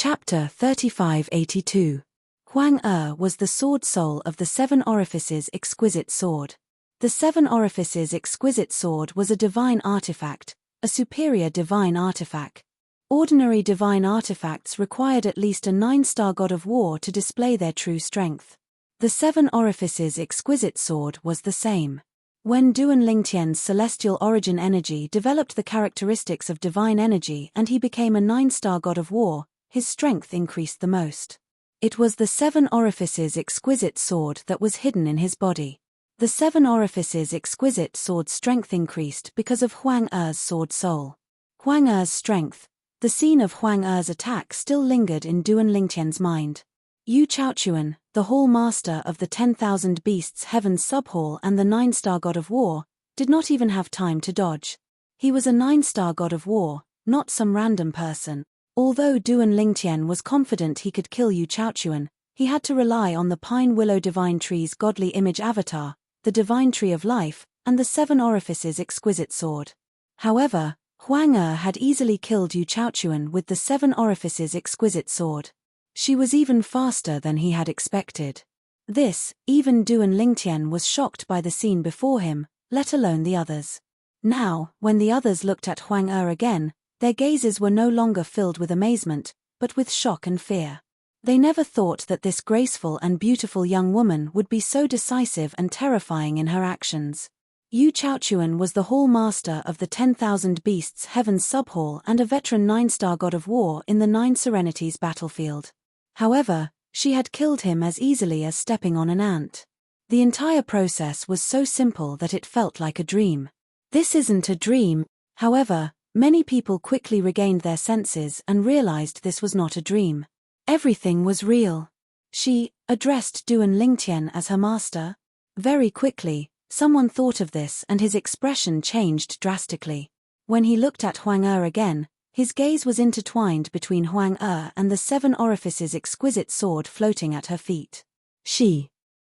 Chapter 3582. Huang Er was the sword soul of the Seven Orifices exquisite sword. The Seven Orifices exquisite sword was a divine artifact, a superior divine artifact. Ordinary divine artifacts required at least a 9-star god of war to display their true strength. The Seven Orifices exquisite sword was the same. When Duan Lingtian's celestial origin energy developed the characteristics of divine energy and he became a 9-star god of war, his strength increased the most. It was the Seven Orifices exquisite sword that was hidden in his body. The Seven Orifices exquisite sword's strength increased because of Huang Er's sword soul. Huang Er's strength. The scene of Huang Er's attack still lingered in Duan Lingtian's mind. Yu Chaochuan, the Hall Master of the 10,000 Beasts Heaven's Subhall and the 9-star God of War, did not even have time to dodge. He was a 9-star God of War, not some random person. Although Duan Lingtian was confident he could kill Yu Chaochuan, he had to rely on the Pine Willow Divine Tree's godly image avatar, the Divine Tree of Life, and the Seven Orifices exquisite sword. However, Huang Er had easily killed Yu Chaochuan with the Seven Orifices exquisite sword. She was even faster than he had expected. Even Duan Lingtian was shocked by the scene before him, let alone the others. Now, when the others looked at Huang Er again, their gazes were no longer filled with amazement, but with shock and fear. They never thought that this graceful and beautiful young woman would be so decisive and terrifying in her actions. Yu Chaochuan was the Hall Master of the 10,000 Beasts Heaven's Subhall and a veteran 9-star God of War in the Nine Serenities battlefield. However, she had killed him as easily as stepping on an ant. The entire process was so simple that it felt like a dream. This isn't a dream. However, many people quickly regained their senses and realized this was not a dream. Everything was real. She addressed Duan Lingtian as her master. Very quickly, someone thought of this and his expression changed drastically. When he looked at Huang Er again, his gaze was intertwined between Huang Er and the Seven Orifices exquisite sword floating at her feet.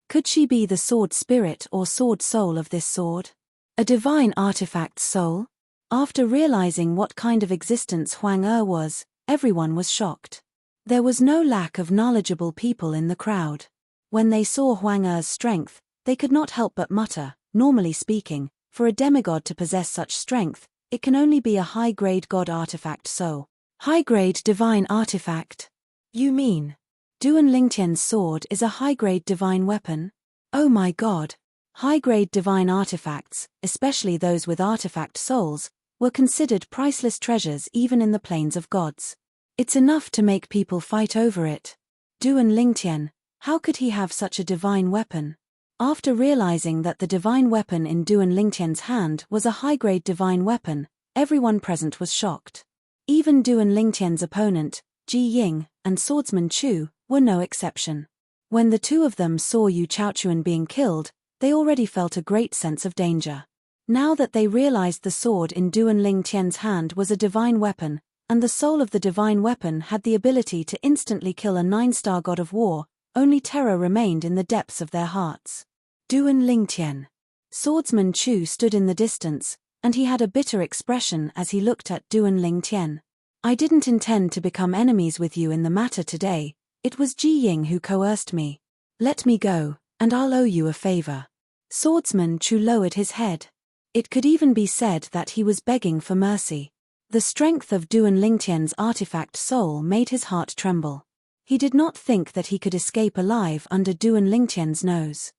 Could she be the sword spirit or sword soul of this sword? A divine artifact soul? After realizing what kind of existence Huang Er was, everyone was shocked. There was no lack of knowledgeable people in the crowd. When they saw Huang Er's strength, they could not help but mutter, normally speaking, for a demigod to possess such strength, it can only be a high-grade god artifact soul. High-grade divine artifact? You mean? Duan Lingtian's sword is a high-grade divine weapon? Oh my god! High-grade divine artifacts, especially those with artifact souls, were considered priceless treasures even in the plains of gods. It's enough to make people fight over it. Duan Lingtian, how could he have such a divine weapon? After realizing that the divine weapon in Duan Lingtian's hand was a high-grade divine weapon, everyone present was shocked. Even Duan Lingtian's opponent, Ji Ying, and swordsman Chu, were no exception. When the two of them saw Yu Chaochuan being killed, they already felt a great sense of danger. Now that they realized the sword in Duan Lingtian's hand was a divine weapon, and the soul of the divine weapon had the ability to instantly kill a 9-star god of war, only terror remained in the depths of their hearts. Duan Lingtian. Swordsman Chu stood in the distance, and he had a bitter expression as he looked at Duan Lingtian. I didn't intend to become enemies with you in the matter today, it was Ji Ying who coerced me. Let me go, and I'll owe you a favor. Swordsman Chu lowered his head. It could even be said that he was begging for mercy. The strength of Duan Lingtian's artifact soul made his heart tremble. He did not think that he could escape alive under Duan Lingtian's nose.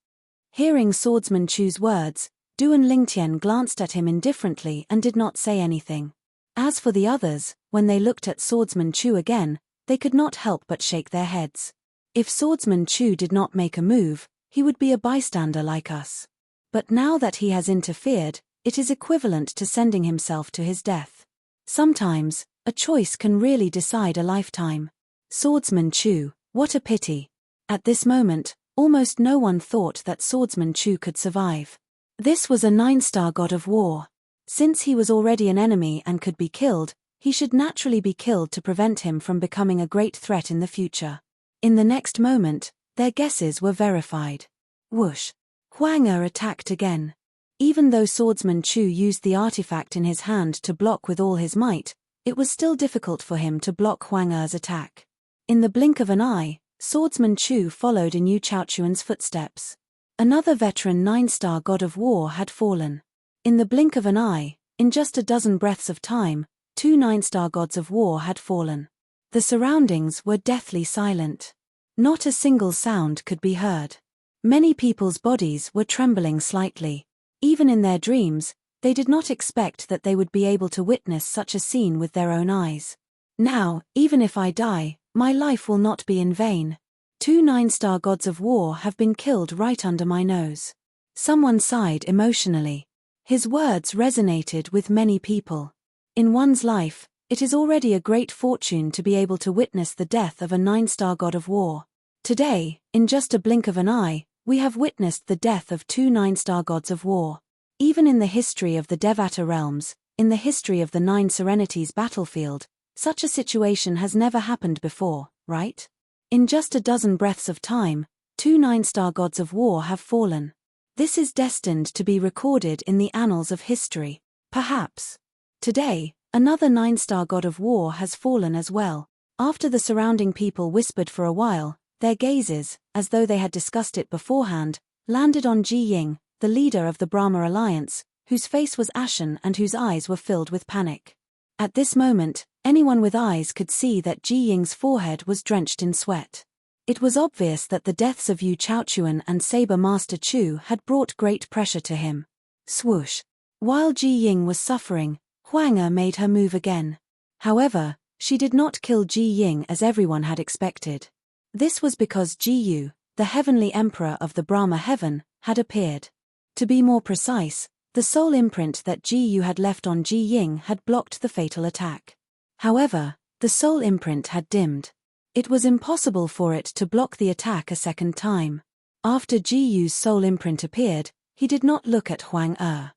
Hearing Swordsman Chu's words, Duan Lingtian glanced at him indifferently and did not say anything. As for the others, when they looked at Swordsman Chu again, they could not help but shake their heads. If Swordsman Chu did not make a move, he would be a bystander like us. But now that he has interfered, it is equivalent to sending himself to his death. Sometimes, a choice can really decide a lifetime. Swordsman Chu, what a pity. At this moment, almost no one thought that Swordsman Chu could survive. This was a 9-star god of war. Since he was already an enemy and could be killed, he should naturally be killed to prevent him from becoming a great threat in the future. In the next moment, their guesses were verified. Whoosh! Huang Er attacked again. Even though Swordsman Chu used the artifact in his hand to block with all his might, it was still difficult for him to block Huang Er's attack. In the blink of an eye, swordsman Chu followed in Yu Chaochuan's footsteps. Another veteran 9-star god of war had fallen. In the blink of an eye, in just a dozen breaths of time, 2 9-star gods of war had fallen. The surroundings were deathly silent. Not a single sound could be heard. Many people's bodies were trembling slightly. Even in their dreams, they did not expect that they would be able to witness such a scene with their own eyes. Now, even if I die, my life will not be in vain. 2 9-star gods of war have been killed right under my nose. Someone sighed emotionally. His words resonated with many people. In one's life, it is already a great fortune to be able to witness the death of a 9-star god of war. Today, in just a blink of an eye, we have witnessed the death of 2 9-star gods of war. Even in the history of the Devata realms, in the history of the 9 Serenities battlefield, such a situation has never happened before, right? In just a dozen breaths of time, 2 9-star gods of war have fallen. This is destined to be recorded in the annals of history, perhaps. Today, another 9-star god of war has fallen as well. After the surrounding people whispered for a while, their gazes, as though they had discussed it beforehand, landed on Ji Ying, the leader of the Brahma Alliance, whose face was ashen and whose eyes were filled with panic. At this moment, anyone with eyes could see that Ji Ying's forehead was drenched in sweat. It was obvious that the deaths of Yu Chaochuan and Saber Master Chu had brought great pressure to him. Swoosh. While Ji Ying was suffering, Huang Er made her move again. However, she did not kill Ji Ying as everyone had expected. This was because Ji Yu, the heavenly emperor of the Brahma heaven, had appeared. To be more precise, the soul imprint that Ji Yu had left on Ji Ying had blocked the fatal attack. However, the soul imprint had dimmed. It was impossible for it to block the attack a second time. After Ji Yu's soul imprint appeared, he did not look at Huang Er.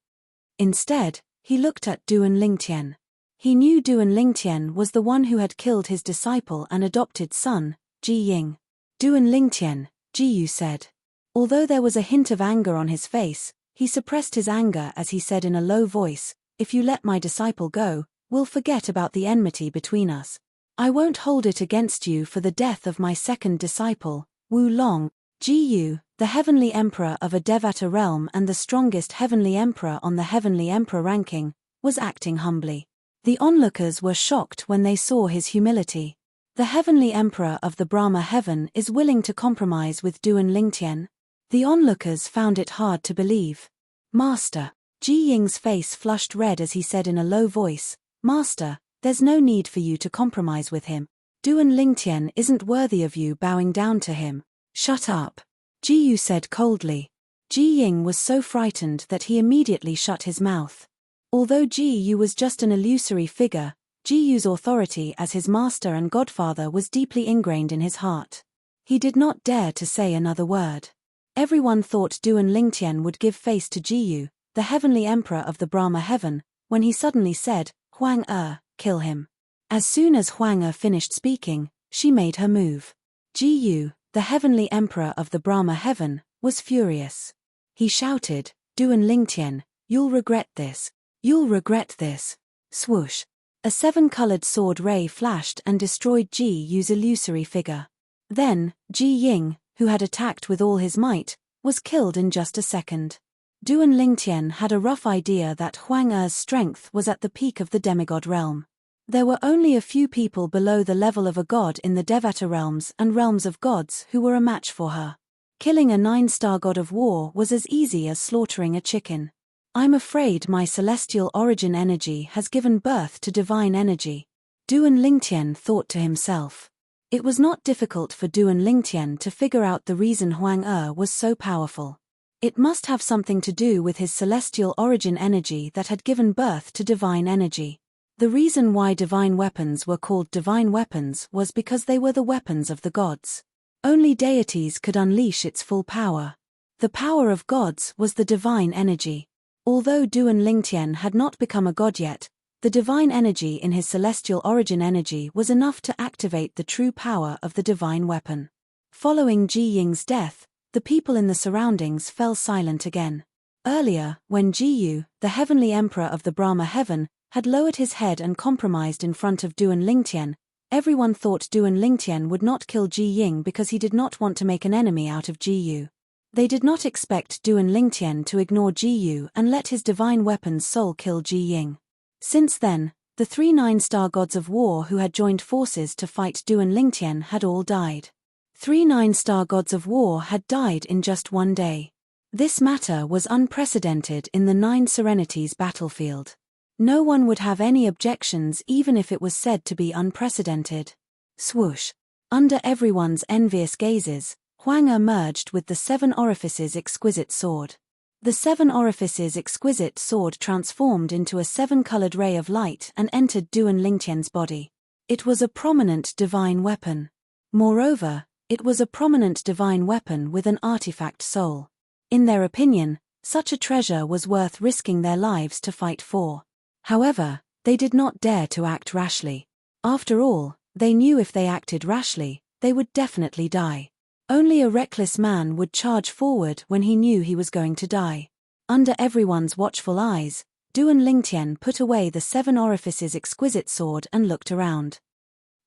Instead, he looked at Duan Lingtian. He knew Duan Lingtian was the one who had killed his disciple and adopted son, Ji Ying. Duan Lingtian, Ji Yu said. Although there was a hint of anger on his face, he suppressed his anger as he said in a low voice, "If you let my disciple go, we'll forget about the enmity between us. I won't hold it against you for the death of my second disciple, Wu Long." Ji Yu, the heavenly emperor of a Devata realm and the strongest heavenly emperor on the heavenly emperor ranking, was acting humbly. The onlookers were shocked when they saw his humility. The heavenly emperor of the Brahma heaven is willing to compromise with Duan Lingtian. The onlookers found it hard to believe. "Master." Ji Ying's face flushed red as he said in a low voice, "Master, there's no need for you to compromise with him. Duan Lingtian isn't worthy of you bowing down to him." "Shut up," Ji Yu said coldly. Ji Ying was so frightened that he immediately shut his mouth. Although Ji Yu was just an illusory figure, Ji Yu's authority as his master and godfather was deeply ingrained in his heart. He did not dare to say another word. Everyone thought Duan Lingtian would give face to Ji Yu, the heavenly emperor of the Brahma heaven, when he suddenly said, "Huang Er, kill him." As soon as Huang Er finished speaking, she made her move. Ji Yu, the heavenly emperor of the Brahma heaven, was furious. He shouted, "Duan Lingtian, you'll regret this. You'll regret this." Swoosh. A 7-colored sword ray flashed and destroyed Ji Yu's illusory figure. Then, Ji Ying, who had attacked with all his might, was killed in just a second. Duan Lingtian had a rough idea that Huang Er's strength was at the peak of the demigod realm. There were only a few people below the level of a god in the Devata realms and realms of gods who were a match for her. Killing a 9-star god of war was as easy as slaughtering a chicken. "I'm afraid my celestial origin energy has given birth to divine energy," Duan Lingtian thought to himself. It was not difficult for Duan Lingtian to figure out the reason Huang Er was so powerful. It must have something to do with his celestial origin energy that had given birth to divine energy. The reason why divine weapons were called divine weapons was because they were the weapons of the gods. Only deities could unleash its full power. The power of gods was the divine energy. Although Duan Lingtian had not become a god yet, the divine energy in his celestial origin energy was enough to activate the true power of the divine weapon. Following Ji Ying's death, the people in the surroundings fell silent again. Earlier, when Ji Yu, the heavenly emperor of the Brahma heaven, had lowered his head and compromised in front of Duan Lingtian, Everyone thought Duan Lingtian would not kill Ji Ying because he did not want to make an enemy out of Ji Yu. They did not expect Duan Lingtian to ignore Ji Yu and let his divine weapon's soul kill Ji Ying. Since then, the 3 9-star gods of war who had joined forces to fight Duan Lingtian had all died. 3 9-star gods of war had died in just one day. This matter was unprecedented in the 9 Serenities battlefield. No one would have any objections even if it was said to be unprecedented. Swoosh! Under everyone's envious gazes, Huang Er merged with the 7 Orifices exquisite sword. The 7 Orifices exquisite sword transformed into a 7-colored ray of light and entered Duan Lingtian's body. It was a prominent divine weapon. Moreover, it was a prominent divine weapon with an artifact soul. In their opinion, such a treasure was worth risking their lives to fight for. However, they did not dare to act rashly. After all, they knew if they acted rashly, they would definitely die. Only a reckless man would charge forward when he knew he was going to die. Under everyone's watchful eyes, Duan Lingtian put away the 7 Orifices exquisite sword and looked around.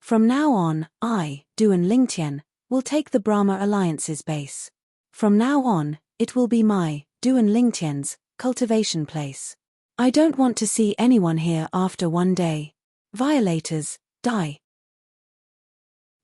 From now on, I, Duan Lingtian, will take the Brahma Alliance's base. From now on, it will be my, Duan Lingtian's, cultivation place. I don't want to see anyone here after one day. Violators, die.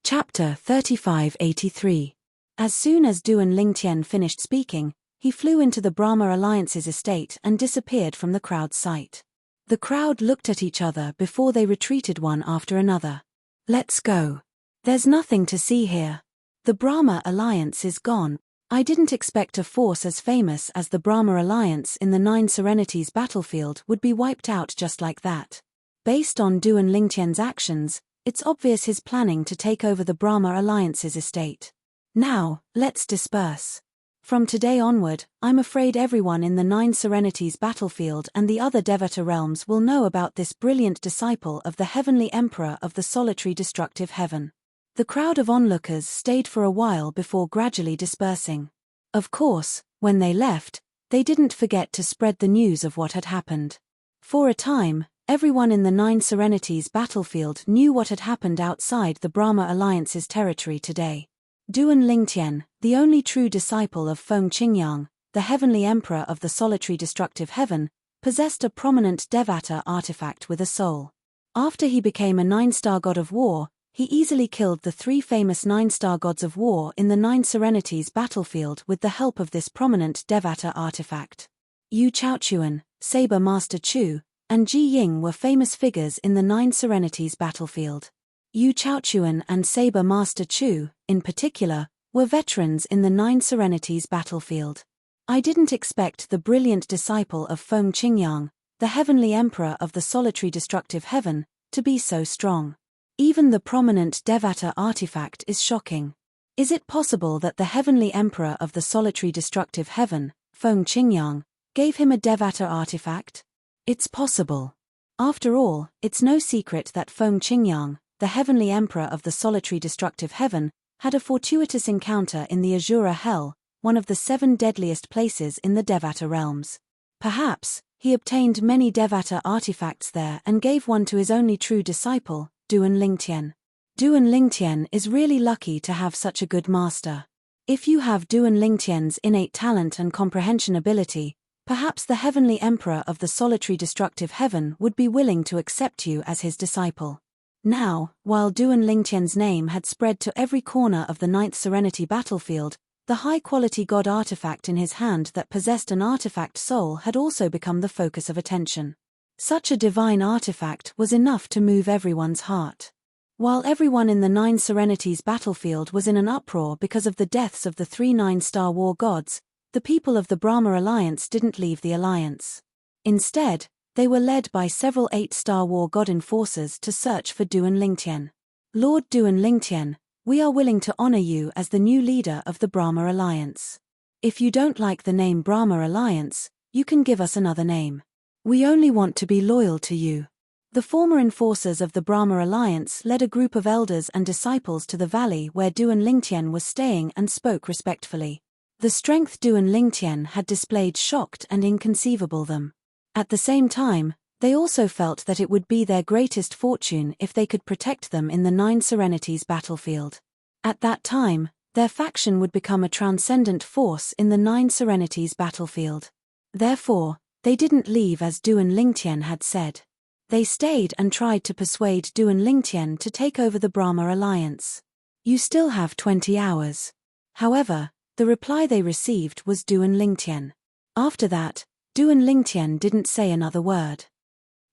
Chapter 3583. As soon as Duan Lingtian finished speaking, he flew into the Brahma Alliance's estate and disappeared from the crowd's sight. The crowd looked at each other before they retreated one after another. Let's go. There's nothing to see here. The Brahma Alliance is gone. I didn't expect a force as famous as the Brahma Alliance in the 9 Serenities battlefield would be wiped out just like that. Based on Duan Lingtian's actions, it's obvious he's planning to take over the Brahma Alliance's estate. Now, let's disperse. From today onward, I'm afraid everyone in the 9 Serenities battlefield and the other Devata realms will know about this brilliant disciple of the Heavenly Emperor of the solitary destructive heaven. The crowd of onlookers stayed for a while before gradually dispersing. Of course, when they left, they didn't forget to spread the news of what had happened. For a time, everyone in the 9 Serenities battlefield knew what had happened outside the Brahma Alliance's territory today. Duan Lingtian, the only true disciple of Feng Qingyang, the Heavenly Emperor of the solitary destructive heaven, possessed a prominent Devata artifact with a soul. After he became a 9-star god of war, he easily killed the 3 famous 9-star gods of war in the 9 Serenities battlefield with the help of this prominent Devata artifact. Yu Chaochuan, Saber Master Chu, and Ji Ying were famous figures in the 9 Serenities battlefield. Yu Chaochuan and Saber Master Chu, in particular, were veterans in the 9 Serenities battlefield. I didn't expect the brilliant disciple of Feng Qingyang, the Heavenly Emperor of the solitary destructive heaven, to be so strong. Even the prominent Devata artifact is shocking. Is it possible that the Heavenly Emperor of the solitary destructive heaven, Feng Qingyang, gave him a Devata artifact? It's possible. After all, it's no secret that Feng Qingyang, the Heavenly Emperor of the solitary destructive heaven, had a fortuitous encounter in the Azura Hell, one of the 7 deadliest places in the Devata realms. Perhaps, he obtained many Devata artifacts there and gave one to his only true disciple, Duan Lingtian. Duan Lingtian is really lucky to have such a good master. If you have Duan Lingtian's innate talent and comprehension ability, perhaps the Heavenly Emperor of the solitary destructive heaven would be willing to accept you as his disciple. Now, while Duan Lingtian's name had spread to every corner of the 9th Serenity battlefield, the high-quality god artifact in his hand that possessed an artifact soul had also become the focus of attention. Such a divine artifact was enough to move everyone's heart. While everyone in the 9 Serenities battlefield was in an uproar because of the deaths of the 3 9-star war gods, the people of the Brahma Alliance didn't leave the alliance. Instead, they were led by several 8-star war god enforcers to search for Duan Lingtian. Lord Duan Lingtian, we are willing to honor you as the new leader of the Brahma Alliance. If you don't like the name Brahma Alliance, you can give us another name. We only want to be loyal to you. The former enforcers of the Brahma Alliance led a group of elders and disciples to the valley where Duan Lingtian was staying and spoke respectfully. The strength Duan Lingtian had displayed shocked and inconceivable them. At the same time, They also felt that it would be their greatest fortune if they could protect them in the Nine Serenities battlefield. At that time, their faction would become a transcendent force in the Nine Serenities battlefield. Therefore, they didn't leave as Duan Lingtian had said. They stayed and tried to persuade Duan Lingtian to take over the Brahma alliance. You still have 20 hours. However, the reply they received was Duan Lingtian. After that, Duan Lingtian didn't say another word.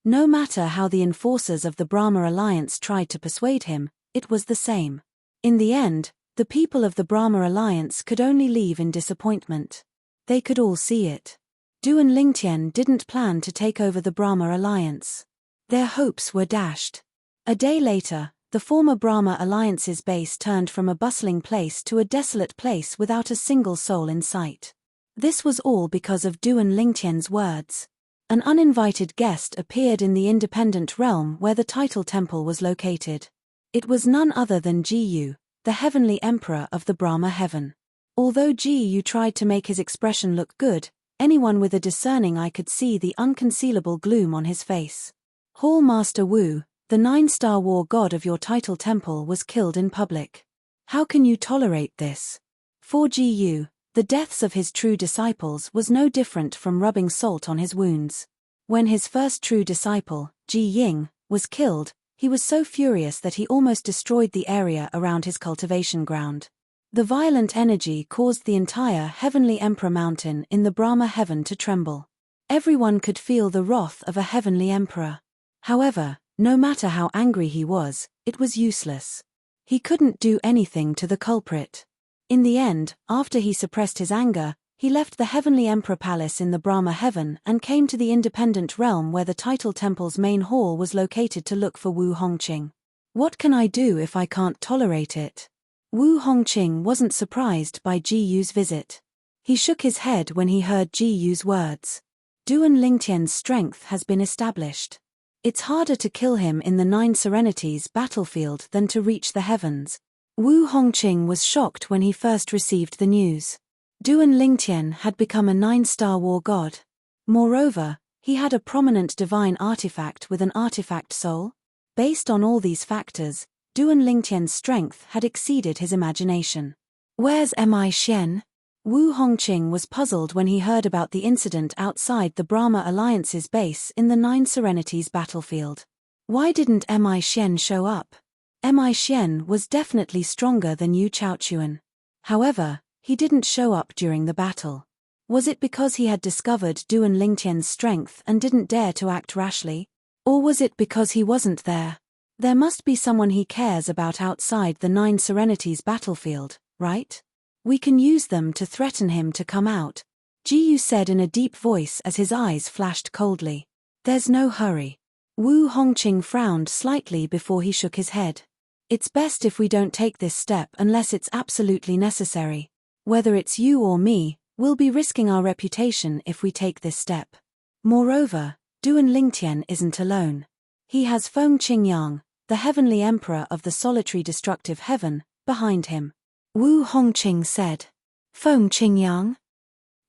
No matter how the enforcers of the Brahma alliance tried to persuade him, it was the same. In the end, the people of the Brahma alliance could only leave in disappointment. They could all see it. Duan Lingtian didn't plan to take over the Brahma alliance. Their hopes were dashed. A day later, the former Brahma alliance's base turned from a bustling place to a desolate place without a single soul in sight. This was all because of Duan Lingtian's words. An uninvited guest appeared in the independent realm where the title temple was located. It was none other than Jiyu, the heavenly emperor of the Brahma heaven. Although Jiyu tried to make his expression look good, anyone with a discerning eye could see the unconcealable gloom on his face. Hall Master Wu, the 9-star war god of your title temple, was killed in public. How can you tolerate this? For Jiyu, the deaths of his true disciples was no different from rubbing salt on his wounds. When his first true disciple, Ji Ying, was killed, he was so furious that he almost destroyed the area around his cultivation ground. The violent energy caused the entire heavenly emperor mountain in the Brahma heaven to tremble. Everyone could feel the wrath of a heavenly emperor. However, no matter how angry he was, it was useless. He couldn't do anything to the culprit. In the end, after he suppressed his anger, he left the heavenly emperor palace in the Brahma heaven and came to the independent realm where the title temple's main hall was located to look for Wu Hongqing. What can I do if I can't tolerate it? Wu Hongqing wasn't surprised by Jiyu's visit. He shook his head when he heard Jiyu's words. Duan Lingtian's strength has been established. It's harder to kill him in the Nine Serenities battlefield than to reach the heavens. Wu Hongqing was shocked when he first received the news. Duan Lingtian had become a 9-star war god. Moreover, he had a prominent divine artifact with an artifact soul. Based on all these factors, Duan Lingtian's strength had exceeded his imagination. Where's Mi Xian? Wu Hongqing was puzzled when he heard about the incident outside the Brahma Alliance's base in the Nine Serenities battlefield. Why didn't Mi Xian show up? Mi Xian was definitely stronger than Yu Chaochuan. However, he didn't show up during the battle. Was it because he had discovered Duan Lingtian's strength and didn't dare to act rashly? Or was it because he wasn't there? There must be someone he cares about outside the Nine Serenities battlefield, right? We can use them to threaten him to come out, Jiyu said in a deep voice as his eyes flashed coldly. There's no hurry. Wu Hongqing frowned slightly before he shook his head. It's best if we don't take this step unless it's absolutely necessary. Whether it's you or me, we'll be risking our reputation if we take this step. Moreover, Duan Lingtian isn't alone. He has Feng Qingyang, the heavenly emperor of the solitary destructive heaven, behind him. Wu Hongqing said. Feng Qingyang?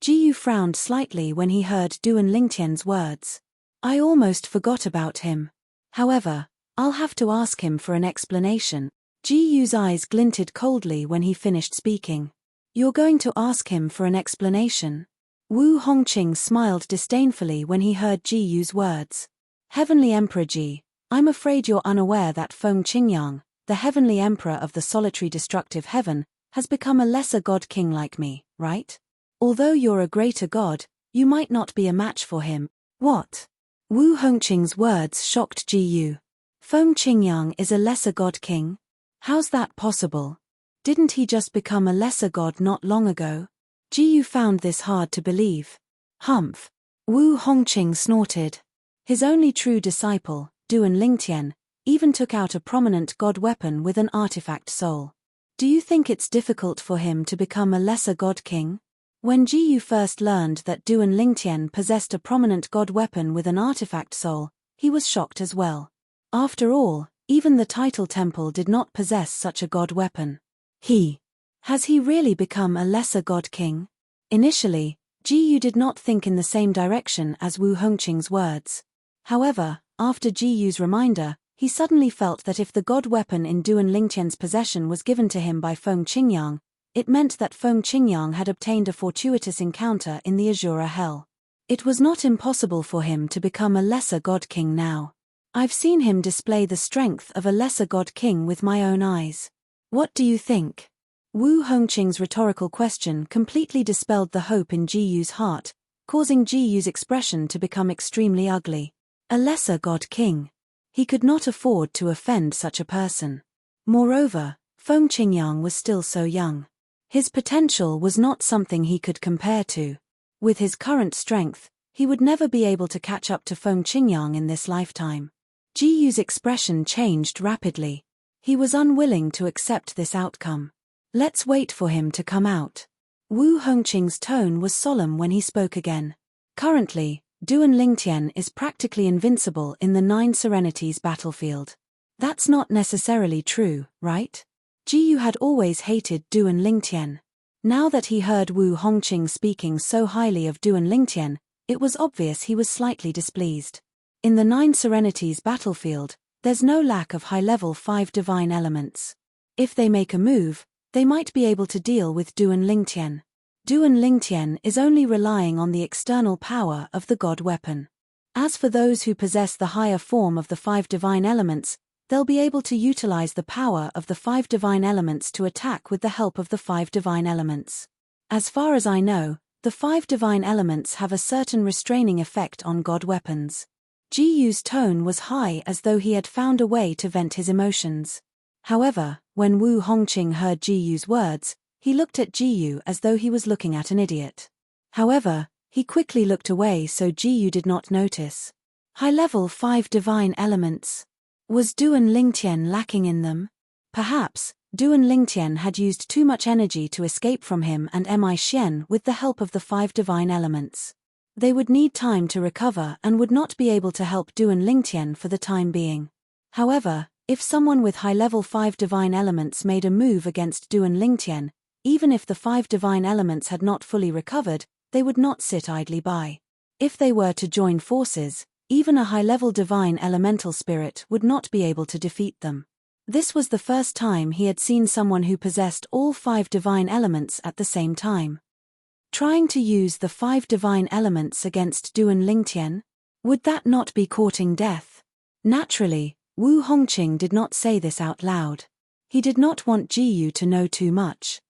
Jiyu frowned slightly when he heard Duan Lingtian's words. I almost forgot about him. However, I'll have to ask him for an explanation. Jiyu's eyes glinted coldly when he finished speaking. You're going to ask him for an explanation? Wu Hongqing smiled disdainfully when he heard Jiyu's words. Heavenly Emperor Ji, I'm afraid you're unaware that Feng Qingyang, the heavenly emperor of the solitary destructive heaven, has become a lesser god king like me, right? Although you're a greater god, you might not be a match for him. What? Wu Hongqing's words shocked Jiyu. Feng Qingyang is a lesser god king? How's that possible? Didn't he just become a lesser god not long ago? Jiyu found this hard to believe. Humph. Wu Hongqing snorted. His only true disciple, Duan Lingtian, even took out a prominent god weapon with an artifact soul. Do you think it's difficult for him to become a lesser god king? When Jiyu first learned that Duan Lingtian possessed a prominent god weapon with an artifact soul, he was shocked as well. After all, even the title temple did not possess such a god weapon. Has he really become a lesser god king? Initially, Jiyu did not think in the same direction as Wu Hongqing's words. However, after Ji Yu's reminder, he suddenly felt that if the god weapon in Duan Lingtian's possession was given to him by Feng Qingyang, it meant that Feng Qingyang had obtained a fortuitous encounter in the Azura Hell. It was not impossible for him to become a lesser god king now. I've seen him display the strength of a lesser god king with my own eyes. What do you think? Wu Hongqing's rhetorical question completely dispelled the hope in Ji Yu's heart, causing Ji Yu's expression to become extremely ugly. A lesser god king. He could not afford to offend such a person. Moreover, Feng Qingyang was still so young. His potential was not something he could compare to. With his current strength, he would never be able to catch up to Feng Qingyang in this lifetime. Ji Yu's expression changed rapidly. He was unwilling to accept this outcome. Let's wait for him to come out. Wu Hongqing's tone was solemn when he spoke again. Currently, Duan Lingtian is practically invincible in the Nine Serenities battlefield. That's not necessarily true, right? Ji Yu had always hated Duan Lingtian. Now that he heard Wu Hongqing speaking so highly of Duan Lingtian, it was obvious he was slightly displeased. In the Nine Serenities battlefield, there's no lack of high-level 5 divine elements. If they make a move, they might be able to deal with Duan Lingtian. Duan Lingtian is only relying on the external power of the god weapon. As for those who possess the higher form of the 5 divine elements, they'll be able to utilize the power of the 5 divine elements to attack with the help of the 5 divine elements. As far as I know, the 5 divine elements have a certain restraining effect on god weapons. Ji Yu's tone was high as though he had found a way to vent his emotions. However, when Wu Hongqing heard Ji Yu's words, he looked at Ji Yu as though he was looking at an idiot. However, he quickly looked away so Ji Yu did not notice. High-level 5 divine elements. Was Duan Lingtian lacking in them? Perhaps, Duan Lingtian had used too much energy to escape from him and Mi Xian with the help of the 5 divine elements. They would need time to recover and would not be able to help Duan Lingtian for the time being. However, if someone with high-level 5 divine elements made a move against Duan Lingtian, even if the 5 divine elements had not fully recovered, they would not sit idly by. If they were to join forces, even a high-level divine elemental spirit would not be able to defeat them. This was the first time he had seen someone who possessed all 5 divine elements at the same time. Trying to use the 5 divine elements against Duan Lingtian? Would that not be courting death? Naturally, Wu Hongqing did not say this out loud. He did not want Ji Yu to know too much.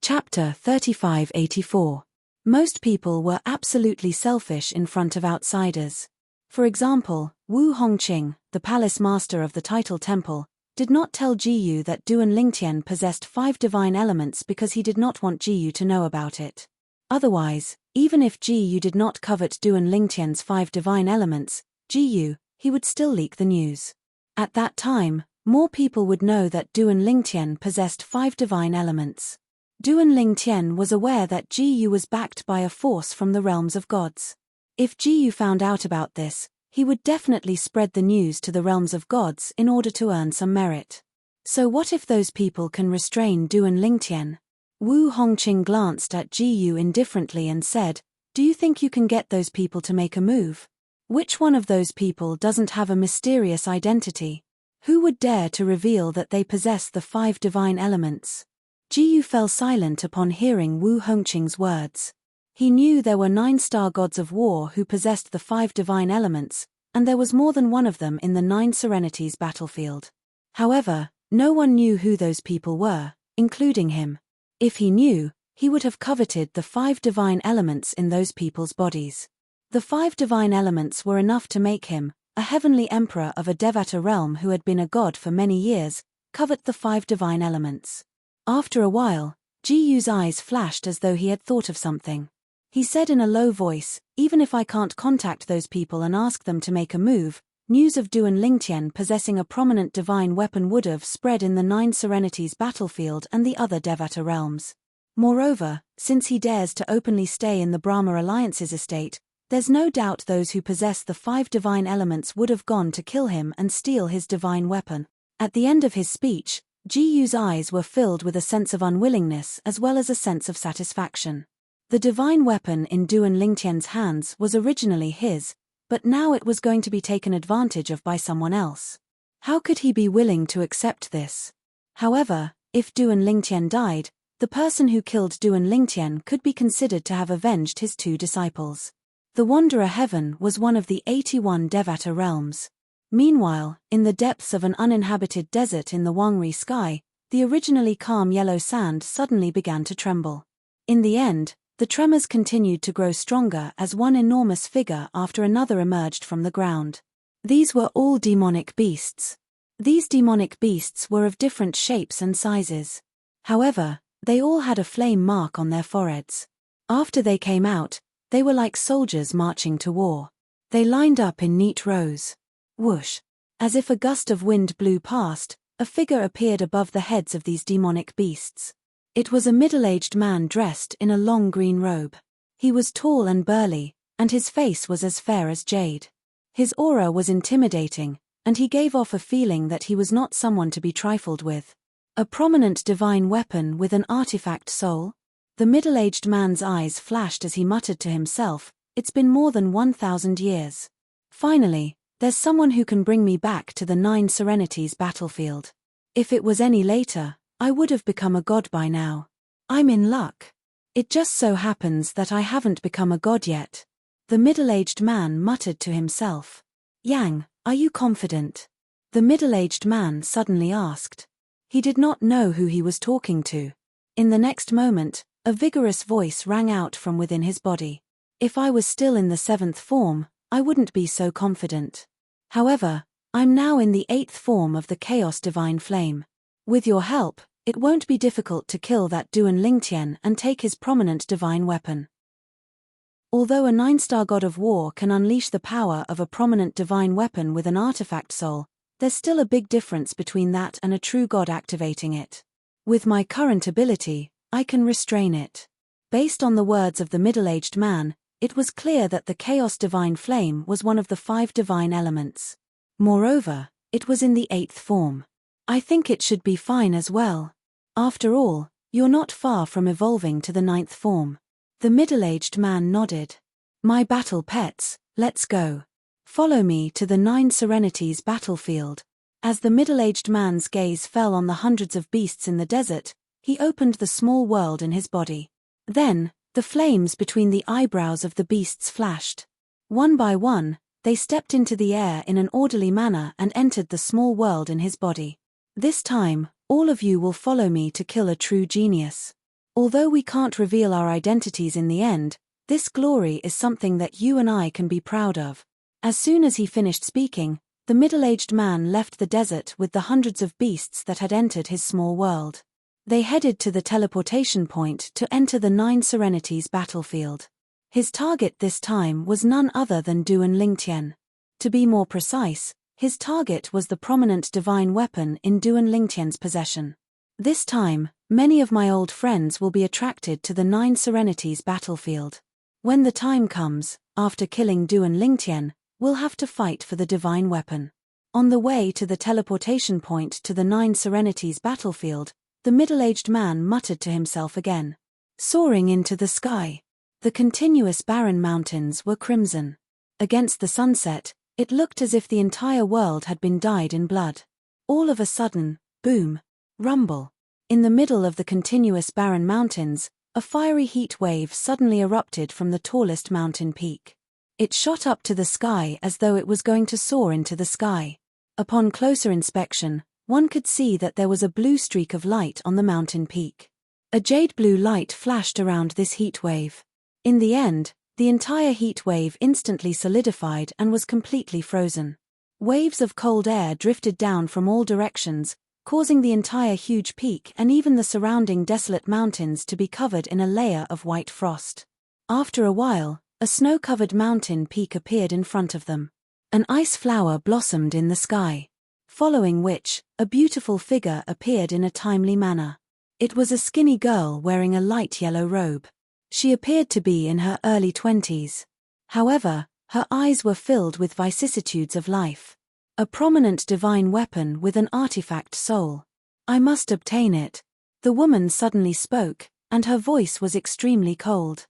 Chapter 3584. Most people were absolutely selfish in front of outsiders. For example, Wu Hongqing, the palace master of the title temple, did not tell Ji Yu that Duan Lingtian possessed 5 divine elements because he did not want Ji Yu to know about it. Otherwise, even if Ji Yu did not covet Duan Lingtian's 5 divine elements, he would still leak the news. At that time, more people would know that Duan Lingtian possessed 5 divine elements. Duan Lingtian was aware that Ji Yu was backed by a force from the realms of gods. If Ji Yu found out about this, he would definitely spread the news to the realms of gods in order to earn some merit. So what if those people can restrain Duan Lingtian? Wu Hongqing glanced at Ji Yu indifferently and said, "Do you think you can get those people to make a move? Which one of those people doesn't have a mysterious identity? Who would dare to reveal that they possess the 5 divine elements?" Ji Yu fell silent upon hearing Wu Hongqing's words. He knew there were 9 star gods of war who possessed the 5 divine elements, and there was more than one of them in the 9 Serenities battlefield. However, no one knew who those people were, including him. If he knew, he would have coveted the 5 divine elements in those people's bodies. The 5 divine elements were enough to make him, a heavenly emperor of a Devata realm who had been a god for many years, covet the 5 divine elements. After a while, Ji Yu's eyes flashed as though he had thought of something. He said in a low voice, "Even if I can't contact those people and ask them to make a move, news of Duan Lingtian possessing a prominent divine weapon would have spread in the 9 Serenities battlefield and the other Devata realms. Moreover, since he dares to openly stay in the Brahma Alliance's estate, there's no doubt those who possess the 5 divine elements would have gone to kill him and steal his divine weapon." At the end of his speech, Ji Yu's eyes were filled with a sense of unwillingness as well as a sense of satisfaction. The divine weapon in Duan Lingtian's hands was originally his, but now it was going to be taken advantage of by someone else. How could he be willing to accept this? However, if Duan Lingtian died, the person who killed Duan Lingtian could be considered to have avenged his 2 disciples. The Wanderer Heaven was one of the 81 Devata realms. Meanwhile, in the depths of an uninhabited desert in the Wangri sky, the originally calm yellow sand suddenly began to tremble. In the end, the tremors continued to grow stronger as one enormous figure after another emerged from the ground. These were all demonic beasts. These demonic beasts were of different shapes and sizes. However, they all had a flame mark on their foreheads. After they came out, they were like soldiers marching to war. They lined up in neat rows. Whoosh! As if a gust of wind blew past, a figure appeared above the heads of these demonic beasts. It was a middle-aged man dressed in a long green robe. He was tall and burly, and his face was as fair as jade. His aura was intimidating, and he gave off a feeling that he was not someone to be trifled with. A prominent divine weapon with an artifact soul? The middle-aged man's eyes flashed as he muttered to himself, "It's been more than 1,000 years. Finally, there's someone who can bring me back to the 9 Serenities battlefield. If it was any later, I would have become a god by now. I'm in luck. It just so happens that I haven't become a god yet." The middle-aged man muttered to himself. "Yang, are you confident?" The middle-aged man suddenly asked. He did not know who he was talking to. In the next moment, a vigorous voice rang out from within his body. "If I was still in the 7th form, I wouldn't be so confident. However, I'm now in the 8th form of the Chaos Divine Flame. With your help, it won't be difficult to kill that Duan Lingtian and take his prominent divine weapon." Although a 9-star god of war can unleash the power of a prominent divine weapon with an artifact soul, there's still a big difference between that and a true god activating it. With my current ability, I can restrain it. Based on the words of the middle-aged man, it was clear that the Chaos Divine Flame was one of the 5 divine elements. Moreover, it was in the 8th form. I think it should be fine as well. After all, you're not far from evolving to the 9th form. The middle-aged man nodded. "My battle pets, let's go. Follow me to the 9 Serenities battlefield." As the middle-aged man's gaze fell on the hundreds of beasts in the desert, he opened the small world in his body. Then, the flames between the eyebrows of the beasts flashed. One by one, they stepped into the air in an orderly manner and entered the small world in his body. "This time, all of you will follow me to kill a true genius. Although we can't reveal our identities in the end, this glory is something that you and I can be proud of." As soon as he finished speaking, the middle-aged man left the desert with the hundreds of beasts that had entered his small world. They headed to the teleportation point to enter the 9 Serenities battlefield. His target this time was none other than Duan Lingtian. To be more precise, his target was the prominent divine weapon in Duan Lingtian's possession. This time, many of my old friends will be attracted to the 9 Serenities battlefield. When the time comes, after killing Duan Lingtian, we'll have to fight for the divine weapon. On the way to the teleportation point to the 9 Serenities battlefield, the middle-aged man muttered to himself again. Soaring into the sky. The continuous barren mountains were crimson. Against the sunset, it looked as if the entire world had been dyed in blood. All of a sudden, boom, rumble. In the middle of the continuous barren mountains, a fiery heat wave suddenly erupted from the tallest mountain peak. It shot up to the sky as though it was going to soar into the sky. Upon closer inspection, one could see that there was a blue streak of light on the mountain peak. A jade blue light flashed around this heat wave. In the end, the entire heat wave instantly solidified and was completely frozen. Waves of cold air drifted down from all directions, causing the entire huge peak and even the surrounding desolate mountains to be covered in a layer of white frost. After a while, a snow-covered mountain peak appeared in front of them. An ice flower blossomed in the sky. Following which, a beautiful figure appeared in a timely manner. It was a skinny girl wearing a light yellow robe. She appeared to be in her early 20s. However, her eyes were filled with vicissitudes of life. A prominent divine weapon with an artifact soul. "I must obtain it." The woman suddenly spoke, and her voice was extremely cold.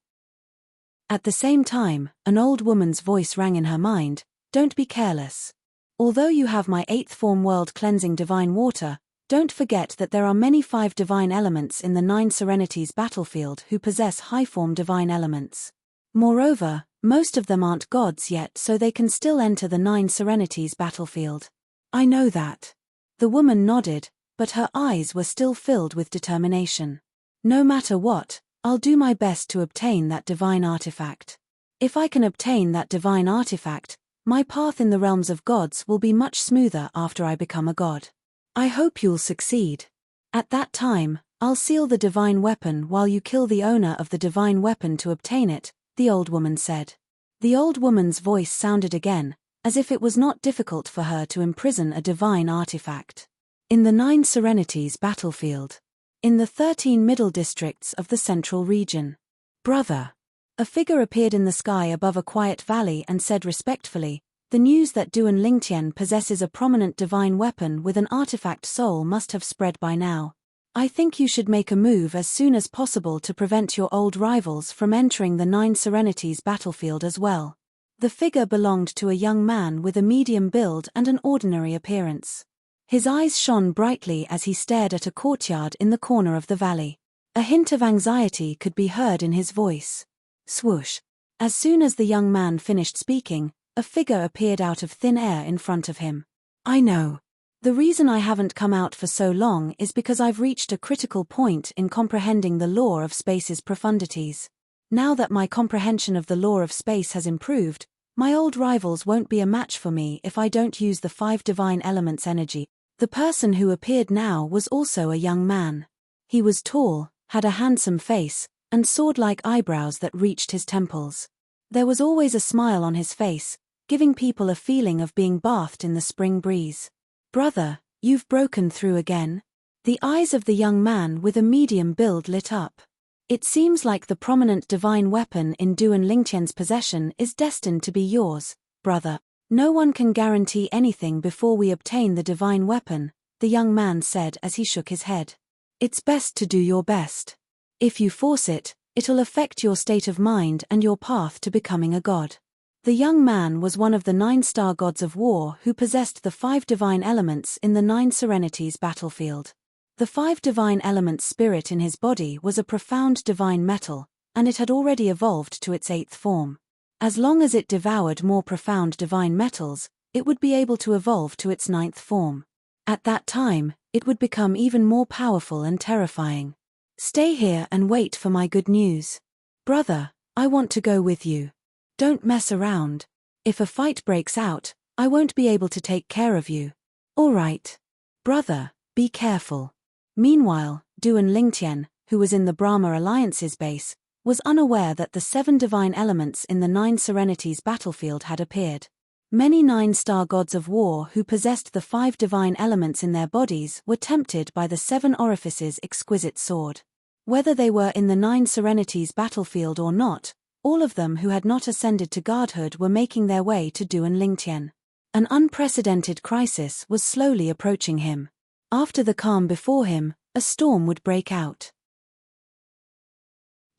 At the same time, an old woman's voice rang in her mind, "Don't be careless. Although you have my 8th form world-cleansing divine water, don't forget that there are many 5 divine elements in the 9 serenities battlefield who possess high-form divine elements. Moreover, most of them aren't gods yet, so they can still enter the 9 serenities battlefield." "I know that." The woman nodded, but her eyes were still filled with determination. "No matter what, I'll do my best to obtain that divine artifact. If I can obtain that divine artifact, my path in the realms of gods will be much smoother after I become a god. I hope you'll succeed. At that time, I'll seal the divine weapon while you kill the owner of the divine weapon to obtain it," the old woman said. The old woman's voice sounded again, as if it was not difficult for her to imprison a divine artifact. In the 9 serenities battlefield. In the 13 middle districts of the central region. "Brother." A figure appeared in the sky above a quiet valley and said respectfully, "The news that Duan Lingtian possesses a prominent divine weapon with an artifact soul must have spread by now. I think you should make a move as soon as possible to prevent your old rivals from entering the 9 serenities battlefield as well." The figure belonged to a young man with a medium build and an ordinary appearance. His eyes shone brightly as he stared at a courtyard in the corner of the valley. A hint of anxiety could be heard in his voice. Swoosh. As soon as the young man finished speaking, a figure appeared out of thin air in front of him. "I know. The reason I haven't come out for so long is because I've reached a critical point in comprehending the law of space's profundities. Now that my comprehension of the law of space has improved, my old rivals won't be a match for me if I don't use the 5 divine elements energy." The person who appeared now was also a young man. He was tall, had a handsome face, and sword-like eyebrows that reached his temples. There was always a smile on his face, giving people a feeling of being bathed in the spring breeze. "Brother, you've broken through again?" The eyes of the young man with a medium build lit up. "It seems like the prominent divine weapon in Duan Lingtian's possession is destined to be yours, brother. No one can guarantee anything before we obtain the divine weapon," the young man said as he shook his head. "It's best to do your best. If you force it, it'll affect your state of mind and your path to becoming a god." The young man was one of the 9 star gods of war who possessed the 5 divine elements in the 9 serenities battlefield. The 5 divine elements spirit in his body was a profound divine metal, and it had already evolved to its 8th form. As long as it devoured more profound divine metals, it would be able to evolve to its 9th form. At that time, it would become even more powerful and terrifying. "Stay here and wait for my good news. Brother, I want to go with you. Don't mess around. If a fight breaks out, I won't be able to take care of you." "All right. Brother, be careful." Meanwhile, Duan Lingtian, who was in the Brahma Alliance's base, was unaware that the 7 divine elements in the 9 serenities battlefield had appeared. Many 9 star gods of war who possessed the 5 divine elements in their bodies were tempted by the 7 orifices exquisite sword. Whether they were in the 9 serenities battlefield or not, all of them who had not ascended to godhood were making their way to Duan Lingtian. An unprecedented crisis was slowly approaching him. After the calm before him, a storm would break out.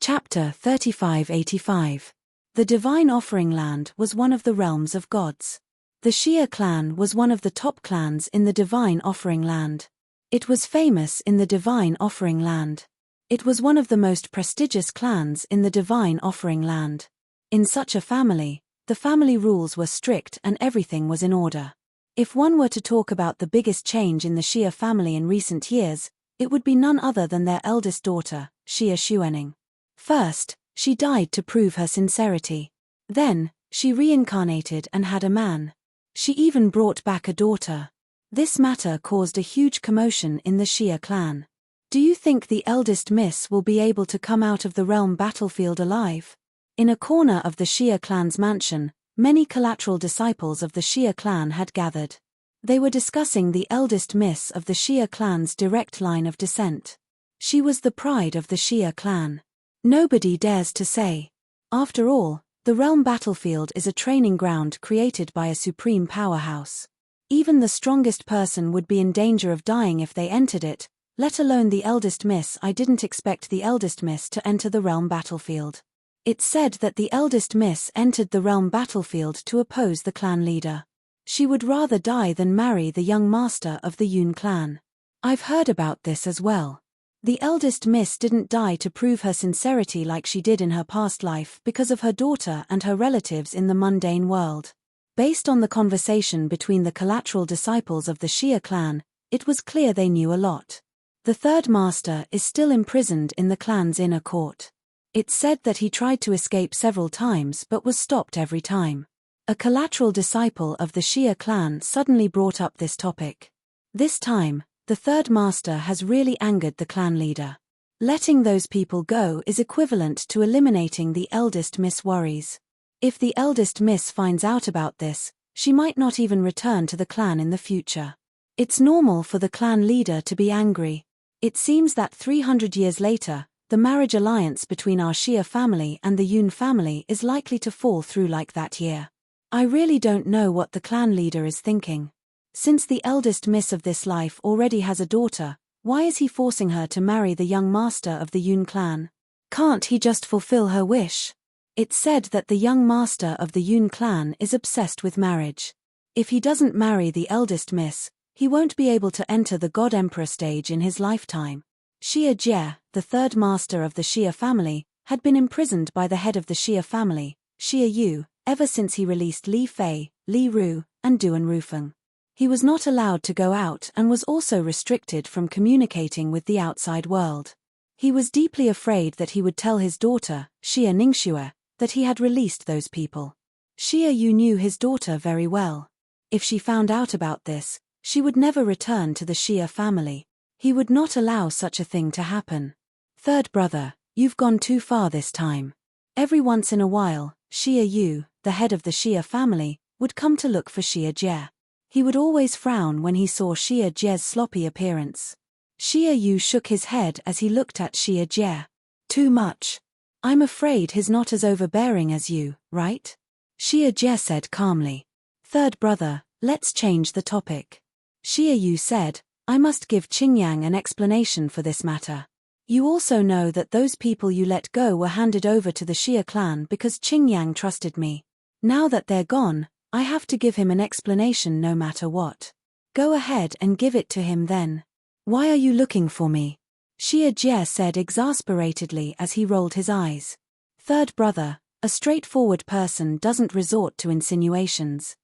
Chapter 3585. The Divine Offering Land was one of the realms of gods. The Shia clan was one of the top clans in the Divine Offering Land. It was famous in the Divine Offering Land. It was one of the most prestigious clans in the Divine Offering Land. In such a family, the family rules were strict and everything was in order. If one were to talk about the biggest change in the Shia family in recent years, it would be none other than their eldest daughter, Shia Xuening. First, she died to prove her sincerity. Then, she reincarnated and had a man. She even brought back a daughter. This matter caused a huge commotion in the Shia clan. Do you think the eldest miss will be able to come out of the realm battlefield alive? In a corner of the Shia clan's mansion, many collateral disciples of the Shia clan had gathered. They were discussing the eldest miss of the Shia clan's direct line of descent. She was the pride of the Shia clan. Nobody dares to say. After all, the realm battlefield is a training ground created by a supreme powerhouse. Even the strongest person would be in danger of dying if they entered it, let alone the eldest miss. I didn't expect the eldest miss to enter the realm battlefield. It said that the eldest miss entered the realm battlefield to oppose the clan leader. She would rather die than marry the young master of the Yun clan. I've heard about this as well. The eldest miss didn't die to prove her sincerity like she did in her past life because of her daughter and her relatives in the mundane world. Based on the conversation between the collateral disciples of the Xia clan, it was clear they knew a lot. The third master is still imprisoned in the clan's inner court. It said that he tried to escape several times but was stopped every time. A collateral disciple of the Xia clan suddenly brought up this topic. This time, the third master has really angered the clan leader. Letting those people go is equivalent to eliminating the eldest miss worries. If the eldest miss finds out about this, she might not even return to the clan in the future. It's normal for the clan leader to be angry. It seems that 300 years later, the marriage alliance between our Xia family and the Yun family is likely to fall through like that year. I really don't know what the clan leader is thinking. Since the eldest miss of this life already has a daughter, why is he forcing her to marry the young master of the Yun clan? Can't he just fulfill her wish? It said that the young master of the Yun clan is obsessed with marriage. If he doesn't marry the eldest miss, he won't be able to enter the God Emperor stage in his lifetime. Xia Jie, the third master of the Xia family, had been imprisoned by the head of the Xia family, Xia Yu, ever since he released Li Fei, Li Ru, and Duan Rufeng. He was not allowed to go out and was also restricted from communicating with the outside world. He was deeply afraid that he would tell his daughter, Xia Ningxue, that he had released those people. Xia Yu knew his daughter very well. If she found out about this, she would never return to the Xia family. He would not allow such a thing to happen. Third brother, you've gone too far this time. Every once in a while, Xia Yu, the head of the Xia family, would come to look for Xia Jie. He would always frown when he saw Xia Jie's sloppy appearance. Xia Yu shook his head as he looked at Xia Jie. Too much. I'm afraid he's not as overbearing as you, right? Xia Jie said calmly. Third brother, let's change the topic. Xia Yu said, I must give Qingyang an explanation for this matter. You also know that those people you let go were handed over to the Xia clan because Qingyang trusted me. Now that they're gone, I have to give him an explanation no matter what. Go ahead and give it to him then. Why are you looking for me? Xia Jie said exasperatedly as he rolled his eyes. Third brother, a straightforward person doesn't resort to insinuations.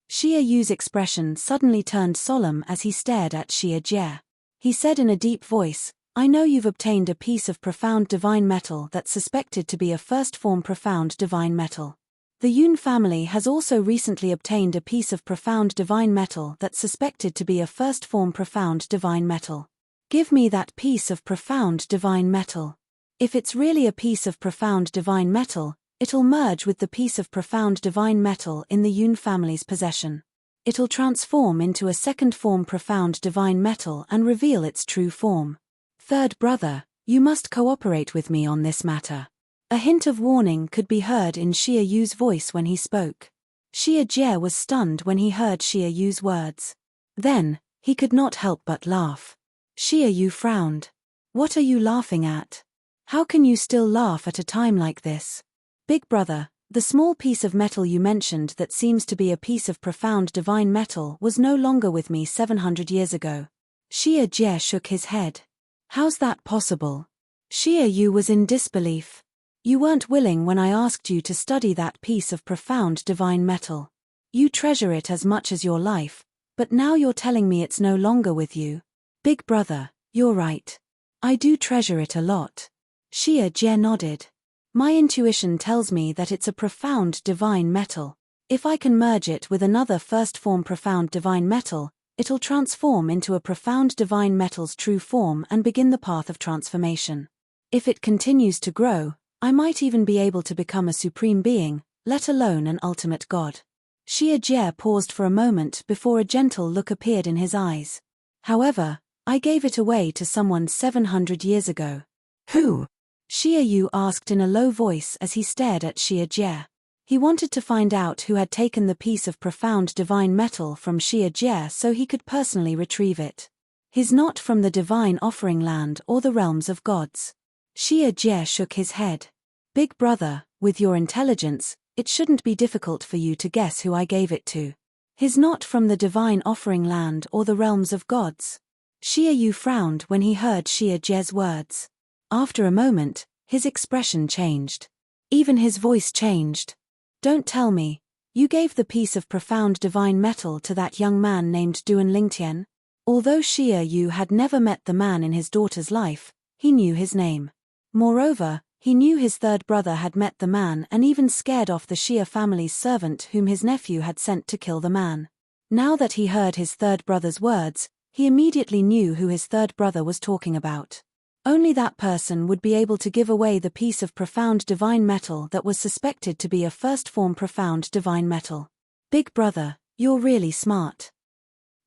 Xia Yu's expression suddenly turned solemn as he stared at Xia Jie. He said in a deep voice, I know you've obtained a piece of profound divine metal that's suspected to be a first-form profound divine metal. The Yun family has also recently obtained a piece of profound divine metal that's suspected to be a first-form profound divine metal. Give me that piece of profound divine metal. If it's really a piece of profound divine metal, it'll merge with the piece of profound divine metal in the Yun family's possession. It'll transform into a second-form profound divine metal and reveal its true form. Third brother, you must cooperate with me on this matter. A hint of warning could be heard in Xia Yu's voice when he spoke. Xia Jie was stunned when he heard Xia Yu's words. Then, he could not help but laugh. Xia Yu frowned. What are you laughing at? How can you still laugh at a time like this? Big brother, the small piece of metal you mentioned that seems to be a piece of profound divine metal was no longer with me 700 years ago. Xia Jie shook his head. How's that possible? Xia Yu was in disbelief. You weren't willing when I asked you to study that piece of profound divine metal. You treasure it as much as your life, but now you're telling me it's no longer with you. Big brother, you're right. I do treasure it a lot. Xia Jie nodded. My intuition tells me that it's a profound divine metal. If I can merge it with another first-form profound divine metal, it'll transform into a profound divine metal's true form and begin the path of transformation. If it continues to grow, I might even be able to become a supreme being, let alone an ultimate god. Xia Jie paused for a moment before a gentle look appeared in his eyes. However, I gave it away to someone 700 years ago. Who? Xia Yu asked in a low voice as he stared at Xia Jie. He wanted to find out who had taken the piece of profound divine metal from Xia Jie so he could personally retrieve it. He's not from the divine offering land or the realms of gods. Xia Jie shook his head. Big brother, with your intelligence, it shouldn't be difficult for you to guess who I gave it to. He's not from the divine offering land or the realms of gods. Xie Yu frowned when he heard Xie Jie's words. After a moment, his expression changed. Even his voice changed. Don't tell me, you gave the piece of profound divine metal to that young man named Duan Lingtian? Although Xie Yu had never met the man in his daughter's life, he knew his name. Moreover, he knew his third brother had met the man and even scared off the Xie family's servant whom his nephew had sent to kill the man. Now that he heard his third brother's words, he immediately knew who his third brother was talking about. Only that person would be able to give away the piece of profound divine metal that was suspected to be a first-form profound divine metal. Big brother, you're really smart.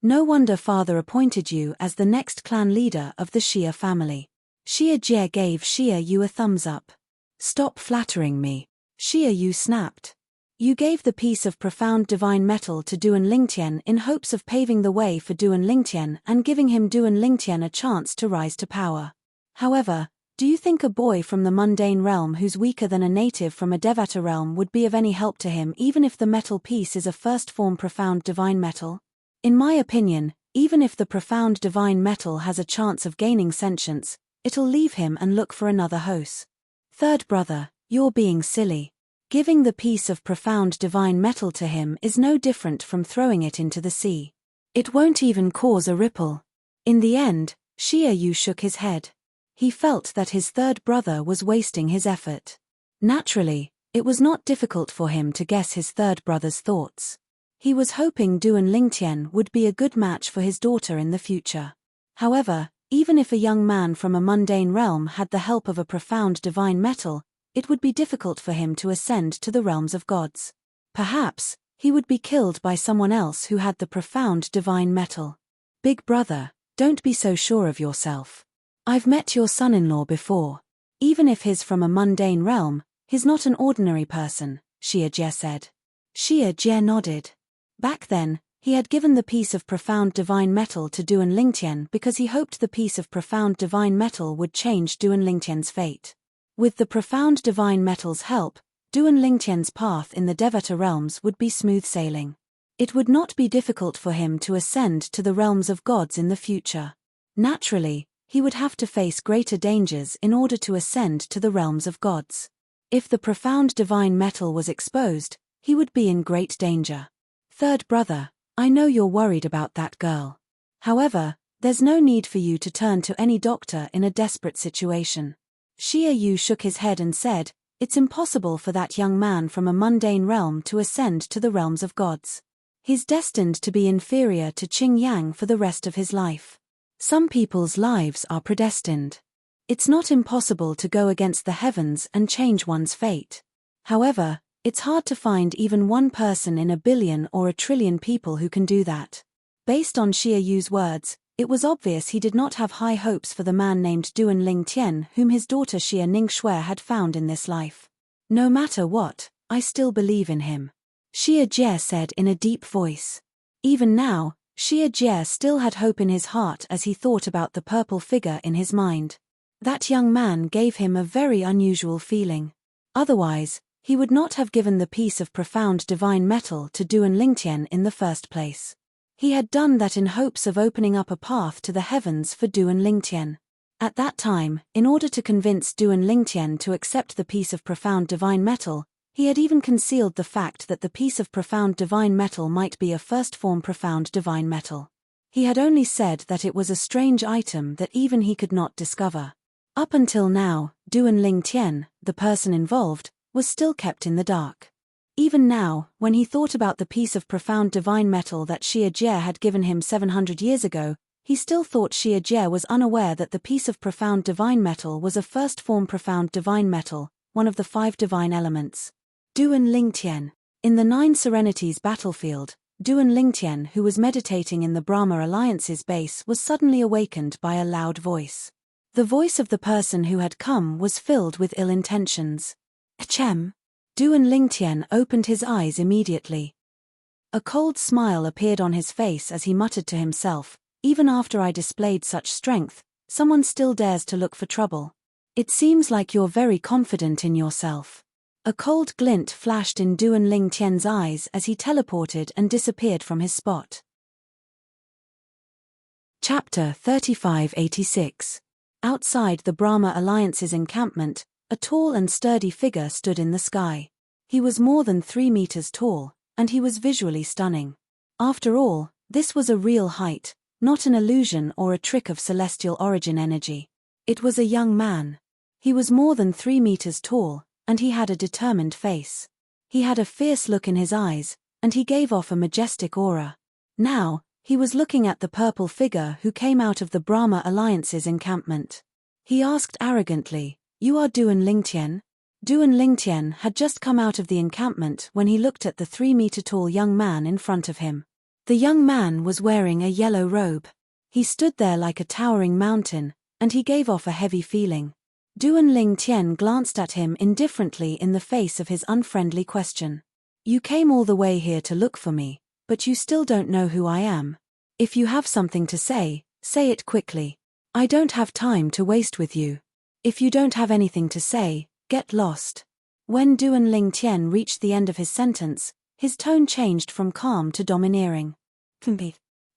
No wonder father appointed you as the next clan leader of the Xie family. Xie Jie gave Xie Yu a thumbs up. Stop flattering me. Xie Yu snapped. You gave the piece of profound divine metal to Duan Lingtian in hopes of paving the way for Duan Lingtian and giving him Duan Lingtian a chance to rise to power. However, do you think a boy from the mundane realm who's weaker than a native from a Devata realm would be of any help to him even if the metal piece is a first-form profound divine metal? In my opinion, even if the profound divine metal has a chance of gaining sentience, it'll leave him and look for another host. Third brother, you're being silly. Giving the piece of profound divine metal to him is no different from throwing it into the sea. It won't even cause a ripple. In the end, Xie Yu shook his head. He felt that his third brother was wasting his effort. Naturally, it was not difficult for him to guess his third brother's thoughts. He was hoping Duan Lingtian would be a good match for his daughter in the future. However, even if a young man from a mundane realm had the help of a profound divine metal, it would be difficult for him to ascend to the realms of gods. Perhaps, he would be killed by someone else who had the profound divine metal. Big brother, don't be so sure of yourself. I've met your son-in-law before. Even if he's from a mundane realm, he's not an ordinary person, Xie Jie said. Xie Jie nodded. Back then, he had given the piece of profound divine metal to Duan Lingtian because he hoped the piece of profound divine metal would change Duan Lingtian's fate. With the profound divine metal's help, Duan Lingtian's path in the Devata realms would be smooth sailing. It would not be difficult for him to ascend to the realms of gods in the future. Naturally, he would have to face greater dangers in order to ascend to the realms of gods. If the profound divine metal was exposed, he would be in great danger. Third brother, I know you're worried about that girl. However, there's no need for you to turn to any doctor in a desperate situation. Xie Yu shook his head and said, it's impossible for that young man from a mundane realm to ascend to the realms of gods. He's destined to be inferior to Qing Yang for the rest of his life. Some people's lives are predestined. It's not impossible to go against the heavens and change one's fate. However, it's hard to find even one person in a billion or a trillion people who can do that. Based on Xie Yu's words, it was obvious he did not have high hopes for the man named Duan Lingtian whom his daughter Xie Ningxue had found in this life. No matter what, I still believe in him. Xie Jie said in a deep voice. Even now, Xie Jie still had hope in his heart as he thought about the purple figure in his mind. That young man gave him a very unusual feeling. Otherwise, he would not have given the piece of profound divine metal to Duan Lingtian in the first place. He had done that in hopes of opening up a path to the heavens for Duan Lingtian. At that time, in order to convince Duan Lingtian to accept the piece of profound divine metal, he had even concealed the fact that the piece of profound divine metal might be a first-form profound divine metal. He had only said that it was a strange item that even he could not discover. Up until now, Duan Lingtian, the person involved, was still kept in the dark. Even now, when he thought about the piece of profound divine metal that Xie Jie had given him 700 years ago, he still thought Xie Jie was unaware that the piece of profound divine metal was a first-form profound divine metal, one of the 5 divine elements. Duan Lingtian. In the 9 Serenities battlefield, Duan Lingtian, who was meditating in the Brahma Alliance's base, was suddenly awakened by a loud voice. The voice of the person who had come was filled with ill intentions. Achem. Duan Lingtian opened his eyes immediately. A cold smile appeared on his face as he muttered to himself, even after I displayed such strength, someone still dares to look for trouble. It seems like you're very confident in yourself. A cold glint flashed in Duan Lingtian's eyes as he teleported and disappeared from his spot. Chapter 3586. Outside the Brahma Alliance's encampment, a tall and sturdy figure stood in the sky. He was more than 3 meters tall, and he was visually stunning. After all, this was a real height, not an illusion or a trick of celestial origin energy. It was a young man. He was more than 3 meters tall, and he had a determined face. He had a fierce look in his eyes, and he gave off a majestic aura. Now, he was looking at the purple figure who came out of the Brahma Alliance's encampment. He asked arrogantly, "You are Duan Lingtian?" Duan Lingtian had just come out of the encampment when he looked at the 3-meter-tall young man in front of him. The young man was wearing a yellow robe. He stood there like a towering mountain, and he gave off a heavy feeling. Duan Lingtian glanced at him indifferently in the face of his unfriendly question. "You came all the way here to look for me, but you still don't know who I am. If you have something to say it quickly. I don't have time to waste with you. If you don't have anything to say, get lost." When Duan Lingtian reached the end of his sentence, his tone changed from calm to domineering.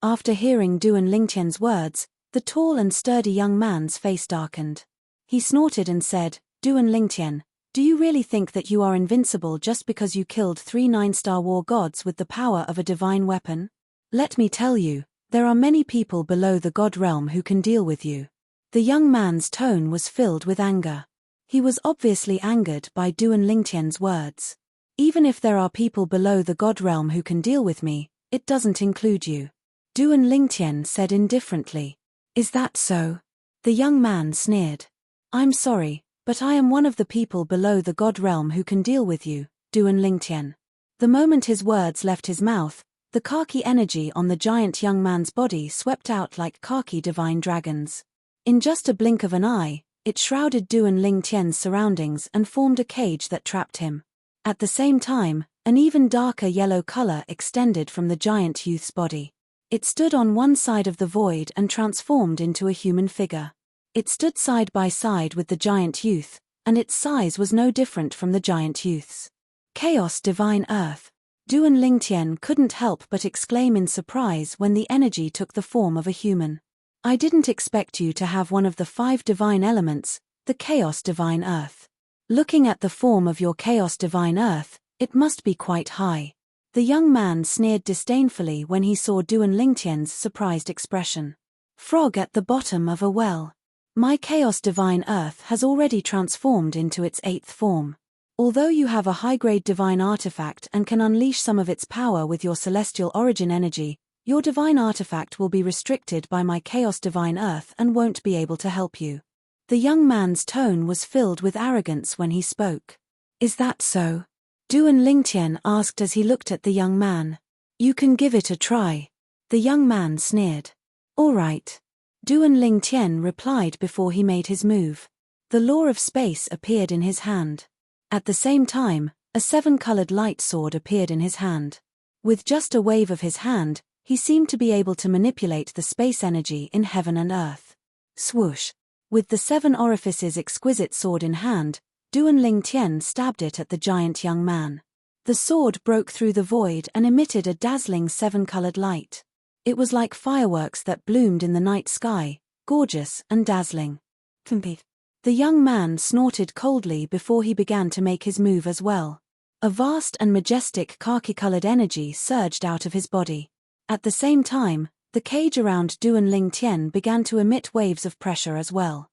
After hearing Duan Lingtian's words, the tall and sturdy young man's face darkened. He snorted and said, "Duan Lingtian, do you really think that you are invincible just because you killed 3 9-star war gods with the power of a divine weapon? Let me tell you, there are many people below the god realm who can deal with you." The young man's tone was filled with anger. He was obviously angered by Duan Lingtian's words. "Even if there are people below the god realm who can deal with me, it doesn't include you." Duan Lingtian said indifferently. "Is that so?" The young man sneered. "I'm sorry, but I am one of the people below the god realm who can deal with you, Duan Lingtian." The moment his words left his mouth, the khaki energy on the giant young man's body swept out like khaki divine dragons. In just a blink of an eye, it shrouded Duan Lingtian's surroundings and formed a cage that trapped him. At the same time, an even darker yellow color extended from the giant youth's body. It stood on one side of the void and transformed into a human figure. It stood side by side with the giant youth, and its size was no different from the giant youth's. "Chaos Divine Earth." Duan Lingtian couldn't help but exclaim in surprise when the energy took the form of a human. "I didn't expect you to have one of the 5 divine elements, the Chaos Divine Earth. Looking at the form of your Chaos Divine Earth, it must be quite high." The young man sneered disdainfully when he saw Duan Lingtian's surprised expression. "Frog at the bottom of a well. My Chaos Divine Earth has already transformed into its 8th form. Although you have a high-grade divine artifact and can unleash some of its power with your celestial origin energy, your divine artifact will be restricted by my Chaos Divine Earth and won't be able to help you." The young man's tone was filled with arrogance when he spoke. "Is that so?" Duan Lingtian asked as he looked at the young man. "You can give it a try." The young man sneered. "All right." Duan Lingtian replied before he made his move. The law of space appeared in his hand. At the same time, a 7-colored light sword appeared in his hand. With just a wave of his hand, he seemed to be able to manipulate the space energy in heaven and earth. Swoosh! With the 7 orifices exquisite sword in hand, Duan Lingtian stabbed it at the giant young man. The sword broke through the void and emitted a dazzling 7-colored light. It was like fireworks that bloomed in the night sky, gorgeous and dazzling. The young man snorted coldly before he began to make his move as well. A vast and majestic khaki-colored energy surged out of his body. At the same time, the cage around Duan Lingtian began to emit waves of pressure as well.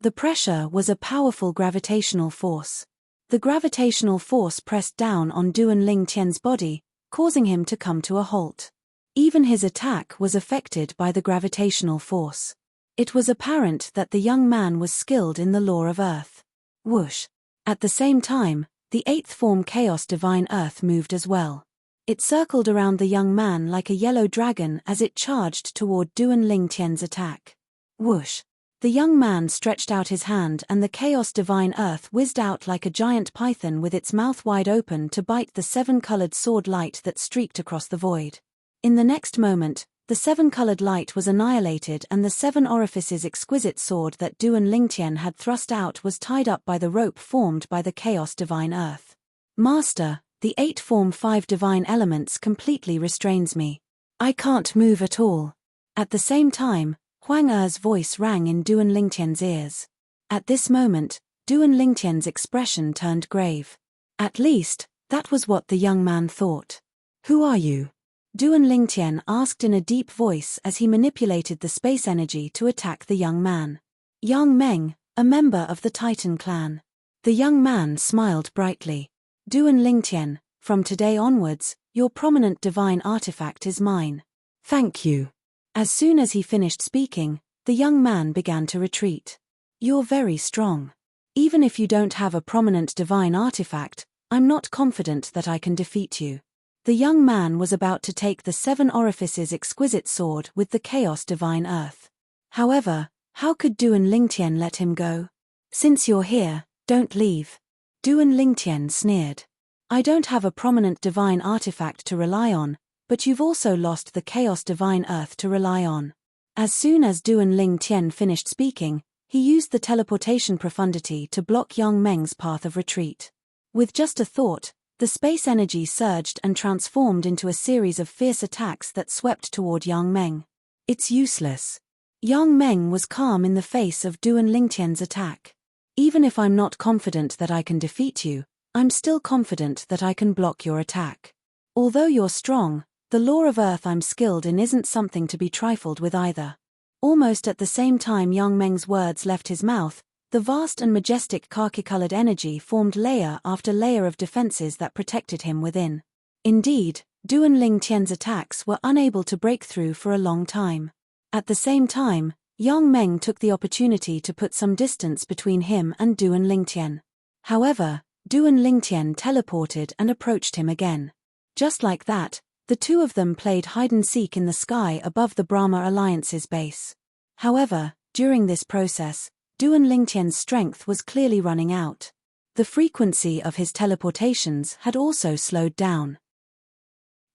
The pressure was a powerful gravitational force. The gravitational force pressed down on Duan Lingtian's body, causing him to come to a halt. Even his attack was affected by the gravitational force. It was apparent that the young man was skilled in the law of Earth. Whoosh! At the same time, the 8th form Chaos Divine Earth moved as well. It circled around the young man like a yellow dragon as it charged toward Duan Lingtian's attack. Whoosh! The young man stretched out his hand and the Chaos Divine Earth whizzed out like a giant python with its mouth wide open to bite the 7-colored sword light that streaked across the void. In the next moment, the seven-colored light was annihilated and the seven orifices exquisite sword that Duan Lingtian had thrust out was tied up by the rope formed by the chaos divine earth. Master, the 8 form 5 divine elements completely restrains me. I can't move at all. At the same time, Huang Er's voice rang in Duan Lingtian's ears. At this moment, Duan Lingtian's expression turned grave. At least, that was what the young man thought. Who are you? Duan Lingtian asked in a deep voice as he manipulated the space energy to attack the young man. Yang Meng, a member of the Titan clan. The young man smiled brightly. Duan Lingtian, from today onwards, your prominent divine artifact is mine. Thank you. As soon as he finished speaking, the young man began to retreat. You're very strong. Even if you don't have a prominent divine artifact, I'm not confident that I can defeat you. The young man was about to take the 7 orifices exquisite sword with the chaos divine earth. However, how could Duan Lingtian let him go? Since you're here, don't leave. Duan Lingtian sneered. I don't have a prominent divine artifact to rely on, but you've also lost the chaos divine earth to rely on. As soon as Duan Lingtian finished speaking, he used the teleportation profundity to block Yang Meng's path of retreat. With just a thought, the space energy surged and transformed into a series of fierce attacks that swept toward Yang Meng. It's useless. Yang Meng was calm in the face of Duan Lingtian's attack. Even if I'm not confident that I can defeat you, I'm still confident that I can block your attack. Although you're strong, the law of earth I'm skilled in isn't something to be trifled with either. Almost at the same time Yang Meng's words left his mouth, the vast and majestic khaki-colored energy formed layer after layer of defenses that protected him within. Indeed, Duan Lingtian's attacks were unable to break through for a long time. At the same time, Yang Meng took the opportunity to put some distance between him and Duan Lingtian. However, Duan Lingtian teleported and approached him again. Just like that, the two of them played hide-and-seek in the sky above the Brahma Alliance's base. However, during this process, Duan Lingtian's strength was clearly running out. The frequency of his teleportations had also slowed down.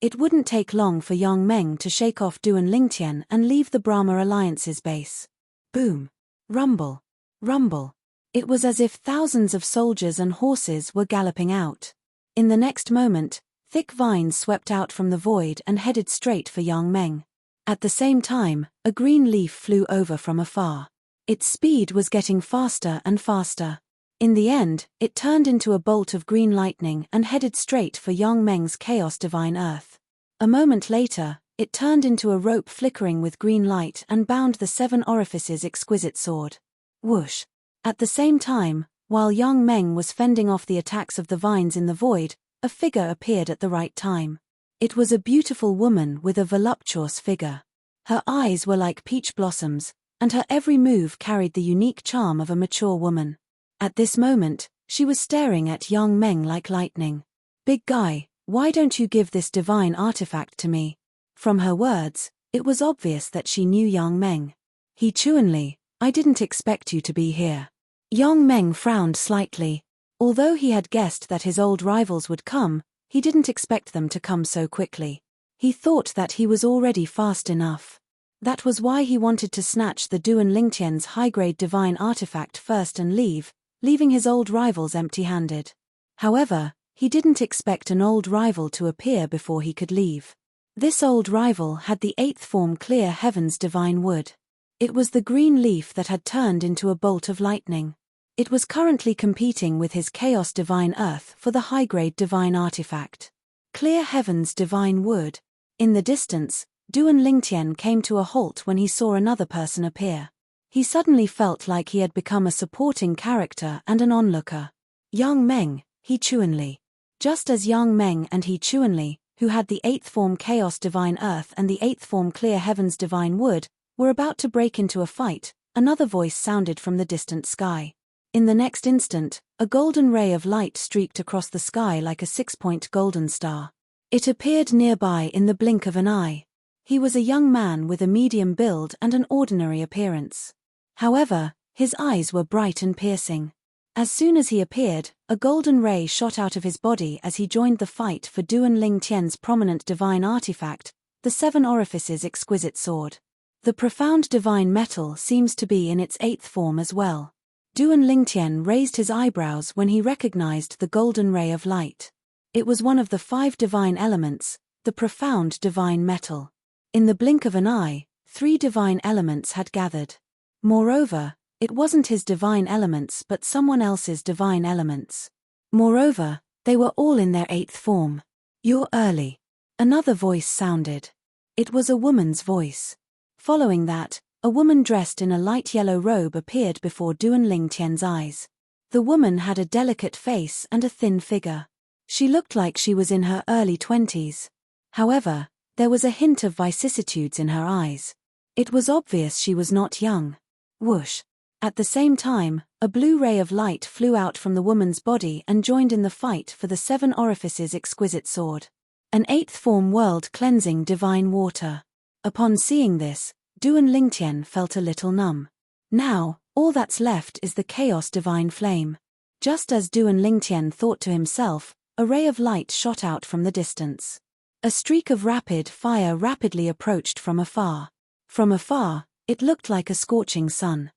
It wouldn't take long for Yang Meng to shake off Duan Lingtian and leave the Brahma Alliance's base. Boom! Rumble! Rumble! It was as if thousands of soldiers and horses were galloping out. In the next moment, thick vines swept out from the void and headed straight for Yang Meng. At the same time, a green leaf flew over from afar. Its speed was getting faster and faster. In the end, it turned into a bolt of green lightning and headed straight for Yang Meng's chaos divine earth. A moment later, it turned into a rope flickering with green light and bound the 7 orifices exquisite sword. Whoosh! At the same time, while Yang Meng was fending off the attacks of the vines in the void, a figure appeared at the right time. It was a beautiful woman with a voluptuous figure. Her eyes were like peach blossoms, and her every move carried the unique charm of a mature woman. At this moment, she was staring at Yang Meng like lightning. Big guy, why don't you give this divine artifact to me? From her words, it was obvious that she knew Yang Meng. He Chuanli, I didn't expect you to be here. Yang Meng frowned slightly. Although he had guessed that his old rivals would come, he didn't expect them to come so quickly. He thought that he was already fast enough. That was why he wanted to snatch the Duan Lingtian's high-grade divine artifact first and leave, leaving his old rivals empty-handed. However, he didn't expect an old rival to appear before he could leave. This old rival had the 8th form clear heaven's divine wood. It was the green leaf that had turned into a bolt of lightning. It was currently competing with his chaos divine earth for the high-grade divine artifact. Clear heaven's divine wood. In the distance, Duan Lingtian came to a halt when he saw another person appear. He suddenly felt like he had become a supporting character and an onlooker. Yang Meng, He Chuanli. Just as Yang Meng and He Chuanli, who had the 8th form chaos divine earth and the 8th form clear heaven's divine wood, were about to break into a fight, another voice sounded from the distant sky. In the next instant, a golden ray of light streaked across the sky like a 6-point golden star. It appeared nearby in the blink of an eye. He was a young man with a medium build and an ordinary appearance. However, his eyes were bright and piercing. As soon as he appeared, a golden ray shot out of his body as he joined the fight for Duan Lingtian's prominent divine artifact, the seven orifices exquisite sword. The profound divine metal seems to be in its eighth form as well. Duan Lingtian raised his eyebrows when he recognized the golden ray of light. It was one of the five divine elements, the profound divine metal. In the blink of an eye, three divine elements had gathered. Moreover, it wasn't his divine elements but someone else's divine elements. Moreover, they were all in their eighth form. "You're early." Another voice sounded. It was a woman's voice. Following that, a woman dressed in a light yellow robe appeared before Duan Lingtian's eyes. The woman had a delicate face and a thin figure. She looked like she was in her early 20s. However, there was a hint of vicissitudes in her eyes. It was obvious she was not young. Whoosh! At the same time, a blue ray of light flew out from the woman's body and joined in the fight for the seven orifices exquisite sword. An eighth form world-cleansing divine water. Upon seeing this, Duan Lingtian felt a little numb. Now, all that's left is the chaos divine flame. Just as Duan Lingtian thought to himself, a ray of light shot out from the distance. A streak of rapid fire rapidly approached from afar. From afar, it looked like a scorching sun.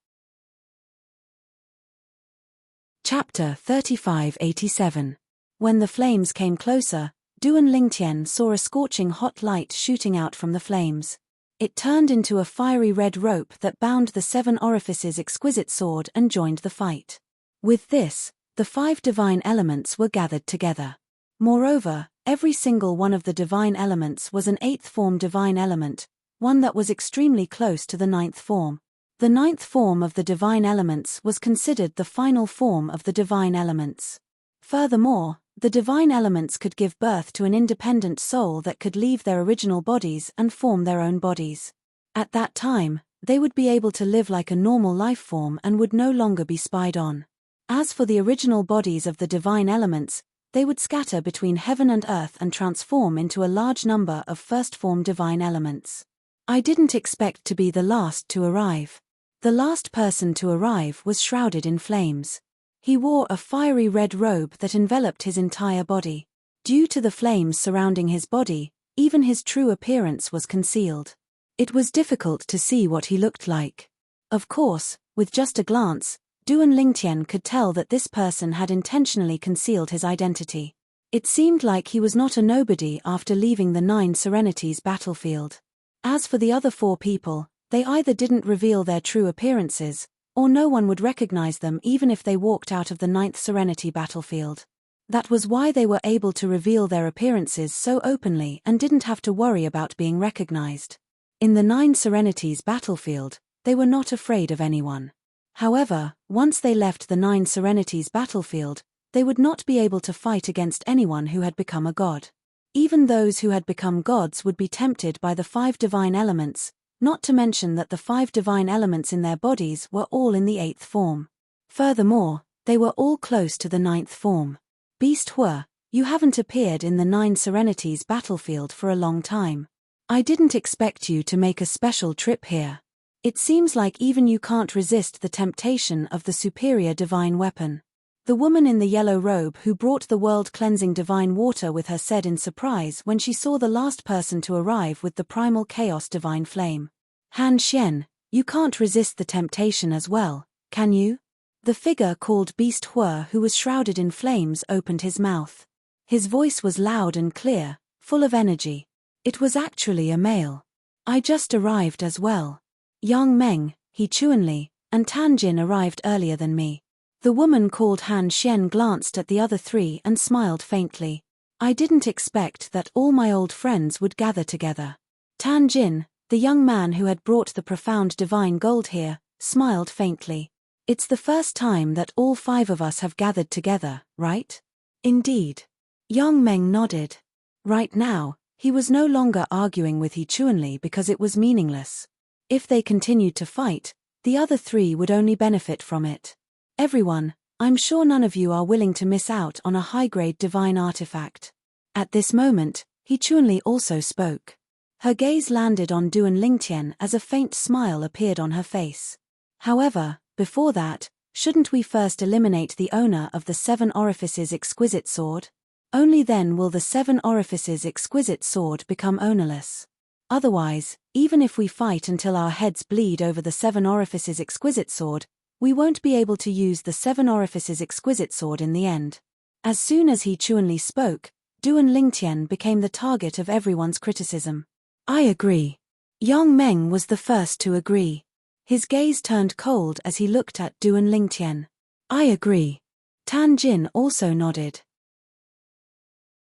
Chapter 3587. When the flames came closer, Duan Lingtian saw a scorching hot light shooting out from the flames. It turned into a fiery red rope that bound the seven orifices exquisite sword and joined the fight. With this, the five divine elements were gathered together. Moreover, every single one of the divine elements was an eighth form divine element, one that was extremely close to the ninth form. The ninth form of the divine elements was considered the final form of the divine elements. Furthermore, the divine elements could give birth to an independent soul that could leave their original bodies and form their own bodies. At that time, they would be able to live like a normal life form and would no longer be spied on. As for the original bodies of the divine elements, they would scatter between heaven and earth and transform into a large number of first-form divine elements. I didn't expect to be the last to arrive. The last person to arrive was shrouded in flames. He wore a fiery red robe that enveloped his entire body. Due to the flames surrounding his body, even his true appearance was concealed. It was difficult to see what he looked like. Of course, with just a glance, Duan Lingtian could tell that this person had intentionally concealed his identity. It seemed like he was not a nobody after leaving the Nine Serenities battlefield. As for the other four people, they either didn't reveal their true appearances, or no one would recognize them even if they walked out of the Ninth Serenity battlefield. That was why they were able to reveal their appearances so openly and didn't have to worry about being recognized. In the Nine Serenities battlefield, they were not afraid of anyone. However, once they left the Nine Serenities battlefield, they would not be able to fight against anyone who had become a god. Even those who had become gods would be tempted by the five divine elements, not to mention that the five divine elements in their bodies were all in the eighth form. Furthermore, they were all close to the ninth form. Beast Hua, you haven't appeared in the Nine Serenities battlefield for a long time. I didn't expect you to make a special trip here. It seems like even you can't resist the temptation of the superior divine weapon. The woman in the yellow robe who brought the world-cleansing divine water with her said in surprise when she saw the last person to arrive with the primal chaos divine flame. Han Xian, you can't resist the temptation as well, can you? The figure called Beast Hua who was shrouded in flames opened his mouth. His voice was loud and clear, full of energy. It was actually a male. I just arrived as well. Yang Meng, He Chuanli, and Tan Jin arrived earlier than me. The woman called Han Xian glanced at the other three and smiled faintly. I didn't expect that all my old friends would gather together. Tan Jin, the young man who had brought the profound divine gold here, smiled faintly. It's the first time that all five of us have gathered together, right? Indeed. Yang Meng nodded. Right now, he was no longer arguing with He Chuanli because it was meaningless. If they continued to fight, the other three would only benefit from it. Everyone, I'm sure none of you are willing to miss out on a high-grade divine artifact. At this moment, He Chuanli also spoke. Her gaze landed on Duan Lingtian as a faint smile appeared on her face. However, before that, shouldn't we first eliminate the owner of the seven orifices exquisite sword? Only then will the seven orifices exquisite sword become ownerless. Otherwise, even if we fight until our heads bleed over the Seven Orifices exquisite sword, we won't be able to use the Seven Orifices exquisite sword in the end. As soon as He Chuanli spoke, Duan Lingtian became the target of everyone's criticism. I agree. Yang Meng was the first to agree. His gaze turned cold as he looked at Duan Lingtian. I agree. Tan Jin also nodded.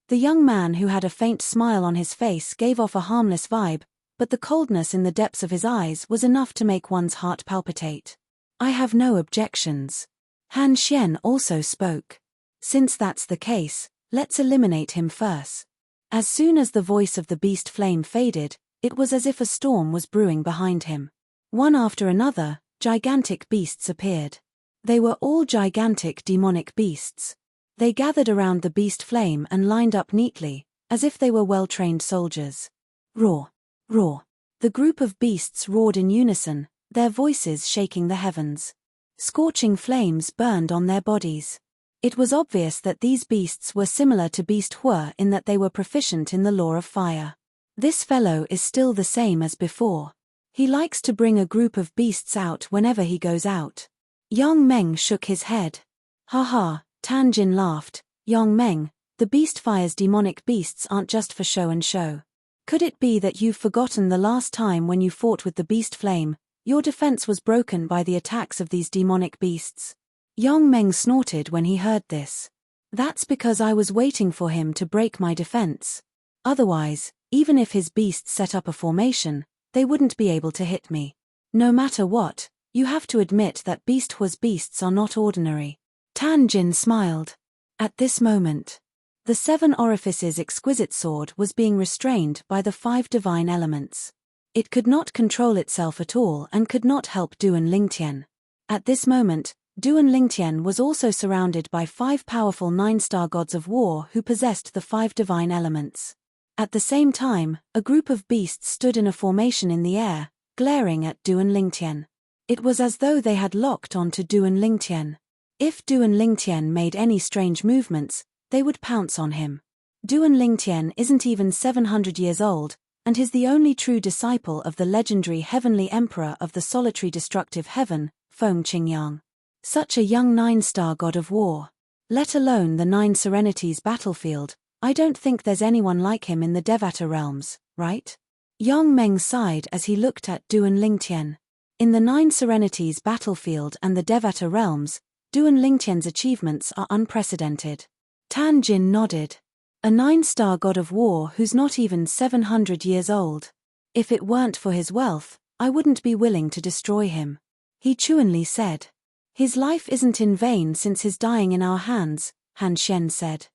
The young man who had a faint smile on his face gave off a harmless vibe, but the coldness in the depths of his eyes was enough to make one's heart palpitate. I have no objections. Han Xian also spoke. Since that's the case, let's eliminate him first. As soon as the voice of the beast flame faded, it was as if a storm was brewing behind him. One after another, gigantic beasts appeared. They were all gigantic demonic beasts. They gathered around the beast flame and lined up neatly, as if they were well-trained soldiers. Roar! Roar! The group of beasts roared in unison, their voices shaking the heavens. Scorching flames burned on their bodies. It was obvious that these beasts were similar to Beast Hua in that they were proficient in the law of fire. This fellow is still the same as before. He likes to bring a group of beasts out whenever he goes out. Yang Meng shook his head. Ha ha, Tan Jin laughed. Yang Meng, the beast fire's demonic beasts aren't just for show and show. Could it be that you've forgotten the last time when you fought with the beast flame, your defense was broken by the attacks of these demonic beasts? Yang Meng snorted when he heard this. That's because I was waiting for him to break my defense. Otherwise, even if his beasts set up a formation, they wouldn't be able to hit me. No matter what, you have to admit that Beast Hua's beasts are not ordinary. Tan Jin smiled. At this moment, the Seven Orifices exquisite sword was being restrained by the 5 divine elements. It could not control itself at all and could not help Duan Lingtian. At this moment, Duan Lingtian was also surrounded by 5 powerful 9-star gods of war who possessed the 5 divine elements. At the same time, a group of beasts stood in a formation in the air, glaring at Duan Lingtian. It was as though they had locked onto Duan Lingtian. If Duan Lingtian made any strange movements, they would pounce on him. Duan Lingtian isn't even 700 years old, and is the only true disciple of the legendary heavenly emperor of the solitary destructive heaven, Feng Qingyang. Such a young 9-star god of war. Let alone the 9 Serenities battlefield, I don't think there's anyone like him in the Devata realms, right? Yang Meng sighed as he looked at Duan Lingtian. In the 9 Serenities battlefield and the Devata realms, Duan Lingtian's achievements are unprecedented. Tan Jin nodded. A 9-star god of war who's not even 700 years old. If it weren't for his wealth, I wouldn't be willing to destroy him. He Chuanli said. His life isn't in vain since his dying in our hands, Han Xian said.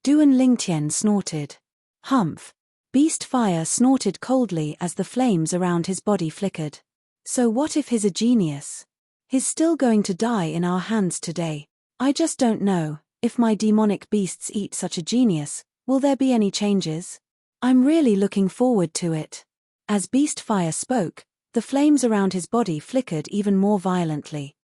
Duan Lingtian snorted. Humph. Beast fire snorted coldly as the flames around his body flickered. So what if he's a genius? He's still going to die in our hands today. I just don't know, if my demonic beasts eat such a genius, will there be any changes? I'm really looking forward to it. As Beast Fire spoke, the flames around his body flickered even more violently.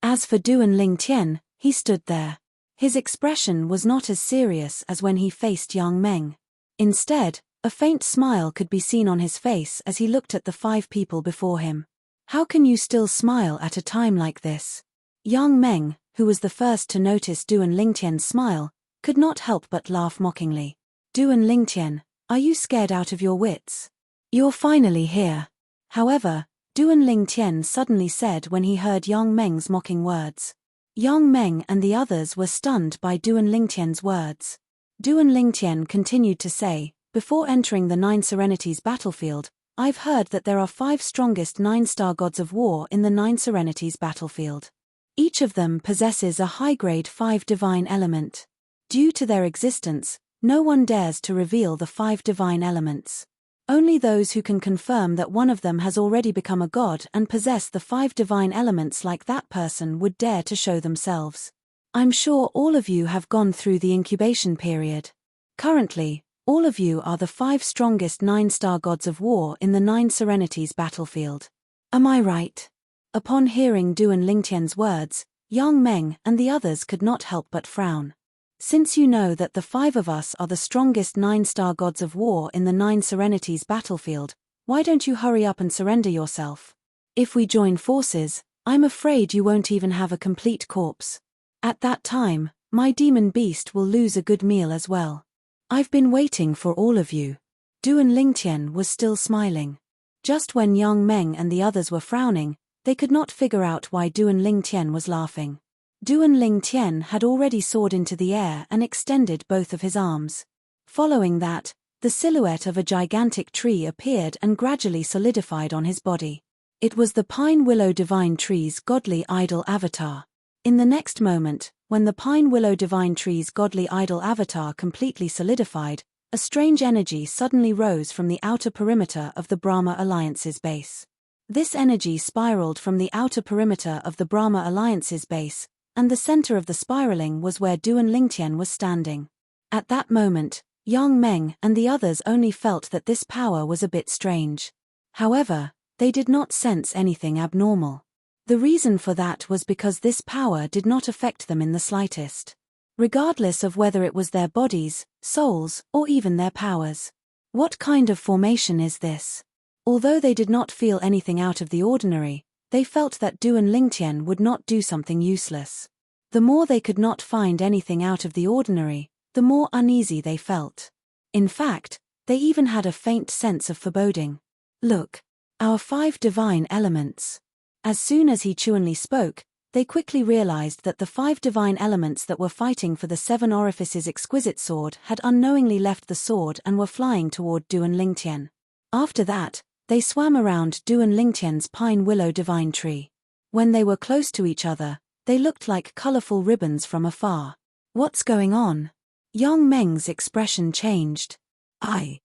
As for Duan Lingtian, he stood there. His expression was not as serious as when he faced Yang Meng. Instead, a faint smile could be seen on his face as he looked at the 5 people before him. How can you still smile at a time like this? Yang Meng, who was the first to notice Duan Lingtian's smile, could not help but laugh mockingly. Duan Lingtian, are you scared out of your wits? You're finally here. However, Duan Lingtian suddenly said when he heard Yang Meng's mocking words. Yang Meng and the others were stunned by Duan Lingtian's words. Duan Lingtian continued to say, before entering the 9 Serenities battlefield, I've heard that there are 5 strongest 9-star gods of war in the 9 Serenities battlefield. Each of them possesses a high-grade 5 divine element. Due to their existence, no one dares to reveal the 5 divine elements. Only those who can confirm that one of them has already become a god and possess the 5 divine elements like that person would dare to show themselves. I'm sure all of you have gone through the incubation period. Currently, all of you are the 5 strongest 9-star gods of war in the 9 Serenities battlefield. Am I right? Upon hearing Duan Lingtian's words, Yang Meng and the others could not help but frown. Since you know that the 5 of us are the strongest 9-star gods of war in the 9 Serenities battlefield, why don't you hurry up and surrender yourself? If we join forces, I'm afraid you won't even have a complete corpse. At that time, my demon beast will lose a good meal as well. I've been waiting for all of you. Duan Lingtian was still smiling. Just when Yang Meng and the others were frowning, they could not figure out why Duan Lingtian was laughing. Duan Lingtian had already soared into the air and extended both of his arms. Following that, the silhouette of a gigantic tree appeared and gradually solidified on his body. It was the Pine Willow Divine Tree's godly idol avatar. In the next moment, when the Pine Willow Divine Tree's godly idol avatar completely solidified, a strange energy suddenly rose from the outer perimeter of the Brahma Alliance's base. This energy spiraled from the outer perimeter of the Brahma Alliance's base, and the center of the spiraling was where Duan Lingtian was standing. At that moment, Yang Meng and the others only felt that this power was a bit strange. However, they did not sense anything abnormal. The reason for that was because this power did not affect them in the slightest. Regardless of whether it was their bodies, souls, or even their powers. What kind of formation is this? Although they did not feel anything out of the ordinary, they felt that Duan Lingtian would not do something useless. The more they could not find anything out of the ordinary, the more uneasy they felt. In fact, they even had a faint sense of foreboding. Look, our 5 divine elements. As soon as he Chuanli spoke, they quickly realized that the 5 divine elements that were fighting for the 7 Orifices' exquisite sword had unknowingly left the sword and were flying toward Duan Lingtian. After that, they swam around Duan Lingtian's Pine Willow Divine Tree. When they were close to each other, they looked like colorful ribbons from afar. What's going on? Yang Meng's expression changed. I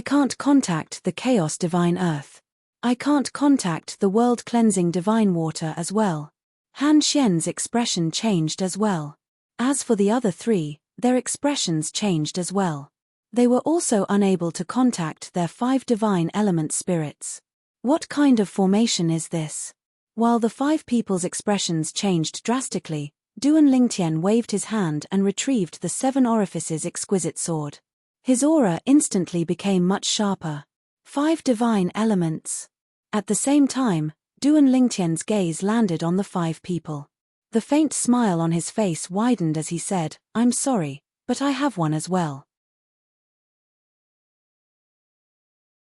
can't contact the Chaos Divine Earth. I can't contact the world-cleansing divine water as well. Han Xian's expression changed as well. As for the other 3, their expressions changed as well. They were also unable to contact their 5 divine element spirits. What kind of formation is this? While the 5 people's expressions changed drastically, Duan Lingtian waved his hand and retrieved the 7 Orifices' exquisite sword. His aura instantly became much sharper. 5 divine elements. At the same time, Duan Lingtian's gaze landed on the 5 people. The faint smile on his face widened as he said, "I'm sorry, but I have one as well."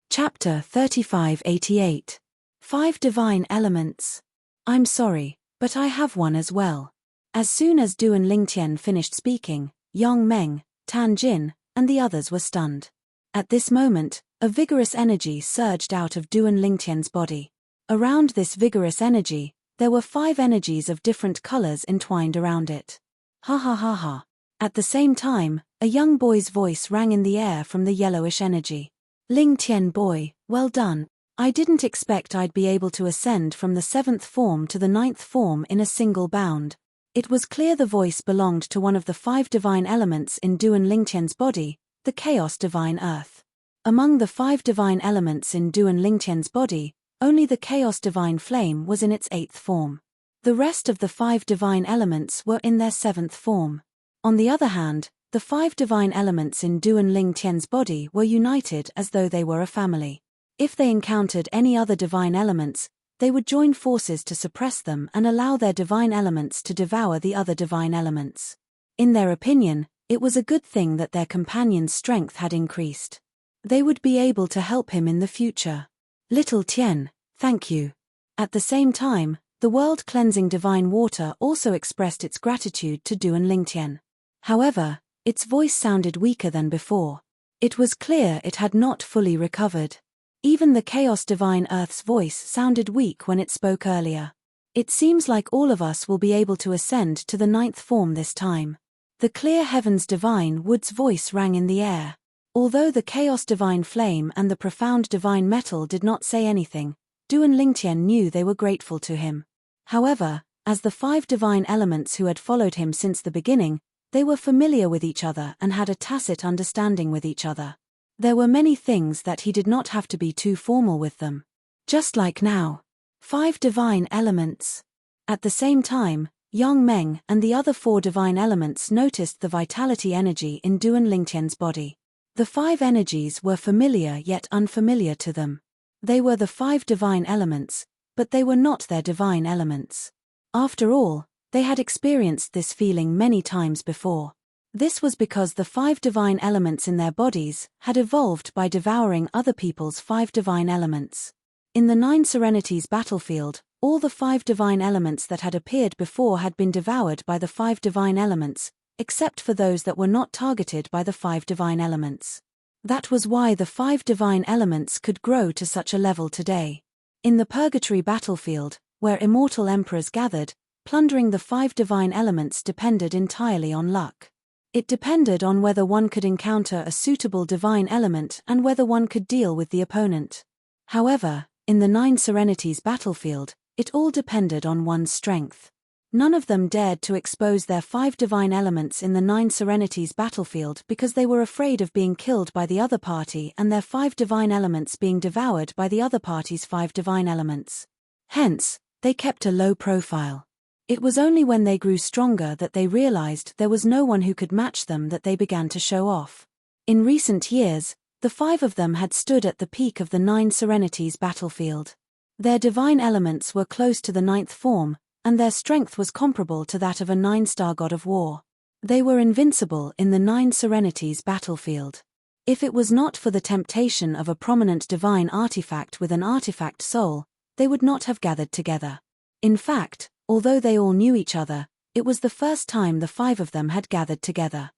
Chapter 3588. 5 Divine Elements. I'm sorry, but I have one as well. As soon as Duan Lingtian finished speaking, Yang Meng, Tan Jin, and the others were stunned. At this moment, a vigorous energy surged out of Duan Lingtian's body. Around this vigorous energy, there were 5 energies of different colors entwined around it. Ha ha ha ha. At the same time, a young boy's voice rang in the air from the yellowish energy. Lingtian boy, well done. I didn't expect I'd be able to ascend from the 7th form to the 9th form in a single bound. It was clear the voice belonged to one of the 5 divine elements in Duan Lingtian's body, the Chaos Divine Earth. Among the 5 divine elements in Duan Lingtian's body, only the Chaos Divine Flame was in its 8th form. The rest of the 5 divine elements were in their 7th form. On the other hand, the 5 divine elements in Duan Lingtian's body were united as though they were a family. If they encountered any other divine elements, they would join forces to suppress them and allow their divine elements to devour the other divine elements. In their opinion, it was a good thing that their companion's strength had increased. They would be able to help him in the future. Little Tian, thank you. At the same time, the world-cleansing divine water also expressed its gratitude to Duan Lingtian. However, its voice sounded weaker than before. It was clear it had not fully recovered. Even the Chaos Divine Earth's voice sounded weak when it spoke earlier. It seems like all of us will be able to ascend to the 9th form this time. The Clear Heavens Divine Wood's voice rang in the air. Although the Chaos Divine Flame and the Profound Divine Metal did not say anything, Duan Lingtian knew they were grateful to him. However, as the 5 divine elements who had followed him since the beginning, they were familiar with each other and had a tacit understanding with each other. There were many things that he did not have to be too formal with them. Just like now. 5 divine elements. At the same time, Yang Meng and the other 4 divine elements noticed the vitality energy in Duan Lingtian's body. The 5 energies were familiar yet unfamiliar to them. They were the 5 divine elements, but they were not their divine elements. After all, they had experienced this feeling many times before. This was because the 5 divine elements in their bodies had evolved by devouring other people's 5 divine elements. In the 9 Serenities battlefield, all the 5 divine elements that had appeared before had been devoured by the 5 divine elements, except for those that were not targeted by the 5 divine elements. That was why the 5 divine elements could grow to such a level today. In the Purgatory battlefield, where immortal emperors gathered, plundering the 5 divine elements depended entirely on luck. It depended on whether one could encounter a suitable divine element and whether one could deal with the opponent. However, in the 9 Serenities battlefield, it all depended on one's strength. None of them dared to expose their 5 divine elements in the 9 Serenities battlefield because they were afraid of being killed by the other party and their 5 divine elements being devoured by the other party's 5 divine elements. Hence, they kept a low profile. It was only when they grew stronger that they realized there was no one who could match them that they began to show off. In recent years, the 5 of them had stood at the peak of the 9 Serenities battlefield. Their divine elements were close to the 9th form, and their strength was comparable to that of a 9-star god of war. They were invincible in the 9 Serenities battlefield. If it was not for the temptation of a prominent divine artifact with an artifact soul, they would not have gathered together. In fact, although they all knew each other, it was the first time the 5 of them had gathered together.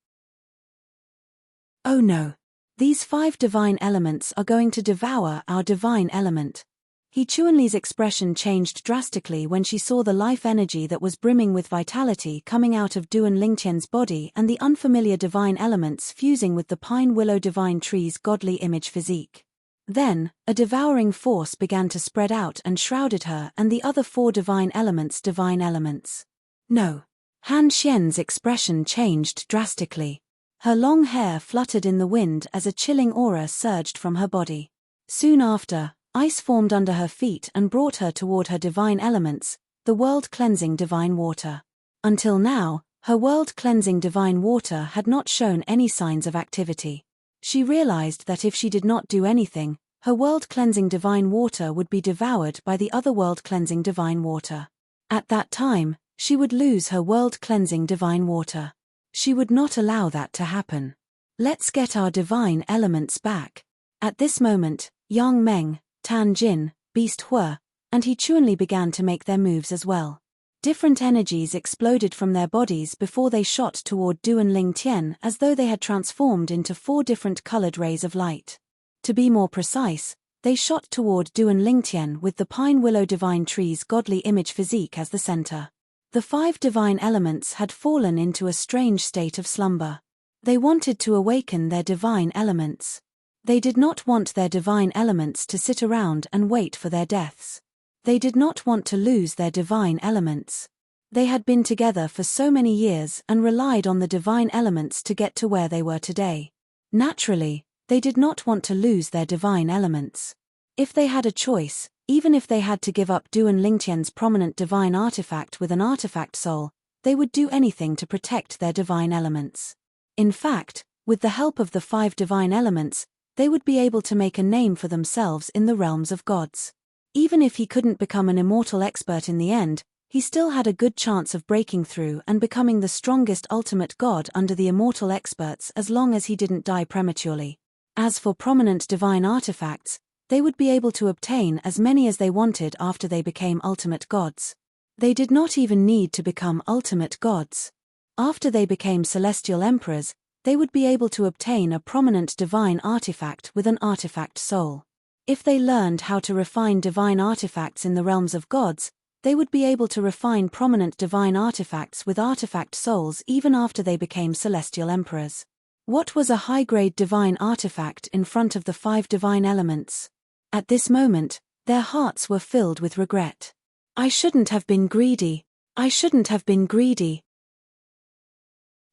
Oh no! These 5 divine elements are going to devour our divine element. He Chuanli's expression changed drastically when she saw the life energy that was brimming with vitality coming out of Duan Lingtian's body and the unfamiliar divine elements fusing with the pine willow divine tree's godly image physique. Then, a devouring force began to spread out and shrouded her and the other 4 divine elements. No. Han Xian's expression changed drastically. Her long hair fluttered in the wind as a chilling aura surged from her body. Soon after, ice formed under her feet and brought her toward her divine elements, the world-cleansing divine water. Until now, her world-cleansing divine water had not shown any signs of activity. She realized that if she did not do anything, her world-cleansing divine water would be devoured by the other world-cleansing divine water. At that time, she would lose her world-cleansing divine water. She would not allow that to happen. Let's get our divine elements back. At this moment, Yang Meng, Tan Jin, Beast Hua, and He Chuanli began to make their moves as well. Different energies exploded from their bodies before they shot toward Duan Lingtian as though they had transformed into 4 different colored rays of light. To be more precise, they shot toward Duan Lingtian with the pine willow divine tree's godly image physique as the center. The 5 divine elements had fallen into a strange state of slumber. They wanted to awaken their divine elements. They did not want their divine elements to sit around and wait for their deaths. They did not want to lose their divine elements. They had been together for so many years and relied on the divine elements to get to where they were today. Naturally, they did not want to lose their divine elements. If they had a choice, even if they had to give up Duan Lingtian's prominent divine artifact with an artifact soul, they would do anything to protect their divine elements. In fact, with the help of the 5 divine elements, they would be able to make a name for themselves in the realms of gods. Even if he couldn't become an immortal expert in the end, he still had a good chance of breaking through and becoming the strongest ultimate god under the immortal experts as long as he didn't die prematurely. As for prominent divine artifacts, they would be able to obtain as many as they wanted after they became ultimate gods. They did not even need to become ultimate gods. After they became celestial emperors, they would be able to obtain a prominent divine artifact with an artifact soul. If they learned how to refine divine artifacts in the realms of gods, they would be able to refine prominent divine artifacts with artifact souls even after they became celestial emperors. What was a high-grade divine artifact in front of the 5 divine elements? At this moment, their hearts were filled with regret. I shouldn't have been greedy. I shouldn't have been greedy.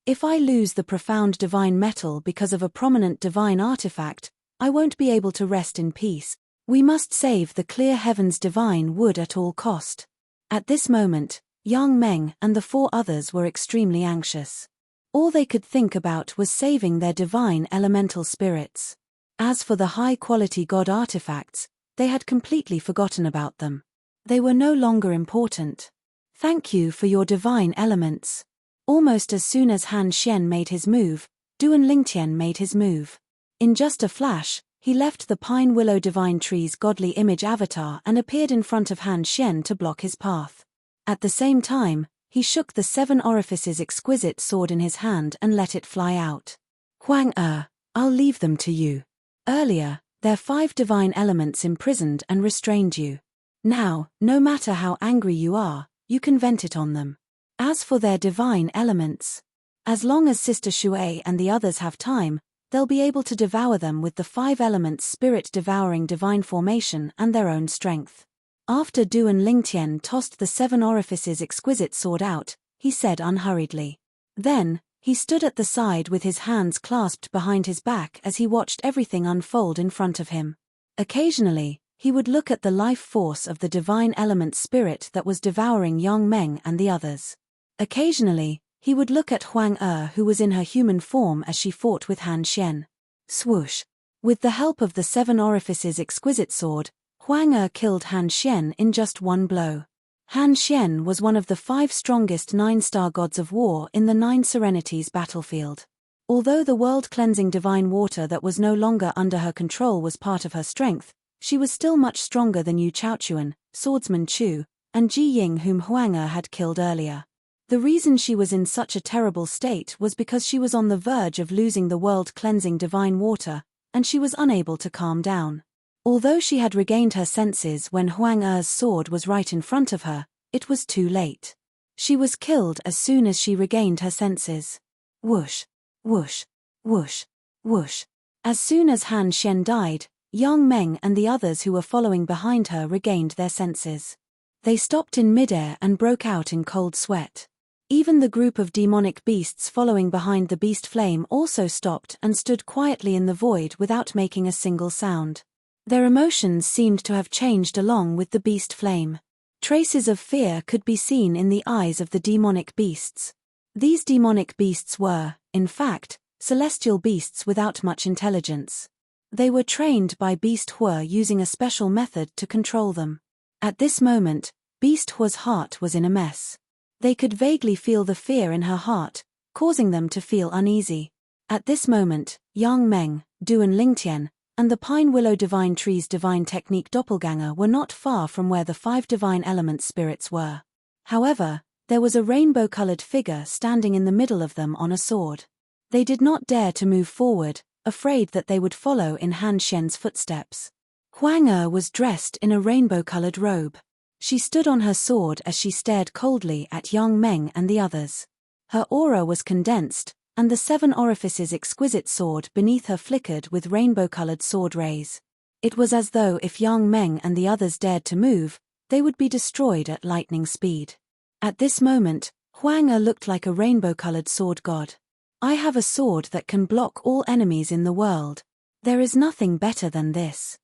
If I lose the profound divine metal because of a prominent divine artifact, I won't be able to rest in peace. We must save the clear heavens divine wood at all cost. At this moment, Yang Meng and the 4 others were extremely anxious. All they could think about was saving their divine elemental spirits. As for the high-quality god artifacts, they had completely forgotten about them. They were no longer important. Thank you for your divine elements. Almost as soon as Han Xian made his move, Duan Lingtian made his move. In just a flash, he left the pine willow divine tree's godly image avatar and appeared in front of Han Xian to block his path. At the same time, he shook the 7 orifices exquisite sword in his hand and let it fly out. Huang I'll leave them to you. Earlier, their 5 divine elements imprisoned and restrained you. Now, no matter how angry you are, you can vent it on them. As for their divine elements, as long as Sister Shui and the others have time, they'll be able to devour them with the 5 elements spirit-devouring divine formation and their own strength. After Duan Lingtian tossed the 7 orifices exquisite sword out, he said unhurriedly. Then, he stood at the side with his hands clasped behind his back as he watched everything unfold in front of him. Occasionally, he would look at the life force of the divine element spirit that was devouring Yang Meng and the others. Occasionally, he would look at Huang who was in her human form as she fought with Han Xian. Swoosh! With the help of the 7 orifices exquisite sword, Huang killed Han Xian in just one blow. Han Xian was one of the 5 strongest 9-star gods of war in the 9 Serenities battlefield. Although the world-cleansing divine water that was no longer under her control was part of her strength, she was still much stronger than Yu Chaochuan, Swordsman Chu, and Ji Ying whom Huang had killed earlier. The reason she was in such a terrible state was because she was on the verge of losing the world-cleansing divine water, and she was unable to calm down. Although she had regained her senses when Huang sword was right in front of her, it was too late. She was killed as soon as she regained her senses. Whoosh! Whoosh! Whoosh! Whoosh! As soon as Han Xian died, Yang Meng and the others who were following behind her regained their senses. They stopped in midair and broke out in cold sweat. Even the group of demonic beasts following behind the beast flame also stopped and stood quietly in the void without making a single sound. Their emotions seemed to have changed along with the beast flame. Traces of fear could be seen in the eyes of the demonic beasts. These demonic beasts were, in fact, celestial beasts without much intelligence. They were trained by Beast Hua using a special method to control them. At this moment, Beast Hua's heart was in a mess. They could vaguely feel the fear in her heart, causing them to feel uneasy. At this moment, Yang Meng, Duan Lingtian, and the Pine Willow Divine Tree's divine technique doppelganger were not far from where the 5 divine element spirits were. However, there was a rainbow-colored figure standing in the middle of them on a sword. They did not dare to move forward, afraid that they would follow in Han Xian's footsteps. Huang was dressed in a rainbow-colored robe. She stood on her sword as she stared coldly at Yang Meng and the others. Her aura was condensed, and the 7 orifices exquisite sword beneath her flickered with rainbow-colored sword rays. It was as though if Yang Meng and the others dared to move, they would be destroyed at lightning speed. At this moment, Huang looked like a rainbow-colored sword god. I have a sword that can block all enemies in the world. There is nothing better than this.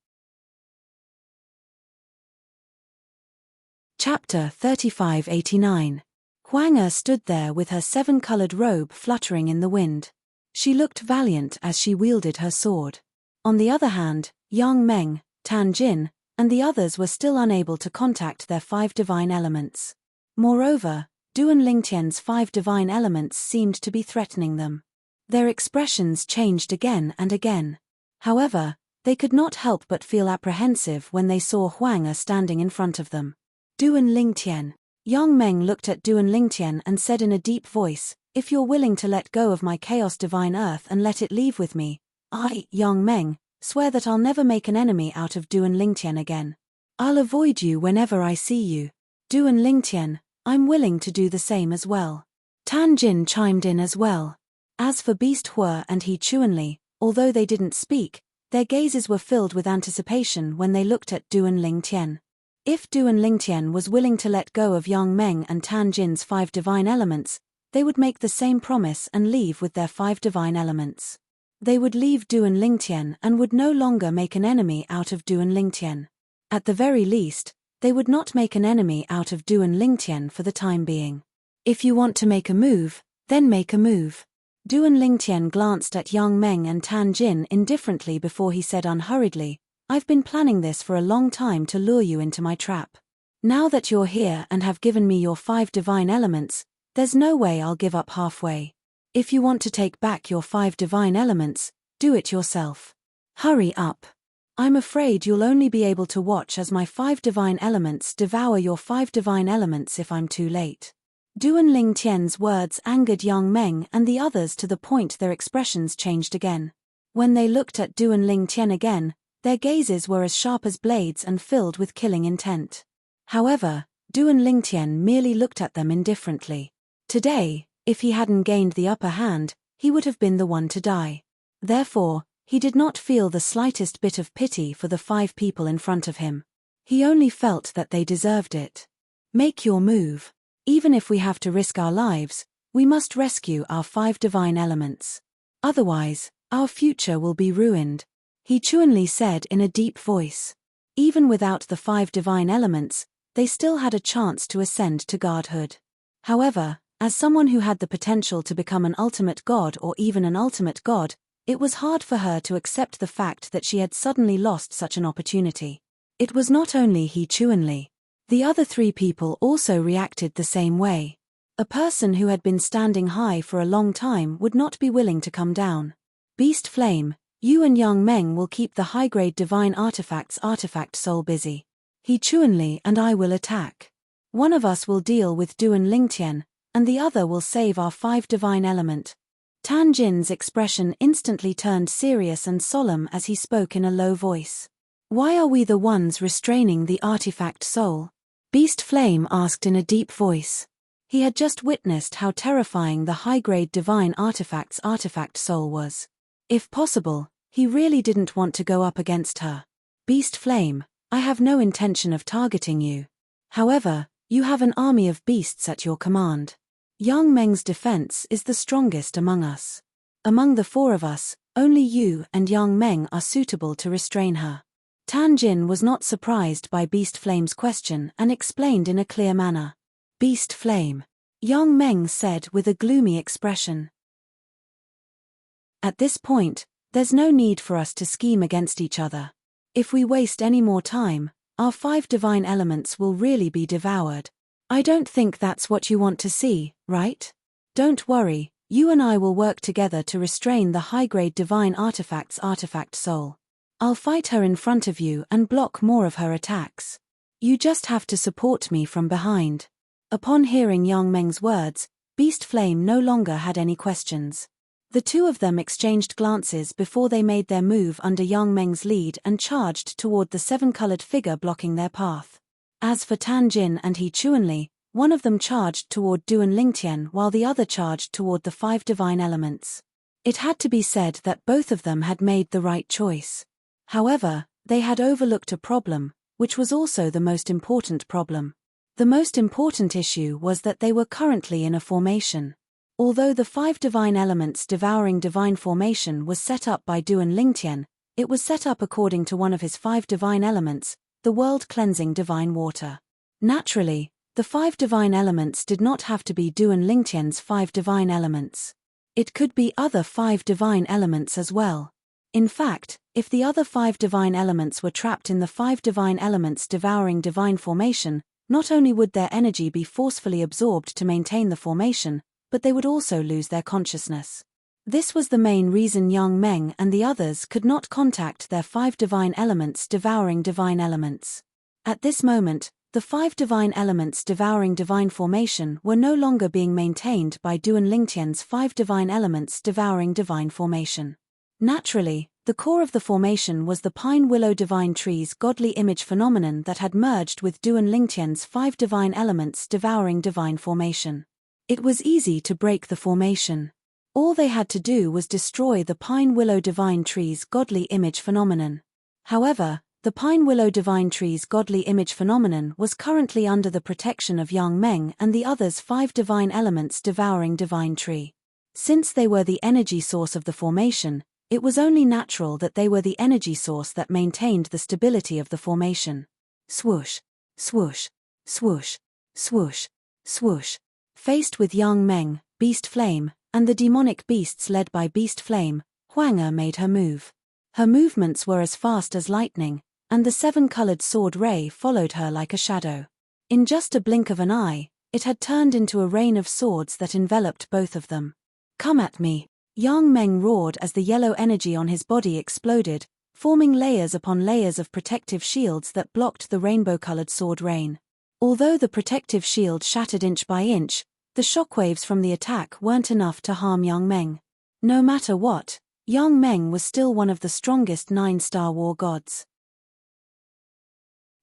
Chapter 3589. Huang stood there with her 7-colored robe fluttering in the wind. She looked valiant as she wielded her sword. On the other hand, Yang Meng, Tan Jin, and the others were still unable to contact their 5 divine elements. Moreover, Duan Lingtian's 5 divine elements seemed to be threatening them. Their expressions changed again and again. However, they could not help but feel apprehensive when they saw Huang standing in front of them. Duan Lingtian. Yang Meng looked at Duan Lingtian and said in a deep voice, "If you're willing to let go of my chaos divine earth and let it leave with me, I, Yang Meng, swear that I'll never make an enemy out of Duan Lingtian again. I'll avoid you whenever I see you. Duan Lingtian, I'm willing to do the same as well." Tan Jin chimed in as well. As for Beast Hua and He Chuanli, although they didn't speak, their gazes were filled with anticipation when they looked at Duan Lingtian. If Duan Lingtian was willing to let go of Yang Meng and Tan Jin's 5 divine elements, they would make the same promise and leave with their 5 divine elements. They would leave Duan Lingtian and would no longer make an enemy out of Duan Lingtian. At the very least, They would not make an enemy out of Duan Lingtian for the time being. If you want to make a move, then make a move. Duan Lingtian glanced at Yang Meng and Tan Jin indifferently before he said unhurriedly, I've been planning this for a long time to lure you into my trap. Now that you're here and have given me your 5 divine elements, there's no way I'll give up halfway. If you want to take back your 5 divine elements, do it yourself. Hurry up. I'm afraid you'll only be able to watch as my 5 divine elements devour your 5 divine elements if I'm too late. Duan Lingtian's words angered Yang Meng and the others to the point their expressions changed again. When they looked at Duan Lingtian again, their gazes were as sharp as blades and filled with killing intent. However, Duan Lingtian merely looked at them indifferently. Today, if he hadn't gained the upper hand, he would have been the one to die. Therefore, he did not feel the slightest bit of pity for the 5 people in front of him. He only felt that they deserved it. Make your move. Even if we have to risk our lives, we must rescue our 5 divine elements. Otherwise, our future will be ruined, He Chuanli said in a deep voice. Even without the 5 divine elements, they still had a chance to ascend to godhood. However, as someone who had the potential to become an ultimate god or even an ultimate god, it was hard for her to accept the fact that she had suddenly lost such an opportunity. It was not only He Chuanli. The other 3 people also reacted the same way. A person who had been standing high for a long time would not be willing to come down. Beast Flame, you and Yang Meng will keep the high-grade divine artifact soul busy. He Chuanli and I will attack. One of us will deal with Duan Lingtian, and the other will save our 5 divine element. Tan Jin's expression instantly turned serious and solemn as he spoke in a low voice. Why are we the ones restraining the artifact soul? Beast Flame asked in a deep voice. He had just witnessed how terrifying the high-grade divine artifact soul was. If possible, he really didn't want to go up against her. Beast Flame, I have no intention of targeting you. However, you have an army of beasts at your command. Yang Meng's defense is the strongest among us. Among the 4 of us, only you and Yang Meng are suitable to restrain her. Tan Jin was not surprised by Beast Flame's question and explained in a clear manner. Beast Flame, Yang Meng said with a gloomy expression. At this point, there's no need for us to scheme against each other. If we waste any more time, our 5 divine elements will really be devoured. I don't think that's what you want to see, right? Don't worry, you and I will work together to restrain the high-grade divine artifact soul. I'll fight her in front of you and block more of her attacks. You just have to support me from behind. Upon hearing Yang Meng's words, Beast Flame no longer had any questions. The 2 of them exchanged glances before they made their move under Yang Meng's lead and charged toward the 7-colored figure blocking their path. As for Tan Jin and He Chuanli, one of them charged toward Duan Lingtian while the other charged toward the 5 divine elements. It had to be said that both of them had made the right choice. However, they had overlooked a problem, which was also the most important problem. The most important issue was that they were currently in a formation. Although the 5 divine elements devouring divine formation was set up by Duan Lingtian, it was set up according to one of his 5 divine elements, the world-cleansing divine water. Naturally, the 5 divine elements did not have to be Duan Lingtian's 5 divine elements. It could be other 5 divine elements as well. In fact, if the other 5 divine elements were trapped in the 5 divine elements devouring divine formation, not only would their energy be forcefully absorbed to maintain the formation, but they would also lose their consciousness. This was the main reason Yang Meng and the others could not contact their 5 divine elements devouring divine elements. At this moment, the 5 divine elements devouring divine formation were no longer being maintained by Duan Lingtian's 5 divine elements devouring divine formation. Naturally, the core of the formation was the pine willow divine tree's godly image phenomenon that had merged with Duan Lingtian's 5 divine elements devouring divine formation. It was easy to break the formation. All they had to do was destroy the pine willow divine tree's godly image phenomenon. However, the pine willow divine tree's godly image phenomenon was currently under the protection of Yang Meng and the others' 5 divine elements devouring divine tree. Since they were the energy source of the formation, it was only natural that they were the energy source that maintained the stability of the formation. Swoosh! Swoosh, swoosh, swoosh, swoosh. Faced with Yang Meng, Beast Flame, and the demonic beasts led by Beast Flame, Huang Er made her move. Her movements were as fast as lightning, and the seven-colored sword ray followed her like a shadow. In just a blink of an eye, it had turned into a rain of swords that enveloped both of them. Come at me! Yang Meng roared as the yellow energy on his body exploded, forming layers upon layers of protective shields that blocked the rainbow-colored sword rain. Although the protective shield shattered inch by inch, the shockwaves from the attack weren't enough to harm Yang Meng. No matter what, Yang Meng was still one of the strongest 9-star war gods.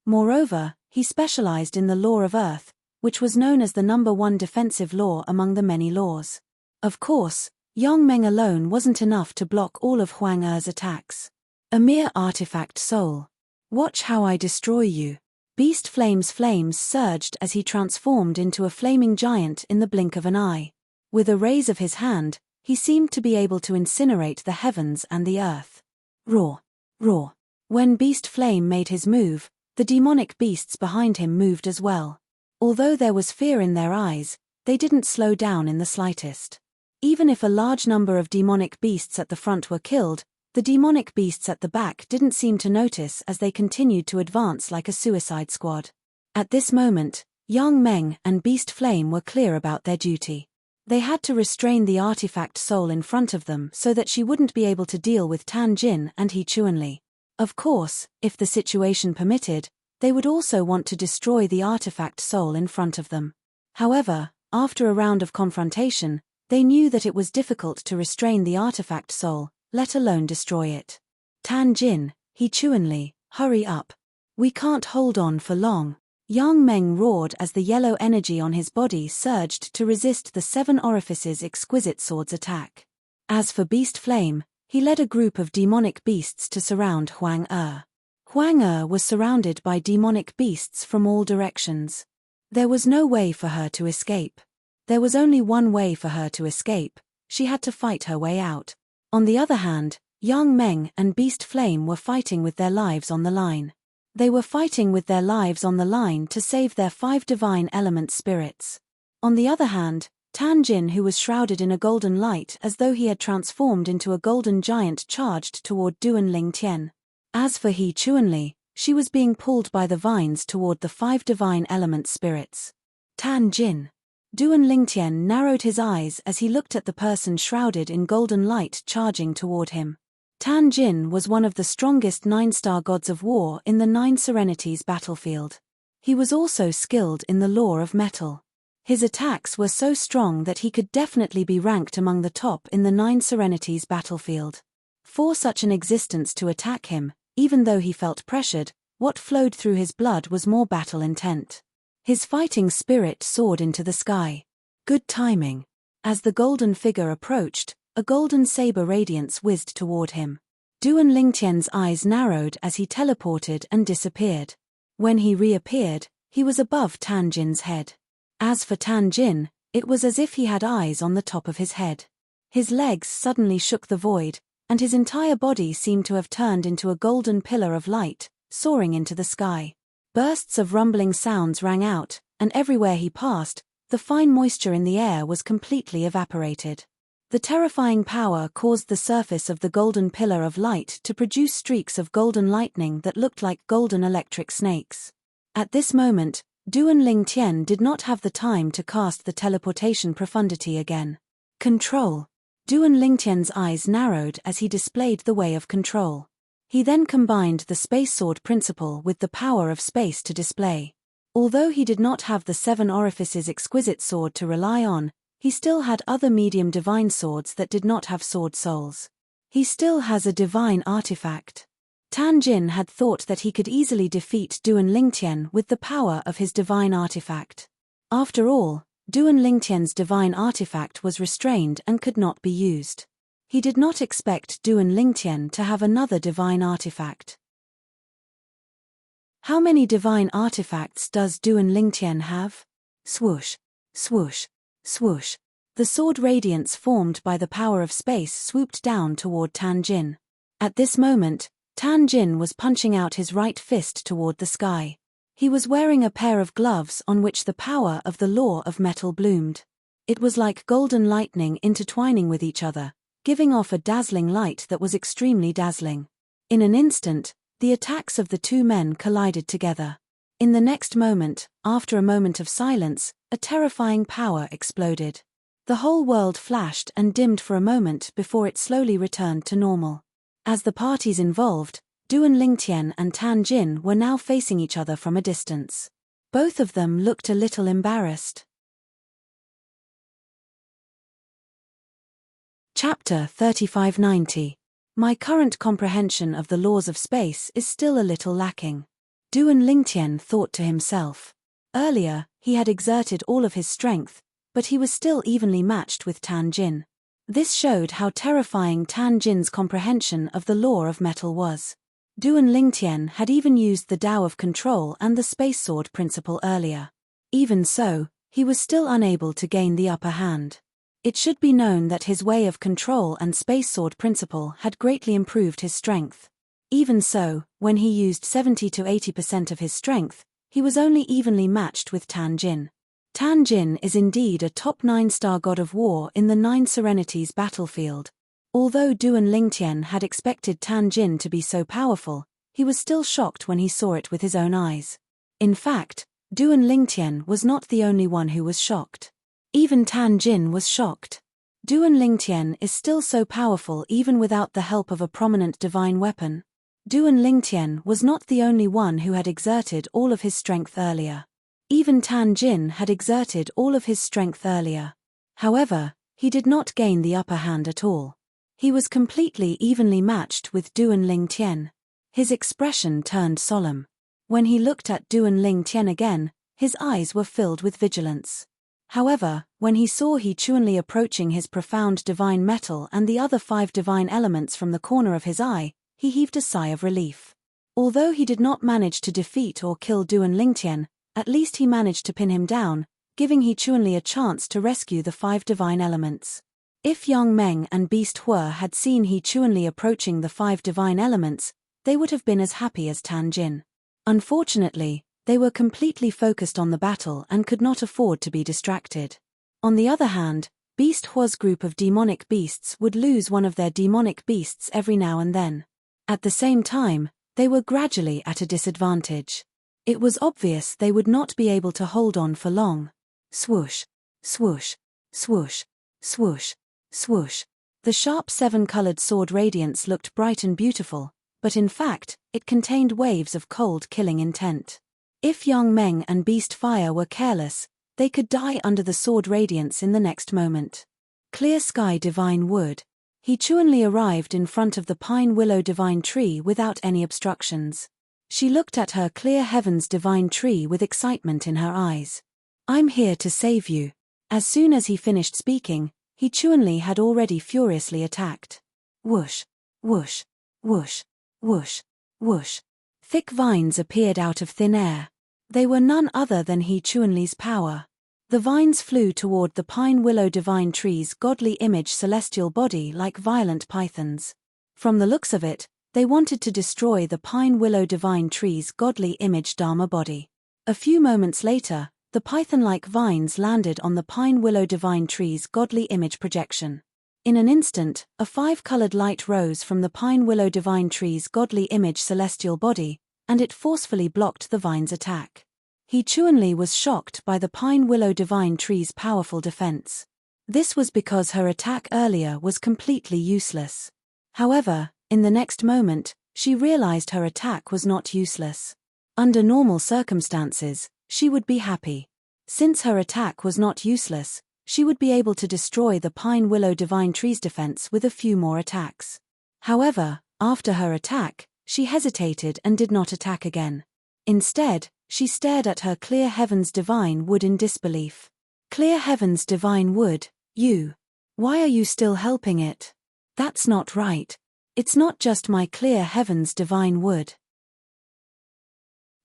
Moreover, he specialized in the law of Earth, which was known as the #1 defensive law among the many laws. Of course, Yang Meng alone wasn't enough to block all of Huang Er's attacks. A mere artifact soul. Watch how I destroy you. Beast Flame's flames surged as he transformed into a flaming giant in the blink of an eye. With a raise of his hand, he seemed to be able to incinerate the heavens and the earth. Roar! Roar! When Beast Flame made his move, the demonic beasts behind him moved as well. Although there was fear in their eyes, they didn't slow down in the slightest. Even if a large number of demonic beasts at the front were killed, the demonic beasts at the back didn't seem to notice as they continued to advance like a suicide squad. At this moment, Yang Meng and Beast Flame were clear about their duty. They had to restrain the artifact soul in front of them so that she wouldn't be able to deal with Tan Jin and He Chuanli. Of course, if the situation permitted, they would also want to destroy the artifact soul in front of them. However, after a round of confrontation, they knew that it was difficult to restrain the artifact soul, let alone destroy it. Tan Jin, He Chuanli, hurry up. We can't hold on for long. Yang Meng roared as the yellow energy on his body surged to resist the 7 Orifices' exquisite sword's attack. As for Beast Flame, he led a group of demonic beasts to surround Huang Er. Huang Er was surrounded by demonic beasts from all directions. There was no way for her to escape. There was only one way for her to escape: she had to fight her way out. On the other hand, Yang Meng and Beast Flame were fighting with their lives on the line. They were fighting with their lives on the line to save their 5 divine element spirits. On the other hand, Tan Jin, who was shrouded in a golden light as though he had transformed into a golden giant, charged toward Duan Lingtian. As for He Chuanli, she was being pulled by the vines toward the 5 divine element spirits. Tan Jin. Duan Lingtian narrowed his eyes as he looked at the person shrouded in golden light charging toward him. Tan Jin was one of the strongest 9-star gods of war in the 9 Serenities battlefield. He was also skilled in the law of metal. His attacks were so strong that he could definitely be ranked among the top in the 9 Serenities battlefield. For such an existence to attack him, even though he felt pressured, what flowed through his blood was more battle intent. His fighting spirit soared into the sky. Good timing. As the golden figure approached, a golden saber radiance whizzed toward him. Duan Lingtian's eyes narrowed as he teleported and disappeared. When he reappeared, he was above Tan Jin's head. As for Tan Jin, it was as if he had eyes on the top of his head. His legs suddenly shook the void, and his entire body seemed to have turned into a golden pillar of light, soaring into the sky. Bursts of rumbling sounds rang out, and everywhere he passed, the fine moisture in the air was completely evaporated. The terrifying power caused the surface of the golden pillar of light to produce streaks of golden lightning that looked like golden electric snakes. At this moment, Duan Lingtian did not have the time to cast the teleportation profundity again. Control. Duan Lingtian's eyes narrowed as he displayed the way of control. He then combined the space sword principle with the power of space to display. Although he did not have the 7 Orifices' exquisite sword to rely on, he still had other medium divine swords that did not have sword souls. He still has a divine artifact. Tan Jin had thought that he could easily defeat Duan Lingtian with the power of his divine artifact. After all, Duan Lingtian's divine artifact was restrained and could not be used. He did not expect Duan Lingtian to have another divine artifact. How many divine artifacts does Duan Lingtian have? Swoosh, swoosh, swoosh. The sword radiance formed by the power of space swooped down toward Tan Jin. At this moment, Tan Jin was punching out his right fist toward the sky. He was wearing a pair of gloves on which the power of the law of metal bloomed. It was like golden lightning intertwining with each other, giving off a dazzling light that was extremely dazzling. In an instant, the attacks of the two men collided together. In the next moment, after a moment of silence, a terrifying power exploded. The whole world flashed and dimmed for a moment before it slowly returned to normal. As the parties involved, Duan Lingtian and Tan Jin were now facing each other from a distance. Both of them looked a little embarrassed. Chapter 3590. My current comprehension of the laws of space is still a little lacking. Duan Lingtian thought to himself. Earlier, he had exerted all of his strength, but he was still evenly matched with Tan Jin. This showed how terrifying Tan Jin's comprehension of the law of metal was. Duan Lingtian had even used the Tao of control and the space sword principle earlier. Even so, he was still unable to gain the upper hand. It should be known that his way of control and space sword principle had greatly improved his strength. Even so, when he used 70 to 80% of his strength, he was only evenly matched with Tan Jin. Tan Jin is indeed a top 9-star god of war in the 9 Serenities battlefield. Although Duan Lingtian had expected Tan Jin to be so powerful, he was still shocked when he saw it with his own eyes. In fact, Duan Lingtian was not the only one who was shocked. Even Tan Jin was shocked. Duan Lingtian is still so powerful even without the help of a prominent divine weapon. Duan Lingtian was not the only one who had exerted all of his strength earlier. Even Tan Jin had exerted all of his strength earlier. However, he did not gain the upper hand at all. He was completely evenly matched with Duan Lingtian. His expression turned solemn. When he looked at Duan Lingtian again, his eyes were filled with vigilance. However, when he saw He Chunli approaching his profound divine metal and the other 5 divine elements from the corner of his eye, he heaved a sigh of relief. Although he did not manage to defeat or kill Duan Lingtian, at least he managed to pin him down, giving He Chunli a chance to rescue the 5 divine elements. If Yang Meng and Beast Hua had seen He Chunli approaching the 5 divine elements, they would have been as happy as Tan Jin. Unfortunately, they were completely focused on the battle and could not afford to be distracted. On the other hand, Beast Hua's group of demonic beasts would lose one of their demonic beasts every now and then. At the same time, they were gradually at a disadvantage. It was obvious they would not be able to hold on for long. Swoosh, swoosh, swoosh, swoosh, swoosh. The sharp 7-colored sword radiance looked bright and beautiful, but in fact, it contained waves of cold killing intent. If Yang Meng and Beast Fire were careless, they could die under the sword radiance in the next moment. Clear Sky Divine Wood. He Chunli arrived in front of the Pine Willow Divine Tree without any obstructions. She looked at her Clear Heavens Divine Tree with excitement in her eyes. I'm here to save you. As soon as he finished speaking, He Chunli had already furiously attacked. Whoosh, whoosh, whoosh, whoosh, whoosh. Thick vines appeared out of thin air. They were none other than He Chunli's power. The vines flew toward the Pine Willow Divine Tree's godly image celestial body like violent pythons. From the looks of it, they wanted to destroy the Pine Willow Divine Tree's godly image Dharma body. A few moments later, the python-like vines landed on the Pine Willow Divine Tree's godly image projection. In an instant, a 5-colored light rose from the Pine Willow Divine Tree's godly image celestial body, and it forcefully blocked the vine's attack. He Chunli was shocked by the Pine Willow Divine Tree's powerful defense. This was because her attack earlier was completely useless. However, in the next moment, she realized her attack was not useless. Under normal circumstances, she would be happy. Since her attack was not useless, she would be able to destroy the Pine Willow Divine Tree's defense with a few more attacks. However, after her attack, she hesitated and did not attack again. Instead, she stared at her Clear Heavens Divine Wood in disbelief. Clear Heavens Divine Wood, you. Why are you still helping it? That's not right. It's not just my Clear Heavens Divine Wood.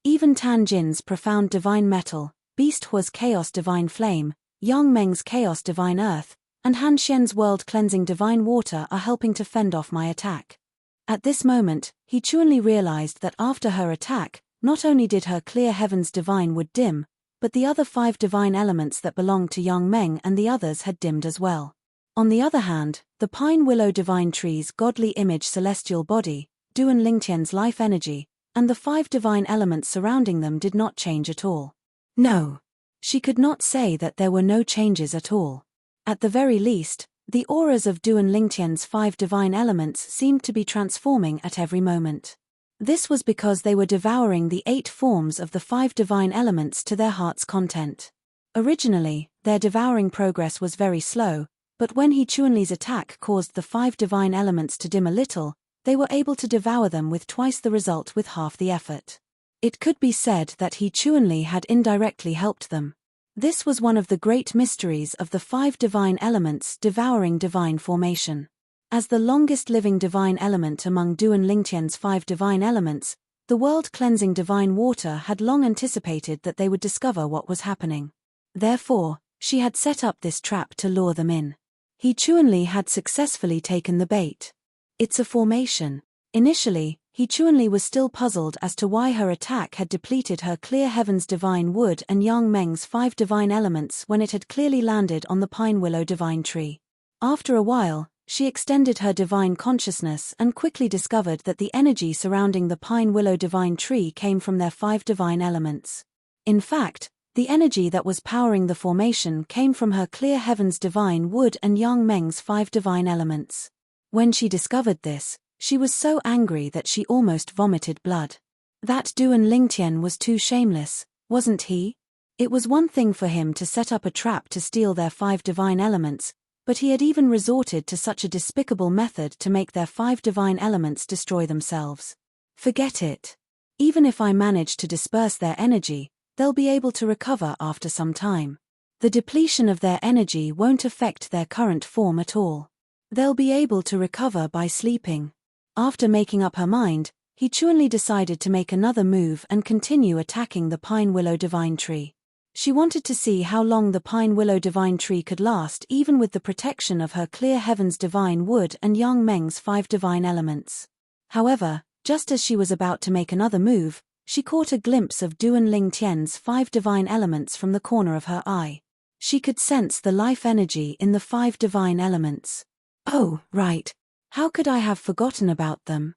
Even Tan Jin's profound divine metal, Beast Hua's chaos divine flame, Yang Meng's chaos divine earth, and Han Xian's world-cleansing divine water are helping to fend off my attack. At this moment, He Chunli realized that after her attack, Not only did her clear heaven's divine wood dim, but the other 5 divine elements that belonged to Yang Meng and the others had dimmed as well. On the other hand, the pine willow divine tree's godly image celestial body, Duan Lingtian's life energy, and the 5 divine elements surrounding them did not change at all. No. She could not say that there were no changes at all. At the very least, the auras of Duan Lingtian's 5 divine elements seemed to be transforming at every moment. This was because they were devouring the 8 forms of the 5 divine elements to their heart's content. Originally, their devouring progress was very slow, but when He Chuanli's attack caused the 5 divine elements to dim a little, they were able to devour them with twice the result with half the effort. It could be said that He Chuanli had indirectly helped them. This was one of the great mysteries of the 5 divine elements devouring divine formation. As the longest living divine element among Duan Lingtian's 5 divine elements, the world-cleansing divine water had long anticipated that they would discover what was happening. Therefore, she had set up this trap to lure them in. He Chuanli had successfully taken the bait. It's a formation. Initially, He Chuanli was still puzzled as to why her attack had depleted her clear heaven's divine wood and Yang Meng's 5 divine elements when it had clearly landed on the pine willow divine tree. After a while, she extended her divine consciousness and quickly discovered that the energy surrounding the pine willow divine tree came from their 5 divine elements. In fact, the energy that was powering the formation came from her clear heaven's divine wood and Yang Meng's 5 divine elements. When she discovered this, she was so angry that she almost vomited blood. That Duan Lingtian was too shameless, wasn't he? It was one thing for him to set up a trap to steal their 5 divine elements, but he had even resorted to such a despicable method to make their 5 divine elements destroy themselves. Forget it. Even if I manage to disperse their energy, they'll be able to recover after some time. The depletion of their energy won't affect their current form at all. They'll be able to recover by sleeping. After making up her mind, He Chuanli decided to make another move and continue attacking the pine willow divine tree. She wanted to see how long the pine willow divine tree could last even with the protection of her clear heaven's divine wood and Yang Meng's 5 divine elements. However, just as she was about to make another move, she caught a glimpse of Duan Lingtian's 5 divine elements from the corner of her eye. She could sense the life energy in the 5 divine elements. Oh, right. How could I have forgotten about them?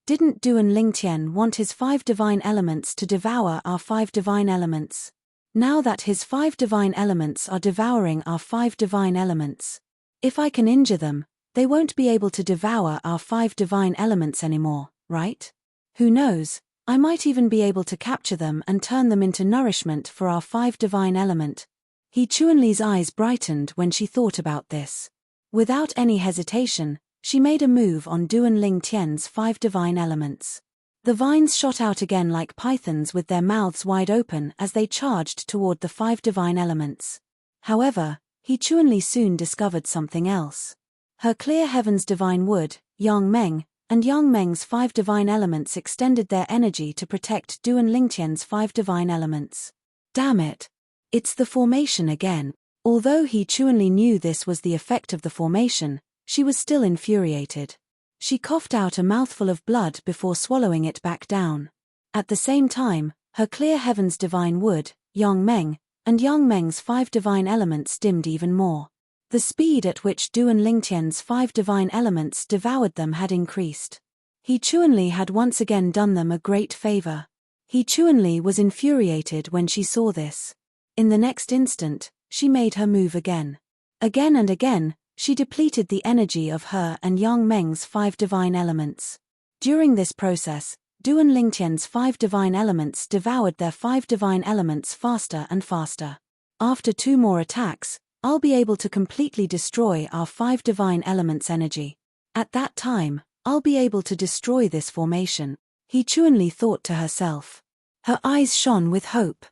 Didn't Duan Lingtian want his 5 divine elements to devour our 5 divine elements? Now that his 5 divine elements are devouring our 5 divine elements, if I can injure them, they won't be able to devour our 5 divine elements anymore, right? Who knows, I might even be able to capture them and turn them into nourishment for our 5 divine element. He Chuanli's eyes brightened when she thought about this. Without any hesitation, she made a move on Duan Lingtian's 5 divine elements. The vines shot out again like pythons with their mouths wide open as they charged toward the 5 divine elements. However, He Chuanli soon discovered something else. Her clear heaven's divine wood, Yang Meng, and Yang Meng's 5 divine elements extended their energy to protect Duan Lingtian's 5 divine elements. Damn it! It's the formation again. Although He Chuanli knew this was the effect of the formation, she was still infuriated. She coughed out a mouthful of blood before swallowing it back down. At the same time, her clear heaven's divine wood, Yang Meng, and Yang Meng's 5 divine elements dimmed even more. The speed at which Duan Lingtian's 5 divine elements devoured them had increased. He Chuanli had once again done them a great favor. He Chuanli was infuriated when she saw this. In the next instant, she made her move again. Again and again, she depleted the energy of her and Yang Meng's 5 divine elements. During this process, Duan Lingtian's 5 divine elements devoured their 5 divine elements faster and faster. After 2 more attacks, I'll be able to completely destroy our 5 divine elements' energy. At that time, I'll be able to destroy this formation, He Chuanli thought to herself. Her eyes shone with hope.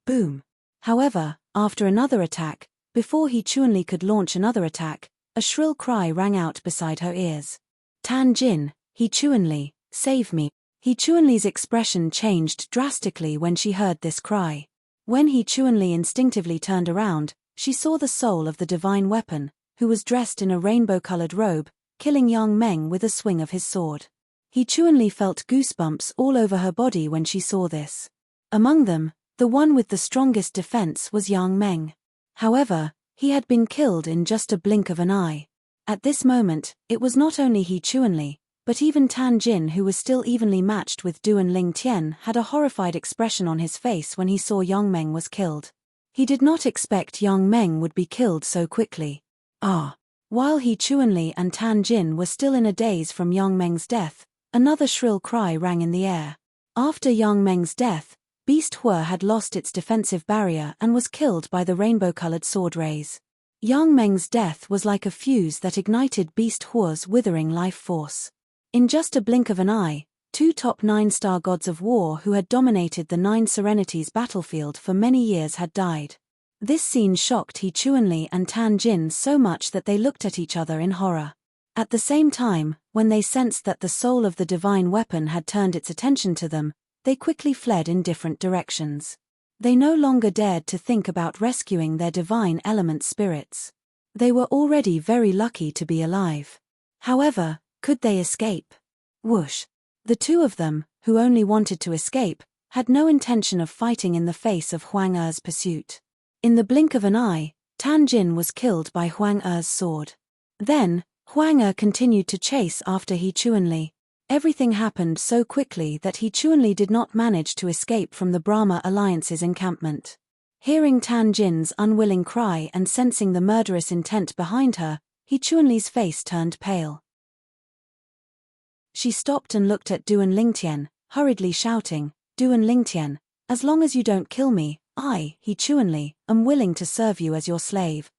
Boom. However, after another attack, before He Chuanli could launch another attack, a shrill cry rang out beside her ears. Tan Jin, He Chuanli, save me. He Chuanli's expression changed drastically when she heard this cry. When He Chuanli instinctively turned around, she saw the soul of the divine weapon, who was dressed in a rainbow-colored robe, killing Yang Meng with a swing of his sword. He Chuanli felt goosebumps all over her body when she saw this. Among them, the one with the strongest defense was Yang Meng. However, he had been killed in just a blink of an eye. At this moment, it was not only He Chuanli, but even Tan Jin, who was still evenly matched with Duan Lingtian, had a horrified expression on his face when he saw Yang Meng was killed. He did not expect Yang Meng would be killed so quickly. While He Chuanli and Tan Jin were still in a daze from Yang Meng's death, another shrill cry rang in the air. After Yang Meng's death, Beast Hua had lost its defensive barrier and was killed by the rainbow-colored sword rays. Yang Meng's death was like a fuse that ignited Beast Hua's withering life force. In just a blink of an eye, 2 top 9-star gods of war who had dominated the 9 Serenities battlefield for many years had died. This scene shocked He Chuanli and Tan Jin so much that they looked at each other in horror. At the same time, when they sensed that the soul of the divine weapon had turned its attention to them, they quickly fled in different directions. They no longer dared to think about rescuing their divine element spirits. They were already very lucky to be alive. However, could they escape? Whoosh! The two of them, who only wanted to escape, had no intention of fighting in the face of Huang Er's pursuit. In the blink of an eye, Tan Jin was killed by Huang Er's sword. Then, Huang Er continued to chase after He Chuanli. Everything happened so quickly that He Chuanli did not manage to escape from the Brahma Alliance's encampment. Hearing Tan Jin's unwilling cry and sensing the murderous intent behind her, He Chuanli's face turned pale. She stopped and looked at Duan Lingtian, hurriedly shouting, "Duan Lingtian, as long as you don't kill me, I, He Chuanli, am willing to serve you as your slave."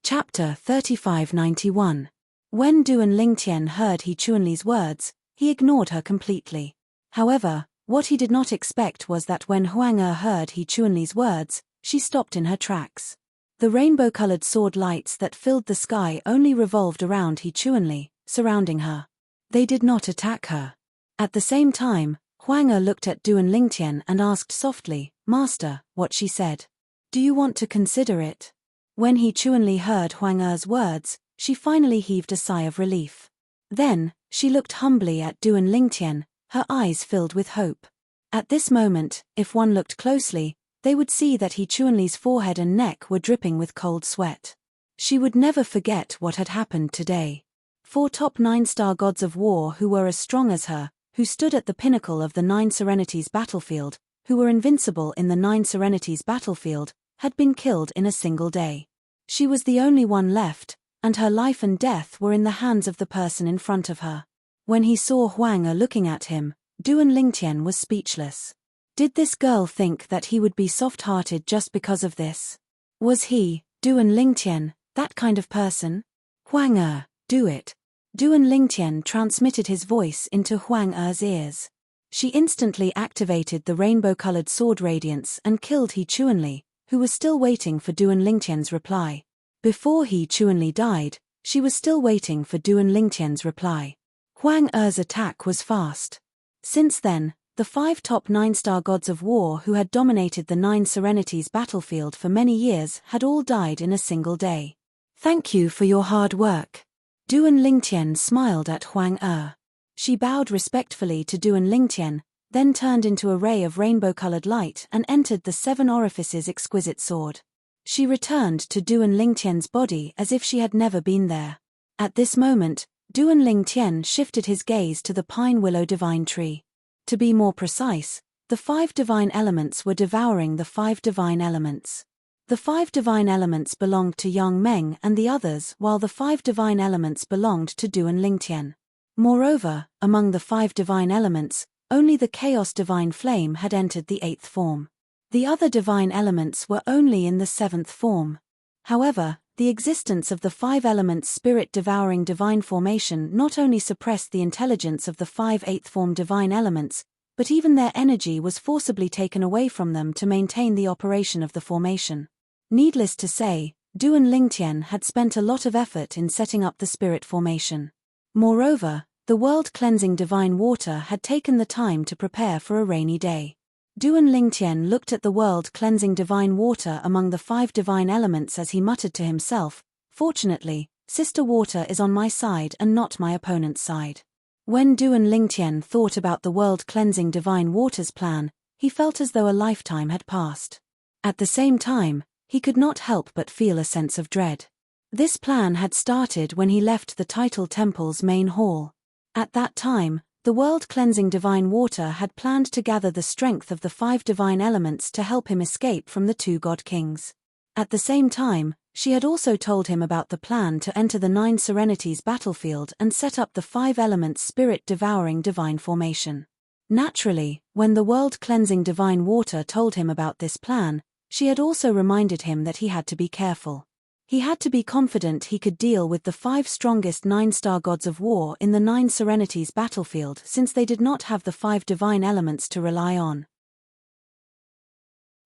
Chapter 3591. When Duan Lingtian heard He Chuanli's words, he ignored her completely. However, what he did not expect was that when Huang Er heard He Chuanli's words, she stopped in her tracks. The rainbow-colored sword lights that filled the sky only revolved around He Chuanli, surrounding her. They did not attack her. At the same time, Huang Er looked at Duan Lingtian and asked softly, "Master, what she said. Do you want to consider it?" When He Chuanli heard Huang Er's words, she finally heaved a sigh of relief. Then, she looked humbly at Duan Lingtian, her eyes filled with hope. At this moment, if one looked closely, they would see that He Chuanli's forehead and neck were dripping with cold sweat. She would never forget what had happened today. 4 top 9-star gods of war who were as strong as her, who stood at the pinnacle of the 9 Serenities battlefield, who were invincible in the 9 Serenities battlefield, had been killed in a single day. She was the only one left, and her life and death were in the hands of the person in front of her. When he saw Huang Er looking at him, Duan Lingtian was speechless. Did this girl think that he would be soft-hearted just because of this? Was he, Duan Lingtian, that kind of person? "Huang Er, do it." Duan Lingtian transmitted his voice into Huang Er's ears. She instantly activated the rainbow-colored sword radiance and killed He Chuanli, who was still waiting for Duan Lingtian's reply. Before He Chuanli died, she was still waiting for Duan Lingtian's reply. Huang Er's attack was fast. Since then, the 5 top 9-star gods of war who had dominated the 9 Serenities battlefield for many years had all died in a single day. "Thank you for your hard work." Duan Lingtian smiled at Huang Er. She bowed respectfully to Duan Lingtian, then turned into a ray of rainbow-colored light and entered the 7 Orifices' exquisite sword. She returned to Duan Lingtian's body as if she had never been there. At this moment, Duan Lingtian shifted his gaze to the pine willow divine tree. To be more precise, the 5 divine elements were devouring the 5 divine elements. The 5 divine elements belonged to Yang Meng and the others, while the 5 divine elements belonged to Duan Lingtian. Moreover, among the 5 divine elements, only the chaos divine flame had entered the 8th form. The other divine elements were only in the 7th form. However, the existence of the 5 elements spirit-devouring divine formation not only suppressed the intelligence of the 5 8th form divine elements, but even their energy was forcibly taken away from them to maintain the operation of the formation. Needless to say, Duan Lingtian had spent a lot of effort in setting up the spirit formation. Moreover, the world-cleansing divine water had taken the time to prepare for a rainy day. Duan Lingtian looked at the world-cleansing divine water among the 5 divine elements as he muttered to himself, "Fortunately, Sister Water is on my side and not my opponent's side. When Duan Lingtian thought about the world-cleansing divine waters plan, he felt as though a lifetime had passed. At the same time, he could not help but feel a sense of dread. This plan had started when he left the Title Temple's main hall. At that time, the world-cleansing divine water had planned to gather the strength of the 5 divine elements to help him escape from the 2 god kings. At the same time, she had also told him about the plan to enter the 9 Serenities battlefield and set up the 5 elements spirit-devouring divine formation. Naturally, when the world-cleansing divine water told him about this plan, she had also reminded him that he had to be careful. He had to be confident he could deal with the 5 strongest 9-star gods of war in the 9 Serenities battlefield since they did not have the 5 divine elements to rely on.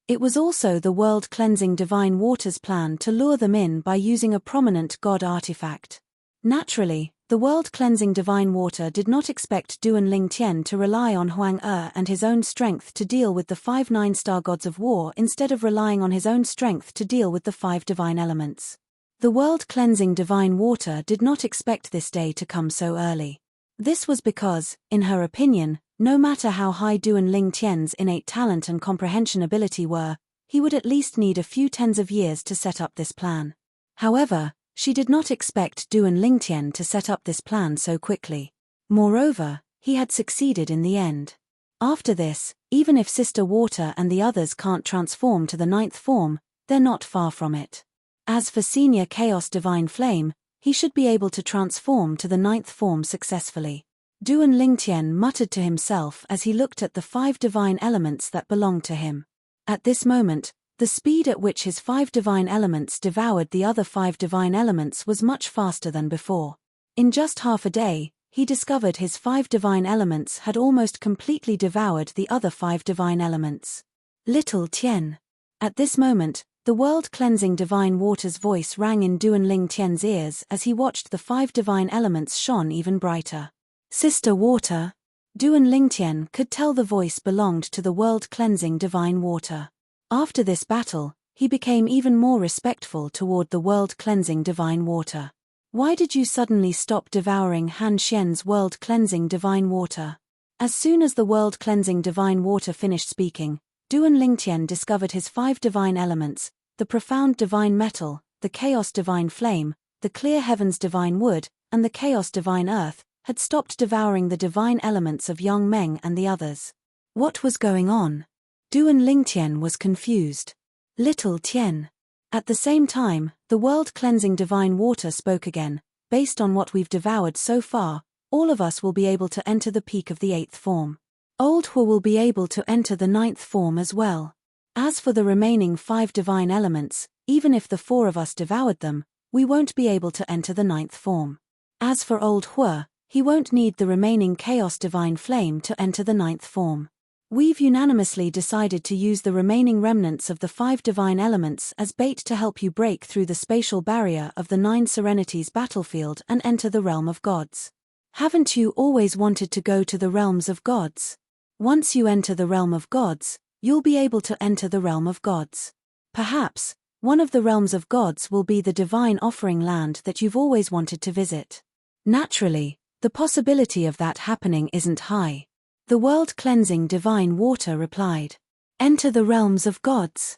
It was also the world-cleansing divine waters plan to lure them in by using a prominent god artifact. Naturally, the world-cleansing divine water did not expect Duan Lingtian to rely on Huang and his own strength to deal with the 5 9-star gods of war instead of relying on his own strength to deal with the 5 divine elements. The world-cleansing divine water did not expect this day to come so early. This was because, in her opinion, no matter how high Duan Lingtian's innate talent and comprehension ability were, he would at least need a few tens of years to set up this plan. However, she did not expect Duan Lingtian to set up this plan so quickly. Moreover, he had succeeded in the end. After this, even if Sister Water and the others can't transform to the 9th form, they're not far from it. As for Senior Chaos Divine Flame, he should be able to transform to the 9th form successfully. Duan Lingtian muttered to himself as he looked at the 5 divine elements that belonged to him. At this moment, the speed at which his 5 divine elements devoured the other 5 divine elements was much faster than before. In just half a day, he discovered his 5 divine elements had almost completely devoured the other 5 divine elements. Little Tian. At this moment, the world-cleansing divine water's voice rang in Duan Lingtian's ears as he watched the 5 divine elements shone even brighter. Sister Water. Duan Lingtian could tell the voice belonged to the world-cleansing divine water. After this battle, he became even more respectful toward the world-cleansing divine water. Why did you suddenly stop devouring Han Xian's world-cleansing divine water? As soon as the world-cleansing divine water finished speaking, Duan Lingtian discovered his 5 divine elements, the profound divine metal, the chaos divine flame, the clear heavens divine wood, and the chaos divine earth, had stopped devouring the divine elements of Yang Meng and the others. What was going on? Duan Lingtian was confused. Little Tian. At the same time, the world-cleansing divine water spoke again. Based on what we've devoured so far, all of us will be able to enter the peak of the 8th form. Old Hua will be able to enter the 9th form as well. As for the remaining 5 divine elements, even if the 4 of us devoured them, we won't be able to enter the 9th form. As for Old Hua, he won't need the remaining chaos divine flame to enter the 9th form. We've unanimously decided to use the remaining remnants of the 5 divine elements as bait to help you break through the spatial barrier of the 9 Serenities battlefield and enter the realm of gods. Haven't you always wanted to go to the realms of gods? Once you enter the realm of gods, you'll be able to enter the realm of gods. Perhaps, one of the realms of gods will be the divine offering land that you've always wanted to visit. Naturally, the possibility of that happening isn't high. The world-cleansing divine water replied. Enter the realms of gods.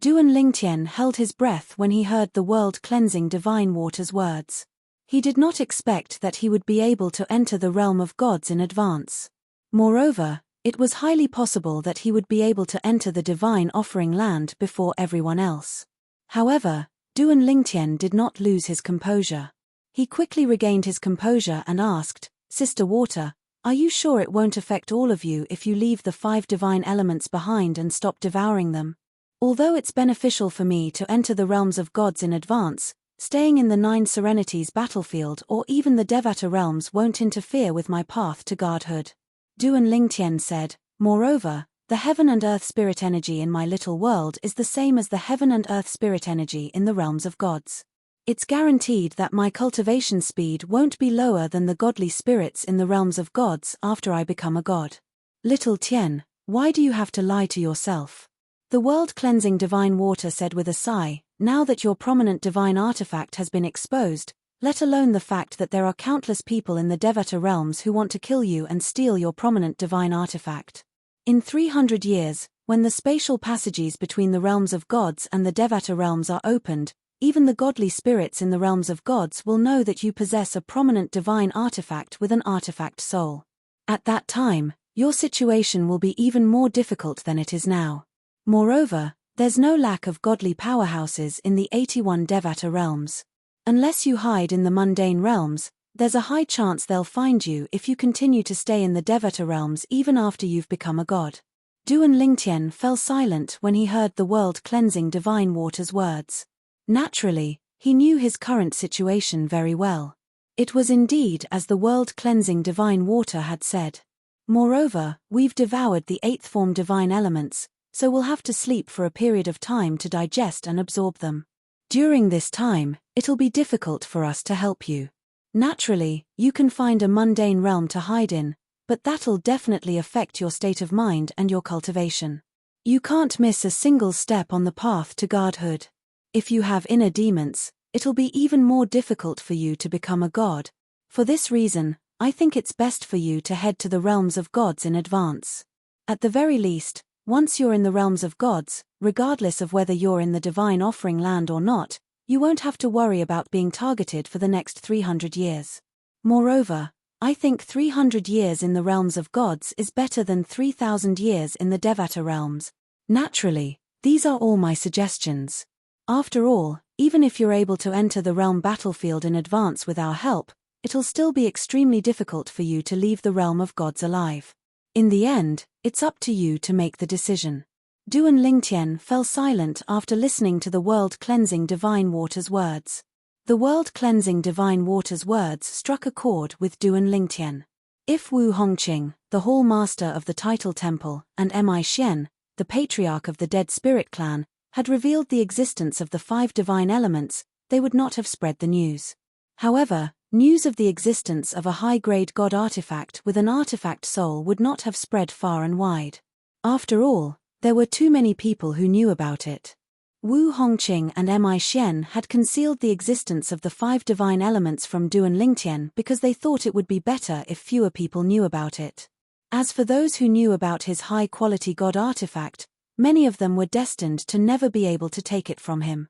Duan Lingtian held his breath when he heard the world-cleansing divine water's words. He did not expect that he would be able to enter the realm of gods in advance. Moreover, it was highly possible that he would be able to enter the divine offering land before everyone else. However, Duan Lingtian did not lose his composure. He quickly regained his composure and asked, Sister Water, are you sure it won't affect all of you if you leave the 5 divine elements behind and stop devouring them? Although it's beneficial for me to enter the realms of gods in advance, staying in the 9 Serenities battlefield or even the Devata realms won't interfere with my path to godhood. Duan Lingtian said, moreover, the heaven and earth spirit energy in my little world is the same as the heaven and earth spirit energy in the realms of gods. It's guaranteed that my cultivation speed won't be lower than the godly spirits in the realms of gods after I become a god. Little Tian, why do you have to lie to yourself? The world-cleansing divine water said with a sigh, Now that your prominent divine artifact has been exposed, let alone the fact that there are countless people in the Devata realms who want to kill you and steal your prominent divine artifact. In 300 years, when the spatial passages between the realms of gods and the Devata realms are opened, even the godly spirits in the realms of gods will know that you possess a prominent divine artifact with an artifact soul. At that time, your situation will be even more difficult than it is now. Moreover, there's no lack of godly powerhouses in the 81 Devata realms. Unless you hide in the mundane realms, there's a high chance they'll find you if you continue to stay in the Devata realms even after you've become a god. Duan Lingtian fell silent when he heard the world-cleansing divine water's words. Naturally, he knew his current situation very well. It was indeed as the world-cleansing divine water had said. Moreover, we've devoured the eighth form divine elements, so we'll have to sleep for a period of time to digest and absorb them. During this time, it'll be difficult for us to help you. Naturally, you can find a mundane realm to hide in, but that'll definitely affect your state of mind and your cultivation. You can't miss a single step on the path to godhood. If you have inner demons, it'll be even more difficult for you to become a god. For this reason, I think it's best for you to head to the realms of gods in advance. At the very least, once you're in the realms of gods, regardless of whether you're in the divine offering land or not, you won't have to worry about being targeted for the next 300 years. Moreover, I think 300 years in the realms of gods is better than 3,000 years in the Devata realms. Naturally, these are all my suggestions. After all, even if you're able to enter the realm battlefield in advance with our help, it'll still be extremely difficult for you to leave the realm of gods alive. In the end, it's up to you to make the decision. Duan Lingtian fell silent after listening to the world-cleansing divine water's words. The world-cleansing divine water's words struck a chord with Duan Lingtian. If Wu Hongqing, the Hall Master of the Title Temple, and Mi Xian, the Patriarch of the Dead Spirit Clan, had revealed the existence of the 5 divine elements, they would not have spread the news. However, news of the existence of a high-grade god artifact with an artifact soul would not have spread far and wide. After all, there were too many people who knew about it. Wu Hongqing and Mi Xian had concealed the existence of the 5 divine elements from Duan Lingtian because they thought it would be better if fewer people knew about it. As for those who knew about his high-quality god artifact, many of them were destined to never be able to take it from him.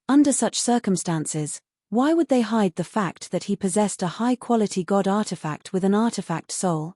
Under such circumstances, why would they hide the fact that he possessed a high-quality god artifact with an artifact soul?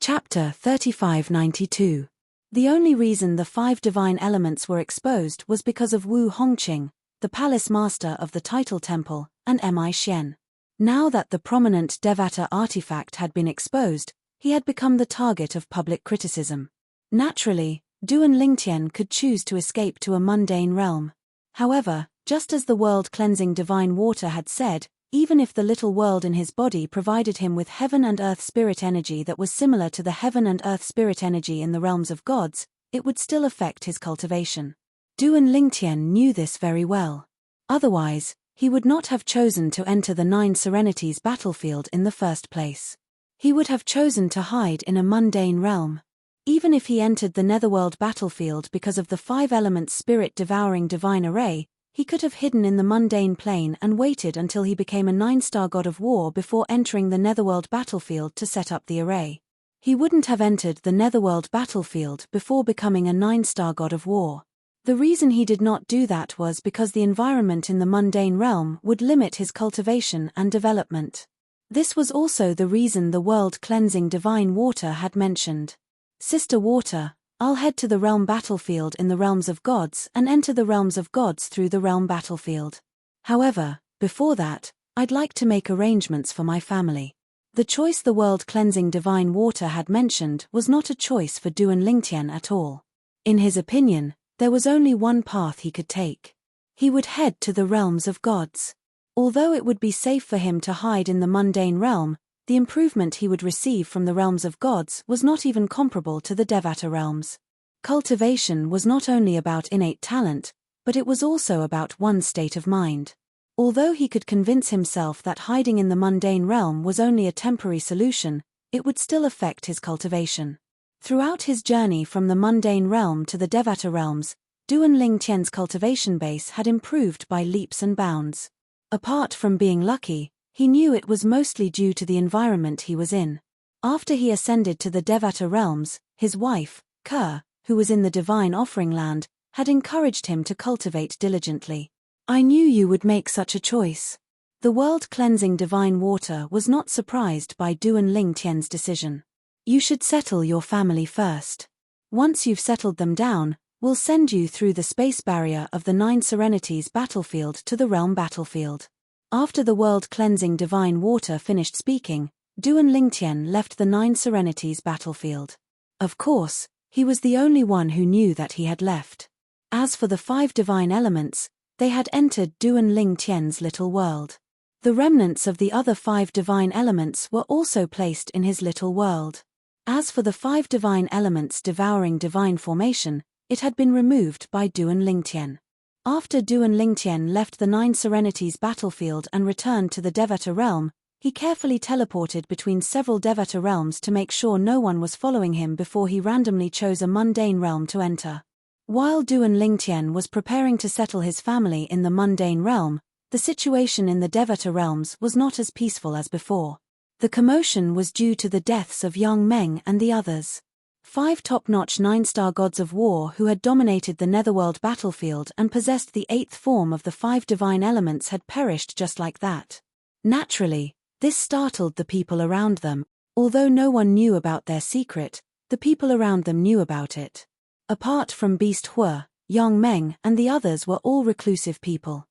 Chapter 3592. The only reason the 5 divine elements were exposed was because of Wu Hongqing, the palace master of the Title Temple, and Mi Xian. Now that the prominent Devata artifact had been exposed, he had become the target of public criticism. Naturally, Duan Lingtian could choose to escape to a mundane realm. However, just as the world-cleansing divine water had said, even if the little world in his body provided him with heaven and earth spirit energy that was similar to the heaven and earth spirit energy in the realms of gods, it would still affect his cultivation. Duan Lingtian knew this very well. Otherwise, he would not have chosen to enter the 9 Serenities battlefield in the first place. He would have chosen to hide in a mundane realm. Even if he entered the netherworld battlefield because of the 5 elements spirit-devouring divine array, he could have hidden in the mundane plane and waited until he became a 9-star god of war before entering the netherworld battlefield to set up the array. He wouldn't have entered the netherworld battlefield before becoming a 9-star god of war. The reason he did not do that was because the environment in the mundane realm would limit his cultivation and development. This was also the reason the world-cleansing divine water had mentioned. Sister Water, I'll head to the realm battlefield in the realms of gods and enter the realms of gods through the realm battlefield. However, before that, I'd like to make arrangements for my family. The choice the world-cleansing divine water had mentioned was not a choice for Duan Lingtian at all. In his opinion, there was only one path he could take. He would head to the realms of gods. Although it would be safe for him to hide in the mundane realm, the improvement he would receive from the realms of gods was not even comparable to the Devata realms. Cultivation was not only about innate talent, but it was also about one's state of mind. Although he could convince himself that hiding in the mundane realm was only a temporary solution, it would still affect his cultivation. Throughout his journey from the mundane realm to the Devata realms, Duan Lingtian's cultivation base had improved by leaps and bounds. Apart from being lucky, he knew it was mostly due to the environment he was in. After he ascended to the Devata realms, his wife, Ker, who was in the divine offering land, had encouraged him to cultivate diligently. "I knew you would make such a choice." The world-cleansing divine water was not surprised by Duan Lingtian's decision. "You should settle your family first. Once you've settled them down, we'll send you through the space barrier of the 9 Serenities battlefield to the realm battlefield." After the world-cleansing divine water finished speaking, Duan Lingtian left the 9 Serenities battlefield. Of course, he was the only one who knew that he had left. As for the 5 divine elements, they had entered Duan Lingtian's little world. The remnants of the other 5 divine elements were also placed in his little world. As for the 5 divine elements devouring divine formation, it had been removed by Duan Lingtian. After Duan Lingtian left the 9 Serenities battlefield and returned to the Devata realm, he carefully teleported between several Devata realms to make sure no one was following him before he randomly chose a mundane realm to enter. While Duan Lingtian was preparing to settle his family in the mundane realm, the situation in the Devata realms was not as peaceful as before. The commotion was due to the deaths of Yang Meng and the others. 5 top-notch 9-star gods of war who had dominated the netherworld battlefield and possessed the 8th form of the 5 divine elements had perished just like that. Naturally, this startled the people around them. Although no one knew about their secret, the people around them knew about it. Apart from Beast Hua, Yang Meng and the others were all reclusive people.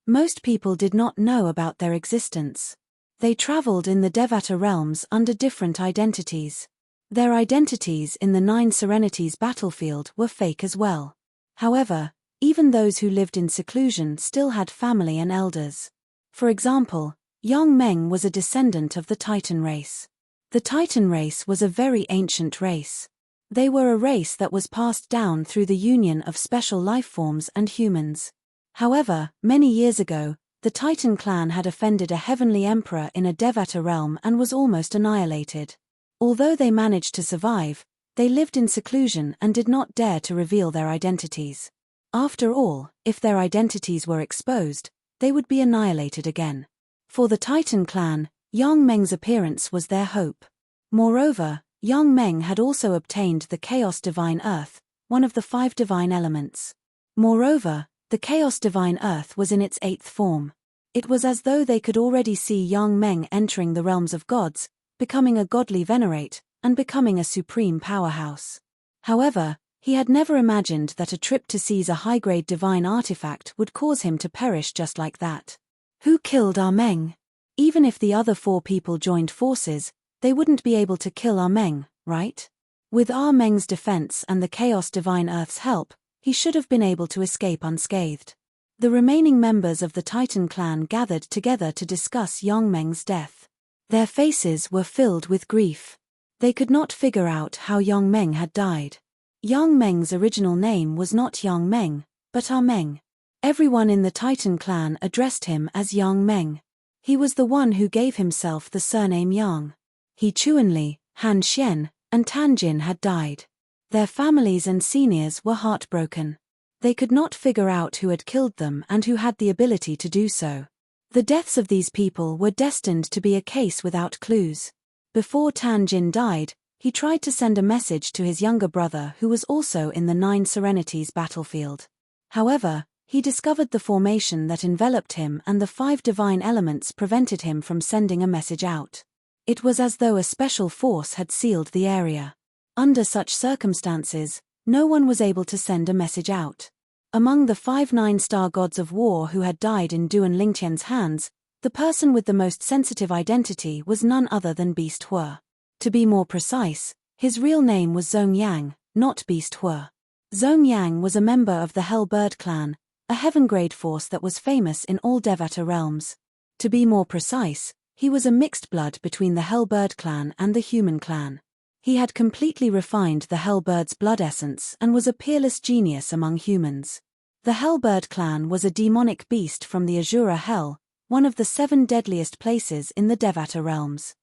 Most people did not know about their existence. They traveled in the Devata realms under different identities. Their identities in the 9 Serenities battlefield were fake as well. However, even those who lived in seclusion still had family and elders. For example, Yang Meng was a descendant of the Titan race. The Titan race was a very ancient race. They were a race that was passed down through the union of special life forms and humans. However, many years ago, the Titan clan had offended a heavenly emperor in a Devata realm and was almost annihilated. Although they managed to survive, they lived in seclusion and did not dare to reveal their identities. After all, if their identities were exposed, they would be annihilated again. For the Titan clan, Yang Meng's appearance was their hope. Moreover, Yang Meng had also obtained the Chaos Divine Earth, one of the 5 divine elements. Moreover, the Chaos Divine Earth was in its 8th form. It was as though they could already see Yang Meng entering the realms of gods, becoming a godly venerate, and becoming a supreme powerhouse. However, he had never imagined that a trip to seize a high-grade divine artifact would cause him to perish just like that. Who killed Ah Meng? Even if the other 4 people joined forces, they wouldn't be able to kill Ah Meng, right? With Ah Meng's defense and the Chaos Divine Earth's help, he should have been able to escape unscathed. The remaining members of the Titan clan gathered together to discuss Yang Meng's death. Their faces were filled with grief. They could not figure out how Yang Meng had died. Yang Meng's original name was not Yang Meng, but Ah Meng. Everyone in the Titan clan addressed him as Yang Meng. He was the one who gave himself the surname Yang. He Chuanli, Han Xian, and Tan Jin had died. Their families and seniors were heartbroken. They could not figure out who had killed them and who had the ability to do so. The deaths of these people were destined to be a case without clues. Before Tan Jin died, he tried to send a message to his younger brother who was also in the 9 Serenities battlefield. However, he discovered the formation that enveloped him and the 5 divine elements prevented him from sending a message out. It was as though a special force had sealed the area. Under such circumstances, no one was able to send a message out. Among the 5 9-star gods of war who had died in Duan Lingtian's hands, the person with the most sensitive identity was none other than Beast Hua. To be more precise, his real name was Zhong Yang, not Beast Hua. Zhong Yang was a member of the Hell Bird clan, a heaven-grade force that was famous in all Devata realms. To be more precise, he was a mixed blood between the Hell Bird clan and the human clan. He had completely refined the Hellbird's blood essence and was a peerless genius among humans. The Hellbird clan was a demonic beast from the Azura Hell, one of the 7 deadliest places in the Devata realms.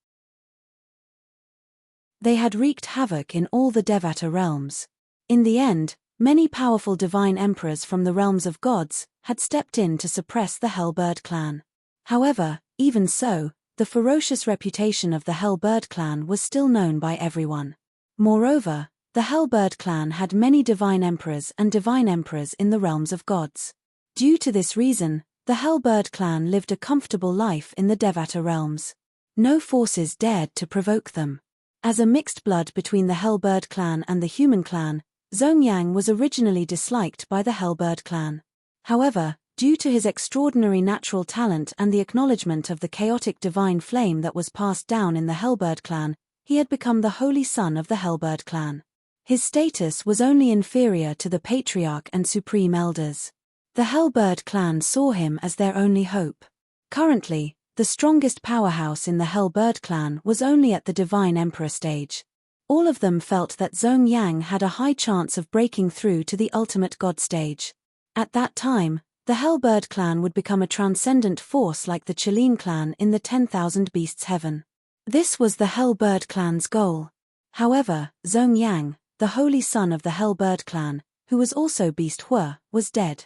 They had wreaked havoc in all the Devata realms. In the end, many powerful divine emperors from the realms of gods had stepped in to suppress the Hellbird clan. However, even so, the ferocious reputation of the Hellbird clan was still known by everyone. Moreover, the Hellbird clan had many divine emperors in the realms of gods. Due to this reason, the Hellbird clan lived a comfortable life in the Devata realms. No forces dared to provoke them. As a mixed blood between the Hellbird clan and the human clan, Zhongyang was originally disliked by the Hellbird clan. However, due to his extraordinary natural talent and the acknowledgement of the chaotic divine flame that was passed down in the Hellbird clan, he had become the holy son of the Hellbird clan. His status was only inferior to the patriarch and supreme elders. The Hellbird clan saw him as their only hope. Currently, the strongest powerhouse in the Hellbird clan was only at the divine emperor stage. All of them felt that Zhongyang had a high chance of breaking through to the ultimate god stage. At that time, the Hellbird clan would become a transcendent force like the Chilean clan in the 10,000 Beasts heaven. This was the Hellbird clan's goal. However, Zhongyang, the holy son of the Hellbird clan, who was also Beast Hua, was dead.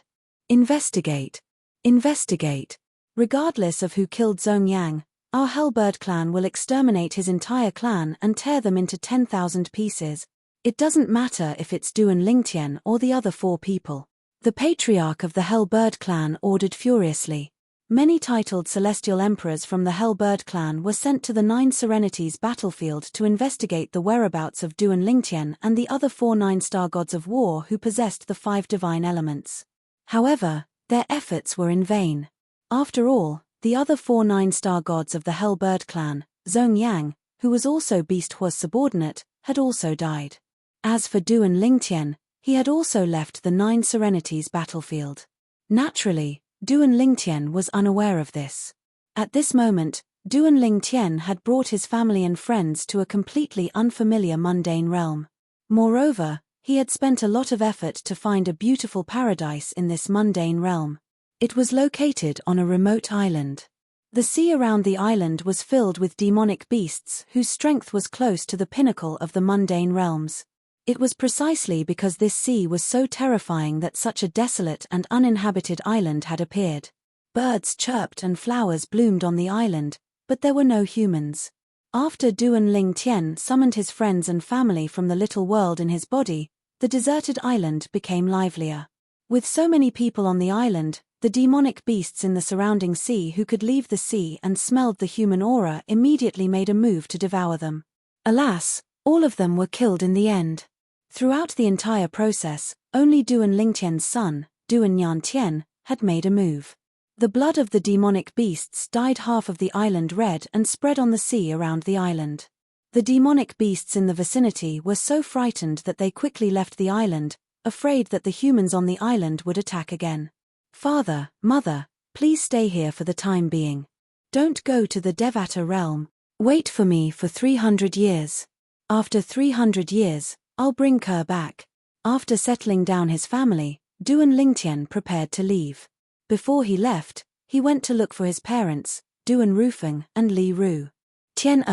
Investigate. Investigate. Regardless of who killed Zhongyang, our Hellbird clan will exterminate his entire clan and tear them into 10,000 pieces. It doesn't matter if it's Duan Lingtian or the other 4 people. The patriarch of the Hellbird clan ordered furiously. Many titled celestial emperors from the Hellbird clan were sent to the 9 Serenities battlefield to investigate the whereabouts of Duan Lingtian and the other 4 9-star gods of war who possessed the 5 divine elements. However, their efforts were in vain. After all, the other 4 9-star gods of the Hellbird clan, Zhongyang, who was also Beast Hua's subordinate, had also died. As for Duan Lingtian, he had also left the 9 Serenities battlefield. Naturally, Duan Lingtian was unaware of this. At this moment, Duan Lingtian had brought his family and friends to a completely unfamiliar mundane realm. Moreover, he had spent a lot of effort to find a beautiful paradise in this mundane realm. It was located on a remote island. The sea around the island was filled with demonic beasts whose strength was close to the pinnacle of the mundane realms. It was precisely because this sea was so terrifying that such a desolate and uninhabited island had appeared. Birds chirped and flowers bloomed on the island, but there were no humans. After Duan Lingtian summoned his friends and family from the little world in his body, the deserted island became livelier. With so many people on the island, the demonic beasts in the surrounding sea who could leave the sea and smelled the human aura immediately made a move to devour them. Alas, all of them were killed in the end. Throughout the entire process, only Duan Lingtian's son, Duan Yantian, had made a move. The blood of the demonic beasts dyed half of the island red and spread on the sea around the island. The demonic beasts in the vicinity were so frightened that they quickly left the island, afraid that the humans on the island would attack again. Father, mother, please stay here for the time being. Don't go to the Devata realm. Wait for me for 300 years. After 300 years, I'll bring Kerr back. After settling down his family, Duan Lingtian prepared to leave. Before he left, he went to look for his parents, Duan Rufeng and Li Ru. Tian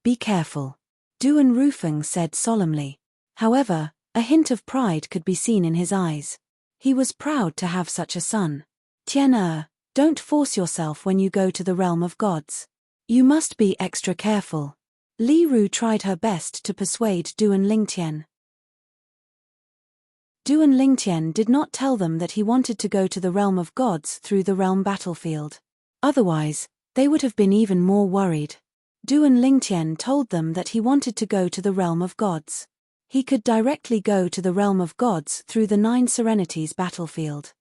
be careful. Duan Rufeng said solemnly. However, a hint of pride could be seen in his eyes. He was proud to have such a son. Tian don't force yourself when you go to the realm of gods. You must be extra careful. Li Ru tried her best to persuade Duan Lingtian. Duan Lingtian did not tell them that he wanted to go to the realm of gods through the realm battlefield. Otherwise, they would have been even more worried. Duan Lingtian told them that he wanted to go to the realm of gods. He could directly go to the realm of gods through the 9 Serenities battlefield.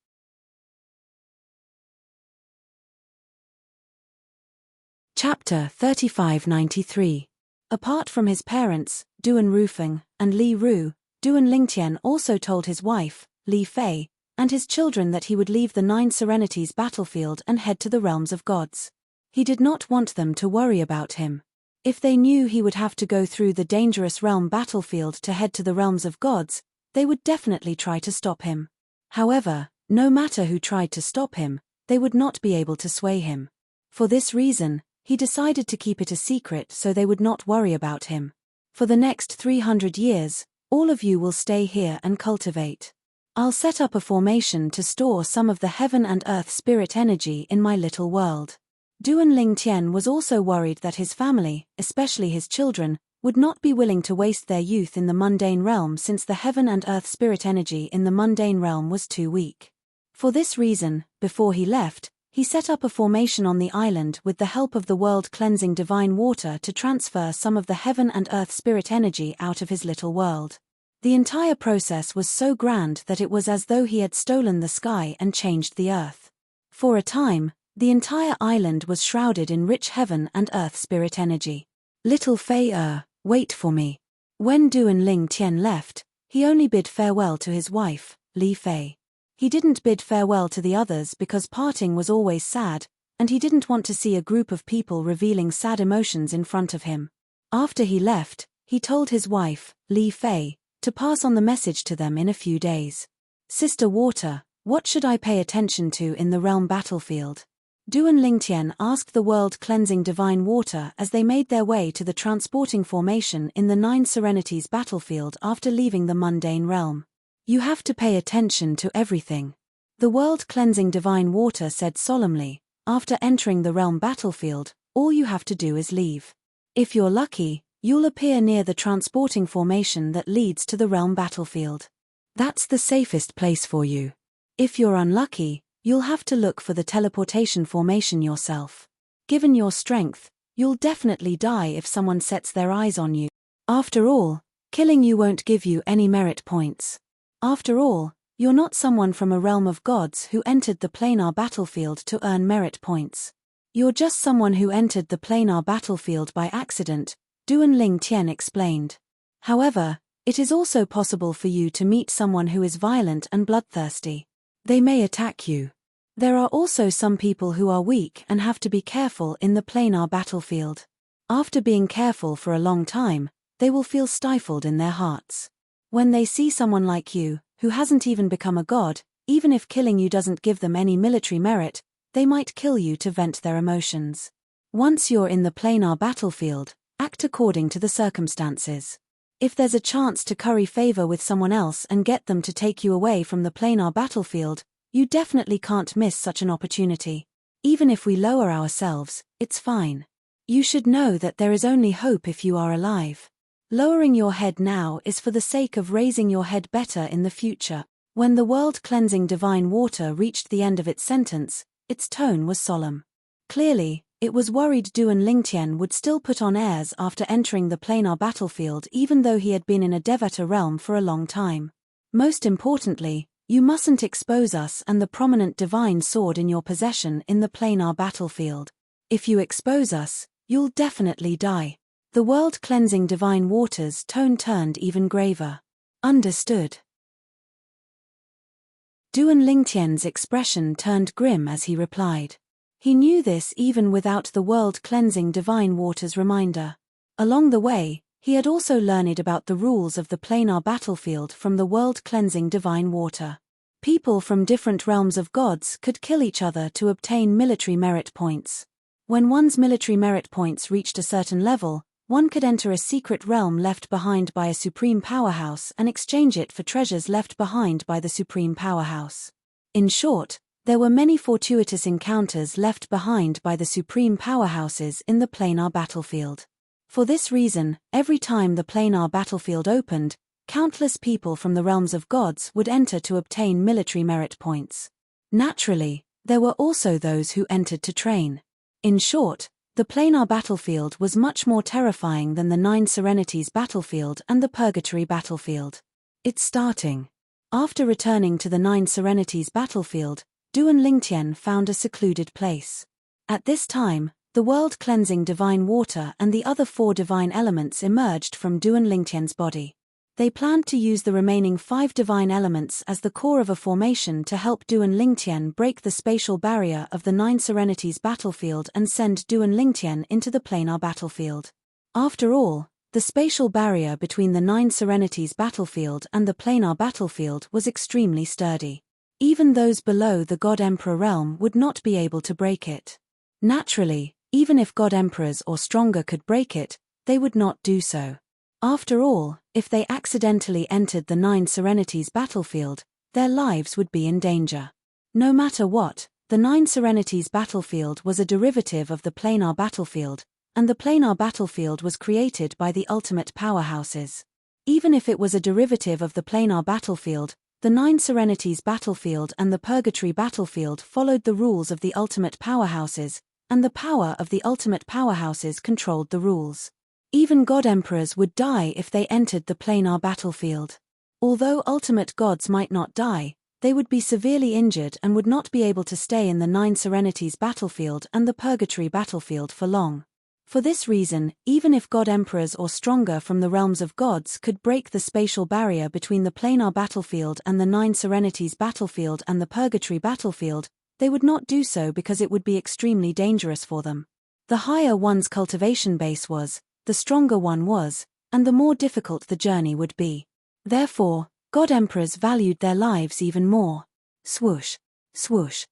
Chapter 3593. Apart from his parents, Duan Rufeng and Li Ru, Duan Lingtian also told his wife, Li Fei, and his children that he would leave the 9 Serenities battlefield and head to the realms of gods. He did not want them to worry about him. If they knew he would have to go through the dangerous realm battlefield to head to the realms of gods, they would definitely try to stop him. However, no matter who tried to stop him, they would not be able to sway him. For this reason, he decided to keep it a secret so they would not worry about him. For the next 300 years, all of you will stay here and cultivate. I'll set up a formation to store some of the heaven and earth spirit energy in my little world. Duan Lingtian was also worried that his family, especially his children, would not be willing to waste their youth in the mundane realm since the heaven and earth spirit energy in the mundane realm was too weak. For this reason, before he left, he set up a formation on the island with the help of the world-cleansing divine water to transfer some of the heaven and earth spirit energy out of his little world. The entire process was so grand that it was as though he had stolen the sky and changed the earth. For a time, the entire island was shrouded in rich heaven and earth spirit energy. Little Fei wait for me. When Duan Lingtian left, he only bid farewell to his wife, Li Fei. He didn't bid farewell to the others because parting was always sad, and he didn't want to see a group of people revealing sad emotions in front of him. After he left, he told his wife, Li Fei, to pass on the message to them in a few days. Sister Water, what should I pay attention to in the realm battlefield? Duan Lingtian asked the world-cleansing divine water as they made their way to the transporting formation in the 9 Serenities battlefield after leaving the mundane realm. You have to pay attention to everything. The world-cleansing divine water said solemnly, after entering the realm battlefield, all you have to do is leave. If you're lucky, you'll appear near the transporting formation that leads to the realm battlefield. That's the safest place for you. If you're unlucky, you'll have to look for the teleportation formation yourself. Given your strength, you'll definitely die if someone sets their eyes on you. After all, killing you won't give you any merit points. After all, you're not someone from a realm of gods who entered the planar battlefield to earn merit points. You're just someone who entered the planar battlefield by accident, Duan Lingtian explained. However, it is also possible for you to meet someone who is violent and bloodthirsty. They may attack you. There are also some people who are weak and have to be careful in the planar battlefield. After being careful for a long time, they will feel stifled in their hearts. When they see someone like you, who hasn't even become a god, even if killing you doesn't give them any military merit, they might kill you to vent their emotions. Once you're in the planar battlefield, act according to the circumstances. If there's a chance to curry favor with someone else and get them to take you away from the planar battlefield, you definitely can't miss such an opportunity. Even if we lower ourselves, it's fine. You should know that there is only hope if you are alive. Lowering your head now is for the sake of raising your head better in the future. When the world-cleansing divine water reached the end of its sentence, its tone was solemn. Clearly, it was worried Duan Lingtian would still put on airs after entering the planar battlefield even though he had been in a Devata realm for a long time. Most importantly, you mustn't expose us and the prominent divine sword in your possession in the planar battlefield. If you expose us, you'll definitely die. The world-cleansing divine water's tone turned even graver. Understood. Duan Lingtian's expression turned grim as he replied. He knew this even without the world-cleansing divine water's reminder. Along the way, he had also learned about the rules of the planar battlefield from the world-cleansing divine water. People from different realms of gods could kill each other to obtain military merit points. When one's military merit points reached a certain level, one could enter a secret realm left behind by a supreme powerhouse and exchange it for treasures left behind by the supreme powerhouse. In short, there were many fortuitous encounters left behind by the supreme powerhouses in the planar battlefield. For this reason, every time the planar battlefield opened, countless people from the realms of gods would enter to obtain military merit points. Naturally, there were also those who entered to train. In short, the planar battlefield was much more terrifying than the 9 Serenities battlefield and the Purgatory battlefield. It's starting. After returning to the 9 Serenities battlefield, Duan Lingtian found a secluded place. At this time, the world-cleansing divine water and the other 4 divine elements emerged from Duan Lingtian's body. They planned to use the remaining 5 divine elements as the core of a formation to help Duan Lingtian break the spatial barrier of the 9 Serenities battlefield and send Duan Lingtian into the planar battlefield. After all, the spatial barrier between the 9 Serenities battlefield and the planar battlefield was extremely sturdy. Even those below the God Emperor realm would not be able to break it. Naturally, even if God Emperors or stronger could break it, they would not do so. After all, if they accidentally entered the Nine Serenities battlefield, their lives would be in danger. No matter what, the Nine Serenities battlefield was a derivative of the planar battlefield, and the planar battlefield was created by the ultimate powerhouses. Even if it was a derivative of the planar battlefield, the Nine Serenities battlefield and the purgatory battlefield followed the rules of the ultimate powerhouses, and the power of the ultimate powerhouses controlled the rules. Even god emperors would die if they entered the planar battlefield. Although ultimate gods might not die, they would be severely injured and would not be able to stay in the Nine Serenities battlefield and the purgatory battlefield for long. For this reason, even if god emperors or stronger from the realms of gods could break the spatial barrier between the planar battlefield and the Nine Serenities battlefield and the purgatory battlefield, they would not do so because it would be extremely dangerous for them. The higher one's cultivation base was, the stronger one was, and the more difficult the journey would be. Therefore, god emperors valued their lives even more. Swoosh, swoosh.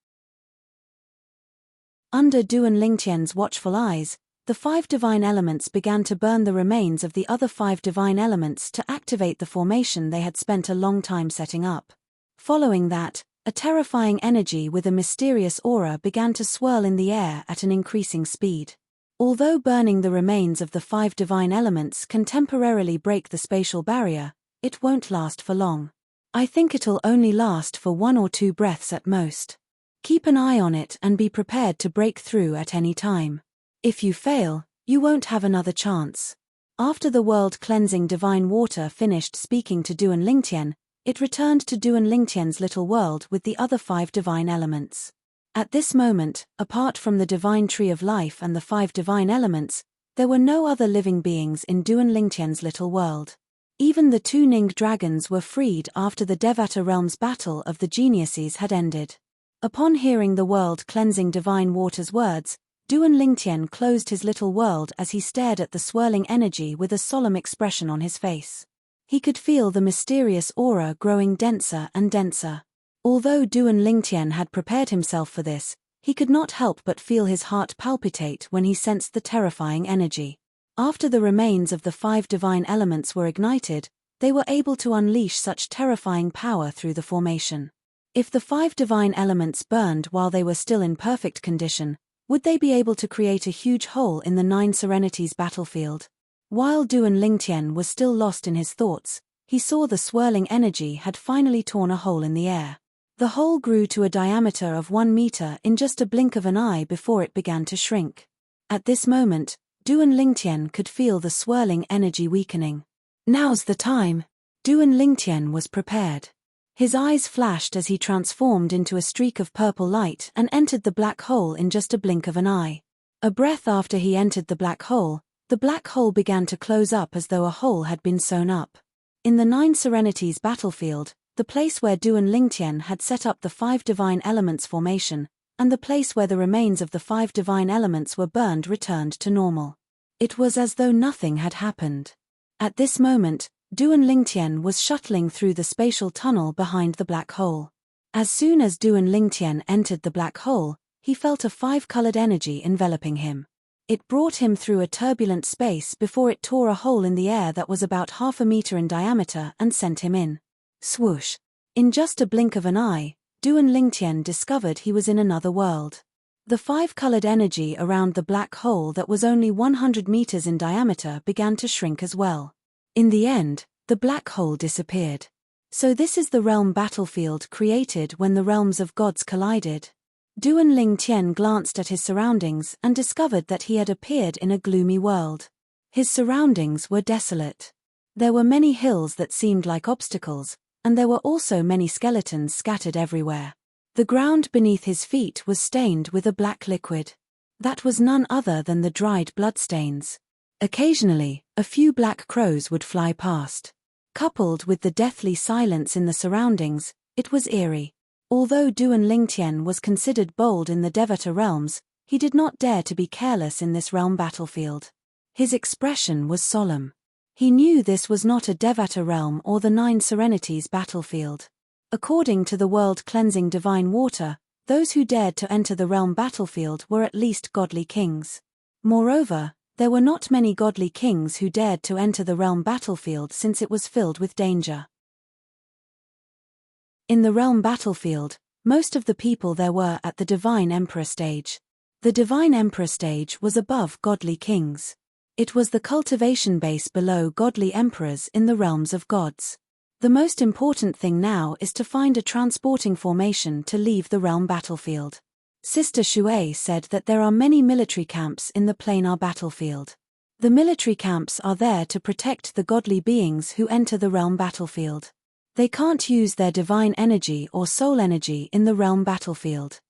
Under Duan Lingtian's watchful eyes, the 5 divine elements began to burn the remains of the other 5 divine elements to activate the formation they had spent a long time setting up. Following that, a terrifying energy with a mysterious aura began to swirl in the air at an increasing speed. Although burning the remains of the 5 divine elements can temporarily break the spatial barrier, it won't last for long. I think it'll only last for 1 or 2 breaths at most. Keep an eye on it and be prepared to break through at any time. If you fail, you won't have another chance. After the world-cleansing divine water finished speaking to Duan Lingtian, it returned to Duan Lingtian's little world with the other 5 divine elements. At this moment, apart from the divine tree of life and the 5 divine elements, there were no other living beings in Duan Lingtian's little world. Even the 2 Ning dragons were freed after the Devata realm's battle of the geniuses had ended. Upon hearing the world-cleansing divine water's words, Duan Lingtian closed his little world as he stared at the swirling energy with a solemn expression on his face. He could feel the mysterious aura growing denser and denser. Although Duan Lingtian had prepared himself for this, he could not help but feel his heart palpitate when he sensed the terrifying energy. After the remains of the 5 divine elements were ignited, they were able to unleash such terrifying power through the formation. If the 5 divine elements burned while they were still in perfect condition, would they be able to create a huge hole in the Nine Serenities battlefield? While Duan Lingtian was still lost in his thoughts, he saw the swirling energy had finally torn a hole in the air. The hole grew to a diameter of 1 meter in just a blink of an eye before it began to shrink. At this moment, Duan Lingtian could feel the swirling energy weakening. Now's the time. Duan Lingtian was prepared. His eyes flashed as he transformed into a streak of purple light and entered the black hole in just a blink of an eye. A breath after he entered the black hole began to close up as though a hole had been sewn up. In the Nine Serenities battlefield, the place where Duan Lingtian had set up the 5 divine elements formation, and the place where the remains of the 5 divine elements were burned returned to normal. It was as though nothing had happened. At this moment, Duan Lingtian was shuttling through the spatial tunnel behind the black hole. As soon as Duan Lingtian entered the black hole, he felt a 5-colored energy enveloping him. It brought him through a turbulent space before it tore a hole in the air that was about half a meter in diameter and sent him in. Swoosh! In just a blink of an eye, Duan Lingtian discovered he was in another world. The 5-colored energy around the black hole that was only 100 meters in diameter began to shrink as well. In the end, the black hole disappeared. So this is the realm battlefield created when the realms of gods collided. Duan Lingtian glanced at his surroundings and discovered that he had appeared in a gloomy world. His surroundings were desolate. There were many hills that seemed like obstacles, and there were also many skeletons scattered everywhere. The ground beneath his feet was stained with a black liquid. That was none other than the dried bloodstains. Occasionally, a few black crows would fly past. Coupled with the deathly silence in the surroundings, it was eerie. Although Duan Lingtian was considered bold in the Devata realms, he did not dare to be careless in this realm battlefield. His expression was solemn. He knew this was not a Devata realm or the Nine Serenities battlefield. According to the world-cleansing divine water, those who dared to enter the realm battlefield were at least godly kings. Moreover, There were not many godly kings who dared to enter the realm battlefield since it was filled with danger. In the realm battlefield, most of the people there were at the Divine Emperor stage. The Divine Emperor stage was above godly kings. It was the cultivation base below godly emperors in the realms of gods. The most important thing now is to find a transporting formation to leave the realm battlefield. Sister Shui said that there are many military camps in the planar battlefield. The military camps are there to protect the godly beings who enter the realm battlefield. They can't use their divine energy or soul energy in the realm battlefield.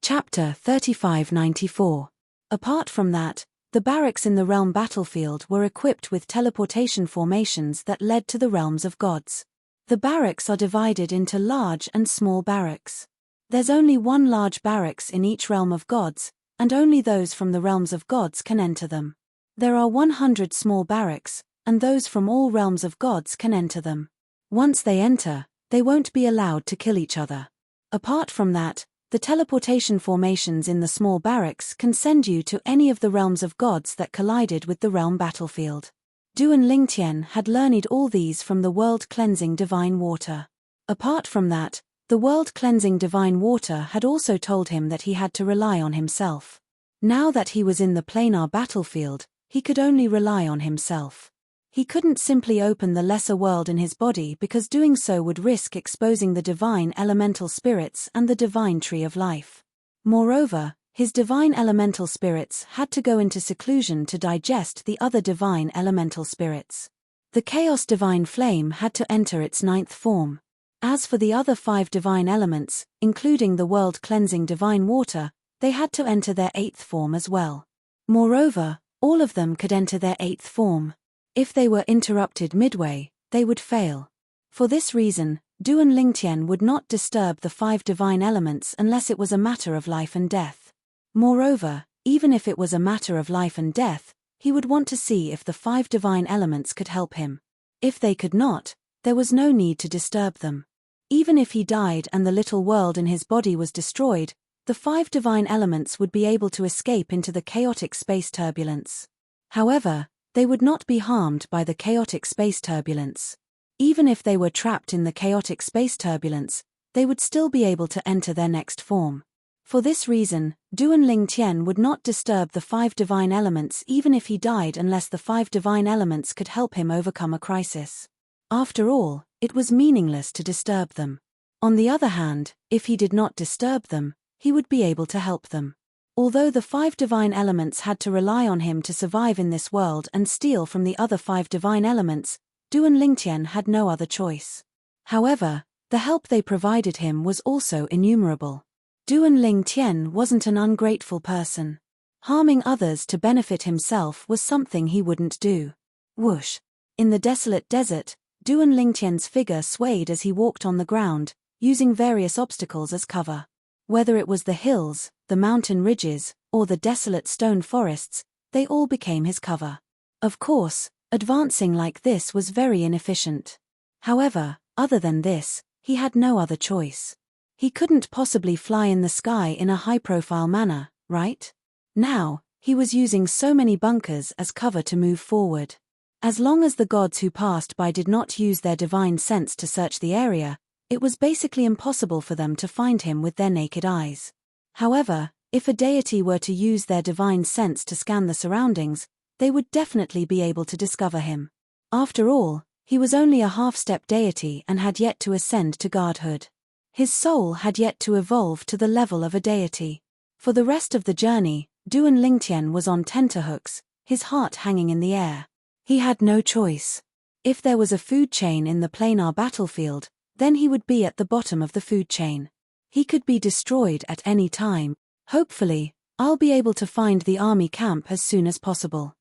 Chapter 3594. Apart from that, the barracks in the realm battlefield were equipped with teleportation formations that led to the realms of gods. The barracks are divided into large and small barracks. There's only one large barracks in each realm of gods, and only those from the realms of gods can enter them. There are 100 small barracks, and those from all realms of gods can enter them. Once they enter, they won't be allowed to kill each other. Apart from that, the teleportation formations in the small barracks can send you to any of the realms of gods that collided with the realm battlefield. Duan Lingtian had learned all these from the world-cleansing divine water. Apart from that, the world-cleansing divine water had also told him that he had to rely on himself. Now that he was in the planar battlefield, he could only rely on himself. He couldn't simply open the lesser world in his body because doing so would risk exposing the divine elemental spirits and the divine tree of life. Moreover, his divine elemental spirits had to go into seclusion to digest the other divine elemental spirits. The chaos divine flame had to enter its 9th form. As for the other 5 divine elements, including the world-cleansing divine water, they had to enter their 8th form as well. Moreover, all of them could enter their 8th form. If they were interrupted midway, they would fail. For this reason, Duan Lingtian would not disturb the 5 divine elements unless it was a matter of life and death. Moreover, even if it was a matter of life and death, he would want to see if the 5 divine elements could help him. If they could not, there was no need to disturb them. Even if he died and the little world in his body was destroyed, the 5 divine elements would be able to escape into the chaotic space turbulence. However, they would not be harmed by the chaotic space turbulence. Even if they were trapped in the chaotic space turbulence, they would still be able to enter their next form. For this reason, Duan Lingtian would not disturb the 5 divine elements even if he died unless the 5 divine elements could help him overcome a crisis. After all, it was meaningless to disturb them. On the other hand, if he did not disturb them, he would be able to help them. Although the 5 divine elements had to rely on him to survive in this world and steal from the other 5 divine elements, Duan Lingtian had no other choice. However, the help they provided him was also innumerable. Duan Lingtian wasn't an ungrateful person. Harming others to benefit himself was something he wouldn't do. Whoosh! In the desolate desert, Duan Lingtian's figure swayed as he walked on the ground, using various obstacles as cover. Whether it was the hills, the mountain ridges, or the desolate stone forests, they all became his cover. Of course, advancing like this was very inefficient. However, other than this, he had no other choice. He couldn't possibly fly in the sky in a high-profile manner, right? Now, he was using so many bunkers as cover to move forward. As long as the gods who passed by did not use their divine sense to search the area, it was basically impossible for them to find him with their naked eyes. However, if a deity were to use their divine sense to scan the surroundings, they would definitely be able to discover him. After all, he was only a half-step deity and had yet to ascend to godhood. His soul had yet to evolve to the level of a deity. For the rest of the journey, Duan Lingtian was on tenterhooks, his heart hanging in the air. He had no choice. If there was a food chain in the planar battlefield, then he would be at the bottom of the food chain. He could be destroyed at any time. Hopefully, I'll be able to find the army camp as soon as possible.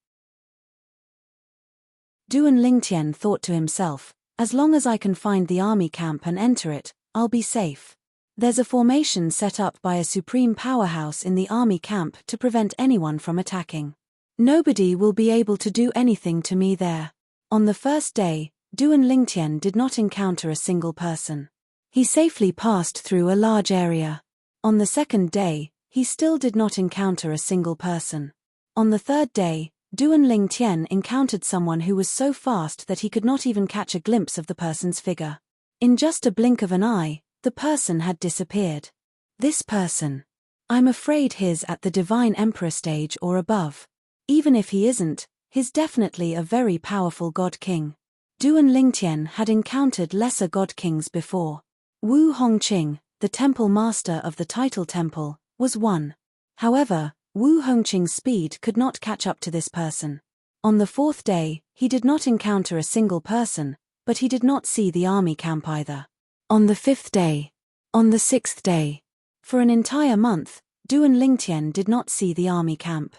Duan Lingtian thought to himself, as long as I can find the army camp and enter it, I'll be safe. There's a formation set up by a supreme powerhouse in the army camp to prevent anyone from attacking. Nobody will be able to do anything to me there. On the first day, Duan Lingtian did not encounter a single person. He safely passed through a large area. On the second day, he still did not encounter a single person. On the third day, Duan Lingtian encountered someone who was so fast that he could not even catch a glimpse of the person's figure. In just a blink of an eye, the person had disappeared. This person. I'm afraid he's at the Divine Emperor stage or above. Even if he isn't, he's definitely a very powerful God King. Duan Lingtian had encountered lesser God Kings before. Wu Hongqing, the temple master of the title temple, was one. However, Wu Hongqing's speed could not catch up to this person. On the fourth day, he did not encounter a single person, but he did not see the army camp either. On the fifth day. On the sixth day. For an entire month, Duan Lingtian did not see the army camp.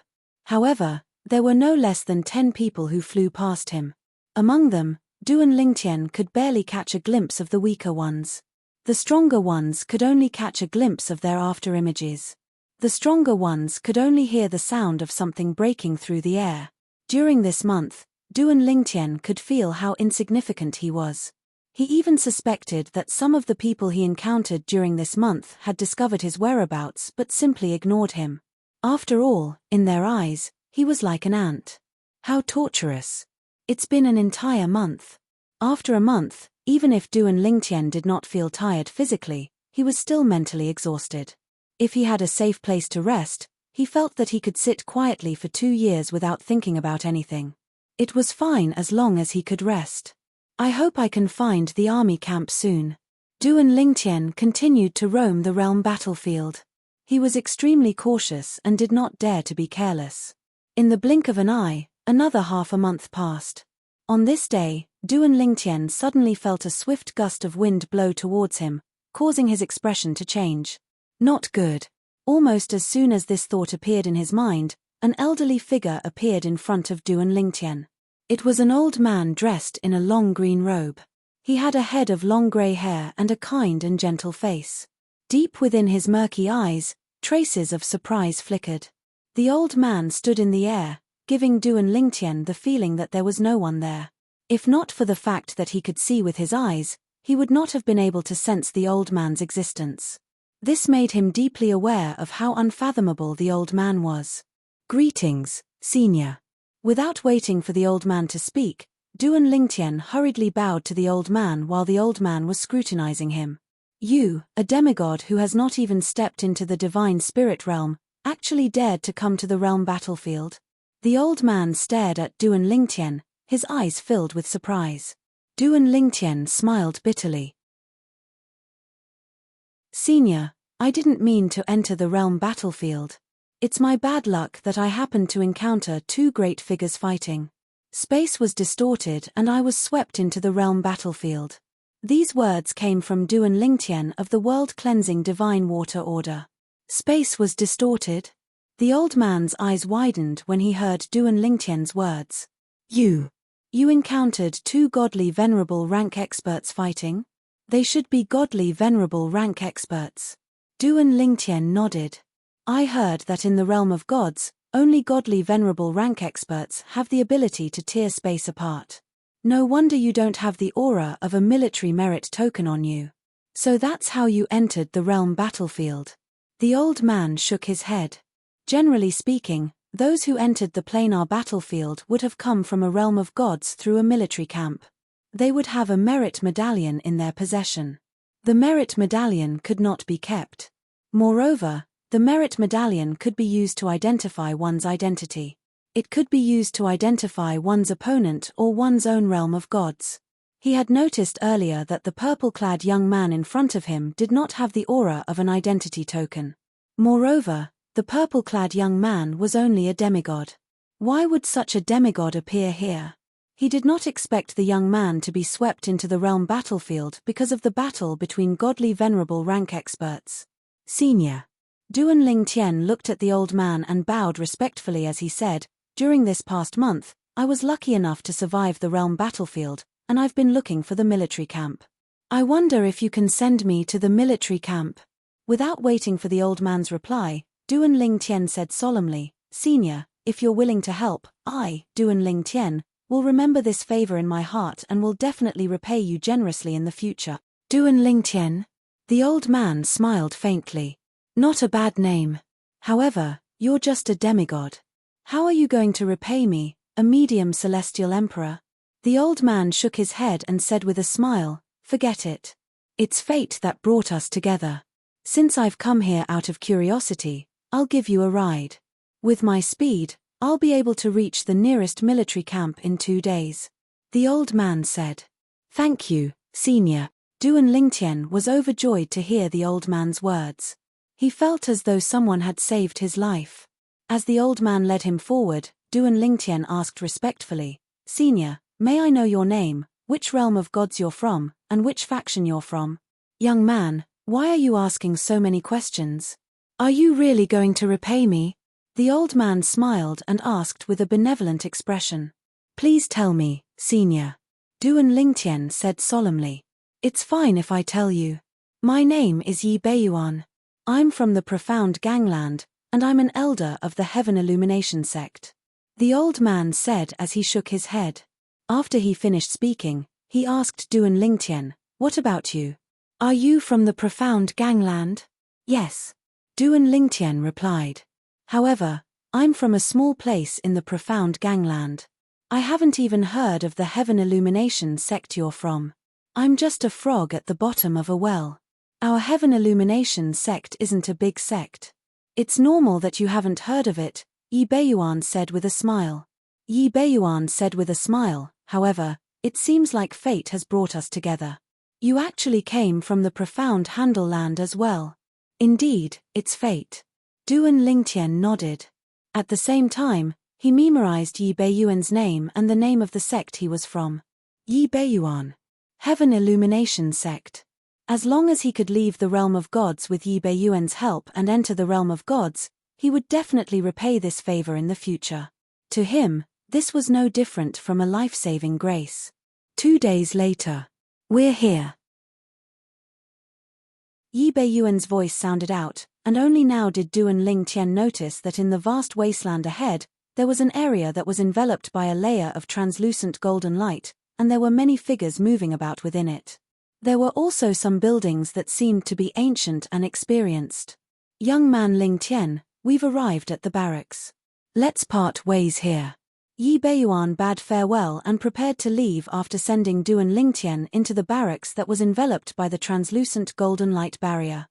However, there were no less than 10 people who flew past him. Among them, Duan Lingtian could barely catch a glimpse of the weaker ones. The stronger ones could only catch a glimpse of their after-images. The stronger ones could only hear the sound of something breaking through the air. During this month, Duan Lingtian could feel how insignificant he was. He even suspected that some of the people he encountered during this month had discovered his whereabouts but simply ignored him. After all, in their eyes, he was like an ant. How torturous. It's been an entire month. After a month, even if Duan Lingtian did not feel tired physically, he was still mentally exhausted. If he had a safe place to rest, he felt that he could sit quietly for 2 years without thinking about anything. It was fine as long as he could rest. I hope I can find the army camp soon. Duan Lingtian continued to roam the realm battlefield. He was extremely cautious and did not dare to be careless. In the blink of an eye, another half a month passed. On this day, Duan Lingtian suddenly felt a swift gust of wind blow towards him, causing his expression to change. Not good. Almost as soon as this thought appeared in his mind, an elderly figure appeared in front of Duan Lingtian. It was an old man dressed in a long green robe. He had a head of long grey hair and a kind and gentle face. Deep within his murky eyes, traces of surprise flickered. The old man stood in the air, giving Duan Lingtian the feeling that there was no one there. If not for the fact that he could see with his eyes, he would not have been able to sense the old man's existence. This made him deeply aware of how unfathomable the old man was. Greetings, senior. Without waiting for the old man to speak, Duan Lingtian hurriedly bowed to the old man while the old man was scrutinizing him. You, a demigod who has not even stepped into the divine spirit realm, actually dared to come to the realm battlefield? The old man stared at Duan Lingtian, his eyes filled with surprise. Duan Lingtian smiled bitterly. Senior, I didn't mean to enter the realm battlefield. It's my bad luck that I happened to encounter 2 great figures fighting. Space was distorted and I was swept into the realm battlefield. These words came from Duan Lingtian of the world-cleansing divine water order. Space was distorted? The old man's eyes widened when he heard Duan Lingtian's words. You encountered 2 godly venerable rank experts fighting? They should be godly venerable rank experts. Duan Lingtian nodded. I heard that in the realm of gods, only godly venerable rank experts have the ability to tear space apart. No wonder you don't have the aura of a military merit token on you. So that's how you entered the realm battlefield. The old man shook his head. Generally speaking, those who entered the planar battlefield would have come from a realm of gods through a military camp. They would have a merit medallion in their possession. The merit medallion could not be kept. Moreover, the merit medallion could be used to identify one's identity. It could be used to identify one's opponent or one's own realm of gods. He had noticed earlier that the purple-clad young man in front of him did not have the aura of an identity token. Moreover, the purple-clad young man was only a demigod. Why would such a demigod appear here? He did not expect the young man to be swept into the realm battlefield because of the battle between godly venerable rank experts. Senior. Duan Lingtian looked at the old man and bowed respectfully as he said, during this past month, I was lucky enough to survive the realm battlefield, and I've been looking for the military camp. I wonder if you can send me to the military camp. Without waiting for the old man's reply, Duan Lingtian said solemnly, Senior, if you're willing to help, I, Duan Lingtian, will remember this favor in my heart and will definitely repay you generously in the future. Duan Lingtian? The old man smiled faintly. Not a bad name. However, you're just a demigod. How are you going to repay me, a medium celestial emperor? The old man shook his head and said with a smile, forget it. It's fate that brought us together. Since I've come here out of curiosity, I'll give you a ride. With my speed, I'll be able to reach the nearest military camp in 2 days. The old man said. Thank you, Senior. Duan Lingtian was overjoyed to hear the old man's words. He felt as though someone had saved his life. As the old man led him forward, Duan Lingtian asked respectfully, Senior, may I know your name, which realm of gods you're from, and which faction you're from? Young man, why are you asking so many questions? Are you really going to repay me? The old man smiled and asked with a benevolent expression. Please tell me, Senior. Duan Lingtian said solemnly. It's fine if I tell you. My name is Yi Beiyuan. I'm from the profound gangland, and I'm an elder of the Heaven Illumination sect. The old man said as he shook his head. After he finished speaking, he asked Duan Lingtian, what about you? Are you from the profound gangland? Yes. Duan Lingtian replied. However, I'm from a small place in the profound gangland. I haven't even heard of the Heaven Illumination sect you're from. I'm just a frog at the bottom of a well. Our Heaven Illumination sect isn't a big sect. It's normal that you haven't heard of it, Yi Beiyuan said with a smile. Yi Beiyuan said with a smile, however, it seems like fate has brought us together. You actually came from the profound Handle land as well. Indeed, it's fate. Duan Lingtian nodded. At the same time, he memorized Yi Beiyuan's name and the name of the sect he was from. Yi Beiyuan. Heaven Illumination sect. As long as he could leave the realm of gods with Yi Beiyuan's help and enter the realm of gods, he would definitely repay this favor in the future. To him, this was no different from a life-saving grace. 2 days later. We're here. Yi Beiyuan's voice sounded out, and only now did Duan Lingtian notice that in the vast wasteland ahead, there was an area that was enveloped by a layer of translucent golden light, and there were many figures moving about within it. There were also some buildings that seemed to be ancient and experienced. Young man Lingtian, we've arrived at the barracks. Let's part ways here. Yi Beiyuan bade farewell and prepared to leave after sending Duan Lingtian into the barracks that was enveloped by the translucent golden light barrier.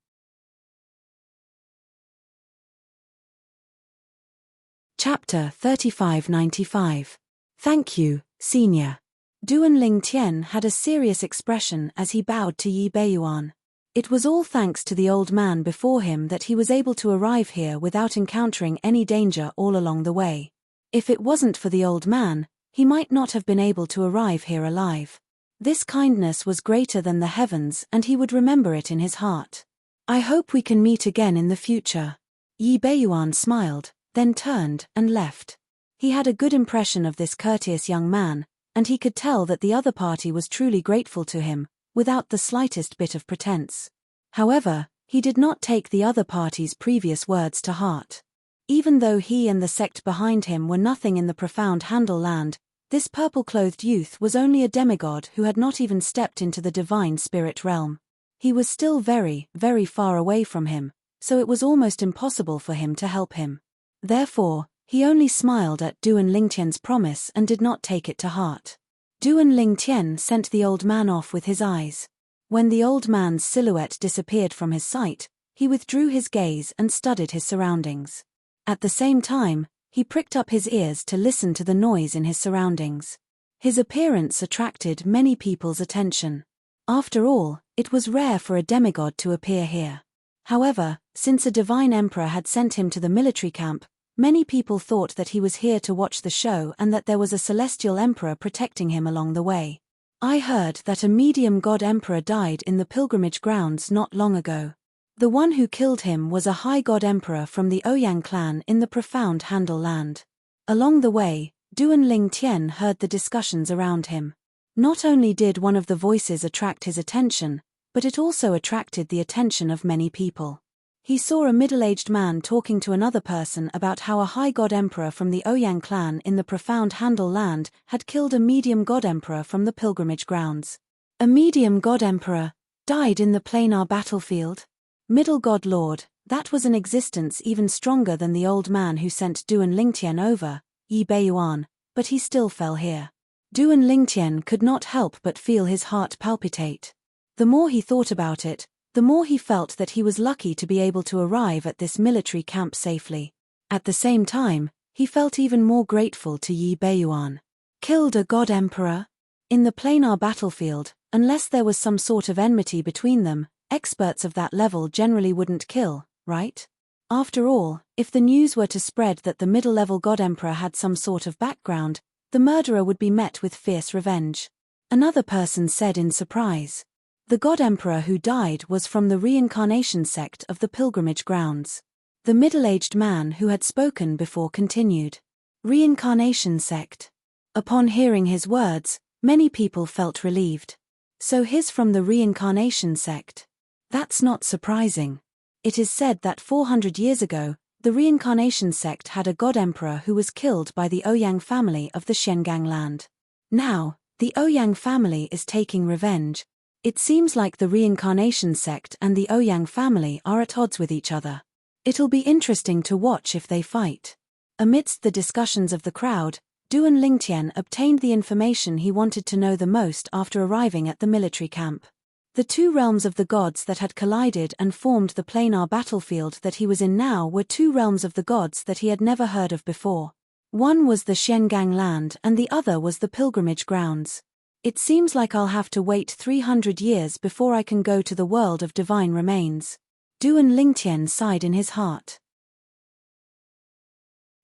Chapter 3595. Thank you, Senior. Duan Lingtian had a serious expression as he bowed to Yi Beiyuan. It was all thanks to the old man before him that he was able to arrive here without encountering any danger all along the way. If it wasn't for the old man, he might not have been able to arrive here alive. This kindness was greater than the heavens and he would remember it in his heart. I hope we can meet again in the future. Yi Beiyuan smiled, then turned and left. He had a good impression of this courteous young man, and he could tell that the other party was truly grateful to him, without the slightest bit of pretense. However, he did not take the other party's previous words to heart. Even though he and the sect behind him were nothing in the profound Handle land, this purple-clothed youth was only a demigod who had not even stepped into the divine spirit realm. He was still very, very far away from him, so it was almost impossible for him to help him. Therefore, he only smiled at Duan Lingtian's promise and did not take it to heart. Duan Lingtian sent the old man off with his eyes. When the old man's silhouette disappeared from his sight, he withdrew his gaze and studied his surroundings. At the same time, he pricked up his ears to listen to the noise in his surroundings. His appearance attracted many people's attention. After all, it was rare for a demigod to appear here. However, since a divine emperor had sent him to the military camp, many people thought that he was here to watch the show and that there was a celestial emperor protecting him along the way. I heard that a medium god emperor died in the pilgrimage grounds not long ago. The one who killed him was a high god emperor from the Ouyang clan in the profound Handle land. Along the way, Duan Lingtian heard the discussions around him. Not only did one of the voices attract his attention, but it also attracted the attention of many people. He saw a middle-aged man talking to another person about how a high god emperor from the Ouyang clan in the profound Handle land had killed a medium god emperor from the pilgrimage grounds. A medium god emperor died in the planar battlefield? Middle god lord, That was an existence even stronger than the old man who sent Duan Lingtian over, Yi Beiyuan, but he still fell here. Duan Lingtian could not help but feel his heart palpitate. The more he thought about it, the more he felt that he was lucky to be able to arrive at this military camp safely. At the same time, he felt even more grateful to Yi Beiyuan. Killed a god emperor? In the planar battlefield, unless there was some sort of enmity between them, experts of that level generally wouldn't kill, right? After all, if the news were to spread that the middle-level god emperor had some sort of background, the murderer would be met with fierce revenge. Another person said in surprise. The god emperor who died was from the reincarnation sect of the pilgrimage grounds. The middle-aged man who had spoken before continued. Reincarnation sect. Upon hearing his words, many people felt relieved. So he's from the reincarnation sect. That's not surprising. It is said that 400 years ago, the reincarnation sect had a god emperor who was killed by the Ouyang family of the Shengang land. Now, the Ouyang family is taking revenge. It seems like the reincarnation sect and the Ouyang family are at odds with each other. It'll be interesting to watch if they fight. Amidst the discussions of the crowd, Duan Lingtian obtained the information he wanted to know the most after arriving at the military camp. The two realms of the gods that had collided and formed the planar battlefield that he was in now were two realms of the gods that he had never heard of before. One was the Shengang land and the other was the pilgrimage grounds. It seems like I'll have to wait 300 years before I can go to the world of divine remains. Duan Lingtian sighed in his heart.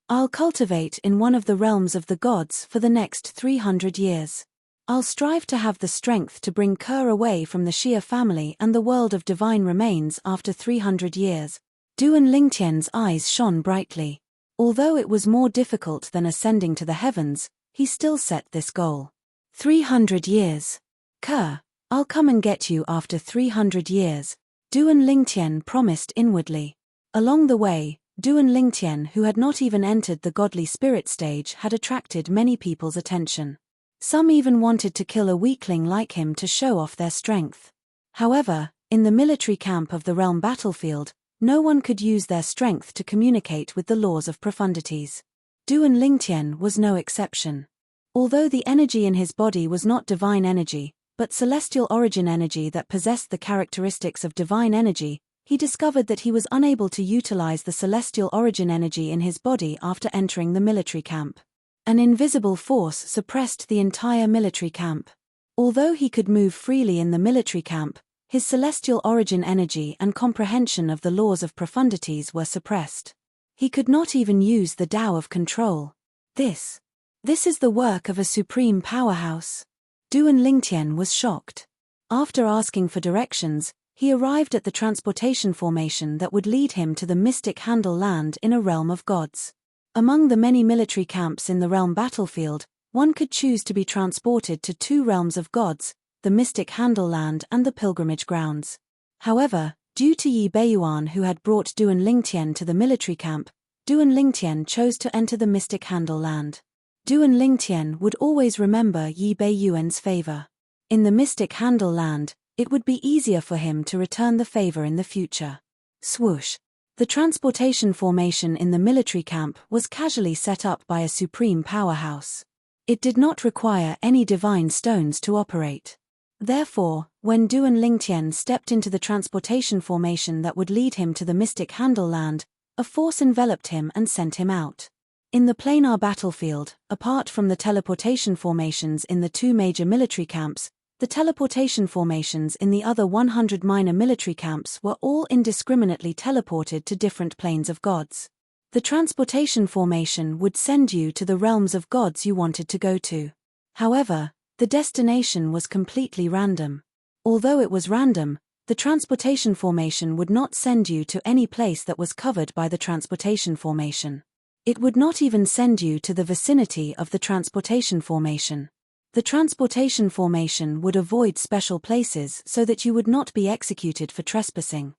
I'll cultivate in one of the realms of the gods for the next 300 years. I'll strive to have the strength to bring Kerr away from the Xia family and the world of divine remains after 300 years. Duan Lingtian's eyes shone brightly. Although it was more difficult than ascending to the heavens, he still set this goal. 300 years. Kerr, I'll come and get you after 300 years, Duan Lingtian promised inwardly. Along the way, Duan Lingtian, who had not even entered the godly spirit stage, had attracted many people's attention. Some even wanted to kill a weakling like him to show off their strength. However, in the military camp of the realm battlefield, no one could use their strength to communicate with the laws of profundities. Duan Lingtian was no exception. Although the energy in his body was not divine energy, but celestial origin energy that possessed the characteristics of divine energy, he discovered that he was unable to utilize the celestial origin energy in his body after entering the military camp. An invisible force suppressed the entire military camp. Although he could move freely in the military camp, his celestial origin energy and comprehension of the laws of profundities were suppressed. He could not even use the Tao of control. This is the work of a supreme powerhouse. Duan Lingtian was shocked. After asking for directions, he arrived at the transportation formation that would lead him to the mystic Handle land in a realm of gods. Among the many military camps in the realm battlefield, one could choose to be transported to two realms of gods, the mystic Handle land and the pilgrimage grounds. However, due to Yi Beiyuan who had brought Duan Lingtian to the military camp, Duan Lingtian chose to enter the mystic Handle land. Duan Lingtian would always remember Yi Beiyuan's favor. In the mystic Handle land, it would be easier for him to return the favor in the future. Swoosh. The transportation formation in the military camp was casually set up by a supreme powerhouse. It did not require any divine stones to operate. Therefore, when Duan Lingtian stepped into the transportation formation that would lead him to the mystic Handle land, a force enveloped him and sent him out. In the planar battlefield, apart from the teleportation formations in the two major military camps, the teleportation formations in the other 100 minor military camps were all indiscriminately teleported to different planes of gods. The transportation formation would send you to the realms of gods you wanted to go to. However, the destination was completely random. Although it was random, the transportation formation would not send you to any place that was covered by the transportation formation. It would not even send you to the vicinity of the transportation formation. The transportation formation would avoid special places so that you would not be executed for trespassing.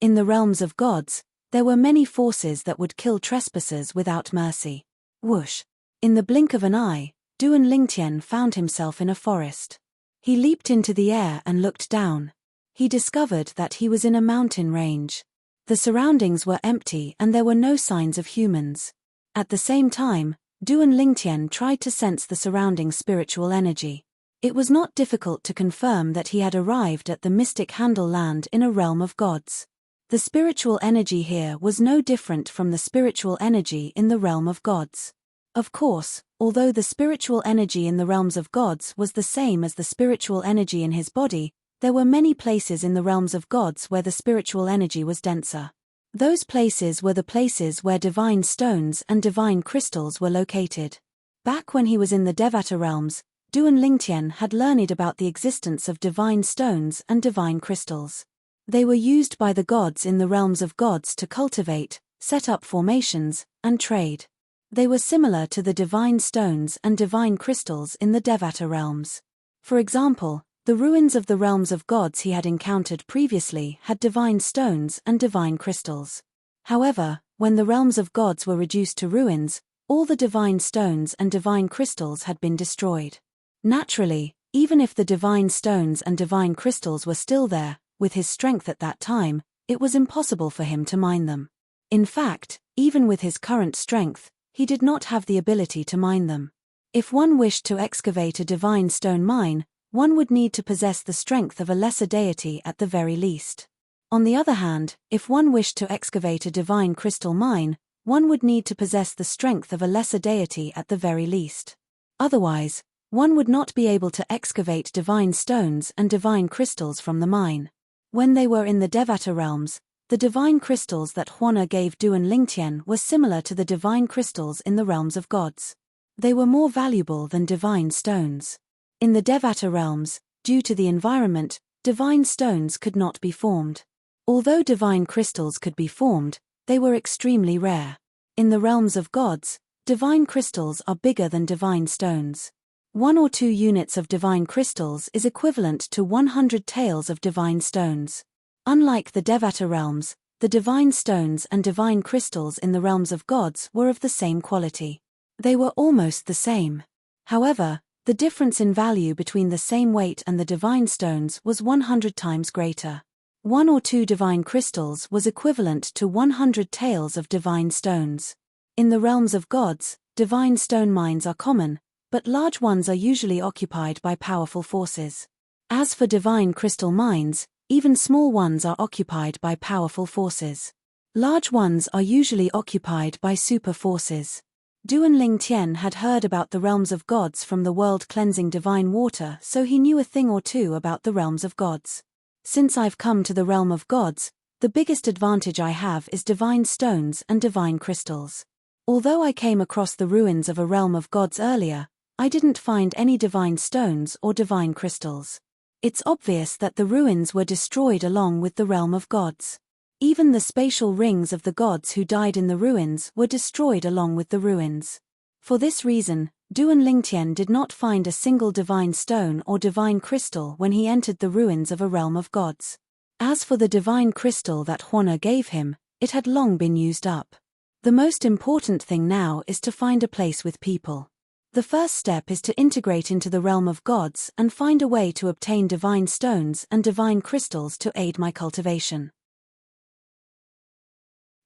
In the realms of gods, there were many forces that would kill trespassers without mercy. Whoosh! In the blink of an eye, Duan Lingtian found himself in a forest. He leaped into the air and looked down. He discovered that he was in a mountain range. The surroundings were empty and there were no signs of humans. At the same time, Duan Lingtian tried to sense the surrounding spiritual energy. It was not difficult to confirm that he had arrived at the mystic Handle land in a realm of gods. The spiritual energy here was no different from the spiritual energy in the realm of gods. Of course, although the spiritual energy in the realms of gods was the same as the spiritual energy in his body, there were many places in the realms of gods where the spiritual energy was denser. Those places were the places where divine stones and divine crystals were located. Back when he was in the Devata realms, Duan Lingtian had learned about the existence of divine stones and divine crystals. They were used by the gods in the realms of gods to cultivate, set up formations, and trade. They were similar to the divine stones and divine crystals in the Devata realms. For example, the ruins of the realms of gods he had encountered previously had divine stones and divine crystals. However, when the realms of gods were reduced to ruins, all the divine stones and divine crystals had been destroyed. Naturally, even if the divine stones and divine crystals were still there, with his strength at that time, it was impossible for him to mine them. In fact, even with his current strength, he did not have the ability to mine them. If one wished to excavate a divine stone mine, one would need to possess the strength of a lesser deity at the very least. On the other hand, if one wished to excavate a divine crystal mine, one would need to possess the strength of a lesser deity at the very least. Otherwise, one would not be able to excavate divine stones and divine crystals from the mine. When they were in the Devata realms, the divine crystals that Huana gave Duan Lingtian were similar to the divine crystals in the realms of gods. They were more valuable than divine stones. In the Devata realms, due to the environment, divine stones could not be formed. Although divine crystals could be formed, they were extremely rare. In the realms of gods, divine crystals are bigger than divine stones. 1 or 2 units of divine crystals is equivalent to 100 taels of divine stones. Unlike the Devata realms, the divine stones and divine crystals in the realms of gods were of the same quality. They were almost the same. However, the difference in value between the same weight and the divine stones was 100 times greater. 1 or 2 divine crystals was equivalent to 100 taels of divine stones. In the realms of gods, divine stone mines are common, but large ones are usually occupied by powerful forces. As for divine crystal mines, even small ones are occupied by powerful forces. Large ones are usually occupied by super forces. Duan Lingtian had heard about the realms of gods from the world-cleansing divine water, so he knew a thing or two about the realms of gods. Since I've come to the realm of gods, the biggest advantage I have is divine stones and divine crystals. Although I came across the ruins of a realm of gods earlier, I didn't find any divine stones or divine crystals. It's obvious that the ruins were destroyed along with the realm of gods. Even the spatial rings of the gods who died in the ruins were destroyed along with the ruins. For this reason, Duan Lingtian did not find a single divine stone or divine crystal when he entered the ruins of a realm of gods. As for the divine crystal that Huana gave him, it had long been used up. The most important thing now is to find a place with people. The first step is to integrate into the realm of gods and find a way to obtain divine stones and divine crystals to aid my cultivation.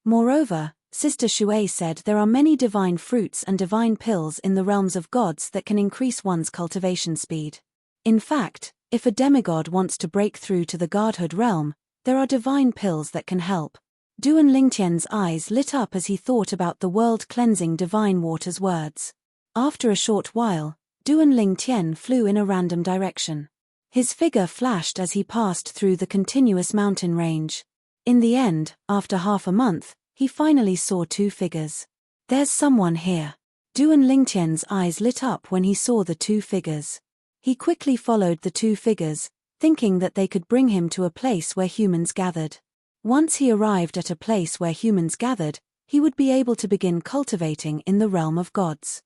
Moreover, Sister Shui said there are many divine fruits and divine pills in the realms of gods that can increase one's cultivation speed. In fact, if a demigod wants to break through to the godhood realm, there are divine pills that can help. Duan Lingtian's eyes lit up as he thought about the world-cleansing divine water's words. After a short while, Duan Lingtian flew in a random direction. His figure flashed as he passed through the continuous mountain range. In the end, after half a month, he finally saw 2 figures. There's someone here. Duan Lingtian's eyes lit up when he saw the 2 figures. He quickly followed the 2 figures, thinking that they could bring him to a place where humans gathered. Once he arrived at a place where humans gathered, he would be able to begin cultivating in the realm of gods.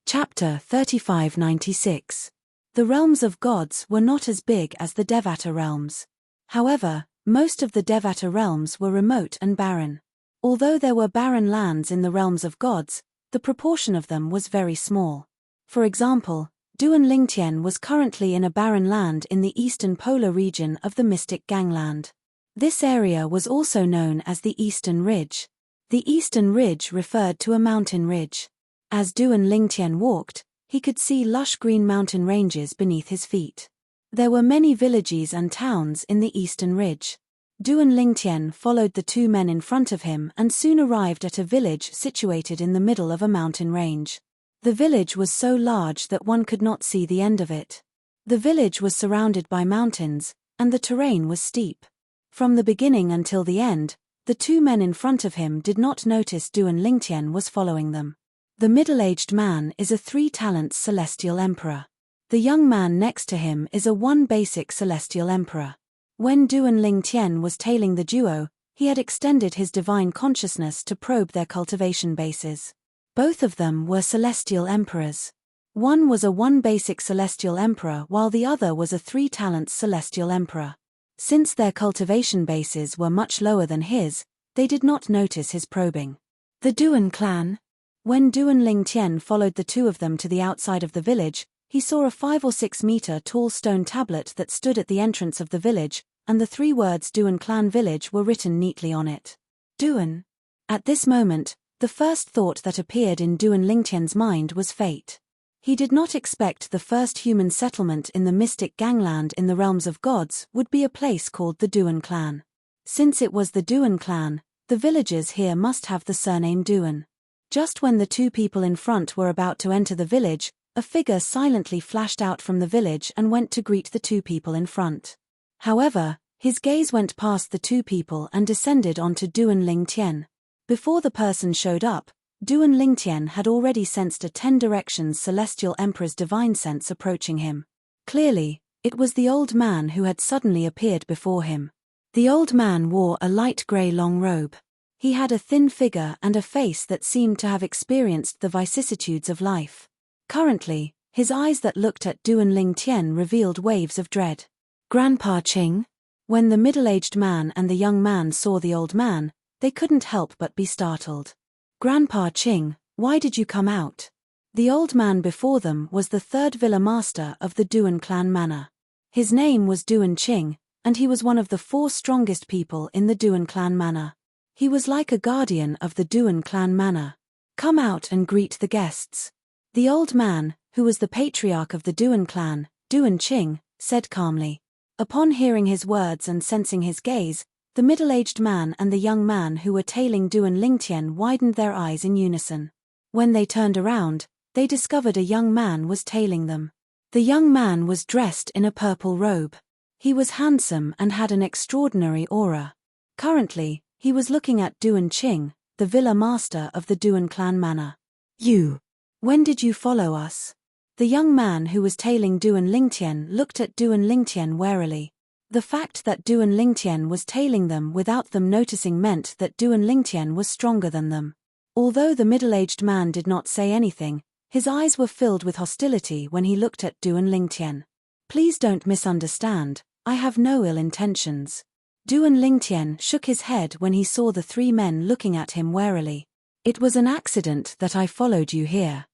Chapter 3596. The realms of gods were not as big as the Devata realms. However, most of the Devata realms were remote and barren. Although there were barren lands in the realms of gods, the proportion of them was very small. For example, Duan Lingtian was currently in a barren land in the eastern polar region of the mystic gangland. This area was also known as the Eastern Ridge. The Eastern Ridge referred to a mountain ridge. As Duan Lingtian walked, he could see lush green mountain ranges beneath his feet. There were many villages and towns in the Eastern Ridge. Duan Lingtian followed the two men in front of him and soon arrived at a village situated in the middle of a mountain range. The village was so large that one could not see the end of it. The village was surrounded by mountains, and the terrain was steep. From the beginning until the end, the two men in front of him did not notice Duan Lingtian was following them. The middle-aged man is a 3-talents celestial emperor. The young man next to him is a 1-basic celestial emperor. When Duan Lingtian was tailing the duo, he had extended his divine consciousness to probe their cultivation bases. Both of them were celestial emperors. One was a 1-basic celestial emperor while the other was a 3-talents celestial emperor. Since their cultivation bases were much lower than his, they did not notice his probing. The Duan clan. When Duan Lingtian followed the two of them to the outside of the village, he saw a 5 or 6 meter tall stone tablet that stood at the entrance of the village, and the 3 words Duan clan village were written neatly on it. Duan. At this moment, the first thought that appeared in Duan Lingtian's mind was fate. He did not expect the first human settlement in the mystic gangland in the realms of gods would be a place called the Duan clan. Since it was the Duan clan, the villagers here must have the surname Duan. Just when the two people in front were about to enter the village, a figure silently flashed out from the village and went to greet the two people in front. However, his gaze went past the two people and descended onto Duan Lingtian. Before the person showed up, Duan Lingtian had already sensed a 10 directions celestial emperor's divine sense approaching him. Clearly, it was the old man who had suddenly appeared before him. The old man wore a light grey long robe. He had a thin figure and a face that seemed to have experienced the vicissitudes of life. Currently, his eyes that looked at Duan Lingtian revealed waves of dread. Grandpa Qing? When the middle-aged man and the young man saw the old man, they couldn't help but be startled. Grandpa Qing, why did you come out? The old man before them was the 3rd villa master of the Duan clan manor. His name was Duan Qing, and he was one of the 4 strongest people in the Duan clan manor. He was like a guardian of the Duan clan manor. Come out and greet the guests. The old man, who was the patriarch of the Duan clan, Duan Qing, said calmly. Upon hearing his words and sensing his gaze, the middle-aged man and the young man who were tailing Duan Lingtian widened their eyes in unison. When they turned around, they discovered a young man was tailing them. The young man was dressed in a purple robe. He was handsome and had an extraordinary aura. Currently, he was looking at Duan Qing, the villa master of the Duan clan manor. You. When did you follow us? The young man who was tailing Duan Lingtian looked at Duan Lingtian warily. The fact that Duan Lingtian was tailing them without them noticing meant that Duan Lingtian was stronger than them. Although the middle-aged man did not say anything, his eyes were filled with hostility when he looked at Duan Lingtian. Please don't misunderstand, I have no ill intentions. Duan Lingtian shook his head when he saw the 3 men looking at him warily. It was an accident that I followed you here.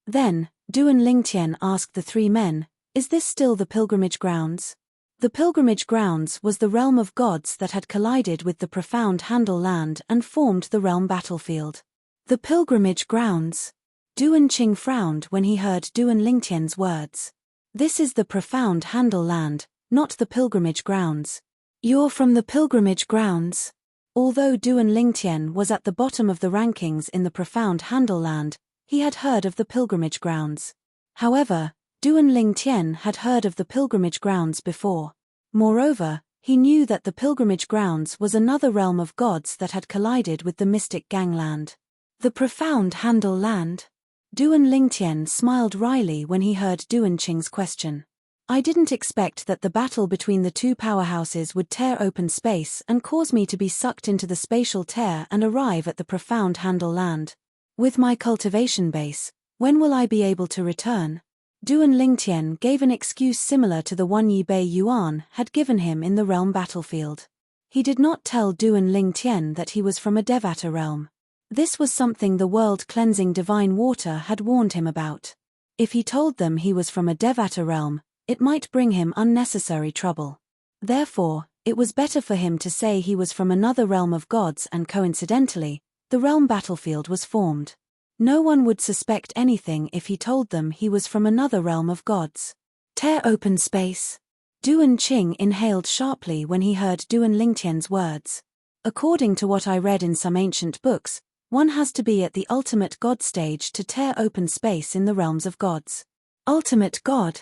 Then, Duan Lingtian asked the 3 men, is this still the pilgrimage grounds? The pilgrimage grounds was the realm of gods that had collided with the profound Handle land and formed the realm battlefield. The pilgrimage grounds. Duan Qing frowned when he heard Duan Lingtian's words. This is the profound Handle land, not the pilgrimage grounds. You're from the pilgrimage grounds. Although Duan Lingtian was at the bottom of the rankings in the profound Handle land, he had heard of the pilgrimage grounds. However, Duan Lingtian had heard of the pilgrimage grounds before. Moreover, he knew that the pilgrimage grounds was another realm of gods that had collided with the mystic gangland. The profound Handle land? Duan Lingtian smiled wryly when he heard Duan Qing's question. I didn't expect that the battle between the 2 powerhouses would tear open space and cause me to be sucked into the spatial tear and arrive at the profound Handle land. With my cultivation base, when will I be able to return? Duan Lingtian gave an excuse similar to the one Yi Bei Yuan had given him in the realm battlefield. He did not tell Duan Lingtian that he was from a Devata realm. This was something the world-cleansing divine water had warned him about. If he told them he was from a Devata realm, it might bring him unnecessary trouble. Therefore, it was better for him to say he was from another realm of gods, and coincidentally, the realm battlefield was formed. No one would suspect anything if he told them he was from another realm of gods. Tear open space. Duan Qing inhaled sharply when he heard Duan Lingtian's words. According to what I read in some ancient books, one has to be at the ultimate god stage to tear open space in the realms of gods. Ultimate god?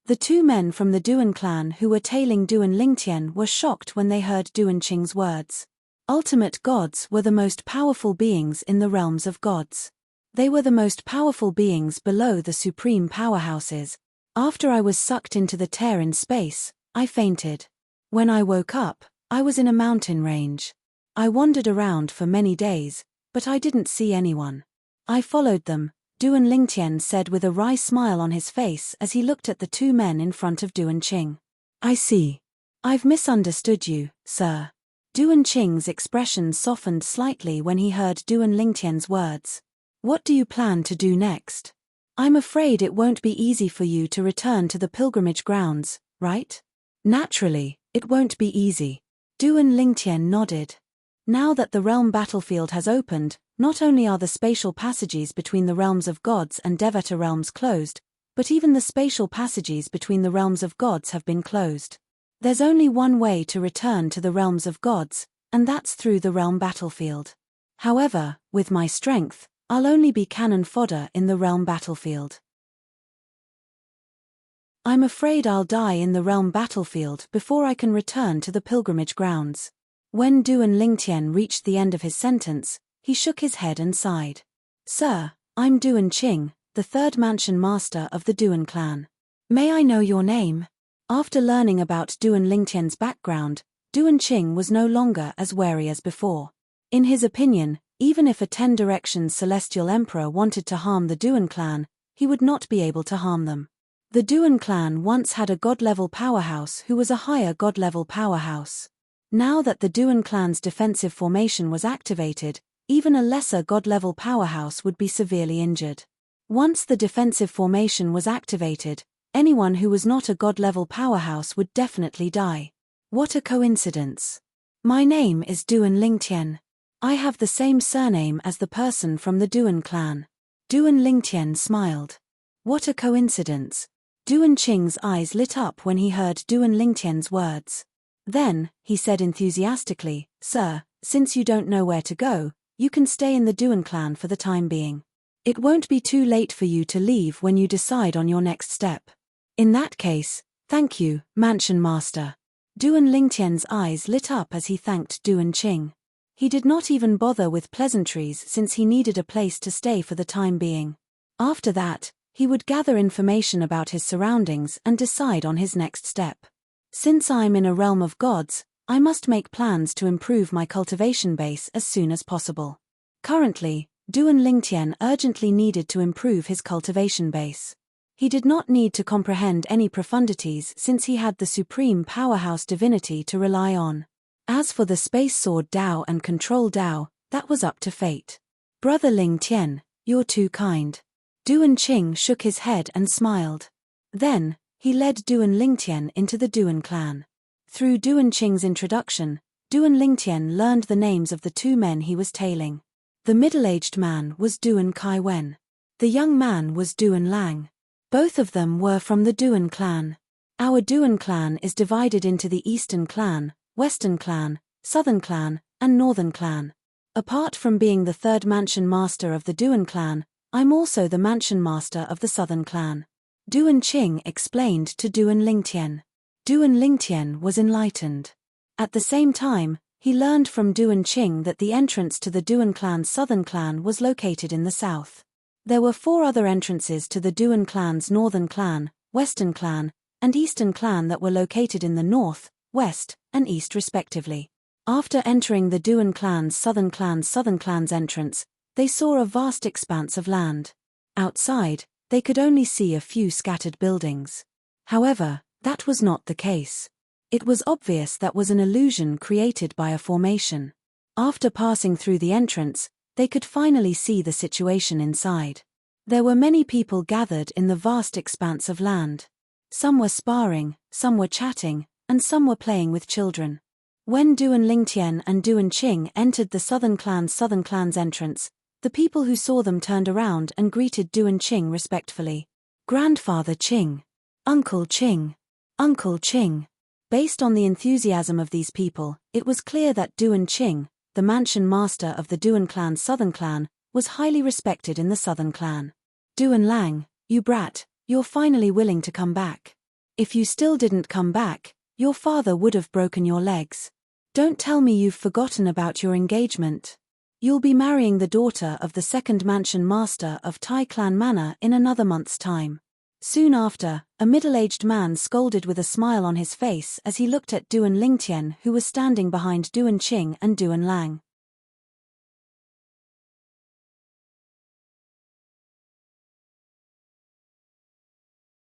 The two men from the Duan clan who were tailing Duan Lingtian were shocked when they heard Duan Qing's words. Ultimate gods were the most powerful beings in the realms of gods. They were the most powerful beings below the supreme powerhouses. After I was sucked into the tear in space, I fainted. When I woke up, I was in a mountain range. I wandered around for many days, but I didn't see anyone. I followed them, Duan Lingtian said with a wry smile on his face as he looked at the two men in front of Duan Qing. I see. I've misunderstood you, sir. Duan Qing's expression softened slightly when he heard Duan Lingtian's words. What do you plan to do next? I'm afraid it won't be easy for you to return to the pilgrimage grounds, right? Naturally, it won't be easy. Duan Lingtian nodded. Now that the realm battlefield has opened, not only are the spatial passages between the realms of gods and Devata realms closed, but even the spatial passages between the realms of gods have been closed. There's only one way to return to the realms of gods, and that's through the realm battlefield. However, with my strength, I'll only be cannon fodder in the realm battlefield. I'm afraid I'll die in the realm battlefield before I can return to the pilgrimage grounds. When Duan Lingtian reached the end of his sentence, he shook his head and sighed. Sir, I'm Duan Qing, the third mansion master of the Duan clan. May I know your name? After learning about Duan Lingtian's background, Duan Qing was no longer as wary as before. In his opinion, even if a 10 Directions Celestial Emperor wanted to harm the Duan clan, he would not be able to harm them. The Duan clan once had a god-level powerhouse who was a higher god-level powerhouse. Now that the Duan clan's defensive formation was activated, even a lesser god-level powerhouse would be severely injured. Once the defensive formation was activated, anyone who was not a god-level powerhouse would definitely die. What a coincidence. My name is Duan Lingtian. I have the same surname as the person from the Duan clan. Duan Lingtian smiled. What a coincidence. Duan Qing's eyes lit up when he heard Duan Lingtian's words. Then, he said enthusiastically, Sir, since you don't know where to go, you can stay in the Duan clan for the time being. It won't be too late for you to leave when you decide on your next step. In that case, thank you, Mansion Master. Duan Lingtian's eyes lit up as he thanked Duan Qing. He did not even bother with pleasantries since he needed a place to stay for the time being. After that, he would gather information about his surroundings and decide on his next step. Since I'm in a realm of gods, I must make plans to improve my cultivation base as soon as possible. Currently, Duan Lingtian urgently needed to improve his cultivation base. He did not need to comprehend any profundities since he had the supreme powerhouse divinity to rely on. As for the Space Sword Dao and Control Dao, that was up to fate. Brother Lingtian, you're too kind. Duan Qing shook his head and smiled. Then, he led Duan Lingtian into the Duan clan. Through Duan Qing's introduction, Duan Lingtian learned the names of the two men he was tailing. The middle-aged man was Duan Kaiwen. The young man was Duan Lang. Both of them were from the Duan clan. Our Duan clan is divided into the Eastern clan, Western clan, Southern clan, and Northern clan. Apart from being the third mansion master of the Duan clan, I'm also the mansion master of the Southern clan. Duan Qing explained to Duan Lingtian. Duan Lingtian was enlightened. At the same time, he learned from Duan Qing that the entrance to the Duan clan's Southern clan was located in the south. There were 4 other entrances to the Duan clan's Northern clan, Western clan, and Eastern clan that were located in the north, west, and east respectively. After entering the Duan clan's Southern clan's entrance, they saw a vast expanse of land. Outside, they could only see a few scattered buildings. However, that was not the case. It was obvious that was an illusion created by a formation. After passing through the entrance, They could finally see the situation inside. There were many people gathered in the vast expanse of land. Some were sparring, some were chatting, and some were playing with children. When Duan Lingtian and Duan Qing entered the Southern Clan's entrance, the people who saw them turned around and greeted Duan Qing respectfully. "Grandfather Qing. Uncle Qing. Uncle Qing." Based on the enthusiasm of these people, it was clear that Duan Qing, the mansion master of the Duan Clan's Southern Clan, was highly respected in the Southern Clan. "Duan Lang, you brat, you're finally willing to come back. If you still didn't come back, your father would have broken your legs. Don't tell me you've forgotten about your engagement. You'll be marrying the daughter of the second mansion master of Tai Clan Manor in another month's time." Soon after, a middle-aged man scolded with a smile on his face as he looked at Duan Lingtian, who was standing behind Duan Qing and Duan Lang.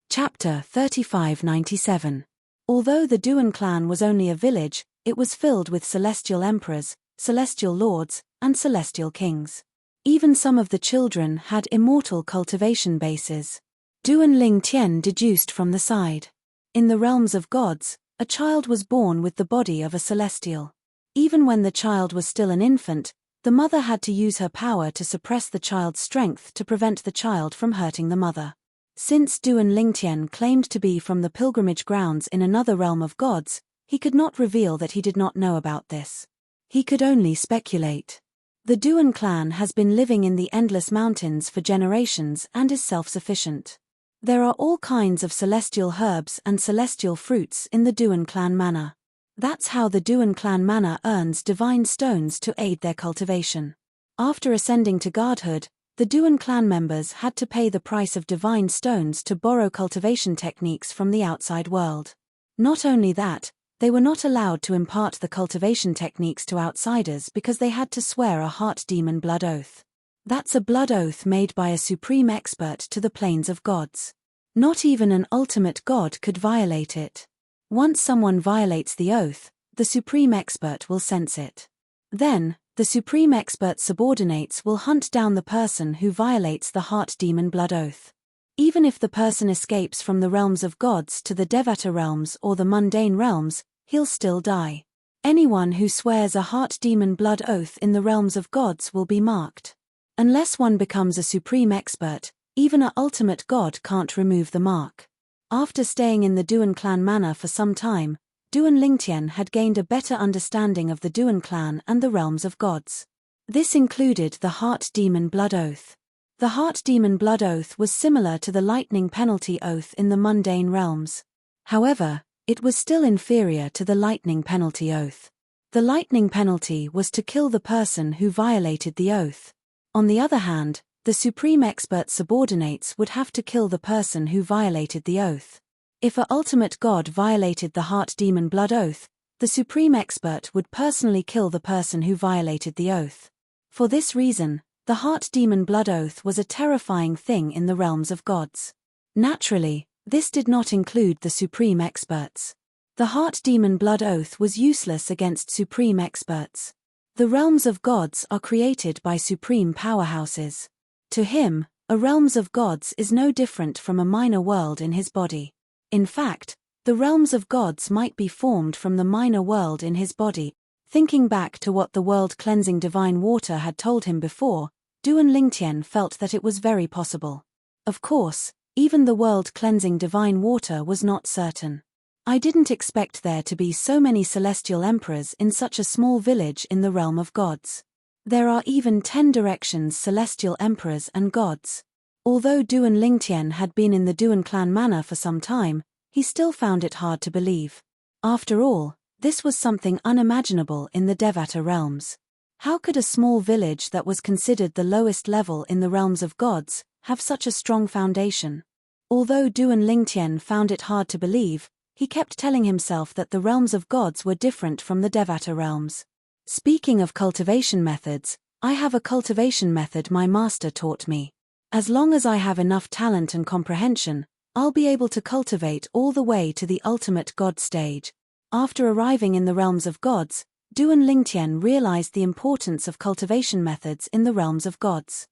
Chapter 3597. Although the Duan clan was only a village, it was filled with celestial emperors, celestial lords, and celestial kings. Even some of the children had immortal cultivation bases. Duan Lingtian deduced from the side. In the realms of gods, a child was born with the body of a celestial. Even when the child was still an infant, the mother had to use her power to suppress the child's strength to prevent the child from hurting the mother. Since Duan Lingtian claimed to be from the pilgrimage grounds in another realm of gods, he could not reveal that he did not know about this. He could only speculate. The Duan clan has been living in the Endless Mountains for generations and is self-sufficient. There are all kinds of celestial herbs and celestial fruits in the Duan clan manor. That's how the Duan clan manor earns divine stones to aid their cultivation. After ascending to godhood, the Duan clan members had to pay the price of divine stones to borrow cultivation techniques from the outside world. Not only that, they were not allowed to impart the cultivation techniques to outsiders because they had to swear a heart demon blood oath. That's a blood oath made by a supreme expert to the planes of gods. Not even an ultimate god could violate it. Once someone violates the oath, the supreme expert will sense it. Then, the supreme expert's subordinates will hunt down the person who violates the heart demon blood oath. Even if the person escapes from the realms of gods to the Devata realms or the mundane realms, he'll still die. Anyone who swears a heart demon blood oath in the realms of gods will be marked. Unless one becomes a supreme expert, even an ultimate god can't remove the mark. After staying in the Duan clan manor for some time, Duan Lingtian had gained a better understanding of the Duan clan and the realms of gods. This included the heart demon blood oath. The heart demon blood oath was similar to the lightning penalty oath in the mundane realms. However, it was still inferior to the lightning penalty oath. The lightning penalty was to kill the person who violated the oath. On the other hand, the supreme expert subordinates would have to kill the person who violated the oath. If a ultimate god violated the heart demon blood oath, the supreme expert would personally kill the person who violated the oath. For this reason, the heart demon blood oath was a terrifying thing in the realms of gods. Naturally, this did not include the supreme experts. The heart demon blood oath was useless against supreme experts. The realms of gods are created by supreme powerhouses. To him, a realms of gods is no different from a minor world in his body. In fact, the realms of gods might be formed from the minor world in his body. Thinking back to what the world-cleansing divine water had told him before, Duan Lingtian felt that it was very possible. Of course, even the world-cleansing divine water was not certain. I didn't expect there to be so many celestial emperors in such a small village in the realm of gods. There are even 10 directions celestial emperors and gods. Although Duan Lingtian had been in the Duan clan manor for some time, he still found it hard to believe. After all, this was something unimaginable in the Devata realms. How could a small village that was considered the lowest level in the realms of gods have such a strong foundation? Although Duan Lingtian found it hard to believe, he kept telling himself that the realms of gods were different from the Devata realms. Speaking of cultivation methods, I have a cultivation method my master taught me. As long as I have enough talent and comprehension, I'll be able to cultivate all the way to the ultimate god stage. After arriving in the realms of gods, Duan Lingtian realized the importance of cultivation methods in the realms of gods.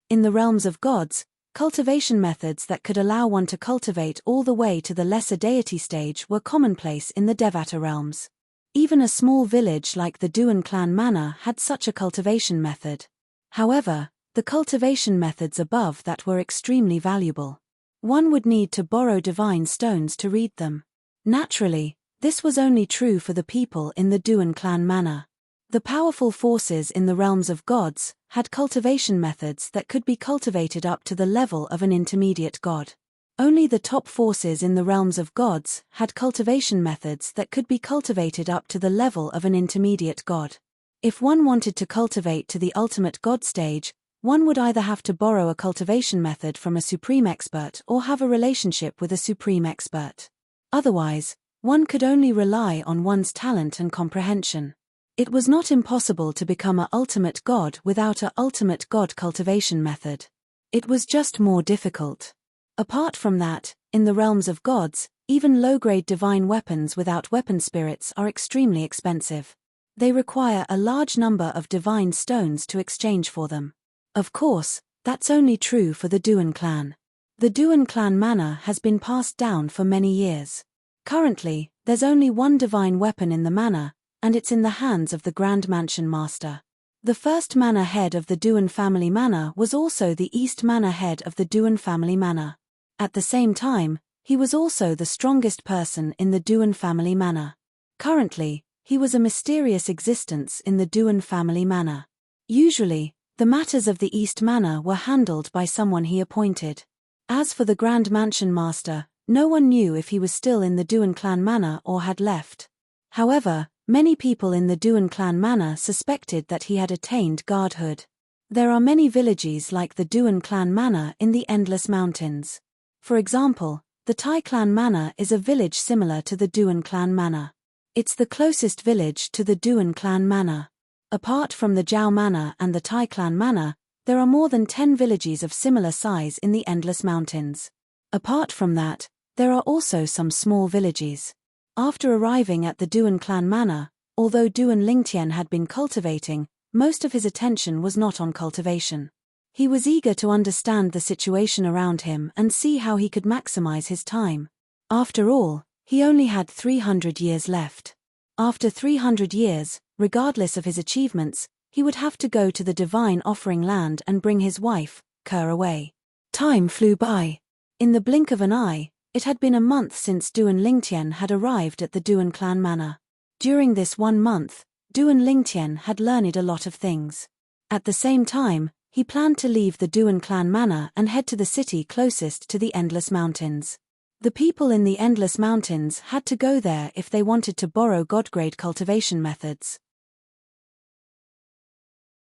In the realms of gods, cultivation methods that could allow one to cultivate all the way to the lesser deity stage were commonplace in the Devata realms. Even a small village like the Duan clan manor had such a cultivation method. However, the cultivation methods above that were extremely valuable. One would need to borrow divine stones to read them. Naturally, this was only true for the people in the Duan clan manor. The powerful forces in the realms of gods had cultivation methods that could be cultivated up to the level of an intermediate god. Only the top forces in the realms of gods had cultivation methods that could be cultivated up to the level of an intermediate god. If one wanted to cultivate to the ultimate god stage, one would either have to borrow a cultivation method from a supreme expert or have a relationship with a supreme expert. Otherwise, one could only rely on one's talent and comprehension. It was not impossible to become an ultimate god without an ultimate god cultivation method. It was just more difficult. Apart from that, in the realms of gods, even low-grade divine weapons without weapon spirits are extremely expensive. They require a large number of divine stones to exchange for them. Of course, that's only true for the Duan clan. The Duan clan manor has been passed down for many years. Currently, there's only one divine weapon in the manor, and it's in the hands of the Grand Mansion Master. The first manor head of the Duan family manor was also the East manor head of the Duan family manor. At the same time, he was also the strongest person in the Duan family manor. Currently, he was a mysterious existence in the Duan family manor. Usually, the matters of the East manor were handled by someone he appointed. As for the Grand Mansion Master, no one knew if he was still in the Duan clan manor or had left. However, many people in the Duan clan manor suspected that he had attained godhood. There are many villages like the Duan clan manor in the Endless Mountains. For example, the Tai clan manor is a village similar to the Duan clan manor. It's the closest village to the Duan clan manor. Apart from the Zhao manor and the Tai clan manor, there are more than 10 villages of similar size in the Endless Mountains. Apart from that, there are also some small villages. After arriving at the Duan clan manor, although Duan Lingtian had been cultivating, most of his attention was not on cultivation. He was eager to understand the situation around him and see how he could maximize his time. After all, he only had 300 years left. After 300 years, regardless of his achievements, he would have to go to the divine offering land and bring his wife, Kerr, away. Time flew by. In the blink of an eye, it had been a month since Duan Lingtian had arrived at the Duan clan manor. During this 1 month, Duan Lingtian had learned a lot of things. At the same time, he planned to leave the Duan clan manor and head to the city closest to the Endless Mountains. The people in the Endless Mountains had to go there if they wanted to borrow god-grade cultivation methods.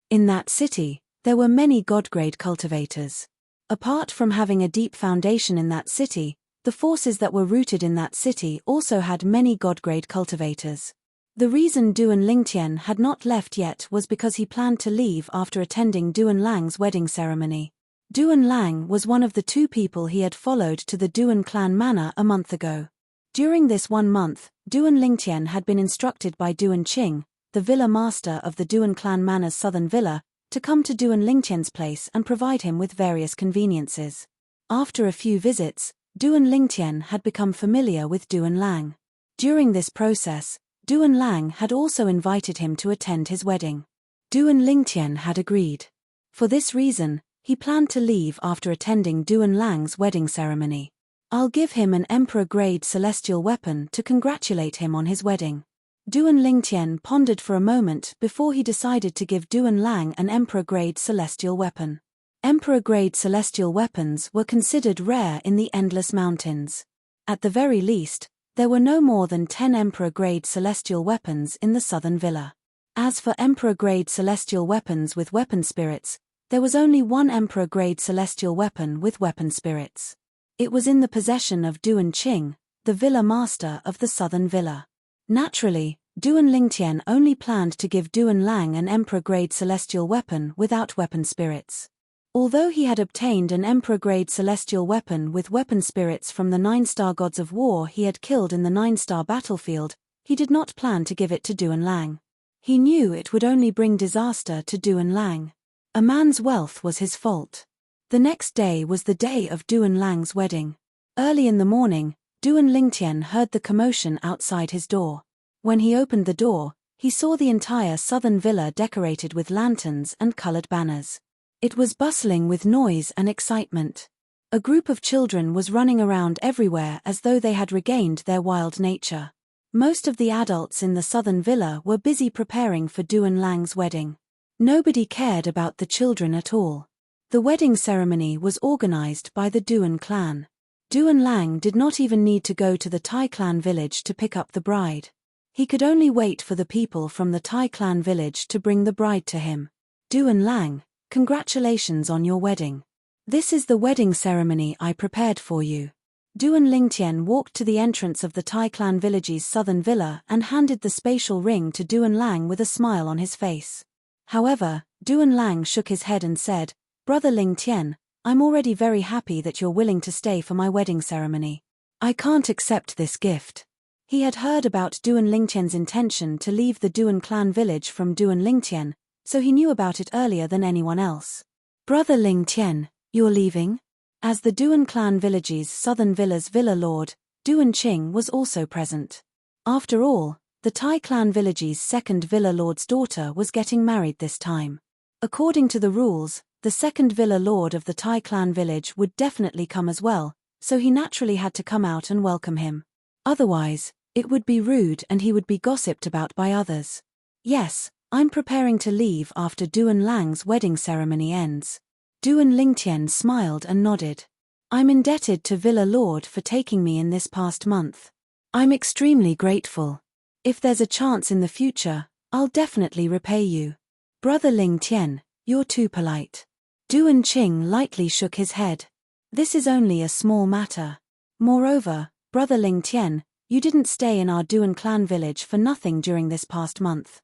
In that city, there were many god-grade cultivators. Apart from having a deep foundation in that city, the forces that were rooted in that city also had many god-grade cultivators. The reason Duan Lingtian had not left yet was because he planned to leave after attending Duan Lang's wedding ceremony. Duan Lang was one of the 2 people he had followed to the Duan clan manor a month ago. During this 1 month, Duan Lingtian had been instructed by Duan Qing, the villa master of the Duan clan manor's southern villa, to come to Duan Lingtian's place and provide him with various conveniences. After a few visits, Duan Lingtian had become familiar with Duan Lang. During this process, Duan Lang had also invited him to attend his wedding. Duan Lingtian had agreed. For this reason, he planned to leave after attending Duan Lang's wedding ceremony. I'll give him an emperor-grade celestial weapon to congratulate him on his wedding. Duan Lingtian pondered for a moment before he decided to give Duan Lang an emperor-grade celestial weapon. Emperor-grade celestial weapons were considered rare in the Endless Mountains. At the very least, there were no more than 10 Emperor-grade celestial weapons in the southern villa. As for Emperor-grade celestial weapons with weapon spirits, there was only one Emperor-grade celestial weapon with weapon spirits. It was in the possession of Duan Qing, the villa master of the southern villa. Naturally, Duan Lingtian only planned to give Duan Lang an Emperor-grade celestial weapon without weapon spirits. Although he had obtained an Emperor-grade celestial weapon with weapon spirits from the 9-star gods of war he had killed in the 9-star battlefield, he did not plan to give it to Duan Lang. He knew it would only bring disaster to Duan Lang. A man's wealth was his fault. The next day was the day of Duan Lang's wedding. Early in the morning, Duan Lingtian heard the commotion outside his door. When he opened the door, he saw the entire southern villa decorated with lanterns and colored banners. It was bustling with noise and excitement. A group of children was running around everywhere as though they had regained their wild nature. Most of the adults in the southern villa were busy preparing for Duan Lang's wedding. Nobody cared about the children at all. The wedding ceremony was organized by the Duan clan. Duan Lang did not even need to go to the Tai clan village to pick up the bride. He could only wait for the people from the Tai clan village to bring the bride to him. Duan Lang, congratulations on your wedding. This is the wedding ceremony I prepared for you. Duan Lingtian walked to the entrance of the Tai clan village's southern villa and handed the spatial ring to Duan Lang with a smile on his face. However, Duan Lang shook his head and said, "Brother Lingtian, I'm already very happy that you're willing to stay for my wedding ceremony. I can't accept this gift." He had heard about Duan Lingtian's intention to leave the Duan clan village from Duan Lingtian, so he knew about it earlier than anyone else. "Brother Lingtian, you're leaving?" As the Duan clan village's southern villa's villa lord, Duan Qing was also present. After all, the Tai clan village's second villa lord's daughter was getting married this time. According to the rules, the second villa lord of the Tai clan village would definitely come as well, so he naturally had to come out and welcome him. Otherwise, it would be rude and he would be gossiped about by others. "Yes, I'm preparing to leave after Duan Lang's wedding ceremony ends." Duan Lingtian smiled and nodded. "I'm indebted to Villa Lord for taking me in this past month. I'm extremely grateful. If there's a chance in the future, I'll definitely repay you." "Brother Lingtian, you're too polite." Duan Qing lightly shook his head. "This is only a small matter. Moreover, Brother Lingtian, you didn't stay in our Duan clan village for nothing during this past month.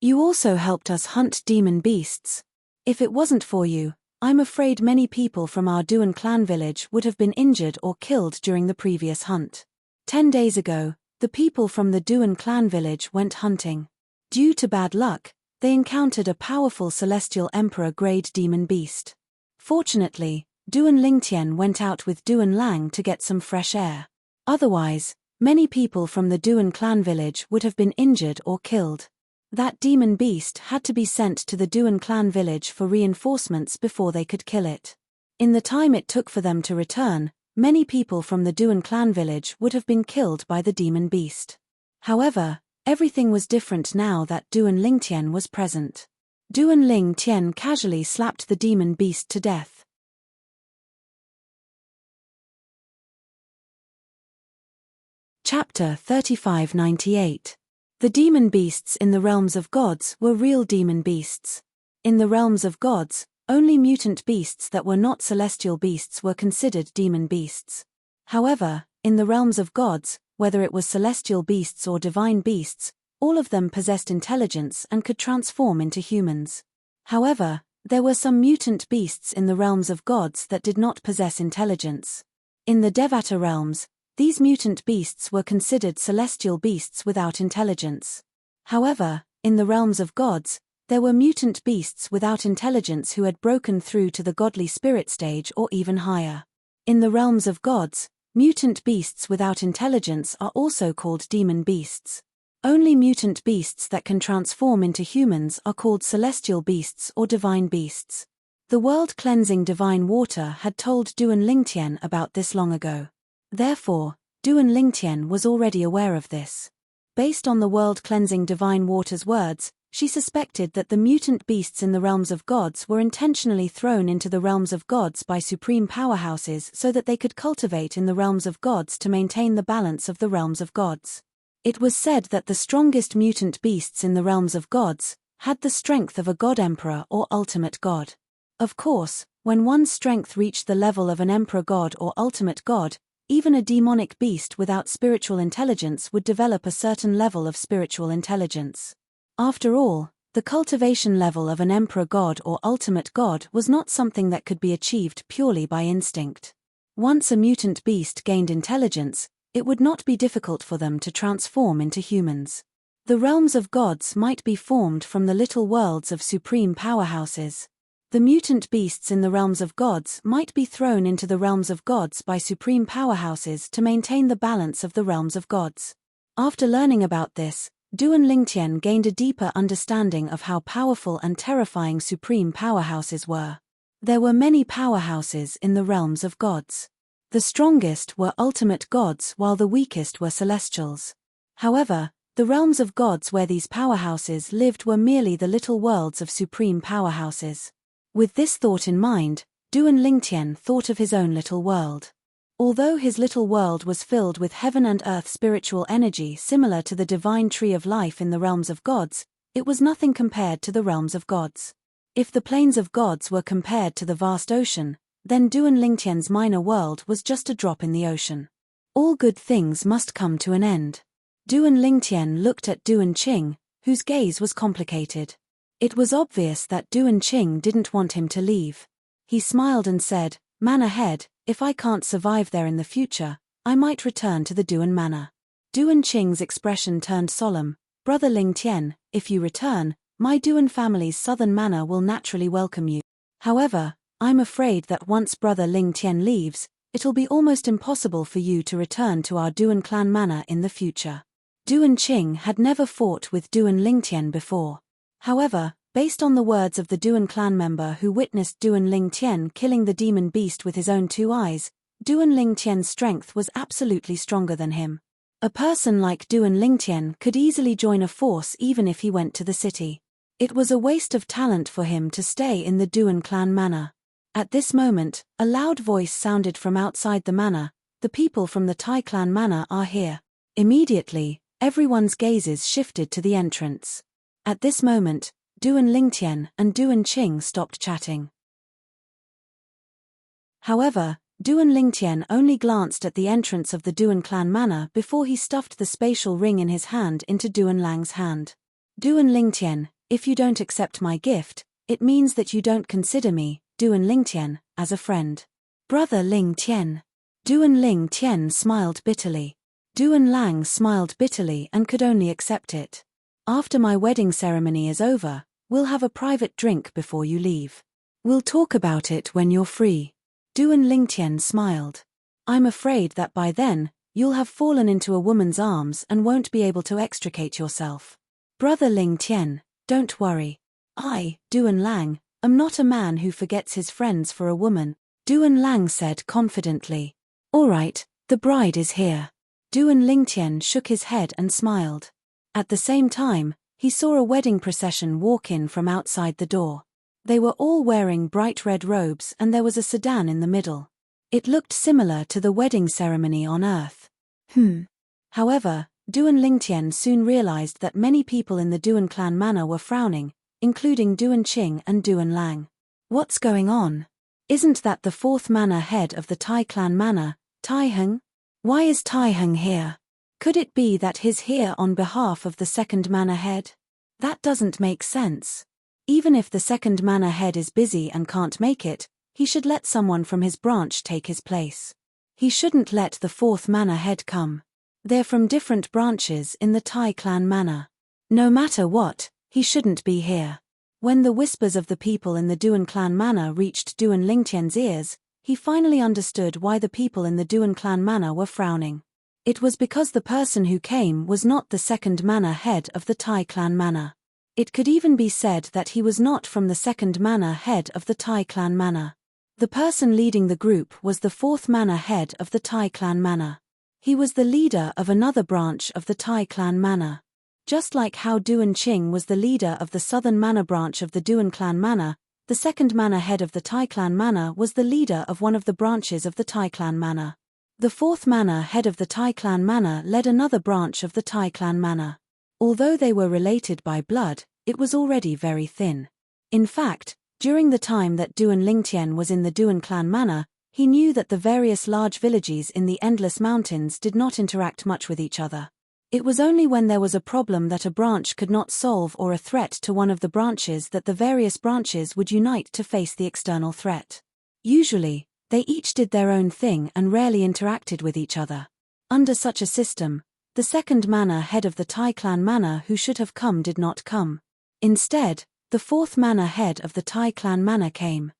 You also helped us hunt demon beasts. If it wasn't for you, I'm afraid many people from our Duan clan village would have been injured or killed during the previous hunt. 10 days ago, the people from the Duan clan village went hunting. Due to bad luck, they encountered a powerful celestial emperor-grade demon beast. Fortunately, Duan Lingtian went out with Duan Lang to get some fresh air. Otherwise, many people from the Duan clan village would have been injured or killed. That demon beast had to be sent to the Duan clan village for reinforcements before they could kill it. In the time it took for them to return, many people from the Duan clan village would have been killed by the demon beast. However, everything was different now that Duan Lingtian was present. Duan Lingtian casually slapped the demon beast to death. Chapter 3598. The demon beasts in the realms of gods were real demon beasts. In the realms of gods, only mutant beasts that were not celestial beasts were considered demon beasts. However, in the realms of gods, whether it was celestial beasts or divine beasts, all of them possessed intelligence and could transform into humans. However, there were some mutant beasts in the realms of gods that did not possess intelligence. In the Devata realms, these mutant beasts were considered celestial beasts without intelligence. However, in the realms of gods, there were mutant beasts without intelligence who had broken through to the godly spirit stage or even higher. In the realms of gods, mutant beasts without intelligence are also called demon beasts. Only mutant beasts that can transform into humans are called celestial beasts or divine beasts. The world-cleansing divine water had told Duan Lingtian about this long ago. Therefore, Duan Lingtian was already aware of this. Based on the world-cleansing divine water's words, she suspected that the mutant beasts in the realms of gods were intentionally thrown into the realms of gods by supreme powerhouses so that they could cultivate in the realms of gods to maintain the balance of the realms of gods. It was said that the strongest mutant beasts in the realms of gods had the strength of a god-emperor or ultimate god. Of course, when one's strength reached the level of an emperor god or ultimate god, even a demonic beast without spiritual intelligence would develop a certain level of spiritual intelligence. After all, the cultivation level of an emperor god or ultimate god was not something that could be achieved purely by instinct. Once a mutant beast gained intelligence, it would not be difficult for them to transform into humans. The realms of gods might be formed from the little worlds of supreme powerhouses. The mutant beasts in the realms of gods might be thrown into the realms of gods by supreme powerhouses to maintain the balance of the realms of gods. After learning about this, Duan Lingtian gained a deeper understanding of how powerful and terrifying supreme powerhouses were. There were many powerhouses in the realms of gods. The strongest were ultimate gods while the weakest were celestials. However, the realms of gods where these powerhouses lived were merely the little worlds of supreme powerhouses. With this thought in mind, Duan Lingtian thought of his own little world. Although his little world was filled with heaven and earth spiritual energy similar to the divine tree of life in the realms of gods, it was nothing compared to the realms of gods. If the plains of gods were compared to the vast ocean, then Duan Lingtian's minor world was just a drop in the ocean. All good things must come to an end. Duan Lingtian looked at Duan Qing, whose gaze was complicated. It was obvious that Duan Qing didn't want him to leave. He smiled and said, "Man ahead, if I can't survive there in the future, I might return to the Duan Manor." Duan Qing's expression turned solemn. "Brother Lingtian, if you return, my Duan family's southern manor will naturally welcome you. However, I'm afraid that once Brother Lingtian leaves, it'll be almost impossible for you to return to our Duan clan manor in the future." Duan Qing had never fought with Duan Lingtian before. However, based on the words of the Duan clan member who witnessed Duan Lingtian killing the demon beast with his own 2 eyes, Duan Lingtian's strength was absolutely stronger than him. A person like Duan Lingtian could easily join a force even if he went to the city. It was a waste of talent for him to stay in the Duan clan manor. At this moment, a loud voice sounded from outside the manor, "The people from the Tai clan manor are here." Immediately, everyone's gazes shifted to the entrance. At this moment, Duan Lingtian and Duan Qing stopped chatting. However, Duan Lingtian only glanced at the entrance of the Duan clan manor before he stuffed the spatial ring in his hand into Duan Lang's hand. "Duan Lingtian, if you don't accept my gift, it means that you don't consider me, Duan Lingtian, as a friend." "Brother Lingtian." Duan Lingtian smiled bitterly. Duan Lang smiled bitterly and could only accept it. "After my wedding ceremony is over, we'll have a private drink before you leave. We'll talk about it when you're free." Duan Lingtian smiled. "I'm afraid that by then, you'll have fallen into a woman's arms and won't be able to extricate yourself." "Brother Lingtian, don't worry. I, Duan Lang, am not a man who forgets his friends for a woman," Duan Lang said confidently. "All right, the bride is here." Duan Lingtian shook his head and smiled. At the same time, he saw a wedding procession walk in from outside the door. They were all wearing bright red robes and there was a sedan in the middle. It looked similar to the wedding ceremony on Earth. However, Duan Lingtian soon realized that many people in the Duan clan manor were frowning, including Duan Qing and Duan Lang. "What's going on? Isn't that the 4th manor head of the Tai clan manor, Tai Heng? Why is Tai Heng here? Could it be that he's here on behalf of the 2nd manor head? That doesn't make sense. Even if the 2nd manor head is busy and can't make it, he should let someone from his branch take his place. He shouldn't let the 4th manor head come. They're from different branches in the Tai clan manor. No matter what, he shouldn't be here." When the whispers of the people in the Duan clan manor reached Duan Lingtian's ears, he finally understood why the people in the Duan clan manor were frowning. It was because the person who came was not the 2nd manor head of the Tai clan manor. It could even be said that he was not from the 2nd manor head of the Tai clan manor. The person leading the group was the 4th manor head of the Tai clan manor. He was the leader of another branch of the Tai clan manor. Just like how Duan Qing was the leader of the southern manor branch of the Duan clan manor, the 2nd manor head of the Tai clan manor was the leader of one of the branches of the Tai clan manor. The 4th manor head of the Tai clan manor led another branch of the Tai clan manor. Although they were related by blood, it was already very thin. In fact, during the time that Duan Lingtian was in the Duan clan manor, he knew that the various large villages in the Endless Mountains did not interact much with each other. It was only when there was a problem that a branch could not solve or a threat to one of the branches that the various branches would unite to face the external threat. Usually, they each did their own thing and rarely interacted with each other. Under such a system, the second manor head of the Tai clan manor who should have come did not come. Instead, the fourth manor head of the Tai clan manor came.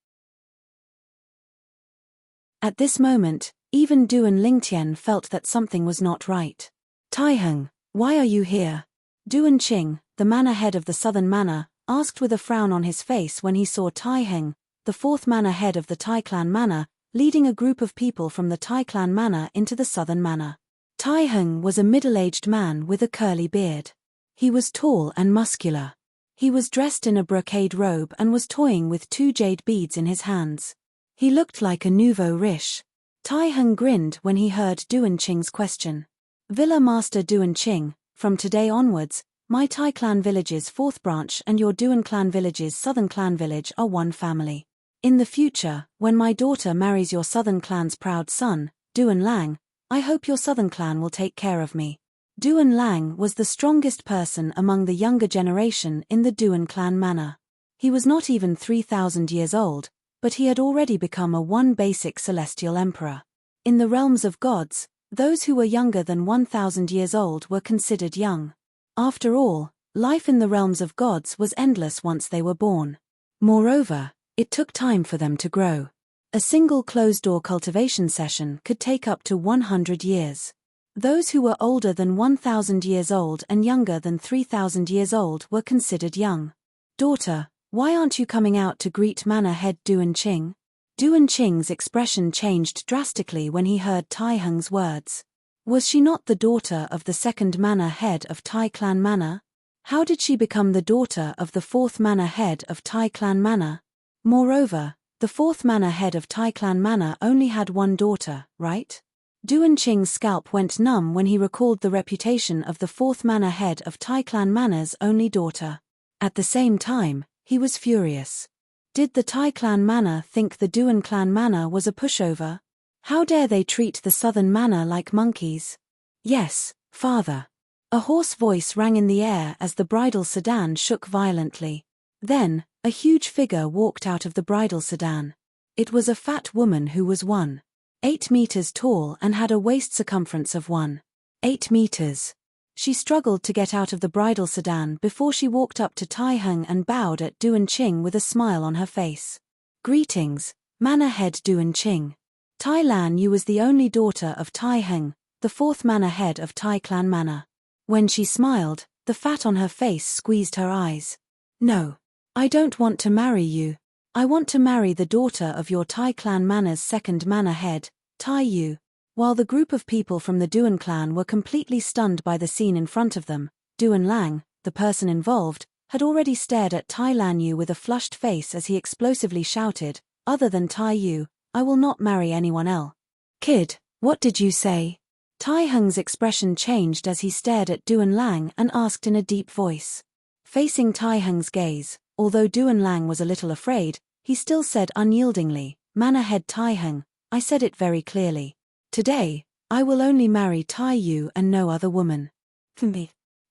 At this moment, even Du and Lingtian felt that something was not right. "Taiheng, why are you here?" Duan Qing, the manor head of the southern manor, asked with a frown on his face when he saw Taiheng, the fourth manor head of the Tai clan manor, leading a group of people from the Tai clan manor into the southern manor. Taiheng was a middle-aged man with a curly beard. He was tall and muscular. He was dressed in a brocade robe and was toying with 2 jade beads in his hands. He looked like a nouveau riche. Taiheng grinned when he heard Duan Qing's question. "Villa Master Duan Qing, from today onwards, my Tai clan village's 4th branch and your Duan clan village's southern clan village are one family. In the future, when my daughter marries your southern clan's proud son, Duan Lang, I hope your southern clan will take care of me." Duan Lang was the strongest person among the younger generation in the Duan clan manor. He was not even 3,000 years old, but he had already become a basic celestial emperor. In the realms of gods, those who were younger than 1,000 years old were considered young. After all, life in the realms of gods was endless once they were born. Moreover, it took time for them to grow. A single closed-door cultivation session could take up to 100 years. Those who were older than 1,000 years old and younger than 3,000 years old were considered young. "Daughter, why aren't you coming out to greet manor head Duan Qing?" Duan Qing's expression changed drastically when he heard Taiheng's words. Was she not the daughter of the second manor head of Tai clan manor? How did she become the daughter of the fourth manor head of Tai clan manor? Moreover, the fourth manor head of Tai clan manor only had one daughter, right? Duan Qing's scalp went numb when he recalled the reputation of the fourth manor head of Tai clan manor's only daughter. At the same time, he was furious. Did the Tai clan manor think the Duan clan manor was a pushover? How dare they treat the southern manor like monkeys? "Yes, father." A hoarse voice rang in the air as the bridal sedan shook violently. Then, a huge figure walked out of the bridal sedan. It was a fat woman who was 1.8 meters tall and had a waist circumference of 1.8 meters. She struggled to get out of the bridal sedan before she walked up to Taiheng and bowed at Duan Qing with a smile on her face. "Greetings, manor head Duan Qing. Tai Lan Yu was the only daughter of Taiheng, the fourth manor head of Tai clan manor." When she smiled, the fat on her face squeezed her eyes. "No. I don't want to marry you. I want to marry the daughter of your Tai clan manor's second manor head, Tai Yu." While the group of people from the Duan clan were completely stunned by the scene in front of them, Duan Lang, the person involved, had already stared at Tai Lan Yu with a flushed face as he explosively shouted, "Other than Tai Yu, I will not marry anyone else." "Kid, what did you say?" Taiheng's expression changed as he stared at Duan Lang and asked in a deep voice. Facing Taiheng's gaze, although Duan Lang was a little afraid, he still said unyieldingly, "Manor head Taiheng, I said it very clearly. Today, I will only marry Tai Yu and no other woman."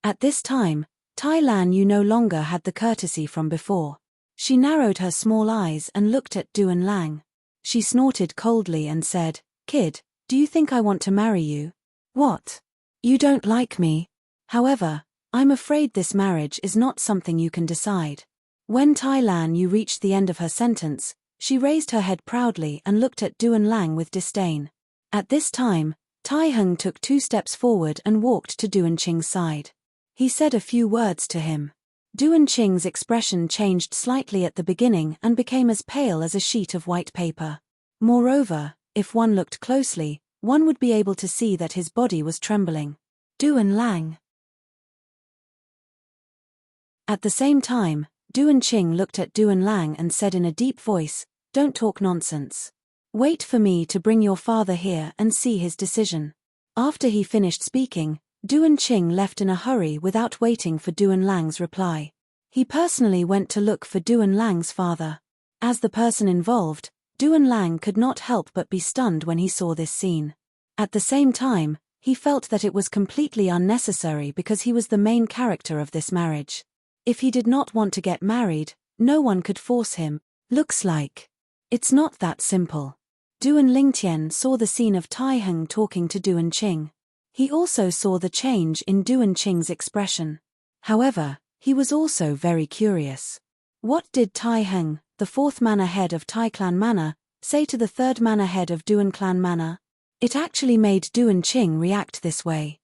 At this time, Tai Lan Yu no longer had the courtesy from before. She narrowed her small eyes and looked at Duan Lang. She snorted coldly and said, "Kid, do you think I want to marry you? What? You don't like me? However, I'm afraid this marriage is not something you can decide." When Tai Lan Yu reached the end of her sentence, she raised her head proudly and looked at Duan Lang with disdain. At this time, Taiheng took 2 steps forward and walked to Duan Qing's side. He said a few words to him. Duan Qing's expression changed slightly at the beginning and became as pale as a sheet of white paper. Moreover, if one looked closely, one would be able to see that his body was trembling. Duan Lang. At the same time, Duan Qing looked at Duan Lang and said in a deep voice, "Don't talk nonsense. Wait for me to bring your father here and see his decision." After he finished speaking, Duan Qing left in a hurry without waiting for Duan Lang's reply. He personally went to look for Duan Lang's father. As the person involved, Duan Lang could not help but be stunned when he saw this scene. At the same time, he felt that it was completely unnecessary because he was the main character of this marriage. If he did not want to get married, no one could force him. Looks like it's not that simple. Duan Lingtian saw the scene of Taiheng talking to Duan Qing. He also saw the change in Duan Qing's expression. However, he was also very curious. What did Tai Heng, the fourth manor head of Tai Clan Manor, say to the third manor head of Duan Clan Manor? It actually made Duan Qing react this way.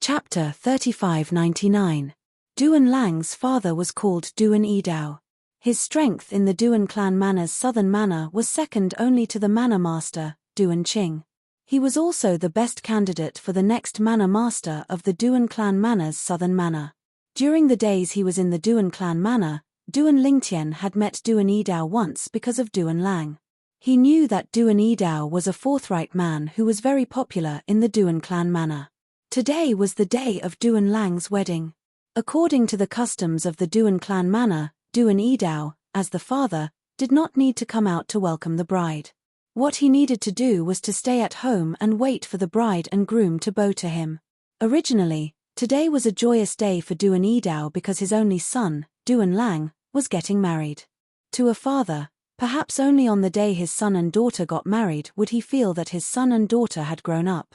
Chapter 3599. Duan Lang's father was called Duan Yidao. His strength in the Duan clan manor's southern manor was second only to the manor master, Duan Qing. He was also the best candidate for the next manor master of the Duan clan manor's southern manor. During the days he was in the Duan clan manor, Duan Lingtian had met Duan Yidao once because of Duan Lang. He knew that Duan Yidao was a forthright man who was very popular in the Duan clan manor. Today was the day of Duan Lang's wedding. According to the customs of the Duan clan manor, Duan Yidao, as the father, did not need to come out to welcome the bride. What he needed to do was to stay at home and wait for the bride and groom to bow to him. Originally, today was a joyous day for Duan Yidao because his only son, Duan Lang, was getting married. To a father, perhaps only on the day his son and daughter got married would he feel that his son and daughter had grown up.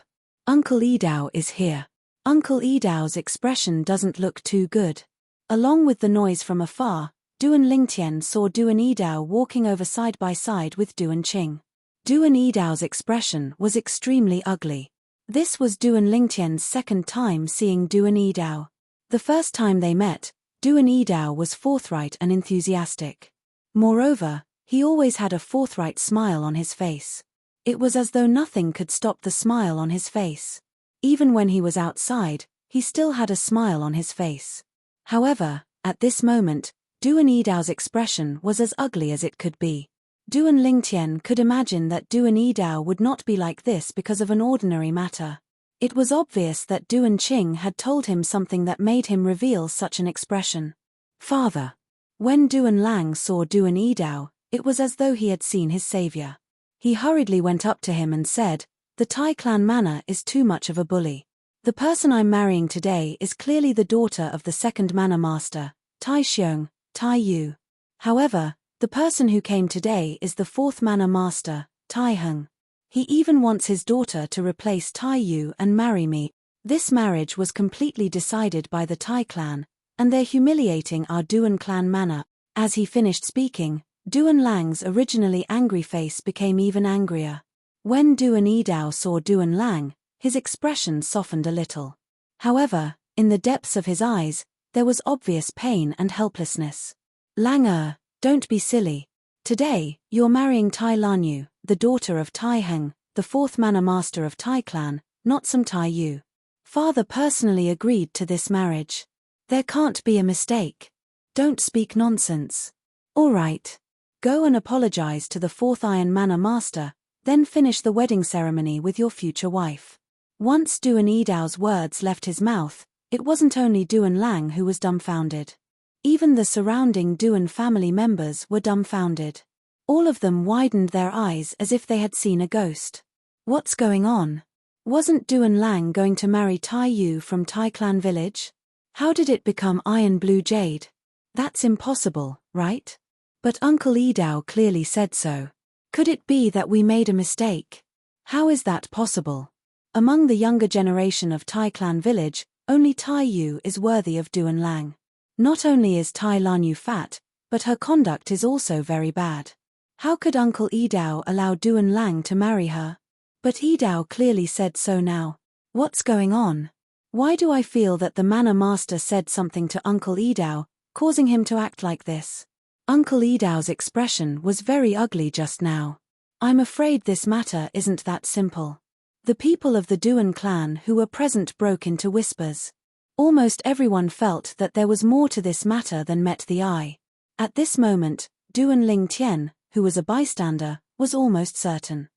Uncle Yidao is here. Uncle Yidao's expression doesn't look too good. Along with the noise from afar, Duan Lingtian saw Duan Yidao walking over side by side with Duan Qing. Duan Yidao's expression was extremely ugly. This was Duan Lingtian's second time seeing Duan Yidao. The first time they met, Duan Yidao was forthright and enthusiastic. Moreover, he always had a forthright smile on his face. It was as though nothing could stop the smile on his face. Even when he was outside, he still had a smile on his face. However, at this moment, Duan Yidao's expression was as ugly as it could be. Duan Lingtian could imagine that Duan Yidao would not be like this because of an ordinary matter. It was obvious that Duan Qing had told him something that made him reveal such an expression. Father. When Duan Lang saw Duan Yidao, it was as though he had seen his savior. He hurriedly went up to him and said, "The Tai clan manor is too much of a bully. The person I'm marrying today is clearly the daughter of the second manor master, Tai Xiong, Tai Yu. However, the person who came today is the fourth manor master, Tai Heng. He even wants his daughter to replace Tai Yu and marry me. This marriage was completely decided by the Tai clan, and they're humiliating our Duan clan manor." As he finished speaking, Duan Lang's originally angry face became even angrier. When Duan Yidao saw Duan Lang, his expression softened a little. However, in the depths of his eyes, there was obvious pain and helplessness. "Lang don't be silly. Today, you're marrying Tai Lanyu, the daughter of Tai Heng, the fourth manor master of Tai clan, not some Tai Yu. Father personally agreed to this marriage. There can't be a mistake. Don't speak nonsense. All right. Go and apologize to the fourth Iron Manor master, then finish the wedding ceremony with your future wife." Once Duan Yidao's words left his mouth, it wasn't only Duan Lang who was dumbfounded. Even the surrounding Duan family members were dumbfounded. All of them widened their eyes as if they had seen a ghost. What's going on? Wasn't Duan Lang going to marry Tai Yu from Tai clan village? How did it become Iron Blue Jade? That's impossible, right? But Uncle Yidao clearly said so. Could it be that we made a mistake? How is that possible? Among the younger generation of Tai clan village, only Tai Yu is worthy of Duan Lang. Not only is Tai Lanyu fat, but her conduct is also very bad. How could Uncle Yidao allow Duan Lang to marry her? But Yidao clearly said so now. What's going on? Why do I feel that the manor master said something to Uncle Yidao, causing him to act like this? Uncle Yidao's expression was very ugly just now. I'm afraid this matter isn't that simple. The people of the Duan clan who were present broke into whispers. Almost everyone felt that there was more to this matter than met the eye. At this moment, Duan Lingtian, who was a bystander, was almost certain.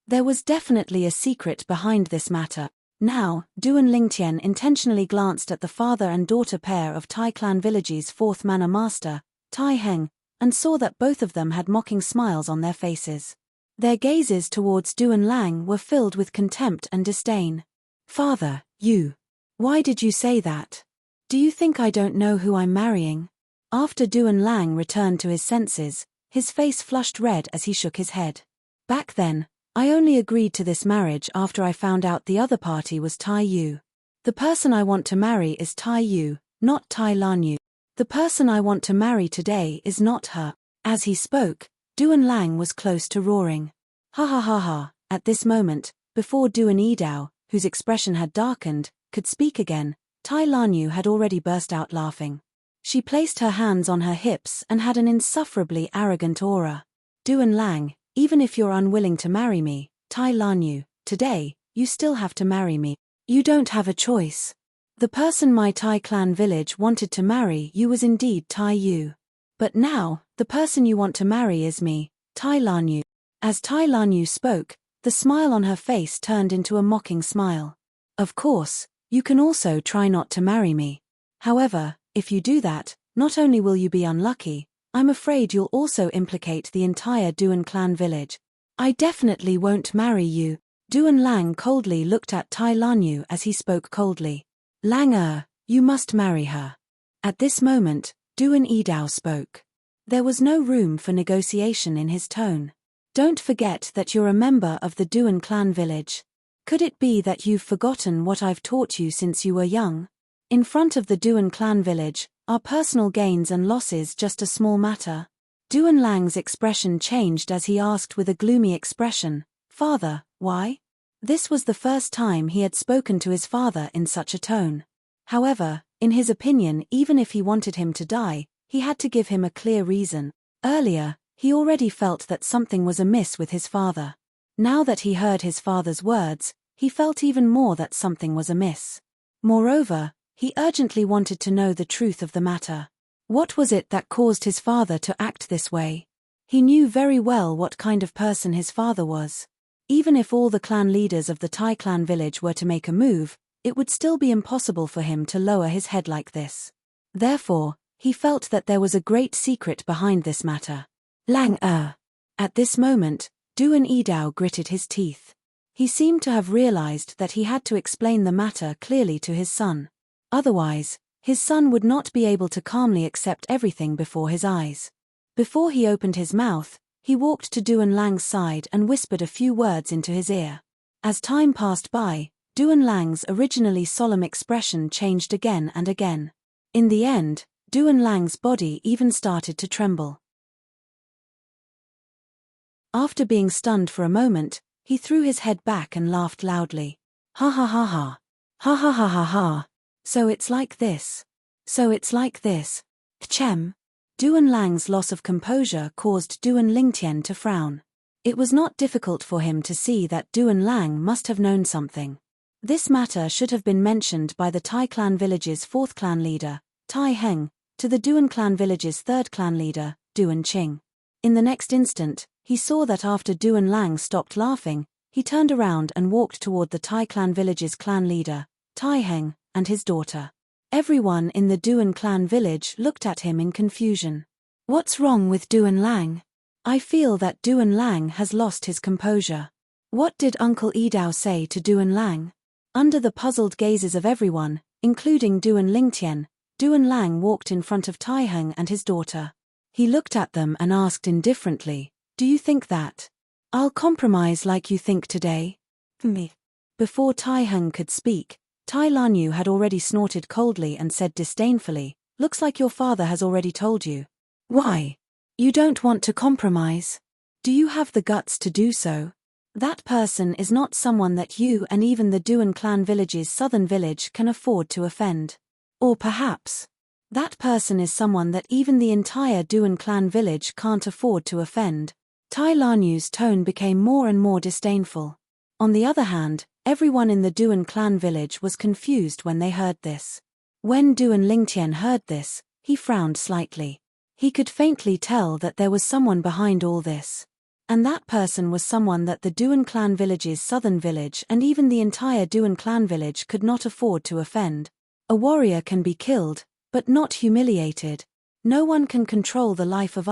There was definitely a secret behind this matter. Now, Duan Lingtian intentionally glanced at the father and daughter pair of Tai clan village's fourth manor master, Tai Heng, and saw that both of them had mocking smiles on their faces. Their gazes towards Duan Lang were filled with contempt and disdain. "Father, why did you say that? Do you think I don't know who I'm marrying?" After Duan Lang returned to his senses, his face flushed red as he shook his head. "Back then, I only agreed to this marriage after I found out the other party was Tai Yu. The person I want to marry is Tai Yu, not Tai Lanyu. The person I want to marry today is not her." As he spoke, Duan Lang was close to roaring. Ha ha ha ha. At this moment, before Duan Yidao, whose expression had darkened, could speak again, Tai Lanyu had already burst out laughing. She placed her hands on her hips and had an insufferably arrogant aura. "Duan Lang, even if you're unwilling to marry me, Tai Lanyu, today, you still have to marry me. You don't have a choice. The person my Tai clan village wanted to marry you was indeed Tai Yu. But now, the person you want to marry is me, Tai Lanyu." As Tai Lanyu spoke, the smile on her face turned into a mocking smile. "Of course, you can also try not to marry me. However, if you do that, not only will you be unlucky, I'm afraid you'll also implicate the entire Duan clan village. I definitely won't marry you." Duan Lang coldly looked at Tai Lanyu as he spoke coldly. "Lang you must marry her." At this moment, Duan Yidao spoke. There was no room for negotiation in his tone. "Don't forget that you're a member of the Duan clan village. Could it be that you've forgotten what I've taught you since you were young? In front of the Duan clan village, are personal gains and losses just a small matter?" Duan Lang's expression changed as he asked with a gloomy expression, "Father, why?" This was the first time he had spoken to his father in such a tone. However, in his opinion, even if he wanted him to die, he had to give him a clear reason. Earlier, he already felt that something was amiss with his father. Now that he heard his father's words, he felt even more that something was amiss. Moreover, he urgently wanted to know the truth of the matter. What was it that caused his father to act this way? He knew very well what kind of person his father was. Even if all the clan leaders of the Tai clan village were to make a move, it would still be impossible for him to lower his head like this. Therefore, he felt that there was a great secret behind this matter. Lang Er. At this moment, Duan Edao gritted his teeth. He seemed to have realized that he had to explain the matter clearly to his son. Otherwise, his son would not be able to calmly accept everything before his eyes. Before he opened his mouth, he walked to Duan Lang's side and whispered a few words into his ear. As time passed by, Duan Lang's originally solemn expression changed again and again. In the end, Duan Lang's body even started to tremble. After being stunned for a moment, he threw his head back and laughed loudly. Ha ha ha ha. Ha ha ha ha ha. So it's like this. So it's like this. Chem. Duan Lang's loss of composure caused Duan Lingtian to frown. It was not difficult for him to see that Duan Lang must have known something. This matter should have been mentioned by the Tai clan village's fourth clan leader, Tai Heng, to the Duan clan village's third clan leader, Duan Qing. In the next instant, he saw that after Duan Lang stopped laughing, he turned around and walked toward the Tai clan village's clan leader, Tai Heng, and his daughter. Everyone in the Duan clan village looked at him in confusion. What's wrong with Duan Lang? I feel that Duan Lang has lost his composure. What did Uncle Edao say to Duan Lang? Under the puzzled gazes of everyone, including Duan Lingtian, Duan Lang walked in front of Tai Heng and his daughter. He looked at them and asked indifferently, "Do you think that I'll compromise like you think today?" Me. Before Tai Heng could speak, Tai Lanyu had already snorted coldly and said disdainfully, "Looks like your father has already told you. Why? You don't want to compromise? Do you have the guts to do so? That person is not someone that you and even the Duan clan village's southern village can afford to offend. Or perhaps, that person is someone that even the entire Duan clan village can't afford to offend." Tai Lanyu's tone became more and more disdainful. On the other hand, everyone in the Duan clan village was confused when they heard this. When Duan Lingtian heard this, he frowned slightly. He could faintly tell that there was someone behind all this. And that person was someone that the Duan clan village's southern village and even the entire Duan clan village could not afford to offend. A warrior can be killed, but not humiliated. No one can control the life of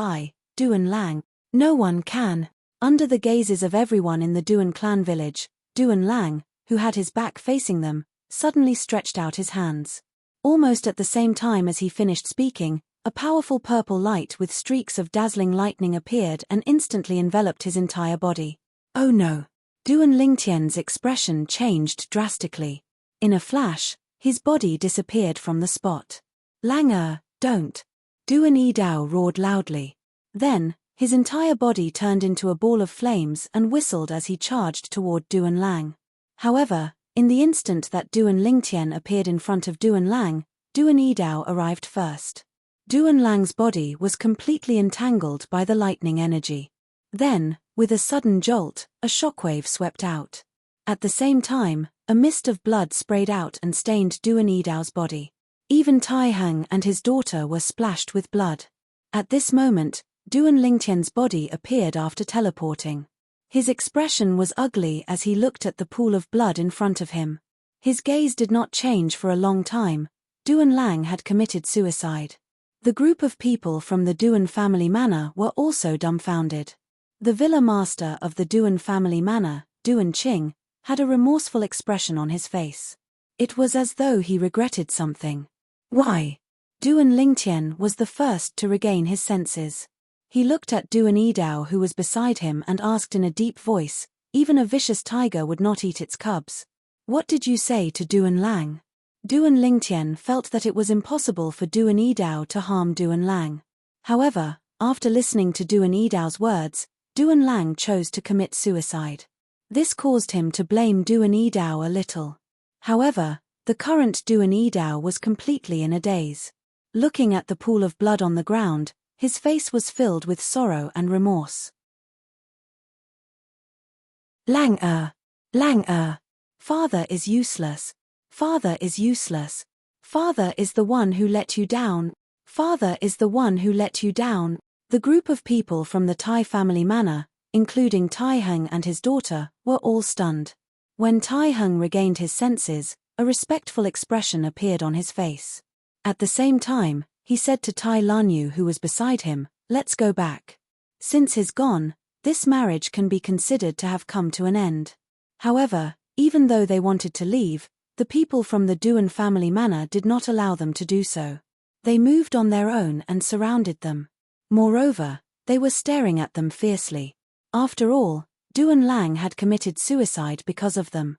Duan Lang. No one can. Under the gazes of everyone in the Duan clan village, Duan Lang, who had his back facing them, suddenly stretched out his hands. Almost at the same time as he finished speaking, a powerful purple light with streaks of dazzling lightning appeared and instantly enveloped his entire body. Oh no! Duan Lingtian's expression changed drastically. In a flash, his body disappeared from the spot. Lang don't! Duan Edao roared loudly. Then, his entire body turned into a ball of flames and whistled as he charged toward Duan Lang. However, in the instant that Duan Lingtian appeared in front of Duan Lang, Duan Edao arrived first. Duan Lang's body was completely entangled by the lightning energy. Then, with a sudden jolt, a shockwave swept out. At the same time, a mist of blood sprayed out and stained Duan Edao's body. Even Tai Heng and his daughter were splashed with blood. At this moment, Duan Lingtian's body appeared after teleporting. His expression was ugly as he looked at the pool of blood in front of him. His gaze did not change for a long time. Duan Lang had committed suicide. The group of people from the Duan family manor were also dumbfounded. The villa master of the Duan family manor, Duan Qing, had a remorseful expression on his face. It was as though he regretted something. Why? Duan Lingtian was the first to regain his senses. He looked at Duan Edao who was beside him and asked in a deep voice, "Even a vicious tiger would not eat its cubs. What did you say to Duan Lang?" Duan Lingtian felt that it was impossible for Duan Edao to harm Duan Lang. However, after listening to Duan Edao's words, Duan Lang chose to commit suicide. This caused him to blame Duan Edao a little. However, the current Duan Edao was completely in a daze. Looking at the pool of blood on the ground, his face was filled with sorrow and remorse. Lang Lang Father is useless. Father is useless. Father is the one who let you down. Father is the one who let you down. The group of people from the Tai family manor, including Tai Hung and his daughter, were all stunned. When Tai Hung regained his senses, a respectful expression appeared on his face. At the same time, he said to Tai Lanyu, who was beside him, "Let's go back." Since he's gone, this marriage can be considered to have come to an end. However, even though they wanted to leave, the people from the Duan family manor did not allow them to do so. They moved on their own and surrounded them. Moreover, they were staring at them fiercely. After all, Duan Lang had committed suicide because of them.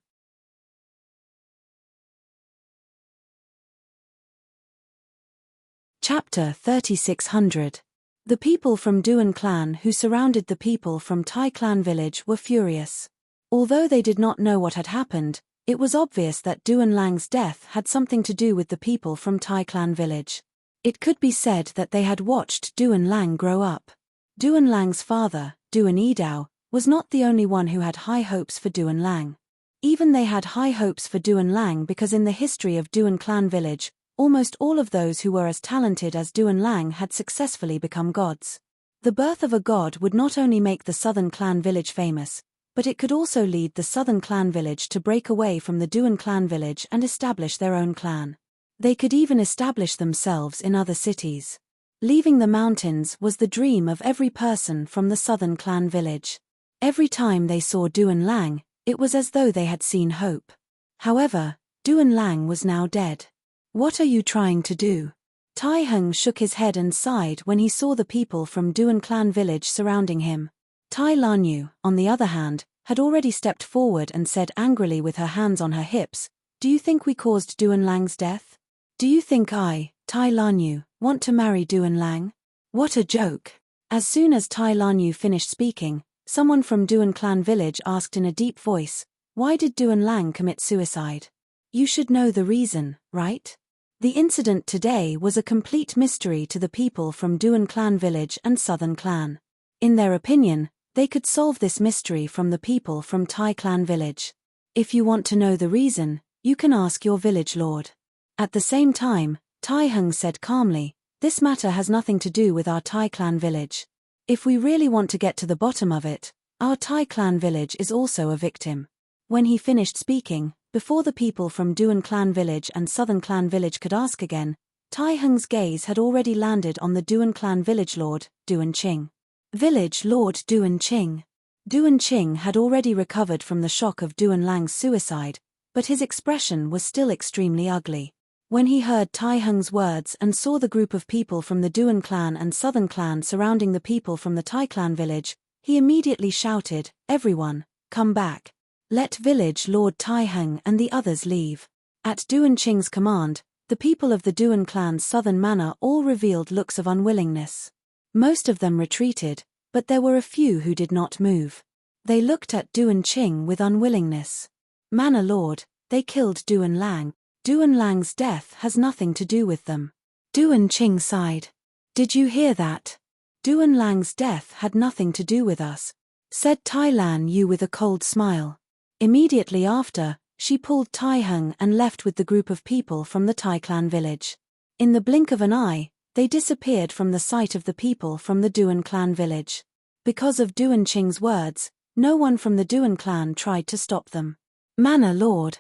Chapter 3600. The people from Duan clan who surrounded the people from Tai clan village were furious. Although they did not know what had happened, it was obvious that Duan Lang's death had something to do with the people from Tai clan village. It could be said that they had watched Duan Lang grow up. Duan Lang's father, Duan Yidao, was not the only one who had high hopes for Duan Lang. Even they had high hopes for Duan Lang because in the history of Duan clan village, almost all of those who were as talented as Duan Lang had successfully become gods. The birth of a god would not only make the southern clan village famous, but it could also lead the southern clan village to break away from the Duan clan village and establish their own clan. They could even establish themselves in other cities. Leaving the mountains was the dream of every person from the southern clan village. Every time they saw Duan Lang, it was as though they had seen hope. However, Duan Lang was now dead. "What are you trying to do?" Tai Hung shook his head and sighed when he saw the people from Duan clan village surrounding him. Tai Lanyu, on the other hand, had already stepped forward and said angrily with her hands on her hips, "Do you think we caused Duan Lang's death? Do you think I, Tai Lanyu, want to marry Duan Lang? What a joke!" As soon as Tai Lanyu finished speaking, someone from Duan clan village asked in a deep voice, "Why did Duan Lang commit suicide? You should know the reason, right?" The incident today was a complete mystery to the people from Duan clan village and southern clan. In their opinion, they could solve this mystery from the people from Tai clan village. If you want to know the reason, you can ask your village lord. At the same time, Tai Hung said calmly, "This matter has nothing to do with our Tai clan village. If we really want to get to the bottom of it, our Tai clan village is also a victim." When he finished speaking, before the people from Duan clan village and southern clan village could ask again, Tai Hung's gaze had already landed on the Duan clan village lord, Duan Qing. Village Lord Duan Qing. Duan Qing had already recovered from the shock of Duan Lang's suicide, but his expression was still extremely ugly. When he heard Tai Hung's words and saw the group of people from the Duan clan and southern clan surrounding the people from the Tai clan village, he immediately shouted, "Everyone, come back. Let village Lord Tai Hung and the others leave." At Duan Qing's command, the people of the Duan clan's southern manor all revealed looks of unwillingness. Most of them retreated, but there were a few who did not move. They looked at Duan Qing with unwillingness. "Manor Lord, they killed Duan Lang. Duan Lang's death has nothing to do with them." Duan Qing sighed. "Did you hear that? Duan Lang's death had nothing to do with us," said Tai Lanyu with a cold smile. Immediately after, she pulled Tai Hung and left with the group of people from the Tai clan village. In the blink of an eye, they disappeared from the sight of the people from the Duan clan village. Because of Duan Qing's words, no one from the Duan clan tried to stop them. Manor Lord,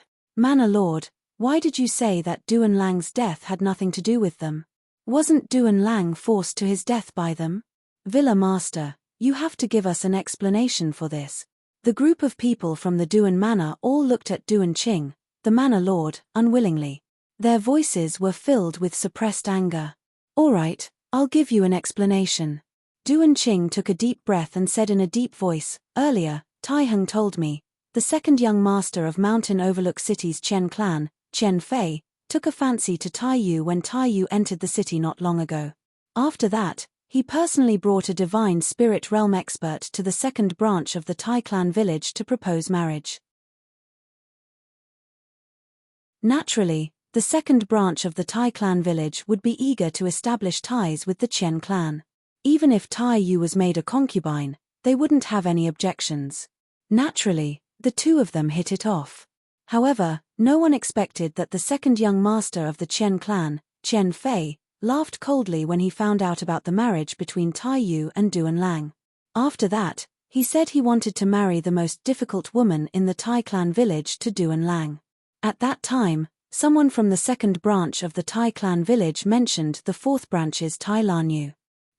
why did you say that Duan Lang's death had nothing to do with them? Wasn't Duan Lang forced to his death by them?" "Villa Master, you have to give us an explanation for this." The group of people from the Duan manor all looked at Duan Qing, the manor lord, unwillingly. Their voices were filled with suppressed anger. "All right, I'll give you an explanation." Duan Qing took a deep breath and said in a deep voice, "Earlier, Tai Hung told me, the second young master of Mountain Overlook City's Chen clan, Chen Fei, took a fancy to Tai Yu when Tai Yu entered the city not long ago. After that, he personally brought a divine spirit realm expert to the second branch of the Tai clan village to propose marriage. Naturally, the second branch of the Tai clan village would be eager to establish ties with the Chen clan. Even if Tai Yu was made a concubine, they wouldn't have any objections. Naturally, the two of them hit it off. However, no one expected that the second young master of the Chen clan, Chen Fei, laughed coldly when he found out about the marriage between Tai Yu and Duan Lang. After that, he said he wanted to marry the most difficult woman in the Tai clan village to Duan Lang. At that time, someone from the second branch of the Tai clan village mentioned the fourth branch's Tai Lan Yu.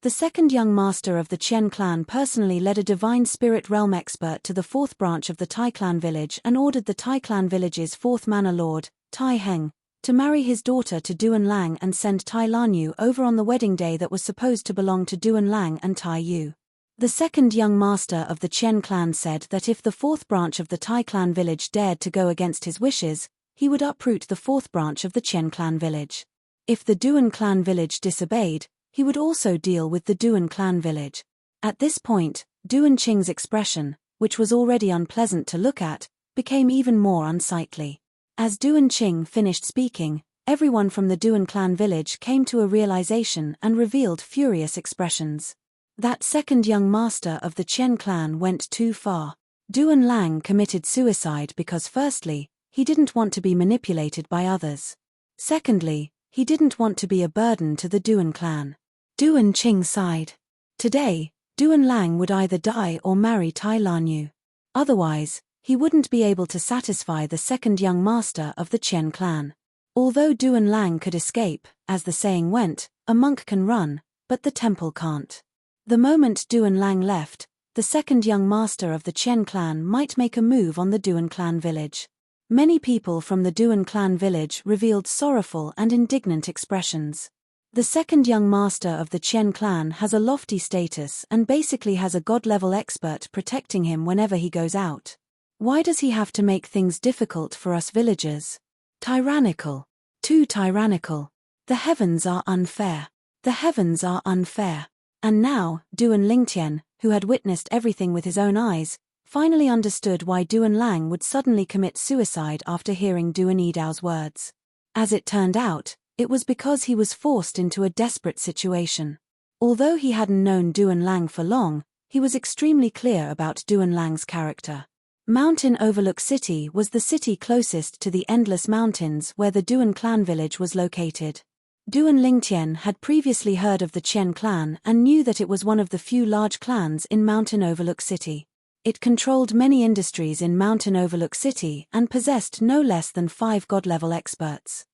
The second young master of the Chen clan personally led a divine spirit realm expert to the fourth branch of the Tai clan village and ordered the Tai clan village's fourth manor lord, Tai Heng, to marry his daughter to Duan Lang and send Tai Lan Yu over on the wedding day that was supposed to belong to Duan Lang and Tai Yu. The second young master of the Chen clan said that if the fourth branch of the Tai clan village dared to go against his wishes, he would uproot the fourth branch of the Chen clan village. If the Duan clan village disobeyed, he would also deal with the Duan clan village. At this point, Duan Qing's expression, which was already unpleasant to look at, became even more unsightly. As Duan Qing finished speaking, everyone from the Duan clan village came to a realization and revealed furious expressions. That second young master of the Chen clan went too far. Duan Lang committed suicide because firstly, he didn't want to be manipulated by others. Secondly, he didn't want to be a burden to the Duan clan. Duan Qing sighed. Today, Duan Lang would either die or marry Tai Lan Yu. Otherwise, he wouldn't be able to satisfy the second young master of the Chen clan. Although Duan Lang could escape, as the saying went, a monk can run, but the temple can't. The moment Duan Lang left, the second young master of the Chen clan might make a move on the Duan clan village. Many people from the Duan clan village revealed sorrowful and indignant expressions. The second young master of the Chen clan has a lofty status and basically has a god-level expert protecting him whenever he goes out. Why does he have to make things difficult for us villagers? Tyrannical. Too tyrannical. The heavens are unfair. The heavens are unfair. And now, Duan Lingtian, who had witnessed everything with his own eyes, finally understood why Duan Lang would suddenly commit suicide after hearing Duan Yidao's words. As it turned out, it was because he was forced into a desperate situation. Although he hadn't known Duan Lang for long, he was extremely clear about Duan Lang's character. Mountain Overlook City was the city closest to the Endless Mountains where the Duan clan village was located. Duan Lingtian had previously heard of the Chen clan and knew that it was one of the few large clans in Mountain Overlook City. It controlled many industries in Mountain Overlook City and possessed no less than 5 god-level experts.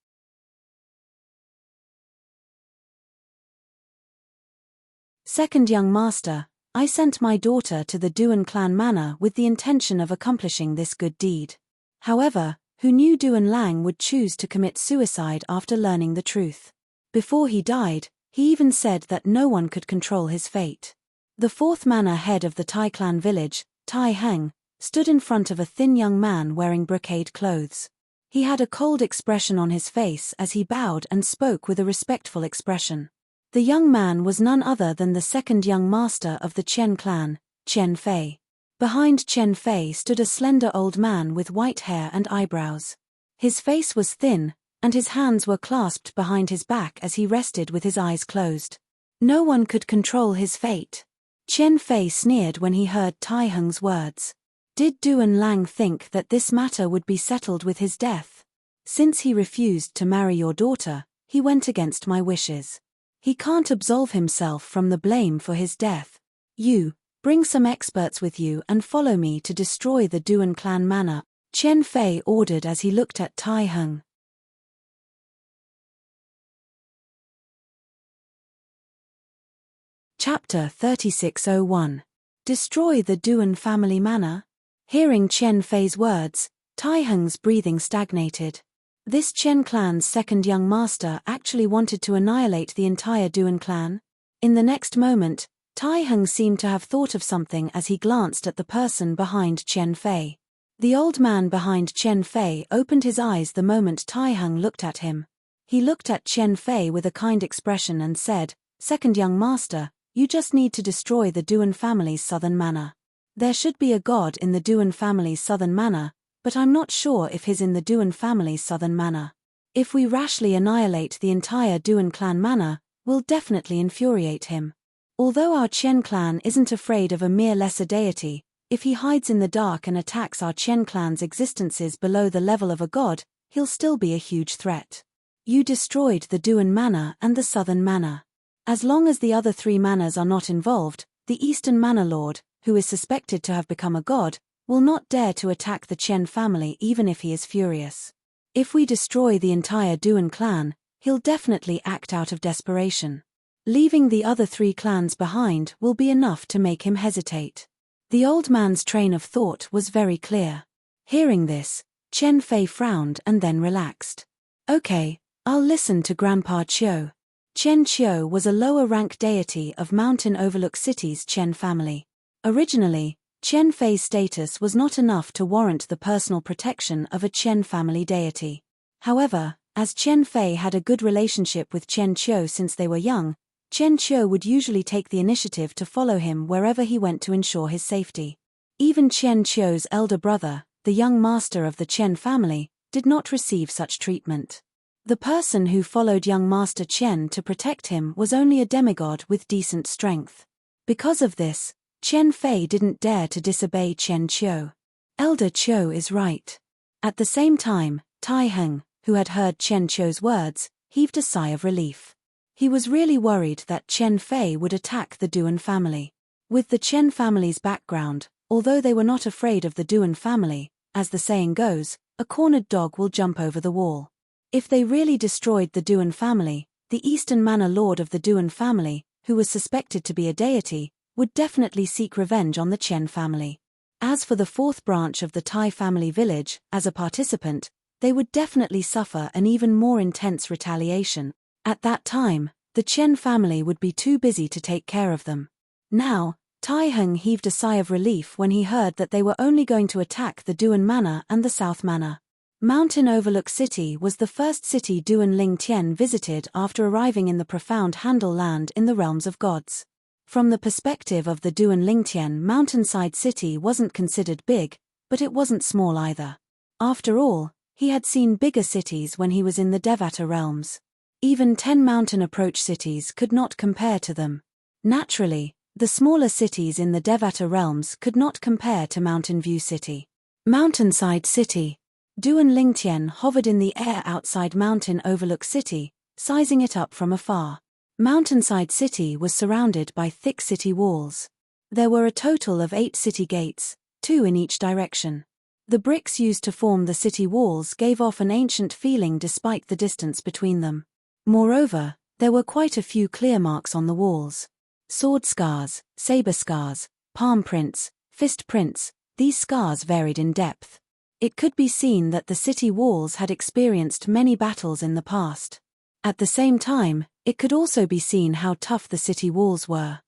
Second young master, I sent my daughter to the Duan clan manor with the intention of accomplishing this good deed. However, who knew Duan Lang would choose to commit suicide after learning the truth? Before he died, he even said that no one could control his fate. The fourth manor head of the Tai clan village, Tai Heng, stood in front of a thin young man wearing brocade clothes. He had a cold expression on his face as he bowed and spoke with a respectful expression. The young man was none other than the second young master of the Chen clan, Chen Fei. Behind Chen Fei stood a slender old man with white hair and eyebrows. His face was thin, and his hands were clasped behind his back as he rested with his eyes closed. No one could control his fate. Chen Fei sneered when he heard Tai Heng's words. Did Duan Lang think that this matter would be settled with his death? Since he refused to marry your daughter, he went against my wishes. He can't absolve himself from the blame for his death. You, bring some experts with you and follow me to destroy the Duan clan manor, Chen Fei ordered as he looked at Tai Heng. Chapter 3601. Destroy the Duan family manor? Hearing Chen Fei's words, Tai Heng's breathing stagnated. This Chen clan's second young master actually wanted to annihilate the entire Duan clan? In the next moment, Tai Heng seemed to have thought of something as he glanced at the person behind Chen Fei. The old man behind Chen Fei opened his eyes the moment Tai Heng looked at him. He looked at Chen Fei with a kind expression and said, Second young master, you just need to destroy the Duan family's southern manor. There should be a god in the Duan family's southern manor, but I'm not sure if he's in the Duan family's southern manor. If we rashly annihilate the entire Duan clan manor, we'll definitely infuriate him. Although our Chen clan isn't afraid of a mere lesser deity, If he hides in the dark and attacks our Chen clan's existences below the level of a god, he'll still be a huge threat. You destroyed the Duan Manor and the Southern Manor. As long as the other 3 manors are not involved, the Eastern Manor Lord, who is suspected to have become a god, will not dare to attack the Chen family even if he is furious. If we destroy the entire Duan clan, he'll definitely act out of desperation. Leaving the other 3 clans behind will be enough to make him hesitate. The old man's train of thought was very clear. Hearing this, Chen Fei frowned and then relaxed. Okay, I'll listen to Grandpa Qiu. Chen Qiu was a lower-rank deity of Mountain Overlook City's Chen family. Originally, Chen Fei's status was not enough to warrant the personal protection of a Chen family deity. However, as Chen Fei had a good relationship with Chen Qiu since they were young, Chen Qiu would usually take the initiative to follow him wherever he went to ensure his safety. Even Chen Qiu's elder brother, the young master of the Chen family, did not receive such treatment. The person who followed young Master Chen to protect him was only a demigod with decent strength. Because of this, Chen Fei didn't dare to disobey Chen Qiu. Elder Qiu is right. At the same time, Tai Heng, who had heard Chen Qiu's words, heaved a sigh of relief. He was really worried that Chen Fei would attack the Duan family. With the Chen family's background, although they were not afraid of the Duan family, as the saying goes, a cornered dog will jump over the wall. If they really destroyed the Duan family, the Eastern Manor Lord of the Duan family, who was suspected to be a deity, would definitely seek revenge on the Chen family. As for the 4th branch of the Tai family village, as a participant, they would definitely suffer an even more intense retaliation. At that time, the Chen family would be too busy to take care of them. Now, Tai Heng heaved a sigh of relief when he heard that they were only going to attack the Duan Manor and the South Manor. Mountain Overlook City was the first city Duan Ling Tian visited after arriving in the profound Handle land in the realms of gods. From the perspective of the Duan Ling Tian, Mountainside City wasn't considered big, but it wasn't small either. After all, he had seen bigger cities when he was in the Devata realms. Even 10 mountain approach cities could not compare to them. Naturally, the smaller cities in the Devata realms could not compare to Mountain View City. Mountainside City. Duan Lingtian hovered in the air outside Mountain Overlook City, sizing it up from afar. Mountainside City was surrounded by thick city walls. There were a total of 8 city gates, 2 in each direction. The bricks used to form the city walls gave off an ancient feeling despite the distance between them. Moreover, there were quite a few clear marks on the walls. Sword scars, saber scars, palm prints, fist prints, these scars varied in depth. It could be seen that the city walls had experienced many battles in the past. At the same time, it could also be seen how tough the city walls were.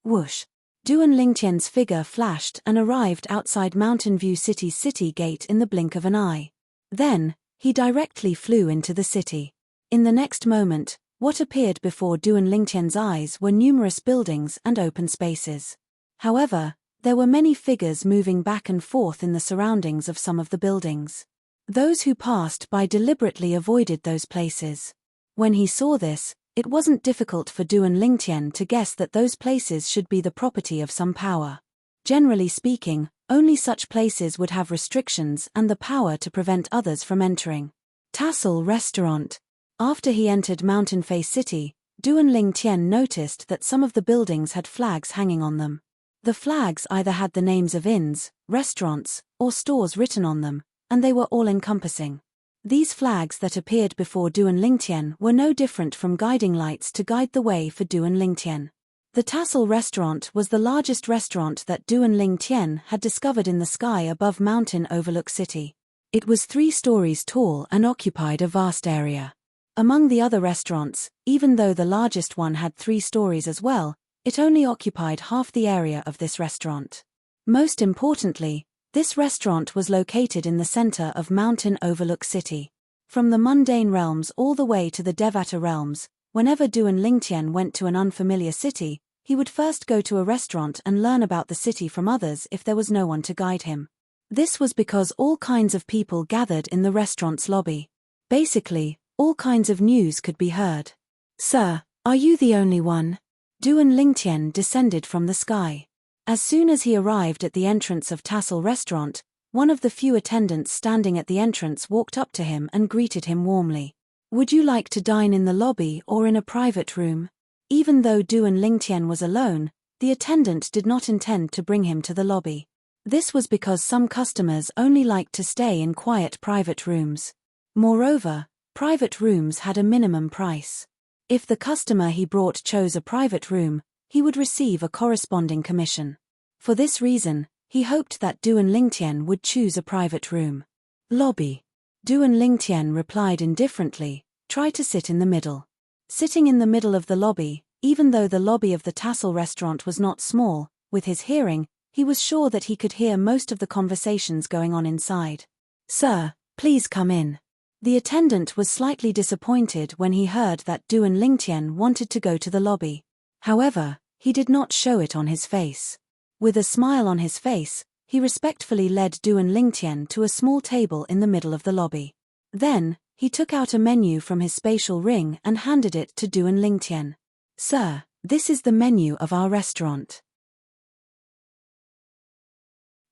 Whoosh! Duan Lingtian's figure flashed and arrived outside Mountain View City's city gate in the blink of an eye. Then, he directly flew into the city. In the next moment, what appeared before Duan Lingtian's eyes were numerous buildings and open spaces. However, there were many figures moving back and forth in the surroundings of some of the buildings. Those who passed by deliberately avoided those places. When he saw this, it wasn't difficult for Duan Lingtian to guess that those places should be the property of some power. Generally speaking, only such places would have restrictions and the power to prevent others from entering. Tassel Restaurant. After he entered Mountain Face City, Duan Lingtian noticed that some of the buildings had flags hanging on them. The flags either had the names of inns, restaurants, or stores written on them, and they were all-encompassing. These flags that appeared before Duan Lingtian were no different from guiding lights to guide the way for Duan Lingtian. The Tassel Restaurant was the largest restaurant that Duan Lingtian had discovered in the sky above Mountain Overlook City. It was 3 stories tall and occupied a vast area. Among the other restaurants, even though the largest one had 3 stories as well, it only occupied half the area of this restaurant. Most importantly, this restaurant was located in the center of Mountain Overlook City. From the mundane realms all the way to the Devata realms, whenever Duan Lingtian went to an unfamiliar city, he would first go to a restaurant and learn about the city from others if there was no one to guide him. This was because all kinds of people gathered in the restaurant's lobby. Basically, all kinds of news could be heard. "Sir, are you the only one?" Duan Lingtian descended from the sky. As soon as he arrived at the entrance of Tassel Restaurant, one of the few attendants standing at the entrance walked up to him and greeted him warmly. Would you like to dine in the lobby or in a private room? Even though Duan Lingtian was alone, the attendant did not intend to bring him to the lobby. This was because some customers only liked to stay in quiet private rooms. Moreover, private rooms had a minimum price. If the customer he brought chose a private room, he would receive a corresponding commission. For this reason, he hoped that Duan Lingtian would choose a private room. Lobby. Duan Lingtian replied indifferently, try to sit in the middle. Sitting in the middle of the lobby, even though the lobby of the Tassel Restaurant was not small, with his hearing, he was sure that he could hear most of the conversations going on inside. Sir, please come in. The attendant was slightly disappointed when he heard that Duan Lingtian wanted to go to the lobby. However, he did not show it on his face. With a smile on his face, he respectfully led Duan Lingtian to a small table in the middle of the lobby. Then, he took out a menu from his spatial ring and handed it to Duan Lingtian. Sir, this is the menu of our restaurant.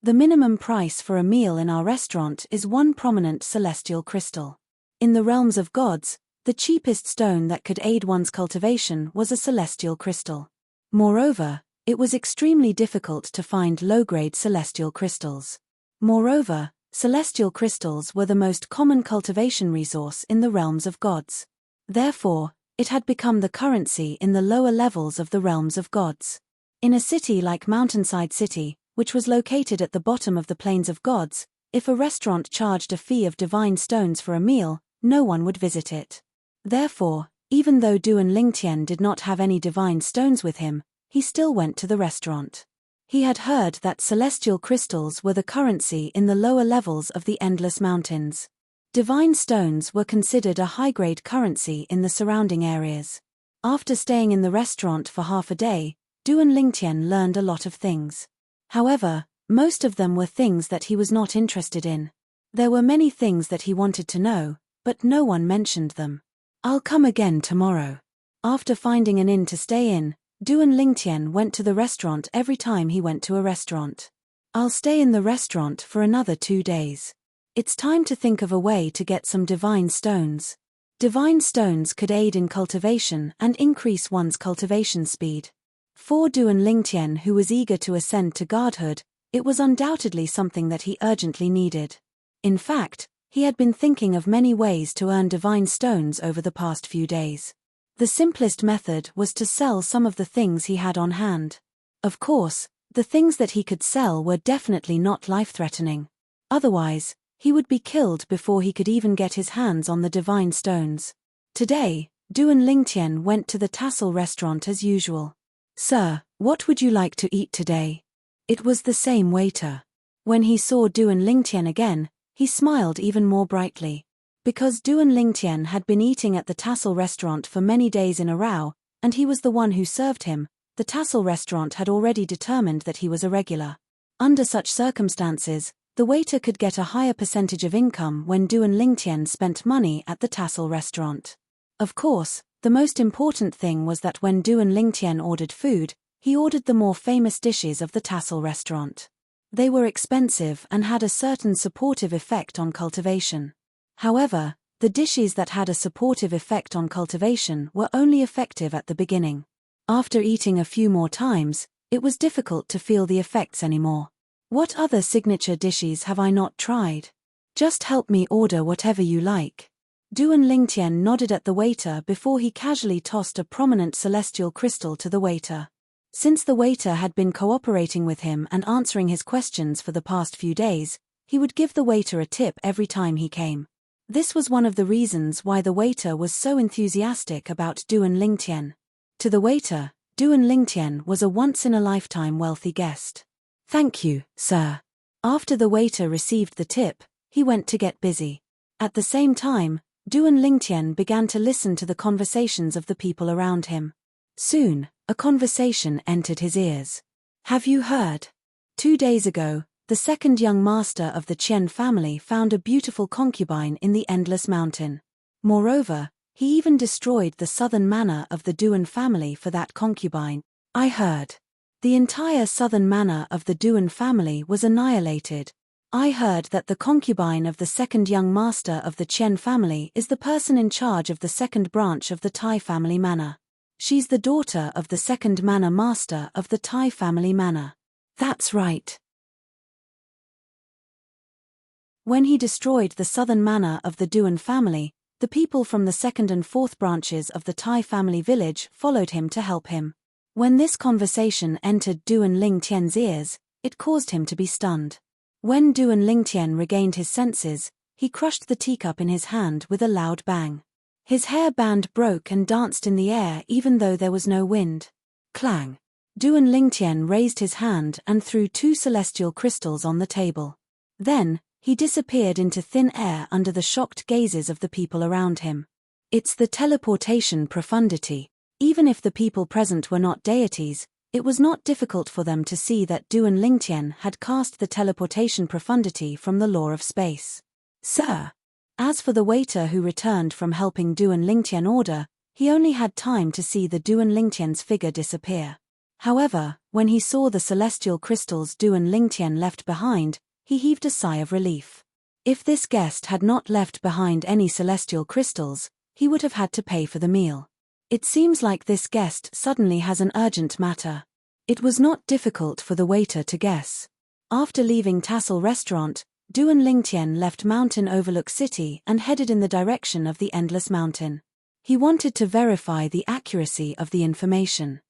The minimum price for a meal in our restaurant is one prominent celestial crystal. In the realms of gods, the cheapest stone that could aid one's cultivation was a celestial crystal. Moreover, it was extremely difficult to find low-grade celestial crystals. Moreover, celestial crystals were the most common cultivation resource in the realms of gods. Therefore, it had become the currency in the lower levels of the realms of gods. In a city like Mountainside City, which was located at the bottom of the plains of gods, if a restaurant charged a fee of divine stones for a meal, no one would visit it. Therefore, even though Duan Lingtian did not have any divine stones with him, he still went to the restaurant. He had heard that celestial crystals were the currency in the lower levels of the endless mountains. Divine stones were considered a high-grade currency in the surrounding areas. After staying in the restaurant for half a day, Duan Lingtian learned a lot of things. However, most of them were things that he was not interested in. There were many things that he wanted to know, but no one mentioned them. I'll come again tomorrow. After finding an inn to stay in, Duan Lingtian went to the restaurant every time he went to a restaurant. I'll stay in the restaurant for another 2 days. It's time to think of a way to get some divine stones. Divine stones could aid in cultivation and increase one's cultivation speed. For Duan Lingtian, who was eager to ascend to godhood, it was undoubtedly something that he urgently needed. In fact, he had been thinking of many ways to earn divine stones over the past few days. The simplest method was to sell some of the things he had on hand. Of course, the things that he could sell were definitely not life-threatening. Otherwise, he would be killed before he could even get his hands on the divine stones. Today, Duan Lingtian went to the Tassel Restaurant as usual. Sir, what would you like to eat today? It was the same waiter. When he saw Duan Lingtian again, he smiled even more brightly. Because Duan Lingtian had been eating at the Tassel Restaurant for many days in a row, and he was the one who served him, the Tassel Restaurant had already determined that he was a regular. Under such circumstances, the waiter could get a higher percentage of income when Duan Lingtian spent money at the Tassel Restaurant. Of course, the most important thing was that when Duan Lingtian ordered food, he ordered the more famous dishes of the Tassel Restaurant. They were expensive and had a certain supportive effect on cultivation. However, the dishes that had a supportive effect on cultivation were only effective at the beginning. After eating a few more times, it was difficult to feel the effects anymore. What other signature dishes have I not tried? Just help me order whatever you like. Duan Lingtian nodded at the waiter before he casually tossed a prominent celestial crystal to the waiter. Since the waiter had been cooperating with him and answering his questions for the past few days, he would give the waiter a tip every time he came. This was one of the reasons why the waiter was so enthusiastic about Duan Lingtian. To the waiter, Duan Lingtian was a once-in-a-lifetime wealthy guest. Thank you, sir. After the waiter received the tip, he went to get busy. At the same time, Duan Lingtian began to listen to the conversations of the people around him. Soon, a conversation entered his ears. Have you heard? 2 days ago, the second young master of the Qian family found a beautiful concubine in the Endless Mountain. Moreover, He even destroyed the southern manor of the Duan family for that concubine. I heard. The entire southern manor of the Duan family was annihilated. I heard that the concubine of the second young master of the Chen family is the person in charge of the second branch of the Tai family manor. She's the daughter of the second manor master of the Tai family manor. That's right. When he destroyed the southern manor of the Duan family, the people from the second and fourth branches of the Tai family village followed him to help him. When this conversation entered Duan Lingtian's ears, it caused him to be stunned. When Duan Lingtian regained his senses, he crushed the teacup in his hand with a loud bang. His hair band broke and danced in the air even though there was no wind. Clang! Duan Lingtian raised his hand and threw 2 celestial crystals on the table. Then, he disappeared into thin air under the shocked gazes of the people around him. It's the teleportation profundity. Even if the people present were not deities, it was not difficult for them to see that Duan Lingtian had cast the teleportation profundity from the law of space. Sir! As for the waiter who returned from helping Duan Lingtian order, he only had time to see the Duan Lingtian's figure disappear. However, when he saw the celestial crystals Duan Lingtian left behind, he heaved a sigh of relief. If this guest had not left behind any celestial crystals, he would have had to pay for the meal. It seems like this guest suddenly has an urgent matter. It was not difficult for the waiter to guess. After leaving Tassel Restaurant, Duan Lingtian left Mountain Overlook City and headed in the direction of the Endless Mountain. He wanted to verify the accuracy of the information.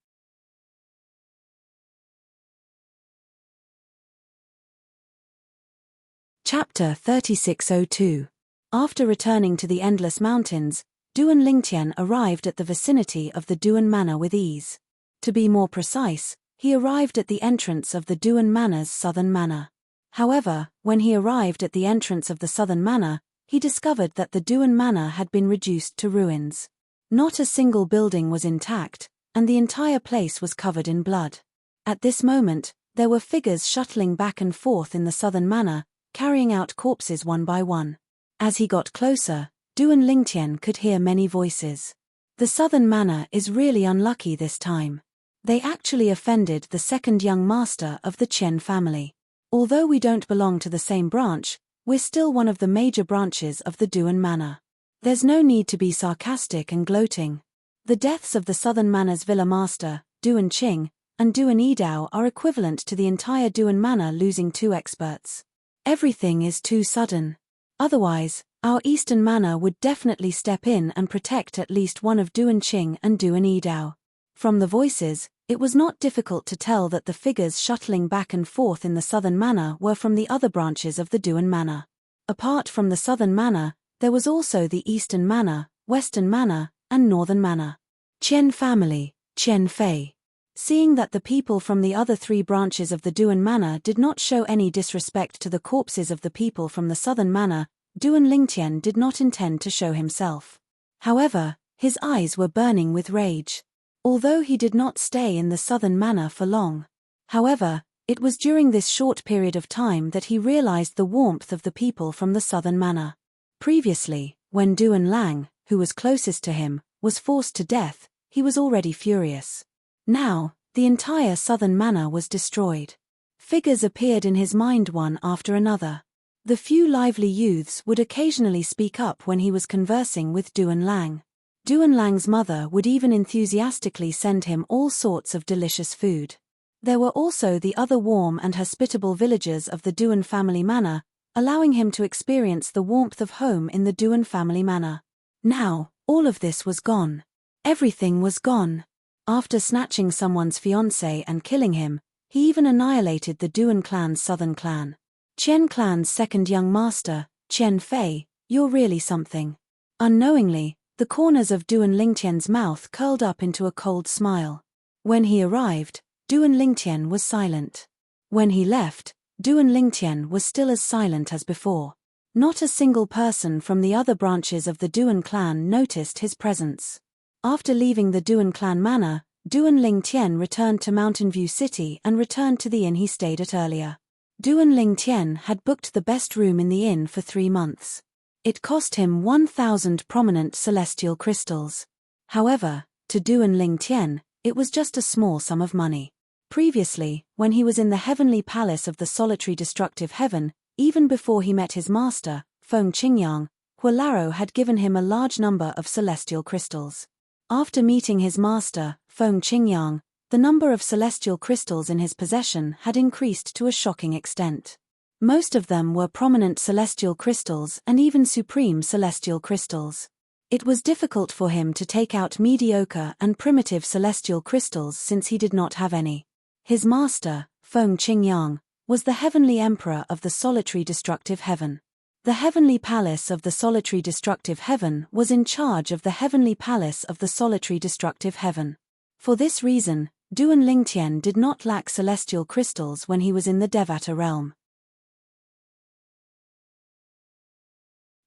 Chapter 3602. After returning to the Endless Mountains, Duan Lingtian arrived at the vicinity of the Duan Manor with ease. To be more precise, he arrived at the entrance of the Duan Manor's southern manor. However, when he arrived at the entrance of the southern manor, he discovered that the Duan Manor had been reduced to ruins. Not a single building was intact, and the entire place was covered in blood. At this moment, there were figures shuttling back and forth in the southern manor, carrying out corpses one by one. As he got closer, Duan Lingtian could hear many voices. The southern manor is really unlucky this time. They actually offended the second young master of the Chen family. Although we don't belong to the same branch, we're still one of the major branches of the Duan Manor. There's no need to be sarcastic and gloating. The deaths of the southern manor's villa master, Duan Qing, and Duan Yidao are equivalent to the entire Duan Manor losing 2 experts. Everything is too sudden. Otherwise, our eastern manor would definitely step in and protect at least one of Duan Qing and Duan Yidao. From the voices, it was not difficult to tell that the figures shuttling back and forth in the southern manor were from the other branches of the Duan Manor. Apart from the southern manor, there was also the eastern manor, western manor, and northern manor. Chen family, Chen Fei. Seeing that the people from the other 3 branches of the Duan Manor did not show any disrespect to the corpses of the people from the southern manor, Duan Lingtian did not intend to show himself. However, his eyes were burning with rage. Although he did not stay in the southern manor for long. However, it was during this short period of time that he realized the warmth of the people from the southern manor. Previously, when Duan Lang, who was closest to him, was forced to death, he was already furious. Now, the entire southern manor was destroyed. Figures appeared in his mind one after another. The few lively youths would occasionally speak up when he was conversing with Duan Lang. Duan Lang's mother would even enthusiastically send him all sorts of delicious food. There were also the other warm and hospitable villagers of the Duan family manor, allowing him to experience the warmth of home in the Duan family manor. Now, all of this was gone. Everything was gone. After snatching someone's fiancé and killing him, he even annihilated the Duan clan's southern clan. Chen clan's second young master, Chen Fei, you're really something. Unknowingly, the corners of Duan Lingtian's mouth curled up into a cold smile. When he arrived, Duan Lingtian was silent. When he left, Duan Lingtian was still as silent as before. Not a single person from the other branches of the Duan clan noticed his presence. After leaving the Duan clan manor, Duan Lingtian returned to Mountain View City and returned to the inn he stayed at earlier. Duan Lingtian had booked the best room in the inn for 3 months. It cost him 1,000 prominent celestial crystals. However, to Duan Lingtian, it was just a small sum of money. Previously, when he was in the heavenly palace of the solitary destructive heaven, even before he met his master, Feng Qingyang, Huolaro had given him a large number of celestial crystals. After meeting his master, Feng Qingyang, the number of celestial crystals in his possession had increased to a shocking extent. Most of them were prominent celestial crystals and even supreme celestial crystals. It was difficult for him to take out mediocre and primitive celestial crystals since he did not have any. His master, Feng Qingyang, was the heavenly emperor of the solitary destructive heaven. The heavenly palace of the solitary destructive heaven was in charge of the heavenly palace of the solitary destructive heaven. For this reason, Duan Lingtian did not lack celestial crystals when he was in the Devata realm.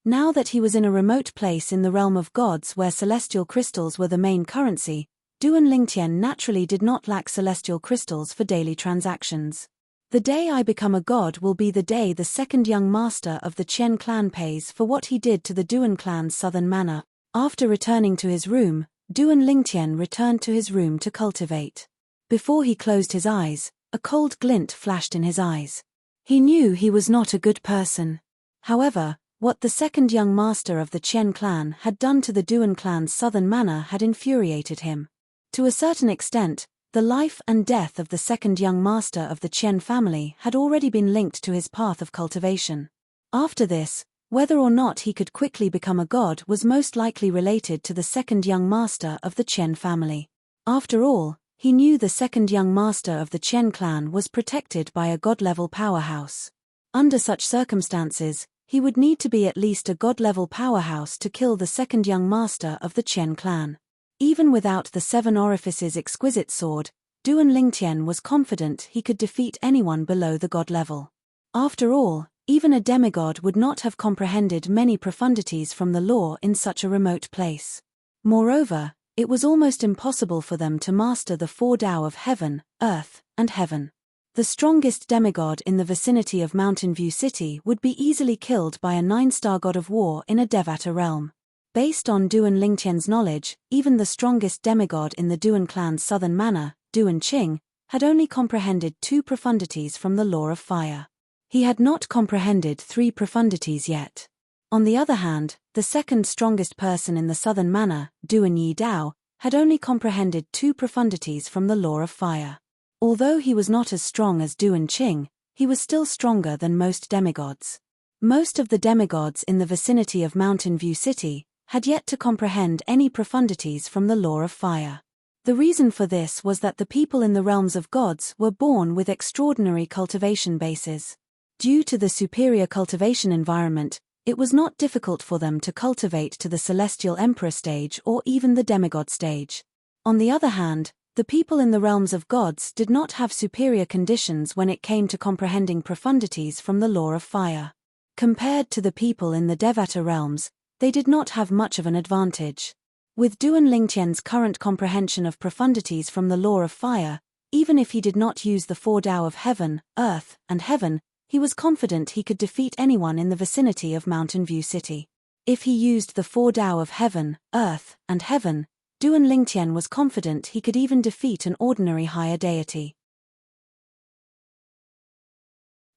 Now that he was in a remote place in the realm of gods where celestial crystals were the main currency, Duan Lingtian naturally did not lack celestial crystals for daily transactions. The day I become a god will be the day the second young master of the Qian clan pays for what he did to the Duan clan's southern manor. After returning to his room, Duan Lingtian returned to his room to cultivate. Before he closed his eyes, a cold glint flashed in his eyes. He knew he was not a good person. However, what the second young master of the Qian clan had done to the Duan clan's southern manor had infuriated him. To a certain extent, the life and death of the second young master of the Qian family had already been linked to his path of cultivation. After this, whether or not he could quickly become a god was most likely related to the second young master of the Qian family. After all, he knew the second young master of the Qian clan was protected by a god-level powerhouse. Under such circumstances, he would need to be at least a god-level powerhouse to kill the second young master of the Qian clan. Even without the seven orifices exquisite sword, Duan Lingtian was confident he could defeat anyone below the god level. After all, even a demigod would not have comprehended many profundities from the law in such a remote place. Moreover, it was almost impossible for them to master the four Tao of heaven, earth, and heaven. The strongest demigod in the vicinity of Mountain View City would be easily killed by a 9-star god of war in a Devata realm. Based on Duan Lingtian's knowledge, even the strongest demigod in the Duan clan's southern manor, Duan Qing, had only comprehended 2 profundities from the law of fire. He had not comprehended 3 profundities yet. On the other hand, the second strongest person in the southern manor, Duan Yi Dao, had only comprehended 2 profundities from the law of fire. Although he was not as strong as Duan Qing, he was still stronger than most demigods. Most of the demigods in the vicinity of Mountain View City had yet to comprehend any profundities from the law of fire. The reason for this was that the people in the realms of gods were born with extraordinary cultivation bases. Due to the superior cultivation environment, it was not difficult for them to cultivate to the celestial emperor stage or even the demigod stage. On the other hand, the people in the realms of gods did not have superior conditions when it came to comprehending profundities from the law of fire. Compared to the people in the Devata realms, they did not have much of an advantage. With Duan Lingtian's current comprehension of profundities from the law of fire, even if he did not use the 4 Tao of heaven, earth, and heaven, he was confident he could defeat anyone in the vicinity of Mountain View City. If he used the 4 Tao of heaven, earth, and heaven, Duan Lingtian was confident he could even defeat an ordinary higher deity.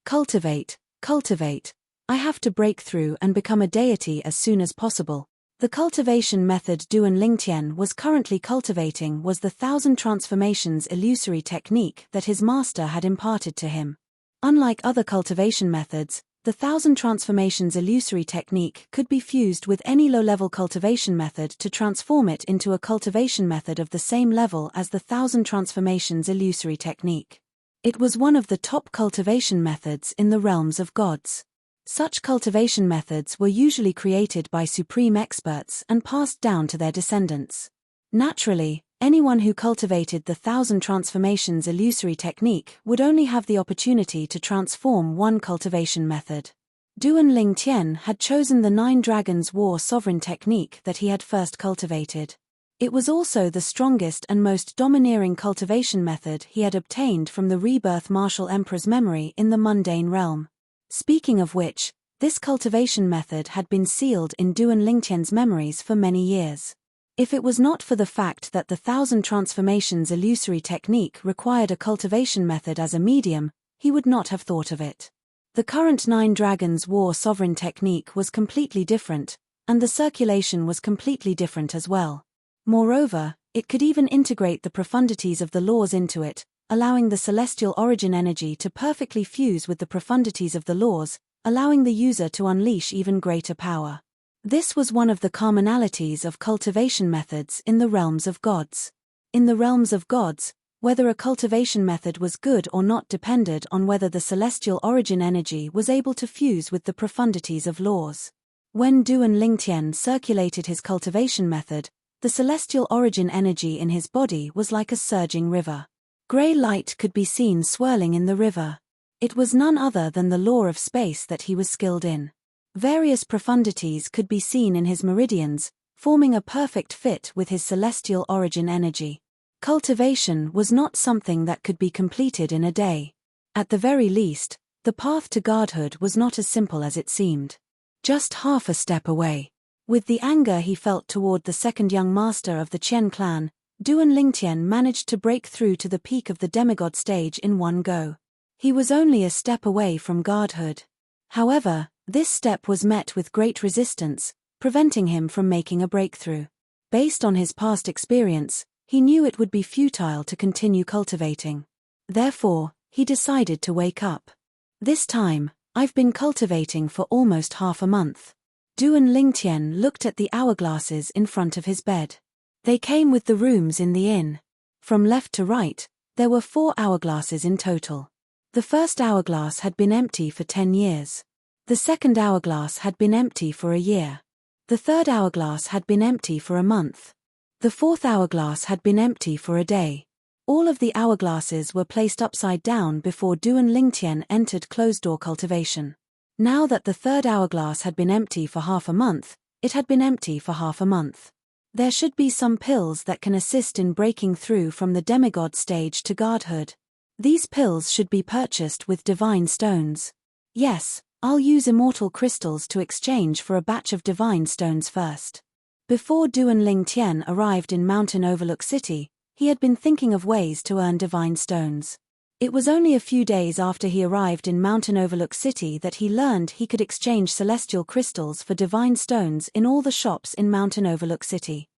Cultivate, cultivate. I have to break through and become a deity as soon as possible. The cultivation method Duan Lingtian was currently cultivating was the 1,000 transformations illusory technique that his master had imparted to him. Unlike other cultivation methods, the 1,000 transformations illusory technique could be fused with any low-level cultivation method to transform it into a cultivation method of the same level as the 1,000 transformations illusory technique. It was one of the top cultivation methods in the realms of gods. Such cultivation methods were usually created by supreme experts and passed down to their descendants. Naturally, anyone who cultivated the 1,000 transformations illusory technique would only have the opportunity to transform one cultivation method. Duan Lingtian had chosen the 9 Dragons War Sovereign technique that he had first cultivated. It was also the strongest and most domineering cultivation method he had obtained from the Rebirth Martial Emperor's memory in the mundane realm. Speaking of which, This cultivation method had been sealed in Duan Lingtian's memories for many years. If it was not for the fact that the 1,000 transformations illusory technique required a cultivation method as a medium, he would not have thought of it. The current 9 Dragons War sovereign technique was completely different, and the circulation was completely different as well. Moreover, it could even integrate the profundities of the laws into it, allowing the celestial origin energy to perfectly fuse with the profundities of the laws, allowing the user to unleash even greater power. This was one of the commonalities of cultivation methods in the realms of gods. In the realms of gods, whether a cultivation method was good or not depended on whether the celestial origin energy was able to fuse with the profundities of laws. When Duan Lingtian circulated his cultivation method, the celestial origin energy in his body was like a surging river. Grey light could be seen swirling in the river. It was none other than the law of space that he was skilled in. Various profundities could be seen in his meridians, forming a perfect fit with his celestial origin energy. Cultivation was not something that could be completed in a day. At the very least, the path to godhood was not as simple as it seemed. Just half a step away. With the anger he felt toward the second young master of the Qian clan, Duan Lingtian managed to break through to the peak of the demigod stage in one go. He was only a step away from godhood. However, this step was met with great resistance, preventing him from making a breakthrough. Based on his past experience, he knew it would be futile to continue cultivating. Therefore, he decided to wake up. This time, I've been cultivating for almost half a month. Duan Lingtian looked at the hourglasses in front of his bed. They came with the rooms in the inn. From left to right, there were 4 hourglasses in total. The first hourglass had been empty for 10 years. The second hourglass had been empty for a year. The third hourglass had been empty for a month. The fourth hourglass had been empty for a day. All of the hourglasses were placed upside down before Duan Lingtian entered closed-door cultivation. Now that the third hourglass had been empty for half a month, it had been empty for half a month. There should be some pills that can assist in breaking through from the demigod stage to godhood. These pills should be purchased with divine stones. Yes, I'll use immortal crystals to exchange for a batch of divine stones first. Before Duan Lingtian arrived in Mountain Overlook City, he had been thinking of ways to earn divine stones. It was only a few days after he arrived in Mountain Overlook City that he learned he could exchange celestial crystals for divine stones in all the shops in Mountain Overlook City.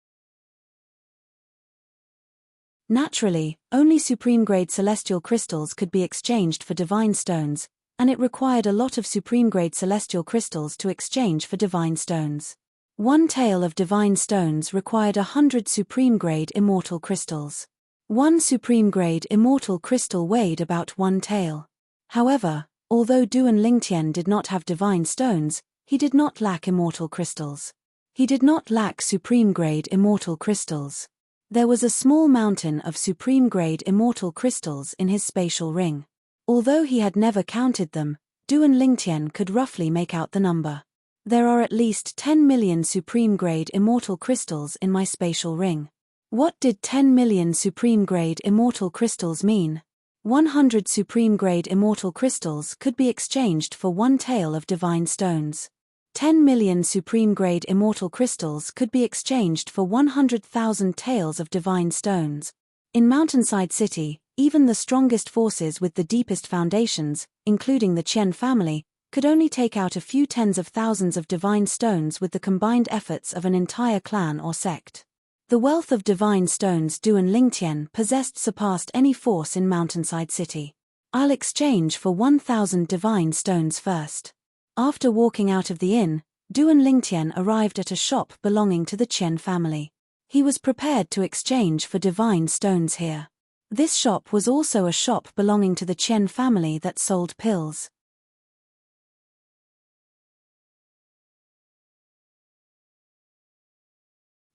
Naturally, only supreme-grade celestial crystals could be exchanged for divine stones, and it required a lot of supreme-grade celestial crystals to exchange for divine stones. One tael of divine stones required 100 supreme-grade immortal crystals. One supreme-grade immortal crystal weighed about 1 tael. However, although Duan Lingtian did not have divine stones, he did not lack immortal crystals. He did not lack supreme-grade immortal crystals. There was a small mountain of supreme-grade immortal crystals in his spatial ring. Although he had never counted them, Duan Lingtian could roughly make out the number. There are at least 10 million supreme-grade immortal crystals in my spatial ring. What did 10 million supreme-grade immortal crystals mean? 100 supreme-grade immortal crystals could be exchanged for 1 tael of divine stones. 10 million supreme-grade immortal crystals could be exchanged for 100,000 taels of divine stones. In Mountainside City, even the strongest forces with the deepest foundations, including the Qian family, could only take out a few tens of thousands of divine stones with the combined efforts of an entire clan or sect. The wealth of divine stones Duan Lingtian possessed surpassed any force in Mountainside City. I'll exchange for 1,000 divine stones first. After walking out of the inn, Duan Lingtian arrived at a shop belonging to the Qian family. He was prepared to exchange for divine stones here. This shop was also a shop belonging to the Qian family that sold pills.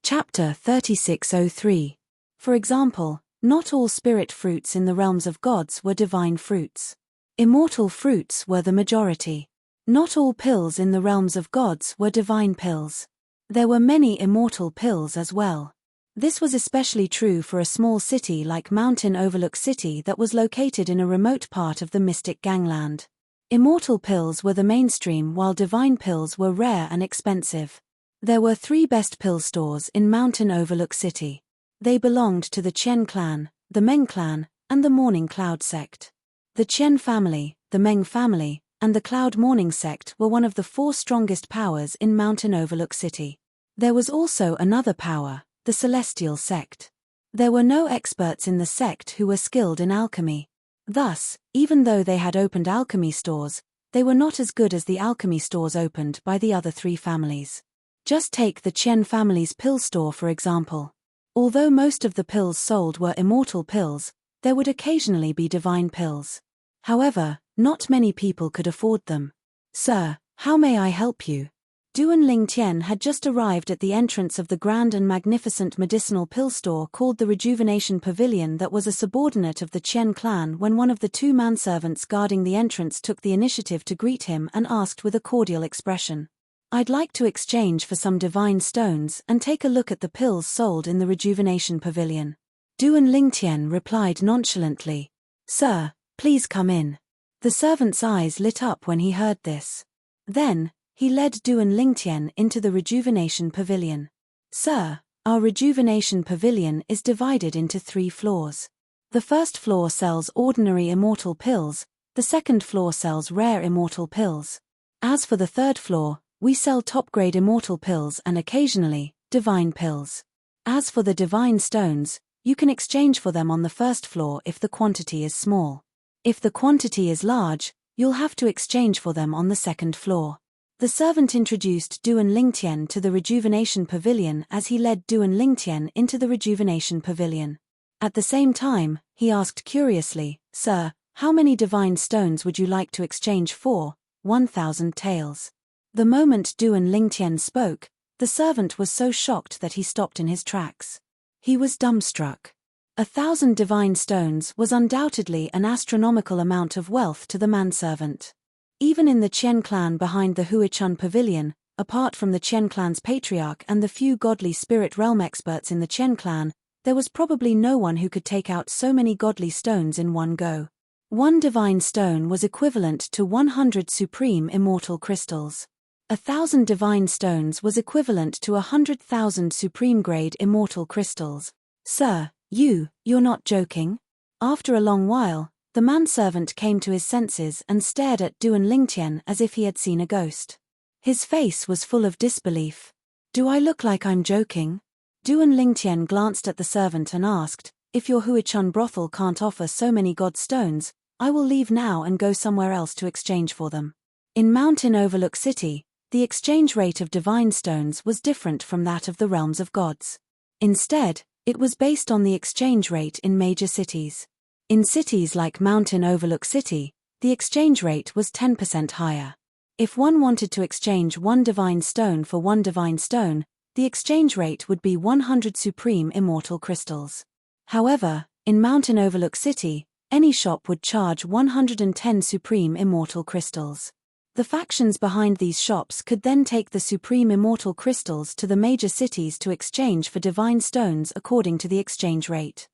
Chapter 3603. For example, not all spirit fruits in the realms of gods were divine fruits. Immortal fruits were the majority. Not all pills in the realms of gods were divine pills. There were many immortal pills as well. This was especially true for a small city like Mountain Overlook City that was located in a remote part of the Mystic Gangland. Immortal pills were the mainstream while divine pills were rare and expensive. There were 3 best pill stores in Mountain Overlook City. They belonged to the Chen clan, the Meng clan, and the Morning Cloud sect. The Chen family, the Meng family, and the Cloud Morning sect were one of the 4 strongest powers in Mountain Overlook City. There was also another power, the Celestial sect. There were no experts in the sect who were skilled in alchemy. Thus, even though they had opened alchemy stores, they were not as good as the alchemy stores opened by the other 3 families. Just take the Chen family's pill store for example. Although most of the pills sold were immortal pills, there would occasionally be divine pills. However, not many people could afford them. "Sir, how may I help you?" Duan Lingtian had just arrived at the entrance of the grand and magnificent medicinal pill store called the Rejuvenation Pavilion that was a subordinate of the Chen clan when one of the 2 manservants guarding the entrance took the initiative to greet him and asked with a cordial expression, "I'd like to exchange for some divine stones and take a look at the pills sold in the Rejuvenation Pavilion." Duan Lingtian replied nonchalantly, "Sir, please come in." The servant's eyes lit up when he heard this. Then, he led Duan Lingtian into the Rejuvenation Pavilion. "Sir, our Rejuvenation Pavilion is divided into 3 floors. The first floor sells ordinary immortal pills, the second floor sells rare immortal pills. As for the third floor, we sell top-grade immortal pills and occasionally, divine pills. As for the divine stones, you can exchange for them on the first floor if the quantity is small. If the quantity is large, you'll have to exchange for them on the second floor." The servant introduced Duan Lingtian to the Rejuvenation Pavilion as he led Duan Lingtian into the Rejuvenation Pavilion. At the same time, he asked curiously, "Sir, how many divine stones would you like to exchange for?" 1,000 taels. The moment Duan Lingtian spoke, the servant was so shocked that he stopped in his tracks. He was dumbstruck. 1,000 divine stones was undoubtedly an astronomical amount of wealth to the manservant. Even in the Chen clan behind the Huichun Pavilion, apart from the Chen clan's patriarch and the few godly spirit realm experts in the Chen clan, there was probably no one who could take out so many godly stones in one go. 1 divine stone was equivalent to 100 supreme immortal crystals. 1,000 divine stones was equivalent to 100,000 supreme-grade immortal crystals. "Sir, you're not joking?" After a long while, the manservant came to his senses and stared at Duan Lingtian as if he had seen a ghost. His face was full of disbelief. "Do I look like I'm joking?" Duan Lingtian glanced at the servant and asked, "If your Huichun brothel can't offer so many god stones, I will leave now and go somewhere else to exchange for them." In Mountain Overlook City, the exchange rate of divine stones was different from that of the realms of gods. Instead, it was based on the exchange rate in major cities. In cities like Mountain Overlook City, the exchange rate was 10% higher. If one wanted to exchange 1 divine stone for 1 divine stone, the exchange rate would be 100 supreme immortal crystals. However, in Mountain Overlook City, any shop would charge 110 supreme immortal crystals. The factions behind these shops could then take the supreme immortal crystals to the major cities to exchange for divine stones according to the exchange rate.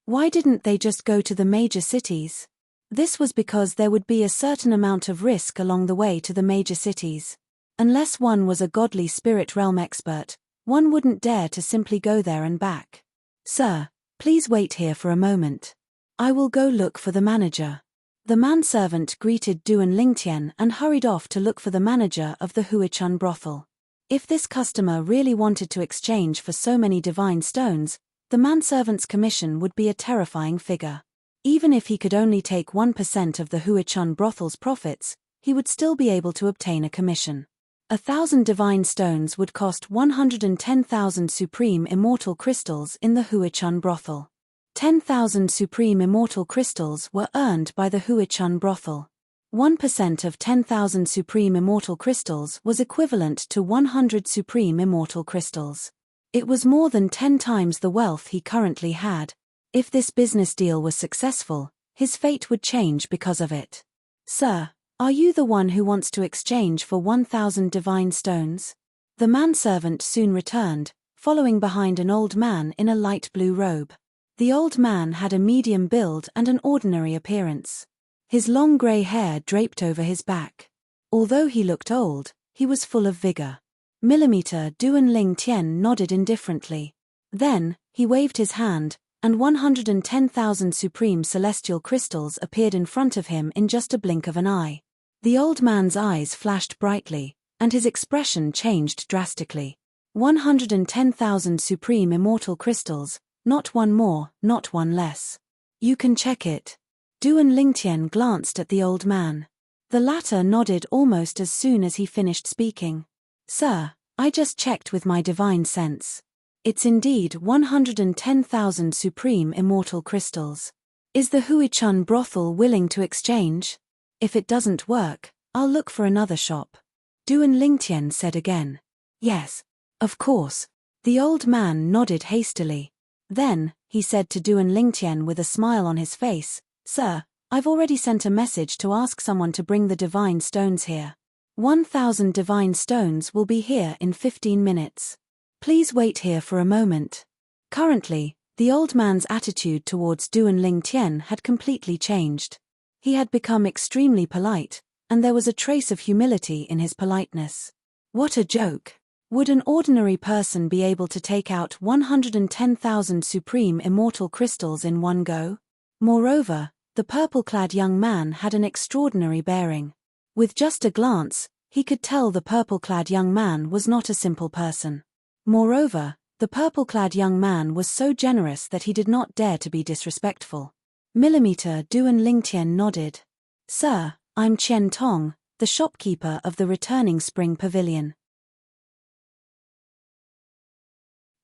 Why didn't they just go to the major cities? This was because there would be a certain amount of risk along the way to the major cities. Unless one was a godly spirit realm expert, one wouldn't dare to simply go there and back. "Sir, please wait here for a moment. I will go look for the manager." The manservant greeted Duan Lingtian and hurried off to look for the manager of the Huichun brothel. If this customer really wanted to exchange for so many divine stones, the manservant's commission would be a terrifying figure. Even if he could only take 1% of the Huichun brothel's profits, he would still be able to obtain a commission. 1,000 divine stones would cost 110,000 supreme immortal crystals in the Huichun brothel. 10,000 supreme immortal crystals were earned by the Huichun brothel. 1% of 10,000 supreme immortal crystals was equivalent to 100 supreme immortal crystals. It was more than 10 times the wealth he currently had. If this business deal was successful, his fate would change because of it. "Sir, are you the one who wants to exchange for 1,000 divine stones?" The manservant soon returned, following behind an old man in a light blue robe. The old man had a medium build and an ordinary appearance. His long grey hair draped over his back. Although he looked old, he was full of vigor. Millimeter Duan Ling Tian nodded indifferently. Then, he waved his hand, and 110,000 supreme celestial crystals appeared in front of him in just a blink of an eye. The old man's eyes flashed brightly, and his expression changed drastically. 110,000 supreme immortal crystals, not one more, not one less. You can check it. Duan Lingtian glanced at the old man. The latter nodded almost as soon as he finished speaking. Sir, I just checked with my divine sense. It's indeed 110,000 supreme immortal crystals. Is the Huichun brothel willing to exchange? If it doesn't work, I'll look for another shop. Duan Lingtian said again. Yes, of course. The old man nodded hastily. Then, he said to Duan Lingtian with a smile on his face, Sir, I've already sent a message to ask someone to bring the divine stones here. 1,000 divine stones will be here in 15 minutes. Please wait here for a moment. Currently, the old man's attitude towards Duan Lingtian had completely changed. He had become extremely polite, and there was a trace of humility in his politeness. What a joke! Would an ordinary person be able to take out 110,000 supreme immortal crystals in one go? Moreover, the purple-clad young man had an extraordinary bearing. With just a glance, he could tell the purple-clad young man was not a simple person. Moreover, the purple-clad young man was so generous that he did not dare to be disrespectful. Millimeter Duan Lingtian nodded. Sir, I'm Qian Tong, the shopkeeper of the returning spring pavilion.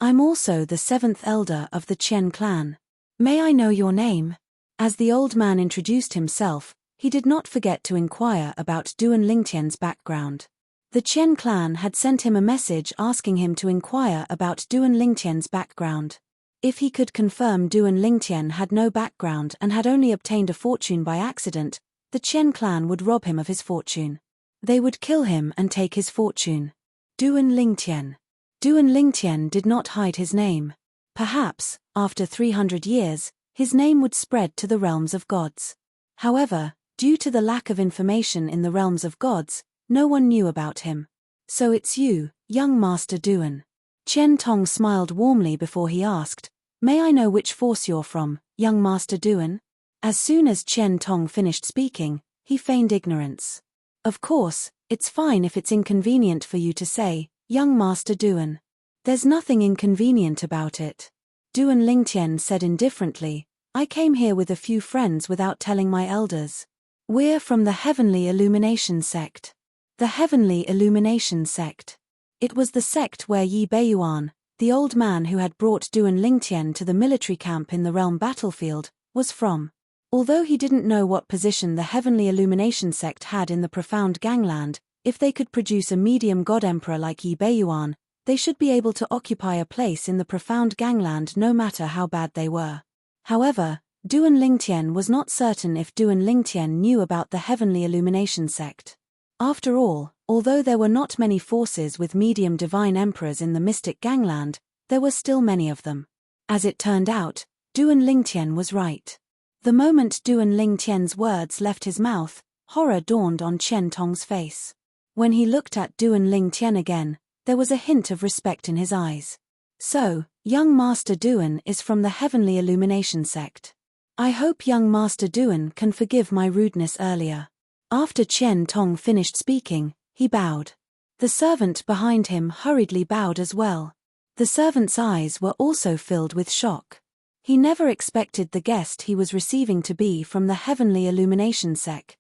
I'm also the 7th elder of the Qian clan. May I know your name? As the old man introduced himself, he did not forget to inquire about Duan Lingtian's background. The Qian clan had sent him a message asking him to inquire about Duan Lingtian's background. If he could confirm Duan Lingtian had no background and had only obtained a fortune by accident, the Qian clan would rob him of his fortune. They would kill him and take his fortune. Duan Lingtian. Duan Lingtian did not hide his name. Perhaps, after 300 years, his name would spread to the realms of gods. However, due to the lack of information in the realms of gods, no one knew about him. So it's you, young Master Duan. Qian Tong smiled warmly before he asked, May I know which force you're from, young Master Duan? As soon as Qian Tong finished speaking, he feigned ignorance. Of course, it's fine if it's inconvenient for you to say, young Master Duan. There's nothing inconvenient about it. Duan Lingtian said indifferently, I came here with a few friends without telling my elders. We're from the Heavenly Illumination Sect. The Heavenly Illumination Sect. It was the sect where Yi Beiyuan, the old man who had brought Duan Lingtian to the military camp in the realm battlefield, was from. Although he didn't know what position the Heavenly Illumination Sect had in the profound gangland, if they could produce a medium god emperor like Yi Beiyuan, they should be able to occupy a place in the profound gangland no matter how bad they were. However, Duan Lingtian was not certain if Duan Lingtian knew about the Heavenly Illumination Sect. After all, although there were not many forces with medium divine emperors in the mystic gangland, there were still many of them. As it turned out, Duan Lingtian was right. The moment Duan Lingtian's words left his mouth, horror dawned on Qian Tong's face. When he looked at Duan Lingtian again, there was a hint of respect in his eyes. So, young Master Duan is from the Heavenly Illumination Sect. I hope young Master Duan can forgive my rudeness earlier. After Qian Tong finished speaking, he bowed. The servant behind him hurriedly bowed as well. The servant's eyes were also filled with shock. He never expected the guest he was receiving to be from the Heavenly Illumination Sect.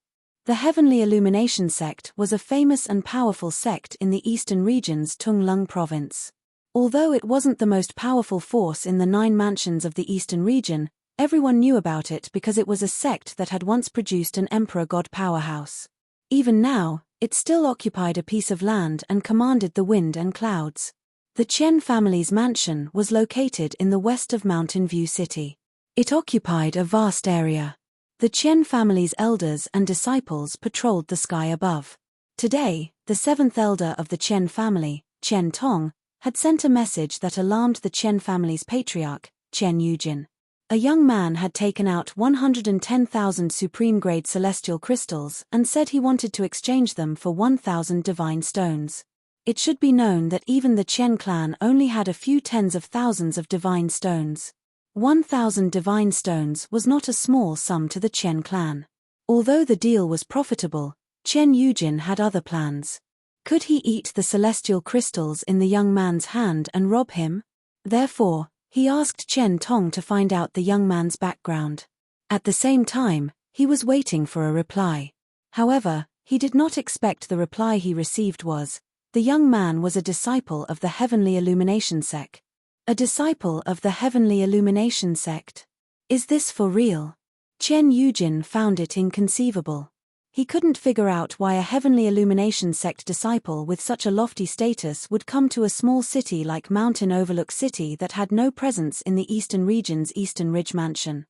The Heavenly Illumination Sect was a famous and powerful sect in the eastern region's Tunglung province. Although it wasn't the most powerful force in the 9 mansions of the eastern region, everyone knew about it because it was a sect that had once produced an emperor-god powerhouse. Even now, it still occupied a piece of land and commanded the wind and clouds. The Qian family's mansion was located in the west of Mountain View City. It occupied a vast area. The Qian family's elders and disciples patrolled the sky above. Today, the 7th elder of the Qian family, Qian Tong, had sent a message that alarmed the Qian family's patriarch, Qian Yujin. A young man had taken out 110,000 supreme-grade celestial crystals and said he wanted to exchange them for 1,000 divine stones. It should be known that even the Chen clan only had a few tens of thousands of divine stones. 1,000 divine stones was not a small sum to the Chen clan. Although the deal was profitable, Chen Yujin had other plans. Could he eat the celestial crystals in the young man's hand and rob him? Therefore, he asked Chen Tong to find out the young man's background. At the same time, he was waiting for a reply. However, he did not expect the reply he received was, the young man was a disciple of the Heavenly Illumination sect. A disciple of the Heavenly Illumination sect? Is this for real? Chen Yujin found it inconceivable. He couldn't figure out why a Heavenly Illumination sect disciple with such a lofty status would come to a small city like Mountain Overlook City that had no presence in the Eastern region's Eastern Ridge Mansion.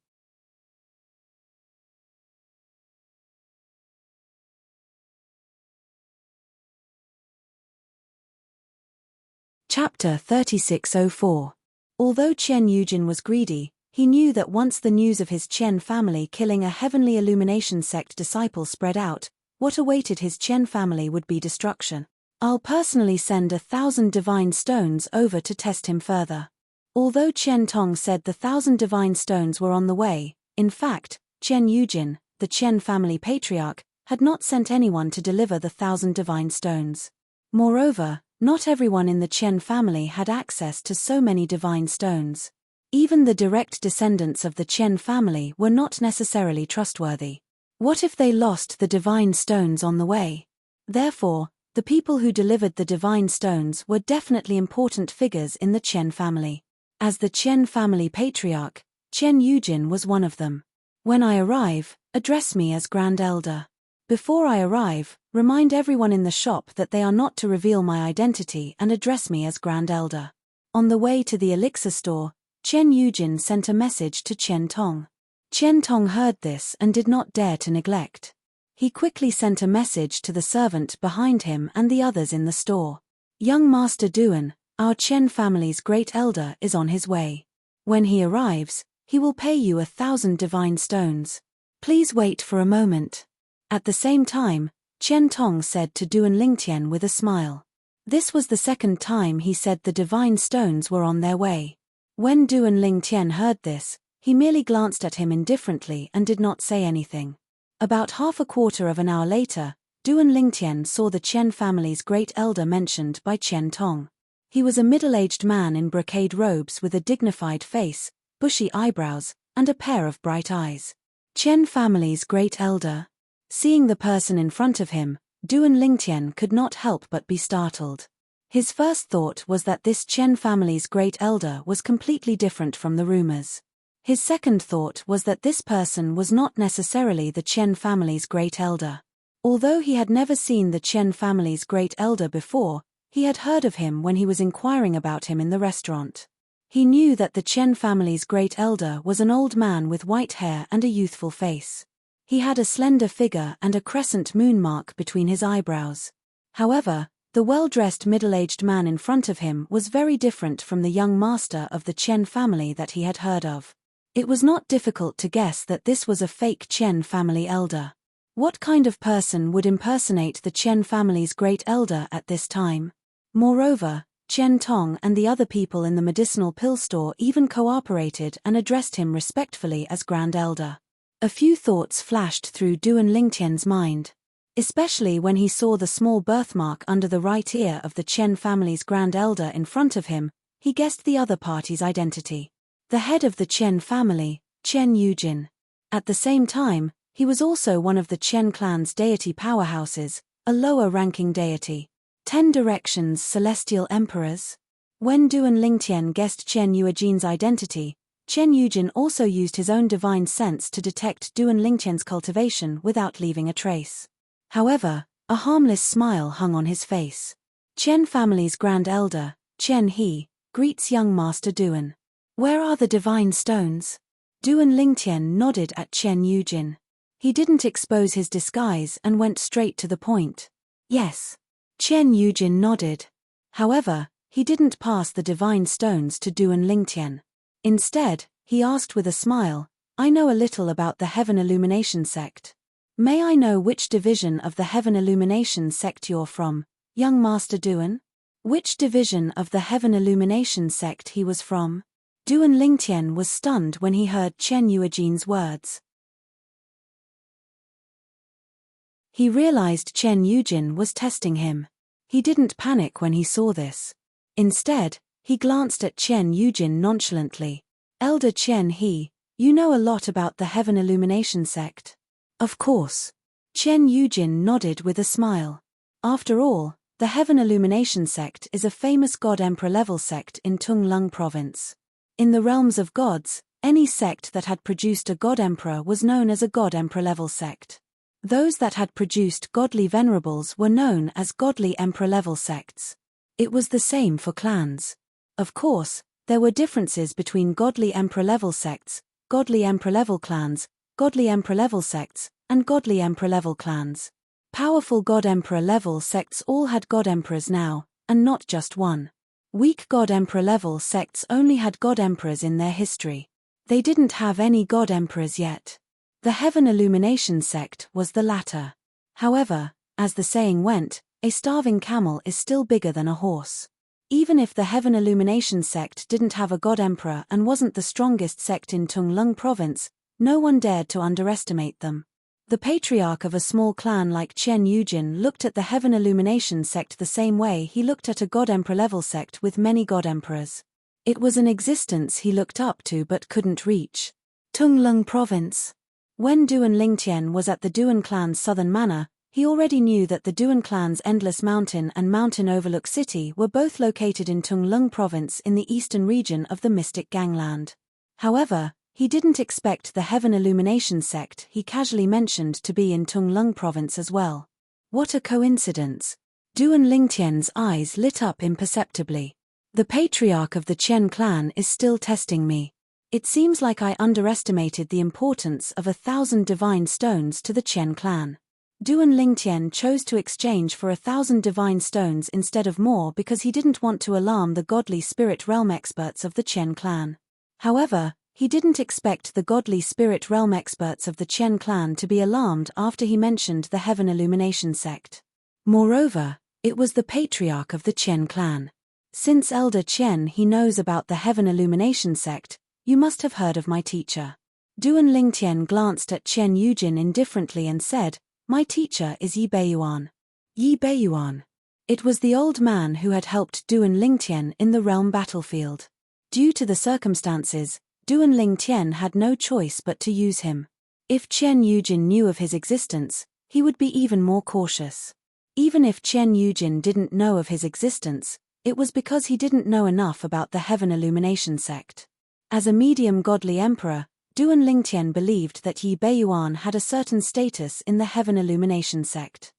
Chapter 3604. Although Chen Yujin was greedy, he knew that once the news of his Chen family killing a Heavenly Illumination sect disciple spread out, what awaited his Chen family would be destruction. I'll personally send 1,000 divine stones over to test him further. Although Chen Tong said the 1,000 divine stones were on the way, in fact, Chen Yujin, the Chen family patriarch, had not sent anyone to deliver the 1,000 divine stones. Moreover, not everyone in the Chen family had access to so many divine stones. Even the direct descendants of the Chen family were not necessarily trustworthy. What if they lost the divine stones on the way? Therefore, the people who delivered the divine stones were definitely important figures in the Chen family. As the Chen family patriarch, Chen Yujin was one of them. When I arrive, address me as Grand Elder. Before I arrive, remind everyone in the shop that they are not to reveal my identity and address me as Grand Elder. On the way to the elixir store, Chen Yujin sent a message to Chen Tong. Chen Tong heard this and did not dare to neglect. He quickly sent a message to the servant behind him and the others in the store. Young Master Duan, our Chen family's great elder, is on his way. When he arrives, he will pay you 1,000 divine stones. Please wait for a moment. At the same time, Chen Tong said to Duan Lingtian with a smile. This was the second time he said the divine stones were on their way. When Duan Lingtian heard this, he merely glanced at him indifferently and did not say anything. About half a quarter of an hour later, Duan Lingtian saw the Chen family's great elder mentioned by Chen Tong. He was a middle-aged man in brocade robes with a dignified face, bushy eyebrows, and a pair of bright eyes. Chen family's great elder? Seeing the person in front of him, Duan Lingtian could not help but be startled. His first thought was that this Chen family's great elder was completely different from the rumors. His second thought was that this person was not necessarily the Chen family's great elder. Although he had never seen the Chen family's great elder before, he had heard of him when he was inquiring about him in the restaurant. He knew that the Chen family's great elder was an old man with white hair and a youthful face. He had a slender figure and a crescent moon mark between his eyebrows. However, the well-dressed middle-aged man in front of him was very different from the young master of the Chen family that he had heard of. It was not difficult to guess that this was a fake Chen family elder. What kind of person would impersonate the Chen family's great elder at this time? Moreover, Chen Tong and the other people in the medicinal pill store even cooperated and addressed him respectfully as Grand Elder. A few thoughts flashed through Duan Lingtian's mind. Especially when he saw the small birthmark under the right ear of the Chen family's Grand Elder in front of him, he guessed the other party's identity. The head of the Chen family, Chen Yujin. At the same time, he was also one of the Chen clan's deity powerhouses, a lower-ranking deity. 10 Directions Celestial Emperors? When Duan Lingtian guessed Chen Yuejin's identity, Chen Yujin also used his own divine sense to detect Duan Lingtian's cultivation without leaving a trace. However, a harmless smile hung on his face. Chen family's Grand Elder, Chen He, greets young Master Duan. Where are the divine stones? Duan Lingtian nodded at Chen Yujin. He didn't expose his disguise and went straight to the point. Yes. Chen Yujin nodded. However, he didn't pass the divine stones to Duan Lingtian. Instead, he asked with a smile. "I know a little about the Heaven Illumination sect." "May I know which division of the Heaven Illumination sect you're from, young Master Duan?" Which division of the Heaven Illumination sect he was from? Duan Lingtian was stunned when he heard Chen Yuejin's words. He realized Chen Yujin was testing him. He didn't panic when he saw this. Instead, he glanced at Chen Yujin nonchalantly. "Elder Chen He, you know a lot about the Heaven Illumination sect?" "Of course." Chen Yujin nodded with a smile. After all, the Heaven Illumination sect is a famous God-Emperor level sect in Tunglung province. In the realms of gods, any sect that had produced a God-Emperor was known as a God-Emperor level sect. Those that had produced godly venerables were known as godly emperor level sects. It was the same for clans. Of course, there were differences between godly emperor level sects, godly emperor level clans, godly emperor level sects, and godly emperor level clans. Powerful god emperor level sects all had god emperors now, and not just one. Weak god emperor level sects only had god emperors in their history. They didn't have any god emperors yet. The Heaven Illumination sect was the latter. However, as the saying went, a starving camel is still bigger than a horse. Even if the Heaven Illumination sect didn't have a god emperor and wasn't the strongest sect in Tunglung province, no one dared to underestimate them. The patriarch of a small clan like Chen Yujin looked at the Heaven Illumination sect the same way he looked at a god emperor level sect with many god emperors. It was an existence he looked up to but couldn't reach. Tunglung province. When Duan Lingtian was at the Duan clan's southern manor, he already knew that the Duan clan's Endless Mountain and Mountain Overlook City were both located in Tunglung province in the eastern region of the Mystic Gangland. However, he didn't expect the Heaven Illumination sect he casually mentioned to be in Tunglung province as well. What a coincidence! Duan Lingtian's eyes lit up imperceptibly. The patriarch of the Chen clan is still testing me. It seems like I underestimated the importance of 1,000 divine stones to the Chen clan. Duan Lingtian chose to exchange for 1,000 divine stones instead of more because he didn't want to alarm the godly spirit realm experts of the Chen clan. However, he didn't expect the godly spirit realm experts of the Chen clan to be alarmed after he mentioned the Heaven Illumination sect. Moreover, it was the patriarch of the Chen clan. Since Elder Chen He knows about the Heaven Illumination sect, you must have heard of my teacher. Duan Lingtian glanced at Chen Yujin indifferently and said, "My teacher is Yi Beiyuan." Yi Beiyuan. It was the old man who had helped Duan Lingtian in the realm battlefield. Due to the circumstances, Duan Lingtian had no choice but to use him. If Chen Yujin knew of his existence, he would be even more cautious. Even if Chen Yujin didn't know of his existence, it was because he didn't know enough about the Heaven Illumination sect. As a medium godly emperor, Duan Lingtian believed that Yi Beiyuan had a certain status in the Heaven Illumination sect.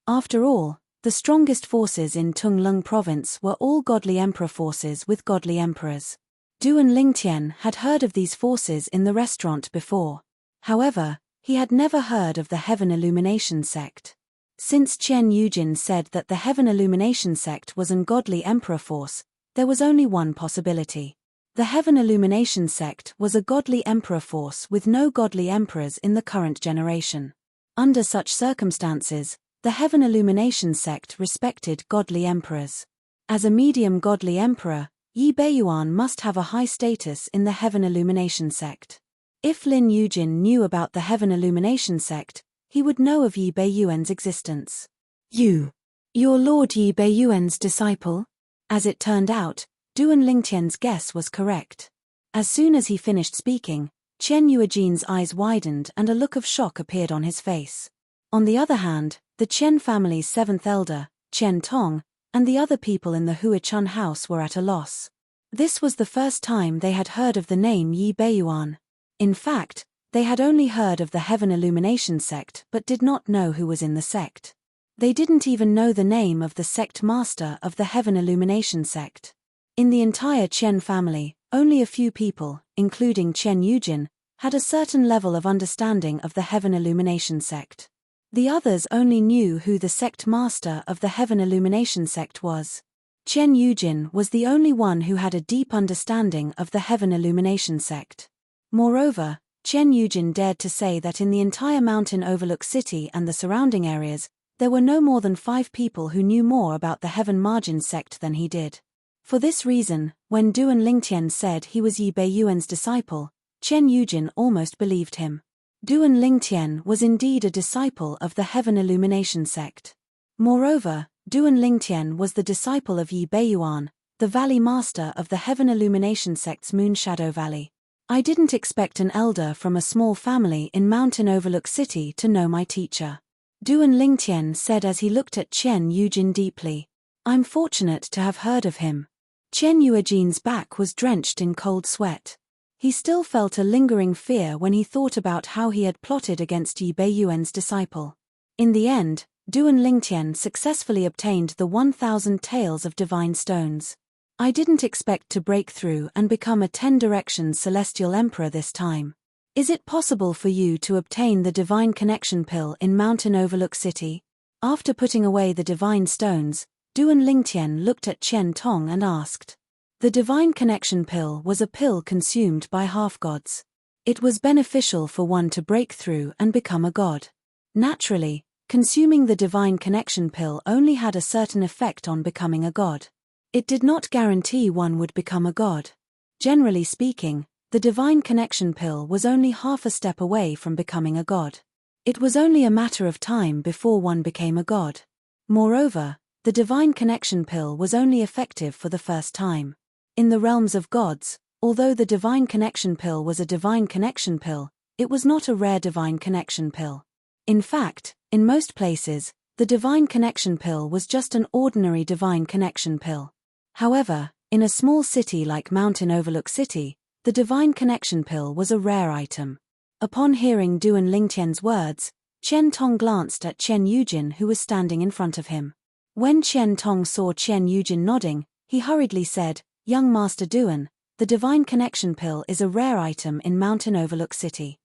After all, the strongest forces in Tunglung province were all godly emperor forces with godly emperors. Duan Lingtian had heard of these forces in the restaurant before. However, he had never heard of the Heaven Illumination sect. Since Chen Yujin said that the Heaven Illumination sect was an godly emperor force, there was only one possibility. The Heaven Illumination sect was a godly emperor force with no godly emperors in the current generation. Under such circumstances, the Heaven Illumination sect respected godly emperors. As a medium godly emperor, Yi Beiyuan must have a high status in the Heaven Illumination sect. If Lin Yujin knew about the Heaven Illumination sect, he would know of Yi Beiyuan's existence. "You're Lord Yi Beiyuan's disciple?" As it turned out, Duan Lingtian's guess was correct. As soon as he finished speaking, Chen Yuejin's eyes widened and a look of shock appeared on his face. On the other hand, the Chen family's seventh elder, Chen Tong, and the other people in the Huachun house were at a loss. This was the first time they had heard of the name Yi Beiyuan. In fact, they had only heard of the Heaven Illumination sect but did not know who was in the sect. They didn't even know the name of the sect master of the Heaven Illumination sect. In the entire Chen family, only a few people, including Chen Yujin, had a certain level of understanding of the Heaven Illumination sect. The others only knew who the sect master of the Heaven Illumination sect was. Chen Yujin was the only one who had a deep understanding of the Heaven Illumination sect. Moreover, Chen Yujin dared to say that in the entire mountain overlook city and the surrounding areas, there were no more than 5 people who knew more about the Heaven Margin sect than he did. For this reason, when Duan Lingtian said he was Yi Beiyuan's disciple, Chen Yujin almost believed him. Duan Lingtian was indeed a disciple of the Heaven Illumination sect. Moreover, Duan Lingtian was the disciple of Yi Beiyuan, the Valley Master of the Heaven Illumination sect's Moonshadow Valley. I didn't expect an elder from a small family in Mountain Overlook City to know my teacher. Duan Lingtian said as he looked at Chen Yujin deeply. I'm fortunate to have heard of him. Chen Yujin's back was drenched in cold sweat. He still felt a lingering fear when he thought about how he had plotted against Yi Beiyuan's disciple. In the end, Duan Lingtian successfully obtained the 1,000 taels of divine stones. I didn't expect to break through and become a 10 Directions Celestial Emperor this time. Is it possible for you to obtain the Divine Connection Pill in Mountain Overlook City? After putting away the divine stones, Duan Lingtian looked at Chen Tong and asked. The Divine Connection Pill was a pill consumed by half-gods. It was beneficial for one to break through and become a god. Naturally, consuming the Divine Connection Pill only had a certain effect on becoming a god. It did not guarantee one would become a god. Generally speaking, the Divine Connection Pill was only half a step away from becoming a god. It was only a matter of time before one became a god. Moreover, the Divine Connection Pill was only effective for the first time. In the realms of gods, although the Divine Connection Pill was a Divine Connection Pill, it was not a rare Divine Connection Pill. In fact, in most places, the Divine Connection Pill was just an ordinary Divine Connection Pill. However, in a small city like Mountain Overlook City, the Divine Connection Pill was a rare item. Upon hearing Duan Lingtian's words, Chen Tong glanced at Chen Yujin who was standing in front of him. When Chen Tong saw Chen Yujin nodding, he hurriedly said, Young Master Duan, the Divine Connection Pill is a rare item in Mountain Overlook City.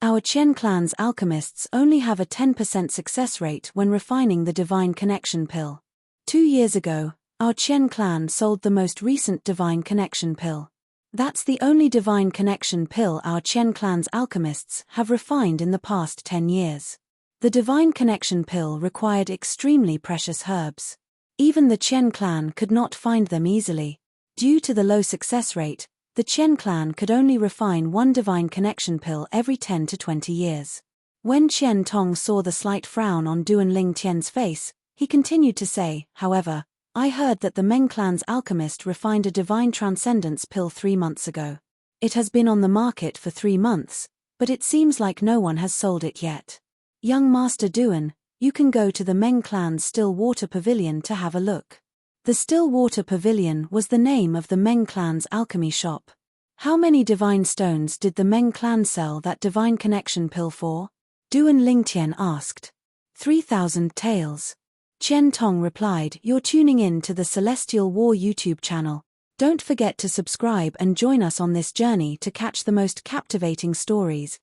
Our Chen clan's alchemists only have a 10% success rate when refining the Divine Connection Pill. 2 years ago, our Chen clan sold the most recent Divine Connection Pill. That's the only Divine Connection Pill our Chen clan's alchemists have refined in the past 10 years. The Divine Connection Pill required extremely precious herbs. Even the Chen clan could not find them easily. Due to the low success rate, the Chen clan could only refine one Divine Connection Pill every 10 to 20 years. When Chen Tong saw the slight frown on Duan Lingtian's face, he continued to say, however, I heard that the Meng clan's alchemist refined a Divine Transcendence Pill 3 months ago. It has been on the market for 3 months, but it seems like no one has sold it yet. Young Master Duan, you can go to the Meng clan's Still Water Pavilion to have a look. The Still Water Pavilion was the name of the Meng clan's alchemy shop. How many divine stones did the Meng clan sell that Divine Connection Pill for? Duan Lingtian asked. 3,000 taels. Chen Tong replied, You're tuning in to the Celestial War YouTube channel. Don't forget to subscribe and join us on this journey to catch the most captivating stories,